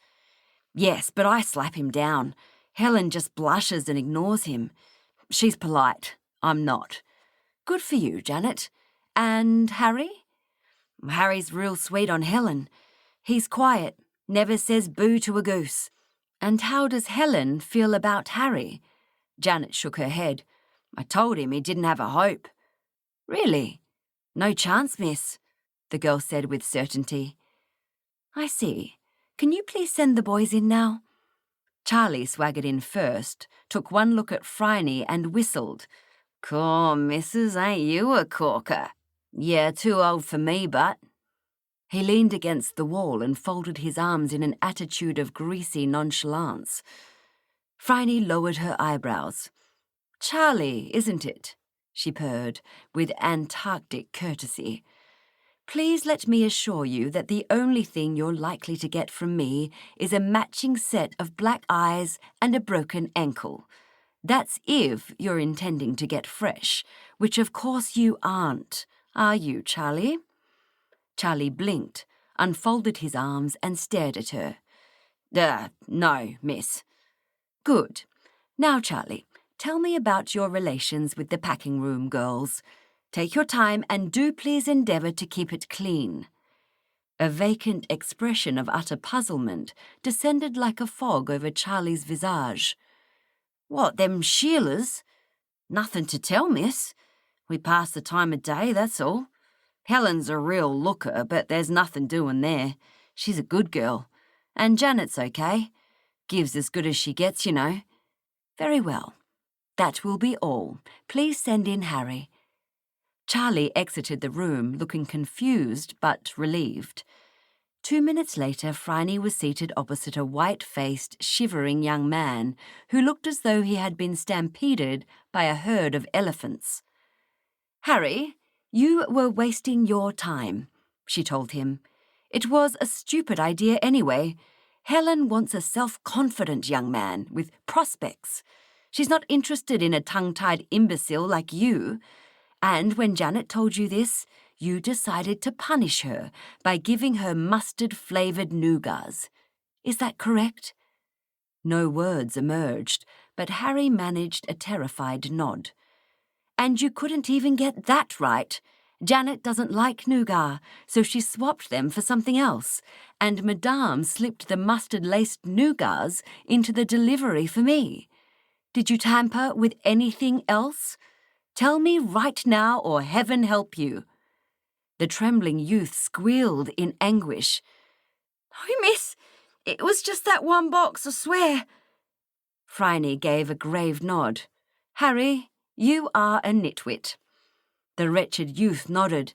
Yes, but I slap him down. Helen just blushes and ignores him. She's polite. I'm not. Good for you, Janet. And Harry? Harry's real sweet on Helen. He's quiet, never says boo to a goose. And how does Helen feel about Harry? Janet shook her head. I told him he didn't have a hope. Really? No chance, miss, the girl said with certainty. I see. Can you please send the boys in now? Charlie swaggered in first, took one look at Phryne and whistled. Cool, missus, ain't you a corker? Yeah, too old for me, but... He leaned against the wall and folded his arms in an attitude of greasy nonchalance. Phryne lowered her eyebrows. Charlie, isn't it? She purred, with Antarctic courtesy. Please let me assure you that the only thing you're likely to get from me is a matching set of black eyes and a broken ankle. That's if you're intending to get fresh, which of course you aren't. Are you, Charlie? Charlie blinked, unfolded his arms and stared at her. No, miss. Good. Now, Charlie, tell me about your relations with the packing room girls. Take your time and do please endeavour to keep it clean. A vacant expression of utter puzzlement descended like a fog over Charlie's visage. What, them Sheilas? Nothing to tell, miss. We pass the time of day, that's all. Helen's a real looker, but there's nothing doing there. She's a good girl. And Janet's okay. Gives as good as she gets, you know. Very well. That will be all. Please send in Harry. Charlie exited the room, looking confused but relieved. 2 minutes later, Phryne was seated opposite a white-faced, shivering young man who looked as though he had been stampeded by a herd of elephants. Harry, you were wasting your time, she told him. It was a stupid idea anyway. Helen wants a self-confident young man with prospects. She's not interested in a tongue-tied imbecile like you. And when Janet told you this, you decided to punish her by giving her mustard-flavoured nougats. Is that correct? No words emerged, but Harry managed a terrified nod. And you couldn't even get that right. Janet doesn't like nougat, so she swapped them for something else, and Madame slipped the mustard-laced nougats into the delivery for me. Did you tamper with anything else? Tell me right now or heaven help you." The trembling youth squealed in anguish. "Oh, miss, it was just that one box, I swear." Phryne gave a grave nod. "Harry, you are a nitwit." The wretched youth nodded.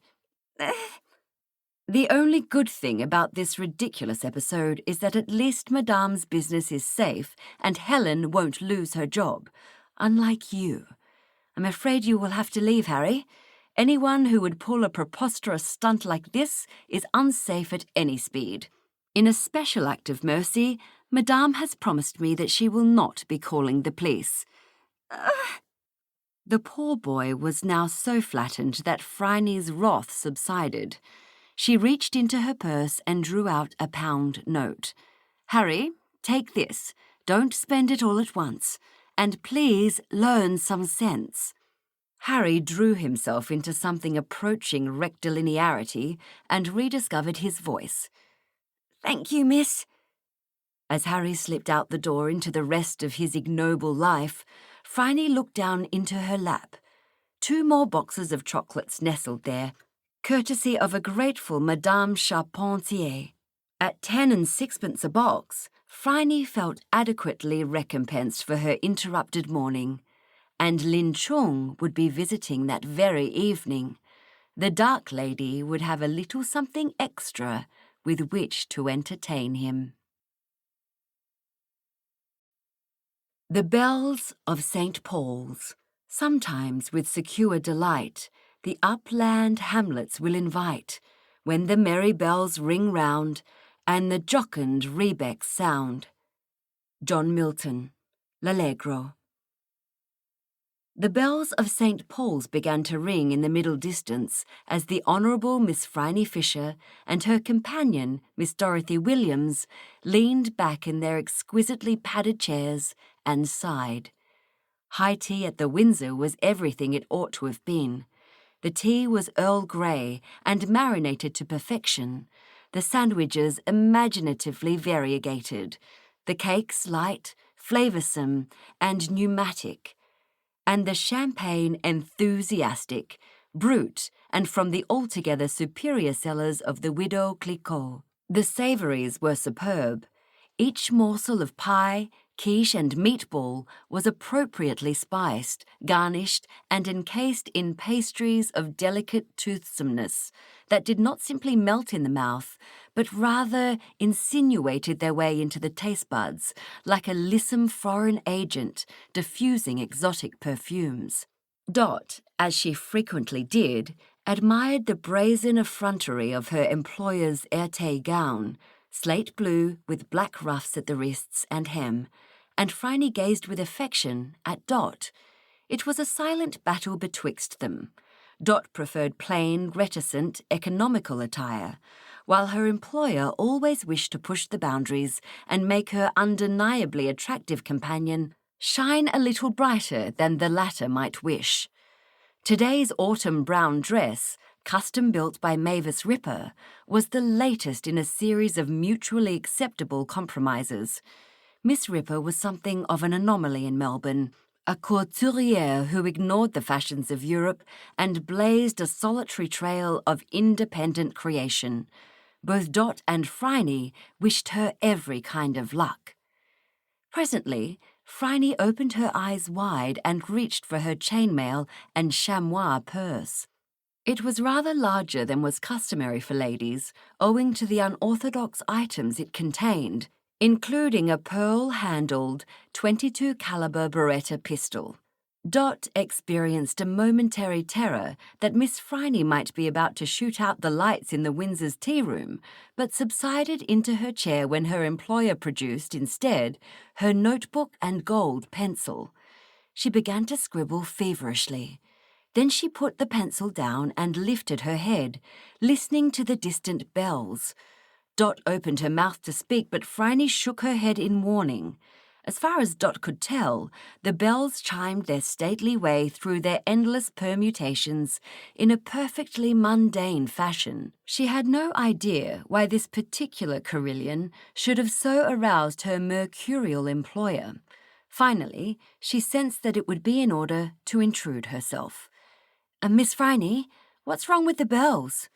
The only good thing about this ridiculous episode is that at least Madame's business is safe and Helen won't lose her job, unlike you. I'm afraid you will have to leave, Harry. Anyone who would pull a preposterous stunt like this is unsafe at any speed. In a special act of mercy, Madame has promised me that she will not be calling the police." The poor boy was now so flattened that Phryne's wrath subsided. She reached into her purse and drew out a £1 note. "Harry, take this. Don't spend it all at once. And please learn some sense." Harry drew himself into something approaching rectilinearity and rediscovered his voice. "Thank you, miss." As Harry slipped out the door into the rest of his ignoble life, Phryne looked down into her lap. 2 more boxes of chocolates nestled there, courtesy of a grateful Madame Charpentier. At 10 and 6pence a box, Phryne felt adequately recompensed for her interrupted morning, and Lin Chung would be visiting that very evening. The Dark Lady would have a little something extra with which to entertain him. The bells of St. Paul's. Sometimes with secure delight, the upland hamlets will invite, when the merry bells ring round, and the jocund rebecks sound. John Milton, L'Allegro. The bells of St. Paul's began to ring in the middle distance as the Honourable Miss Phryne Fisher and her companion, Miss Dorothy Williams, leaned back in their exquisitely padded chairs and sighed. High tea at the Windsor was everything it ought to have been. The tea was Earl Grey and marinated to perfection, the sandwiches imaginatively variegated, the cakes light, flavoursome, and pneumatic, and the champagne enthusiastic, brut, and from the altogether superior cellars of the Widow Clicquot. The savouries were superb. Each morsel of pie, quiche and meatball was appropriately spiced, garnished, and encased in pastries of delicate toothsomeness that did not simply melt in the mouth, but rather insinuated their way into the taste buds like a lissom foreign agent diffusing exotic perfumes. Dot, as she frequently did, admired the brazen effrontery of her employer's Erte gown, slate blue with black ruffs at the wrists and hem, and Phryne gazed with affection at Dot. It was a silent battle betwixt them. Dot preferred plain, reticent, economical attire, while her employer always wished to push the boundaries and make her undeniably attractive companion shine a little brighter than the latter might wish. Today's autumn brown dress, custom-built by Mavis Ripper, was the latest in a series of mutually acceptable compromises. Miss Ripper was something of an anomaly in Melbourne, a couturière who ignored the fashions of Europe and blazed a solitary trail of independent creation. Both Dot and Phryne wished her every kind of luck. Presently, Phryne opened her eyes wide and reached for her chainmail and chamois purse. It was rather larger than was customary for ladies, owing to the unorthodox items it contained, including a pearl-handled .22 caliber Beretta pistol. Dot experienced a momentary terror that Miss Phryne might be about to shoot out the lights in the Windsor's tea room, but subsided into her chair when her employer produced, instead, her notebook and gold pencil. She began to scribble feverishly. Then she put the pencil down and lifted her head, listening to the distant bells. Dot opened her mouth to speak, but Phryne shook her head in warning. As far as Dot could tell, the bells chimed their stately way through their endless permutations in a perfectly mundane fashion. She had no idea why this particular carillon should have so aroused her mercurial employer. Finally, she sensed that it would be in order to intrude herself. Miss Phryne, what's wrong with the bells?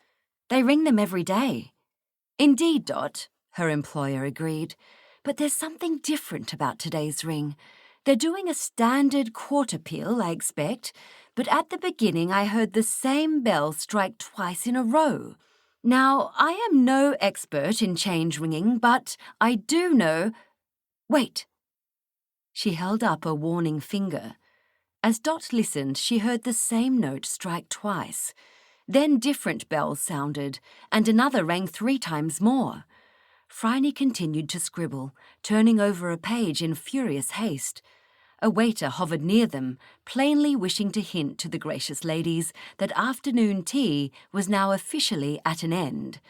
They ring them every day." "Indeed, Dot," her employer agreed, "but there's something different about today's ring. They're doing a standard quarter peal, I expect, but at the beginning I heard the same bell strike twice in a row. Now, I am no expert in change ringing, but I do know— Wait." She held up a warning finger. As Dot listened, she heard the same note strike twice. Then different bells sounded, and another rang 3 times more. Phryne continued to scribble, turning over a page in furious haste. A waiter hovered near them, plainly wishing to hint to the gracious ladies that afternoon tea was now officially at an end.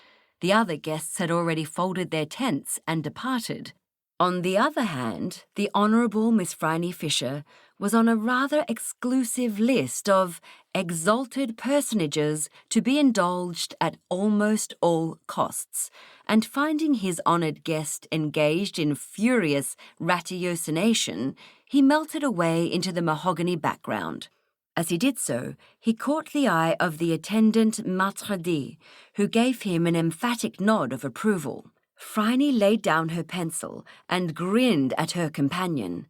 The other guests had already folded their tents and departed. On the other hand, the Honourable Miss Phryne Fisher was on a rather exclusive list of exalted personages to be indulged at almost all costs, and finding his honoured guest engaged in furious ratiocination, he melted away into the mahogany background. As he did so, he caught the eye of the attendant maître d', who gave him an emphatic nod of approval. Phryne laid down her pencil and grinned at her companion.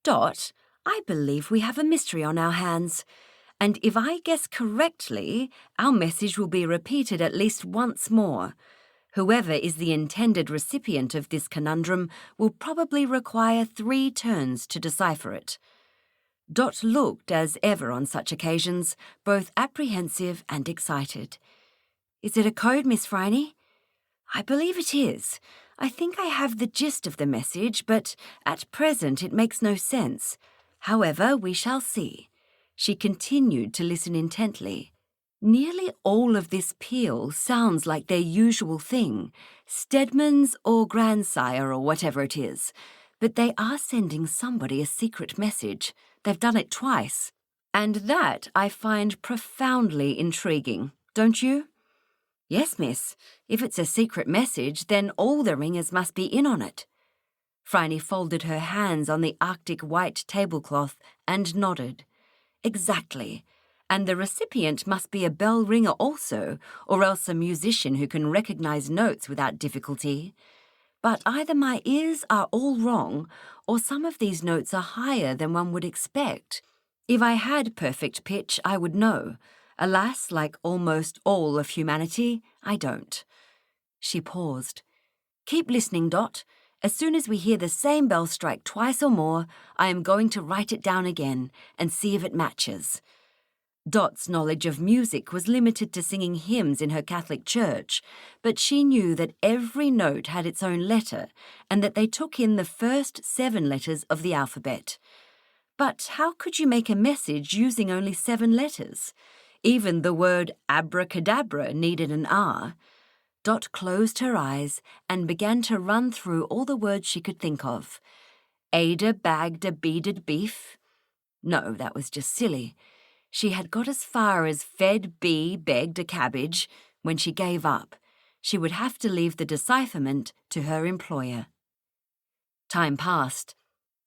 "Dot, I believe we have a mystery on our hands, and if I guess correctly, our message will be repeated at least once more. Whoever is the intended recipient of this conundrum will probably require 3 turns to decipher it." Dot looked, as ever on such occasions, both apprehensive and excited. "Is it a code, Miss Phryne?" "I believe it is. I think I have the gist of the message, but at present it makes no sense. However, we shall see." She continued to listen intently. "Nearly all of this peal sounds like their usual thing, Stedman's or grandsire or whatever it is, but they are sending somebody a secret message. They've done it twice. And that I find profoundly intriguing, don't you?" "Yes, miss. If it's a secret message, then all the ringers must be in on it." Phryne folded her hands on the Arctic white tablecloth and nodded. "Exactly. And the recipient must be a bell ringer also, or else a musician who can recognize notes without difficulty. But either my ears are all wrong, or some of these notes are higher than one would expect. If I had perfect pitch, I would know. Alas, like almost all of humanity, I don't." She paused. "Keep listening, Dot. As soon as we hear the same bell strike twice or more, I am going to write it down again and see if it matches." Dot's knowledge of music was limited to singing hymns in her Catholic church, but she knew that every note had its own letter and that they took in the first 7 letters of the alphabet. But how could you make a message using only 7 letters? Even the word abracadabra needed an R. Dot closed her eyes and began to run through all the words she could think of. Ada bagged a beaded beef. No, that was just silly. She had got as far as fed bee begged a cabbage when she gave up. She would have to leave the decipherment to her employer. Time passed.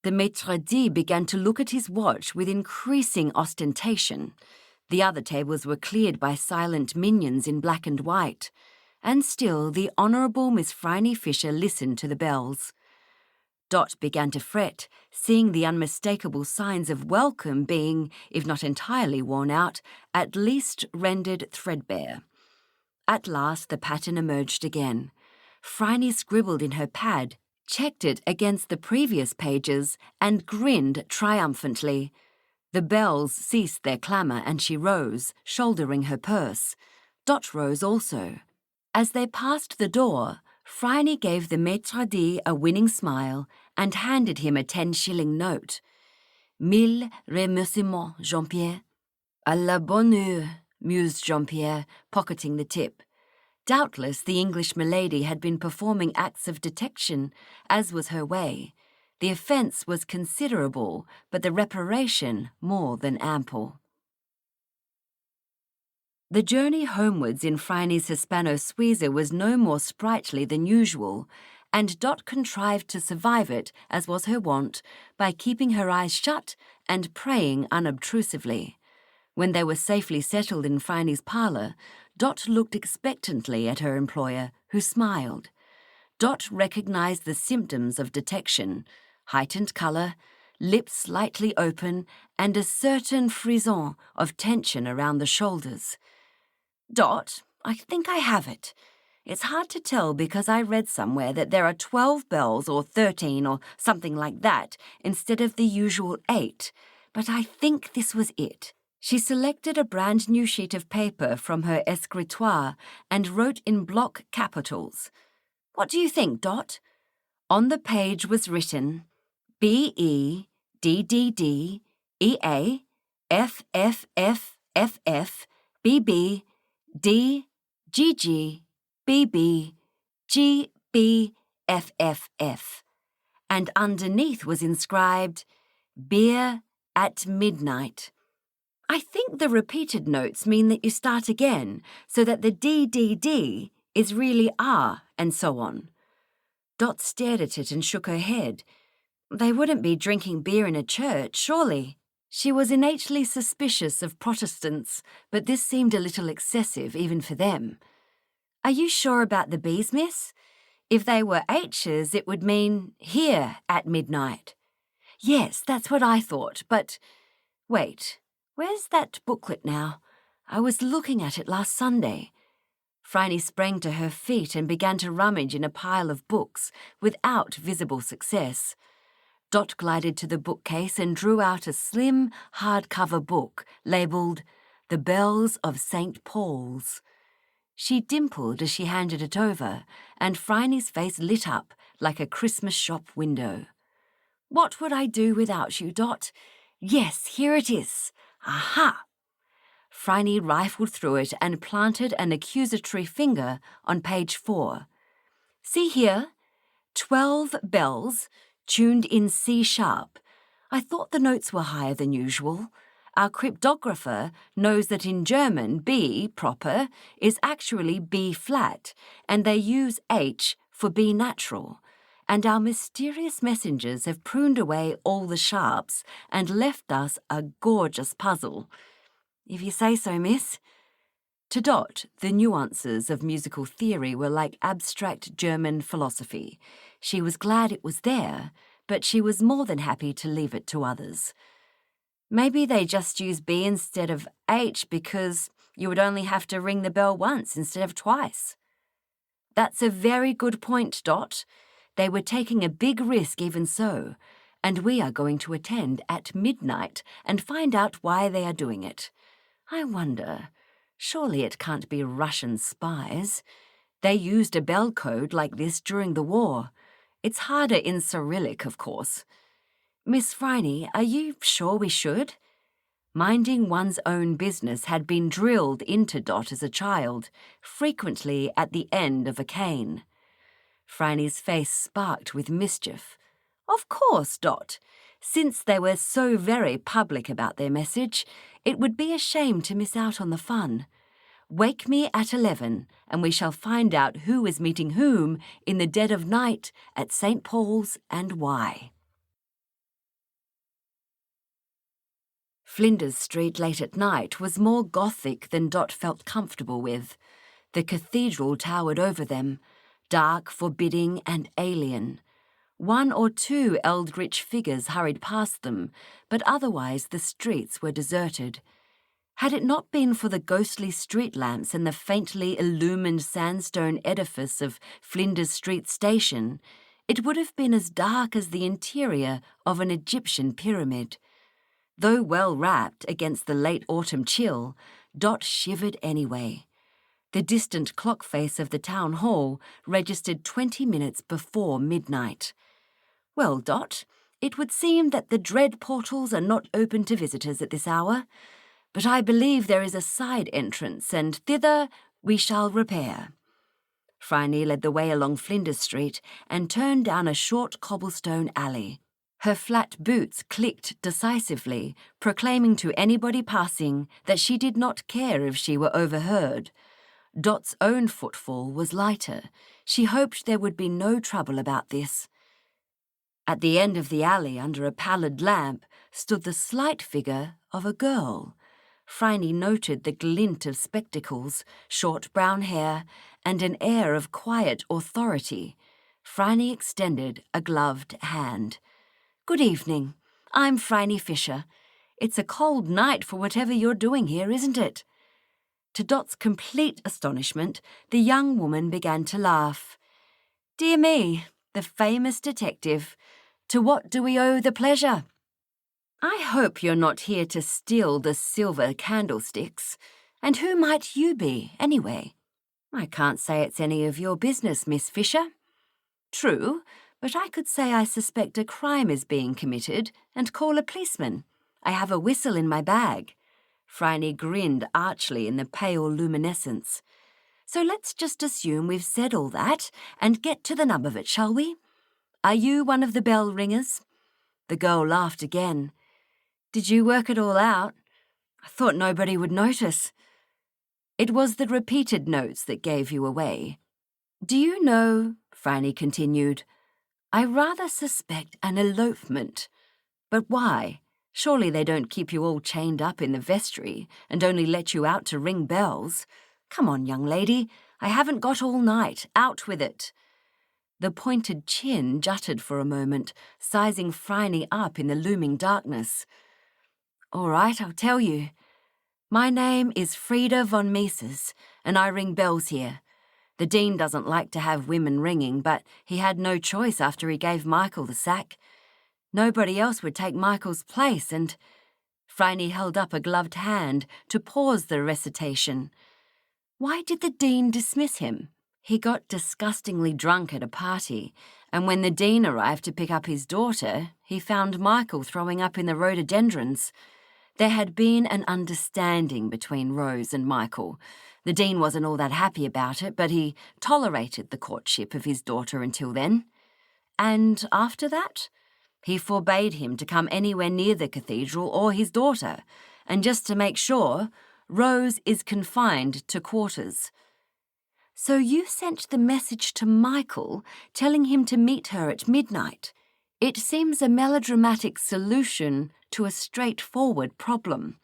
The maître d' began to look at his watch with increasing ostentation. The other tables were cleared by silent minions in black and white, and still the Honourable Miss Phryne Fisher listened to the bells. Dot began to fret, seeing the unmistakable signs of welcome being, if not entirely worn out, at least rendered threadbare. At last the pattern emerged again. Phryne scribbled in her pad, checked it against the previous pages, and grinned triumphantly. The bells ceased their clamour and she rose, shouldering her purse. Dot rose also. As they passed the door, Phryne gave the maître d' a winning smile and handed him a 10-shilling note. "Mille remerciements, Jean-Pierre." "À la bonne heure," mused Jean-Pierre, pocketing the tip. Doubtless the English milady had been performing acts of detection, as was her way. The offence was considerable, but the reparation more than ample. The journey homewards in Phryne's Hispano-Suiza was no more sprightly than usual, and Dot contrived to survive it, as was her wont, by keeping her eyes shut and praying unobtrusively. When they were safely settled in Phryne's parlour, Dot looked expectantly at her employer, who smiled. Dot recognised the symptoms of detection: heightened colour, lips slightly open, and a certain frisson of tension around the shoulders. "Dot, I think I have it. It's hard to tell because I read somewhere that there are 12 bells or 13 or something like that instead of the usual 8, but I think this was it." She selected a brand new sheet of paper from her escritoire and wrote in block capitals. "What do you think, Dot?" On the page was written BEDDEEFFFFFBBDGGBBGBFFF, and underneath was inscribed "Beer at Midnight." I think the repeated notes mean that you start again, so that the DDD is really R, and so on. Dot stared at it and shook her head. They wouldn't be drinking beer in a church, surely. She was innately suspicious of Protestants, but this seemed a little excessive even for them. "Are you sure about the B's, miss? If they were H's, it would mean here at midnight." "Yes, that's what I thought, but... Wait, where's that booklet now? I was looking at it last Sunday." Phryne sprang to her feet and began to rummage in a pile of books, without visible success. Dot glided to the bookcase and drew out a slim, hardcover book labelled "The Bells of St. Paul's." She dimpled as she handed it over, and Phryne's face lit up like a Christmas shop window. "What would I do without you, Dot? Yes, here it is. Aha!" Phryne rifled through it and planted an accusatory finger on page 4. "See here? 12 bells, tuned in C sharp. I thought the notes were higher than usual. Our cryptographer knows that in German B proper is actually B flat, and they use H for B natural. And our mysterious messengers have pruned away all the sharps and left us a gorgeous puzzle. If you say so, miss." To Dot, the nuances of musical theory were like abstract German philosophy. She was glad it was there, but she was more than happy to leave it to others. "Maybe they just use B instead of H because you would only have to ring the bell once instead of twice." "That's a very good point, Dot. They were taking a big risk even so, and we are going to attend at midnight and find out why they are doing it. I wonder, surely it can't be Russian spies. They used a bell code like this during the war. It's harder in Cyrillic, of course. Miss Phryne, are you sure we should?" Minding one's own business had been drilled into Dot as a child, frequently at the end of a cane. Phryne's face sparked with mischief. "Of course, Dot. Since they were so very public about their message, it would be a shame to miss out on the fun. Wake me at 11, and we shall find out who is meeting whom in the dead of night at St. Paul's and why." Flinders Street late at night was more Gothic than Dot felt comfortable with. The cathedral towered over them, dark, forbidding, and alien. 1 or 2 eldritch figures hurried past them, but otherwise the streets were deserted. Had it not been for the ghostly street lamps and the faintly illumined sandstone edifice of Flinders Street Station, it would have been as dark as the interior of an Egyptian pyramid. Though well wrapped against the late autumn chill, Dot shivered anyway. The distant clock face of the town hall registered 20 minutes before midnight. "Well, Dot, it would seem that the dread portals are not open to visitors at this hour, but I believe there is a side entrance, and thither we shall repair." Phryne led the way along Flinders Street and turned down a short cobblestone alley. Her flat boots clicked decisively, proclaiming to anybody passing that she did not care if she were overheard. Dot's own footfall was lighter. She hoped there would be no trouble about this. At the end of the alley, under a pallid lamp, stood the slight figure of a girl. Phryne noted the glint of spectacles, short brown hair, and an air of quiet authority. Phryne extended a gloved hand. "Good evening. I'm Phryne Fisher. It's a cold night for whatever you're doing here, isn't it?" To Dot's complete astonishment, the young woman began to laugh. "Dear me, the famous detective. To what do we owe the pleasure? I hope you're not here to steal the silver candlesticks. And who might you be, anyway?" "I can't say it's any of your business, Miss Fisher." "True, but I could say I suspect a crime is being committed and call a policeman. I have a whistle in my bag." Phryne grinned archly in the pale luminescence. "So let's just assume we've said all that and get to the nub of it, shall we? Are you one of the bell ringers?" The girl laughed again. "Did you work it all out? I thought nobody would notice." "It was the repeated notes that gave you away. Do you know," Phryne continued, "I rather suspect an elopement. But why? Surely they don't keep you all chained up in the vestry and only let you out to ring bells. Come on, young lady, I haven't got all night. Out with it." The pointed chin jutted for a moment, sizing Phryne up in the looming darkness. "All right, I'll tell you. My name is Frieda von Mises, and I ring bells here. The Dean doesn't like to have women ringing, but he had no choice after he gave Michael the sack. Nobody else would take Michael's place, and—" Phryne held up a gloved hand to pause the recitation. "Why did the Dean dismiss him?" "He got disgustingly drunk at a party, and when the Dean arrived to pick up his daughter, he found Michael throwing up in the rhododendrons. There had been an understanding between Rose and Michael. The Dean wasn't all that happy about it, but he tolerated the courtship of his daughter until then. And after that, he forbade him to come anywhere near the cathedral or his daughter, and just to make sure, Rose is confined to quarters." "So you sent the message to Michael, telling him to meet her at midnight. It seems a melodramatic solution to a straightforward problem."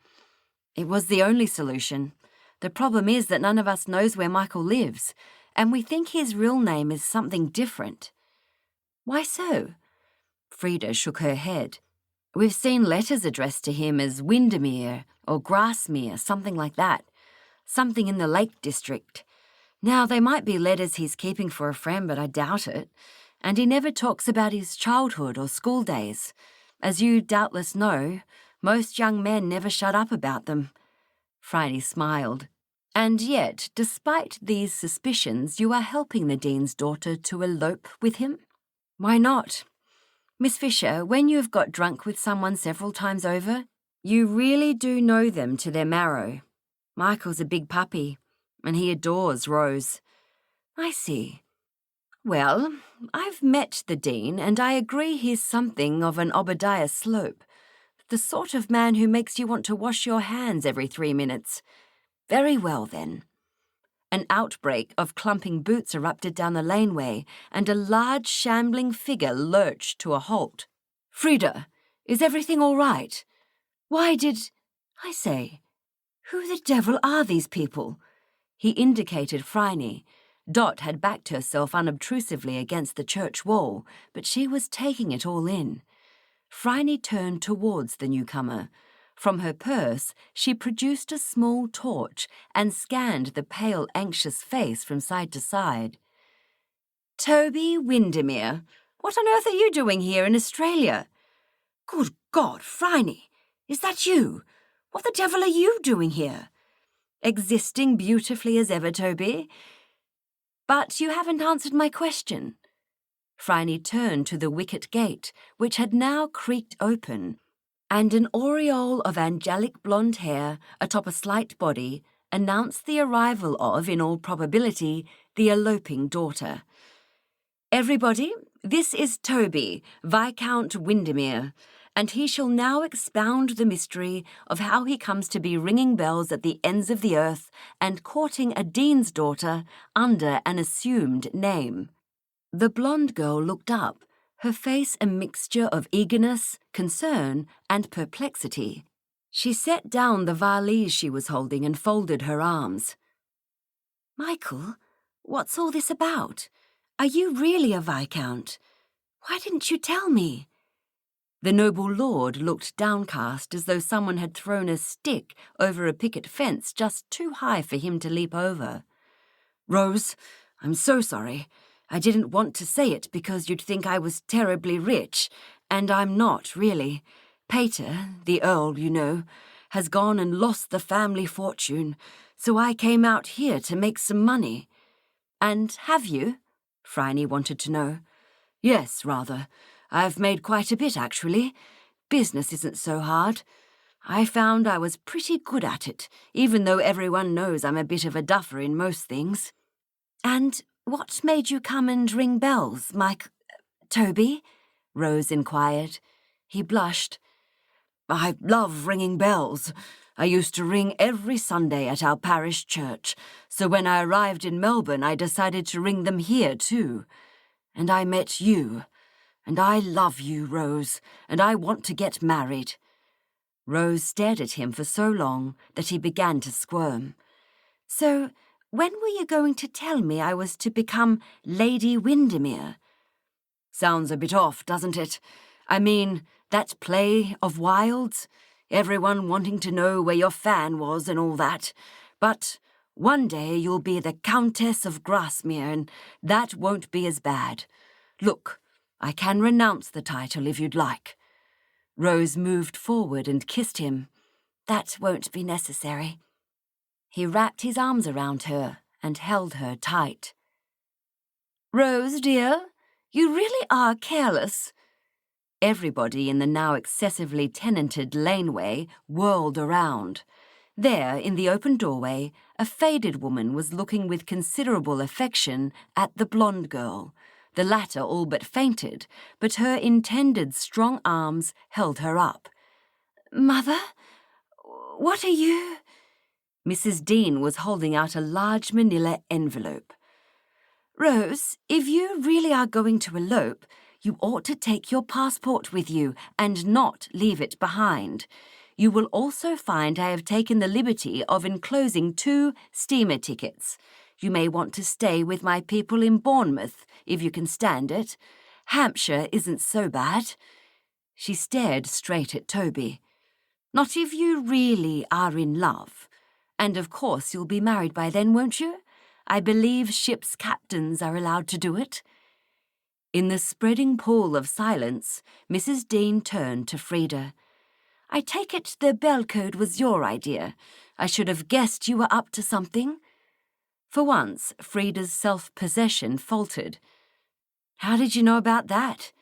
"It was the only solution. The problem is that none of us knows where Michael lives, and we think his real name is something different." "Why so?" Frieda shook her head. "We've seen letters addressed to him as Windermere or Grassmere, something like that. Something in the Lake District. Now, they might be letters he's keeping for a friend, but I doubt it. And he never talks about his childhood or school days. As you doubtless know, most young men never shut up about them." Phryne smiled. "And yet, despite these suspicions, you are helping the Dean's daughter to elope with him? Why not? Miss Fisher, when you've got drunk with someone several times over, you really do know them to their marrow. Michael's a big puppy, and he adores Rose." "I see. Well, I've met the Dean, and I agree he's something of an Obadiah Slope. The sort of man who makes you want to wash your hands every 3 minutes. Very well, then." An outbreak of clumping boots erupted down the laneway, and a large shambling figure lurched to a halt. "Frieda, is everything all right? Why did— I say, who the devil are these people?" He indicated Phryne. Dot had backed herself unobtrusively against the church wall, but she was taking it all in. Phryne turned towards the newcomer. From her purse, she produced a small torch and scanned the pale, anxious face from side to side. "Toby Windermere, what on earth are you doing here in Australia?" "Good God, Phryne, is that you? What the devil are you doing here?" "Existing beautifully as ever, Toby. But you haven't answered my question." Phryne turned to the wicket gate, which had now creaked open, and an aureole of angelic blonde hair atop a slight body announced the arrival of, in all probability, the eloping daughter. "Everybody, this is Toby, Viscount Windermere, and he shall now expound the mystery of how he comes to be ringing bells at the ends of the earth and courting a dean's daughter under an assumed name." The blonde girl looked up, her face a mixture of eagerness, concern, and perplexity. She set down the valise she was holding and folded her arms. "Michael, what's all this about? Are you really a viscount? Why didn't you tell me?" The noble lord looked downcast, as though someone had thrown a stick over a picket fence just too high for him to leap over. "Rose, I'm so sorry. I didn't want to say it because you'd think I was terribly rich, and I'm not, really. Pater, the Earl, you know, has gone and lost the family fortune, so I came out here to make some money." "And have you?" Phryne wanted to know. "Yes, rather. I've made quite a bit, actually. Business isn't so hard. I found I was pretty good at it, even though everyone knows I'm a bit of a duffer in most things." "And what made you come and ring bells, Toby?" Rose inquired. He blushed. "I love ringing bells. I used to ring every Sunday at our parish church, so when I arrived in Melbourne I decided to ring them here too. And I met you. And I love you, Rose, and I want to get married." Rose stared at him for so long that he began to squirm. "So, when were you going to tell me I was to become Lady Windermere?" "Sounds a bit off, doesn't it? I mean, that play of Wilde's, everyone wanting to know where your fan was and all that. But one day you'll be the Countess of Grasmere, and that won't be as bad. Look, I can renounce the title if you'd like." Rose moved forward and kissed him. "That won't be necessary." He wrapped his arms around her and held her tight. "Rose, dear, you really are careless." Everybody in the now excessively tenanted laneway whirled around. There, in the open doorway, a faded woman was looking with considerable affection at the blonde girl. The latter all but fainted, but her intended strong arms held her up. "Mother, what are you—" Mrs. Dean was holding out a large manila envelope. "Rose, if you really are going to elope, you ought to take your passport with you and not leave it behind. You will also find I have taken the liberty of enclosing 2 steamer tickets. You may want to stay with my people in Bournemouth, if you can stand it. Hampshire isn't so bad." She stared straight at Toby. "Not if you really are in love. And of course you'll be married by then, won't you? I believe ship's captains are allowed to do it." In the spreading pool of silence, Mrs. Dean turned to Frida. "I take it the bell code was your idea. I should have guessed you were up to something." For once, Frida's self-possession faltered. "How did you know about that?"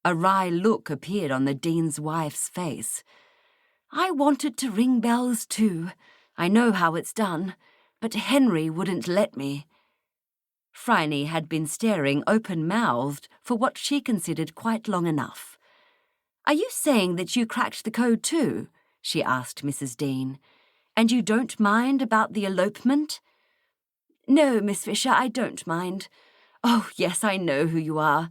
A wry look appeared on the dean's wife's face. "I wanted to ring bells too. I know how it's done, but Henry wouldn't let me." Phryne had been staring open-mouthed for what she considered quite long enough. "Are you saying that you cracked the code too?" she asked Mrs. Dean. "And you don't mind about the elopement?" "No, Miss Fisher, I don't mind. Oh, yes, I know who you are.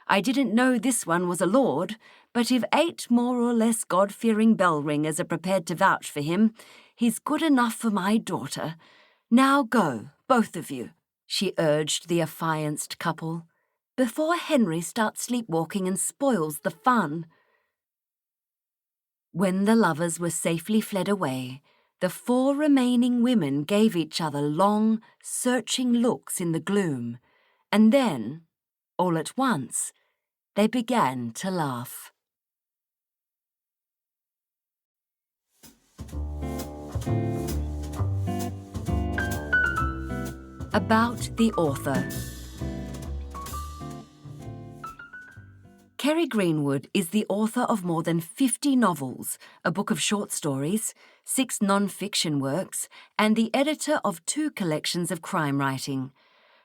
I didn't know this one was a lord, but if 8 more or less God-fearing bell-ringers are prepared to vouch for him, he's good enough for my daughter. Now go, both of you," she urged the affianced couple, "before Henry starts sleepwalking and spoils the fun." When the lovers were safely fled away, the 4 remaining women gave each other long, searching looks in the gloom, and then, all at once, they began to laugh. About the author. Kerry Greenwood is the author of more than 50 novels, a book of short stories, 6 non-fiction works, and the editor of 2 collections of crime writing.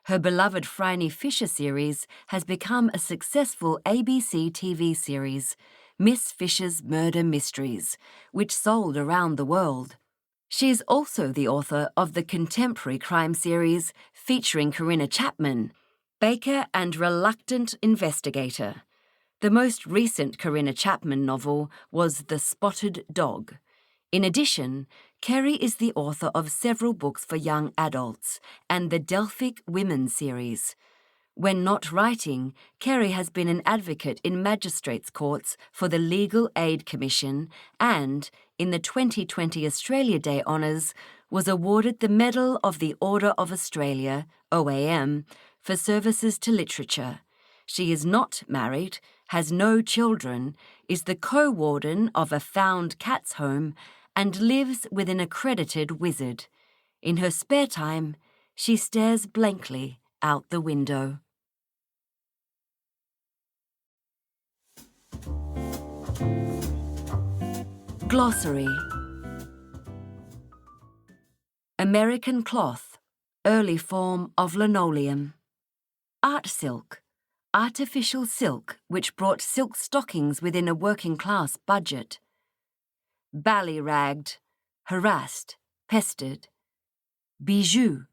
Her beloved Phryne Fisher series has become a successful ABC TV series. Miss Fisher's Murder Mysteries, which sold around the world. She is also the author of the contemporary crime series featuring Corinna Chapman, Baker and Reluctant Investigator. The most recent Corinna Chapman novel was The Spotted Dog. In addition, Kerry is the author of several books for young adults and the Delphic Women series. When not writing, Kerry has been an advocate in magistrates' courts for the Legal Aid Commission and, in the 2020 Australia Day Honours, was awarded the Medal of the Order of Australia, OAM, for services to literature. She is not married, has no children, is the co-warden of a found cats home, and lives with an accredited wizard. In her spare time, she stares blankly out the window. Glossary. American cloth, early form of linoleum. Art silk, artificial silk which brought silk stockings within a working-class budget. Ballyragged, harassed, pestered. Bijou,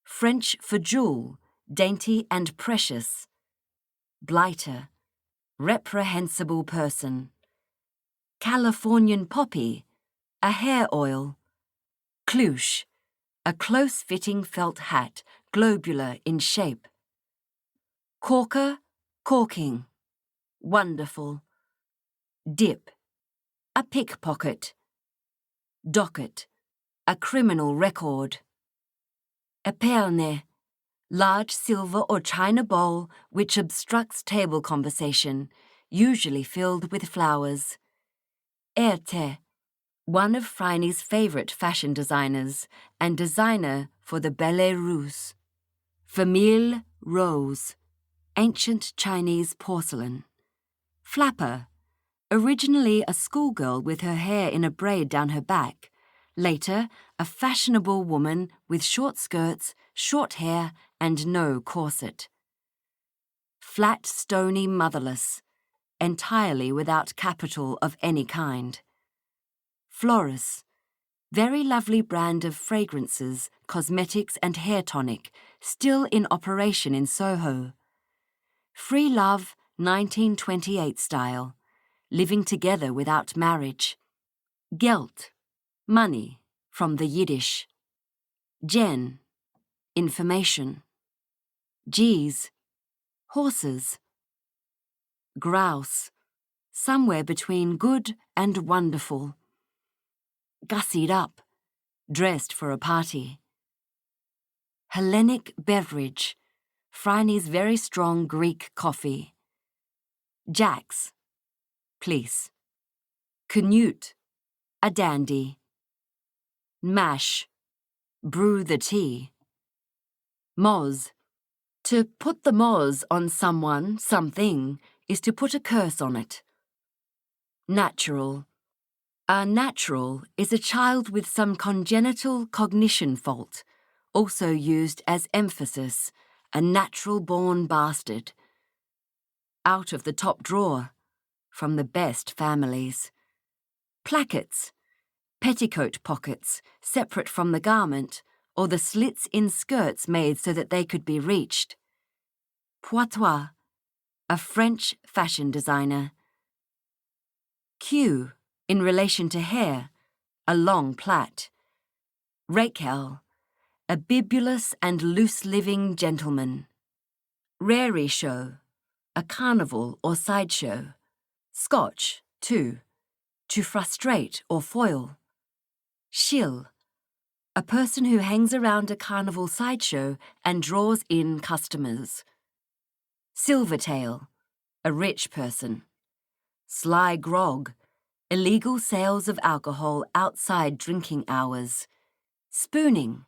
French for jewel, dainty and precious. Blighter, reprehensible person. Californian poppy, a hair oil. Cloche, a close-fitting felt hat, globular in shape. Corker, corking. Wonderful. Dip, a pickpocket. Docket, a criminal record. Eperne, large silver or china bowl which obstructs table conversation, usually filled with flowers. Erte, one of Phryne's favourite fashion designers and designer for the Ballet Russe. Famille Rose, ancient Chinese porcelain. Flapper, originally a schoolgirl with her hair in a braid down her back, later a fashionable woman with short skirts, short hair and no corset. Flat, stony, motherless, entirely without capital of any kind. Floris, very lovely brand of fragrances, cosmetics and hair tonic, still in operation in Soho. Free love, 1928 style, living together without marriage. Geld, money, from the Yiddish. Gen, information. G's, horses. Grouse, somewhere between good and wonderful. Gussied up, dressed for a party. Hellenic beverage, Phryne's very strong Greek coffee. Jacks, police. Canute, a dandy. Mash, brew the tea. Moz, to put the moz on someone, something, is to put a curse on it. Natural. A natural is a child with some congenital cognition fault, also used as emphasis, a natural-born bastard. Out of the top drawer, from the best families. Plackets, petticoat pockets, separate from the garment, or the slits in skirts made so that they could be reached. Poitois, a French fashion designer. Queue, in relation to hair, a long plait. Raquel, a bibulous and loose-living gentleman. Rarey show, a carnival or sideshow. Scotch, too, to frustrate or foil. Shill, a person who hangs around a carnival sideshow and draws in customers. Silvertail, a rich person. Sly grog, illegal sales of alcohol outside drinking hours. Spooning,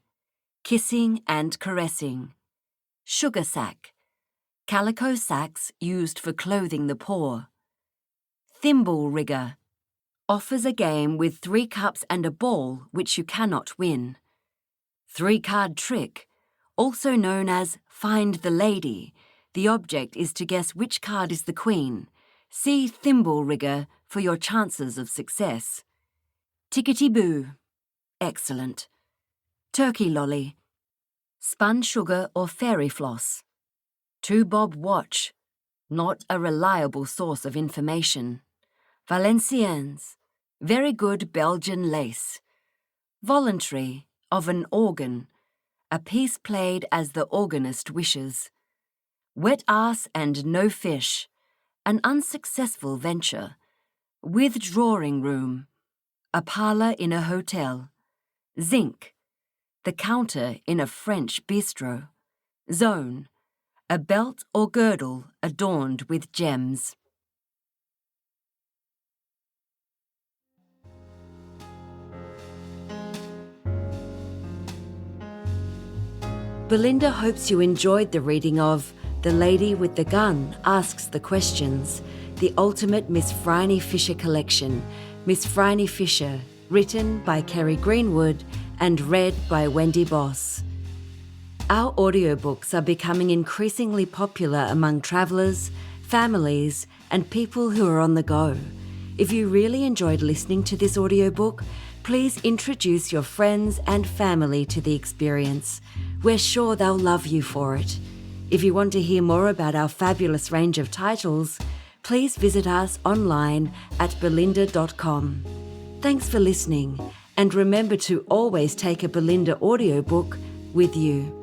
kissing and caressing. Sugar sack, calico sacks used for clothing the poor. Thimble rigger, offers a game with 3 cups and a ball which you cannot win. 3-card trick, also known as Find the Lady. The object is to guess which card is the queen. See thimble rigger for your chances of success. Tickety-boo. Excellent. Turkey lolly. Spun sugar or fairy floss. 2-bob watch. Not a reliable source of information. Valenciennes. Very good Belgian lace. Voluntary, of an organ. A piece played as the organist wishes. Wet ass and no fish. An unsuccessful venture. Withdrawing room. A parlour in a hotel. Zinc. The counter in a French bistro. Zone. A belt or girdle adorned with gems. Belinda hopes you enjoyed the reading of The Lady with the Gun Asks the Questions, the ultimate Miss Phryne Fisher collection. Miss Phryne Fisher, written by Kerry Greenwood and read by Wendy Boss. Our audiobooks are becoming increasingly popular among travellers, families, and people who are on the go. If you really enjoyed listening to this audiobook, please introduce your friends and family to the experience. We're sure they'll love you for it. If you want to hear more about our fabulous range of titles, please visit us online at belinda.com. Thanks for listening, and remember to always take a Belinda audiobook with you.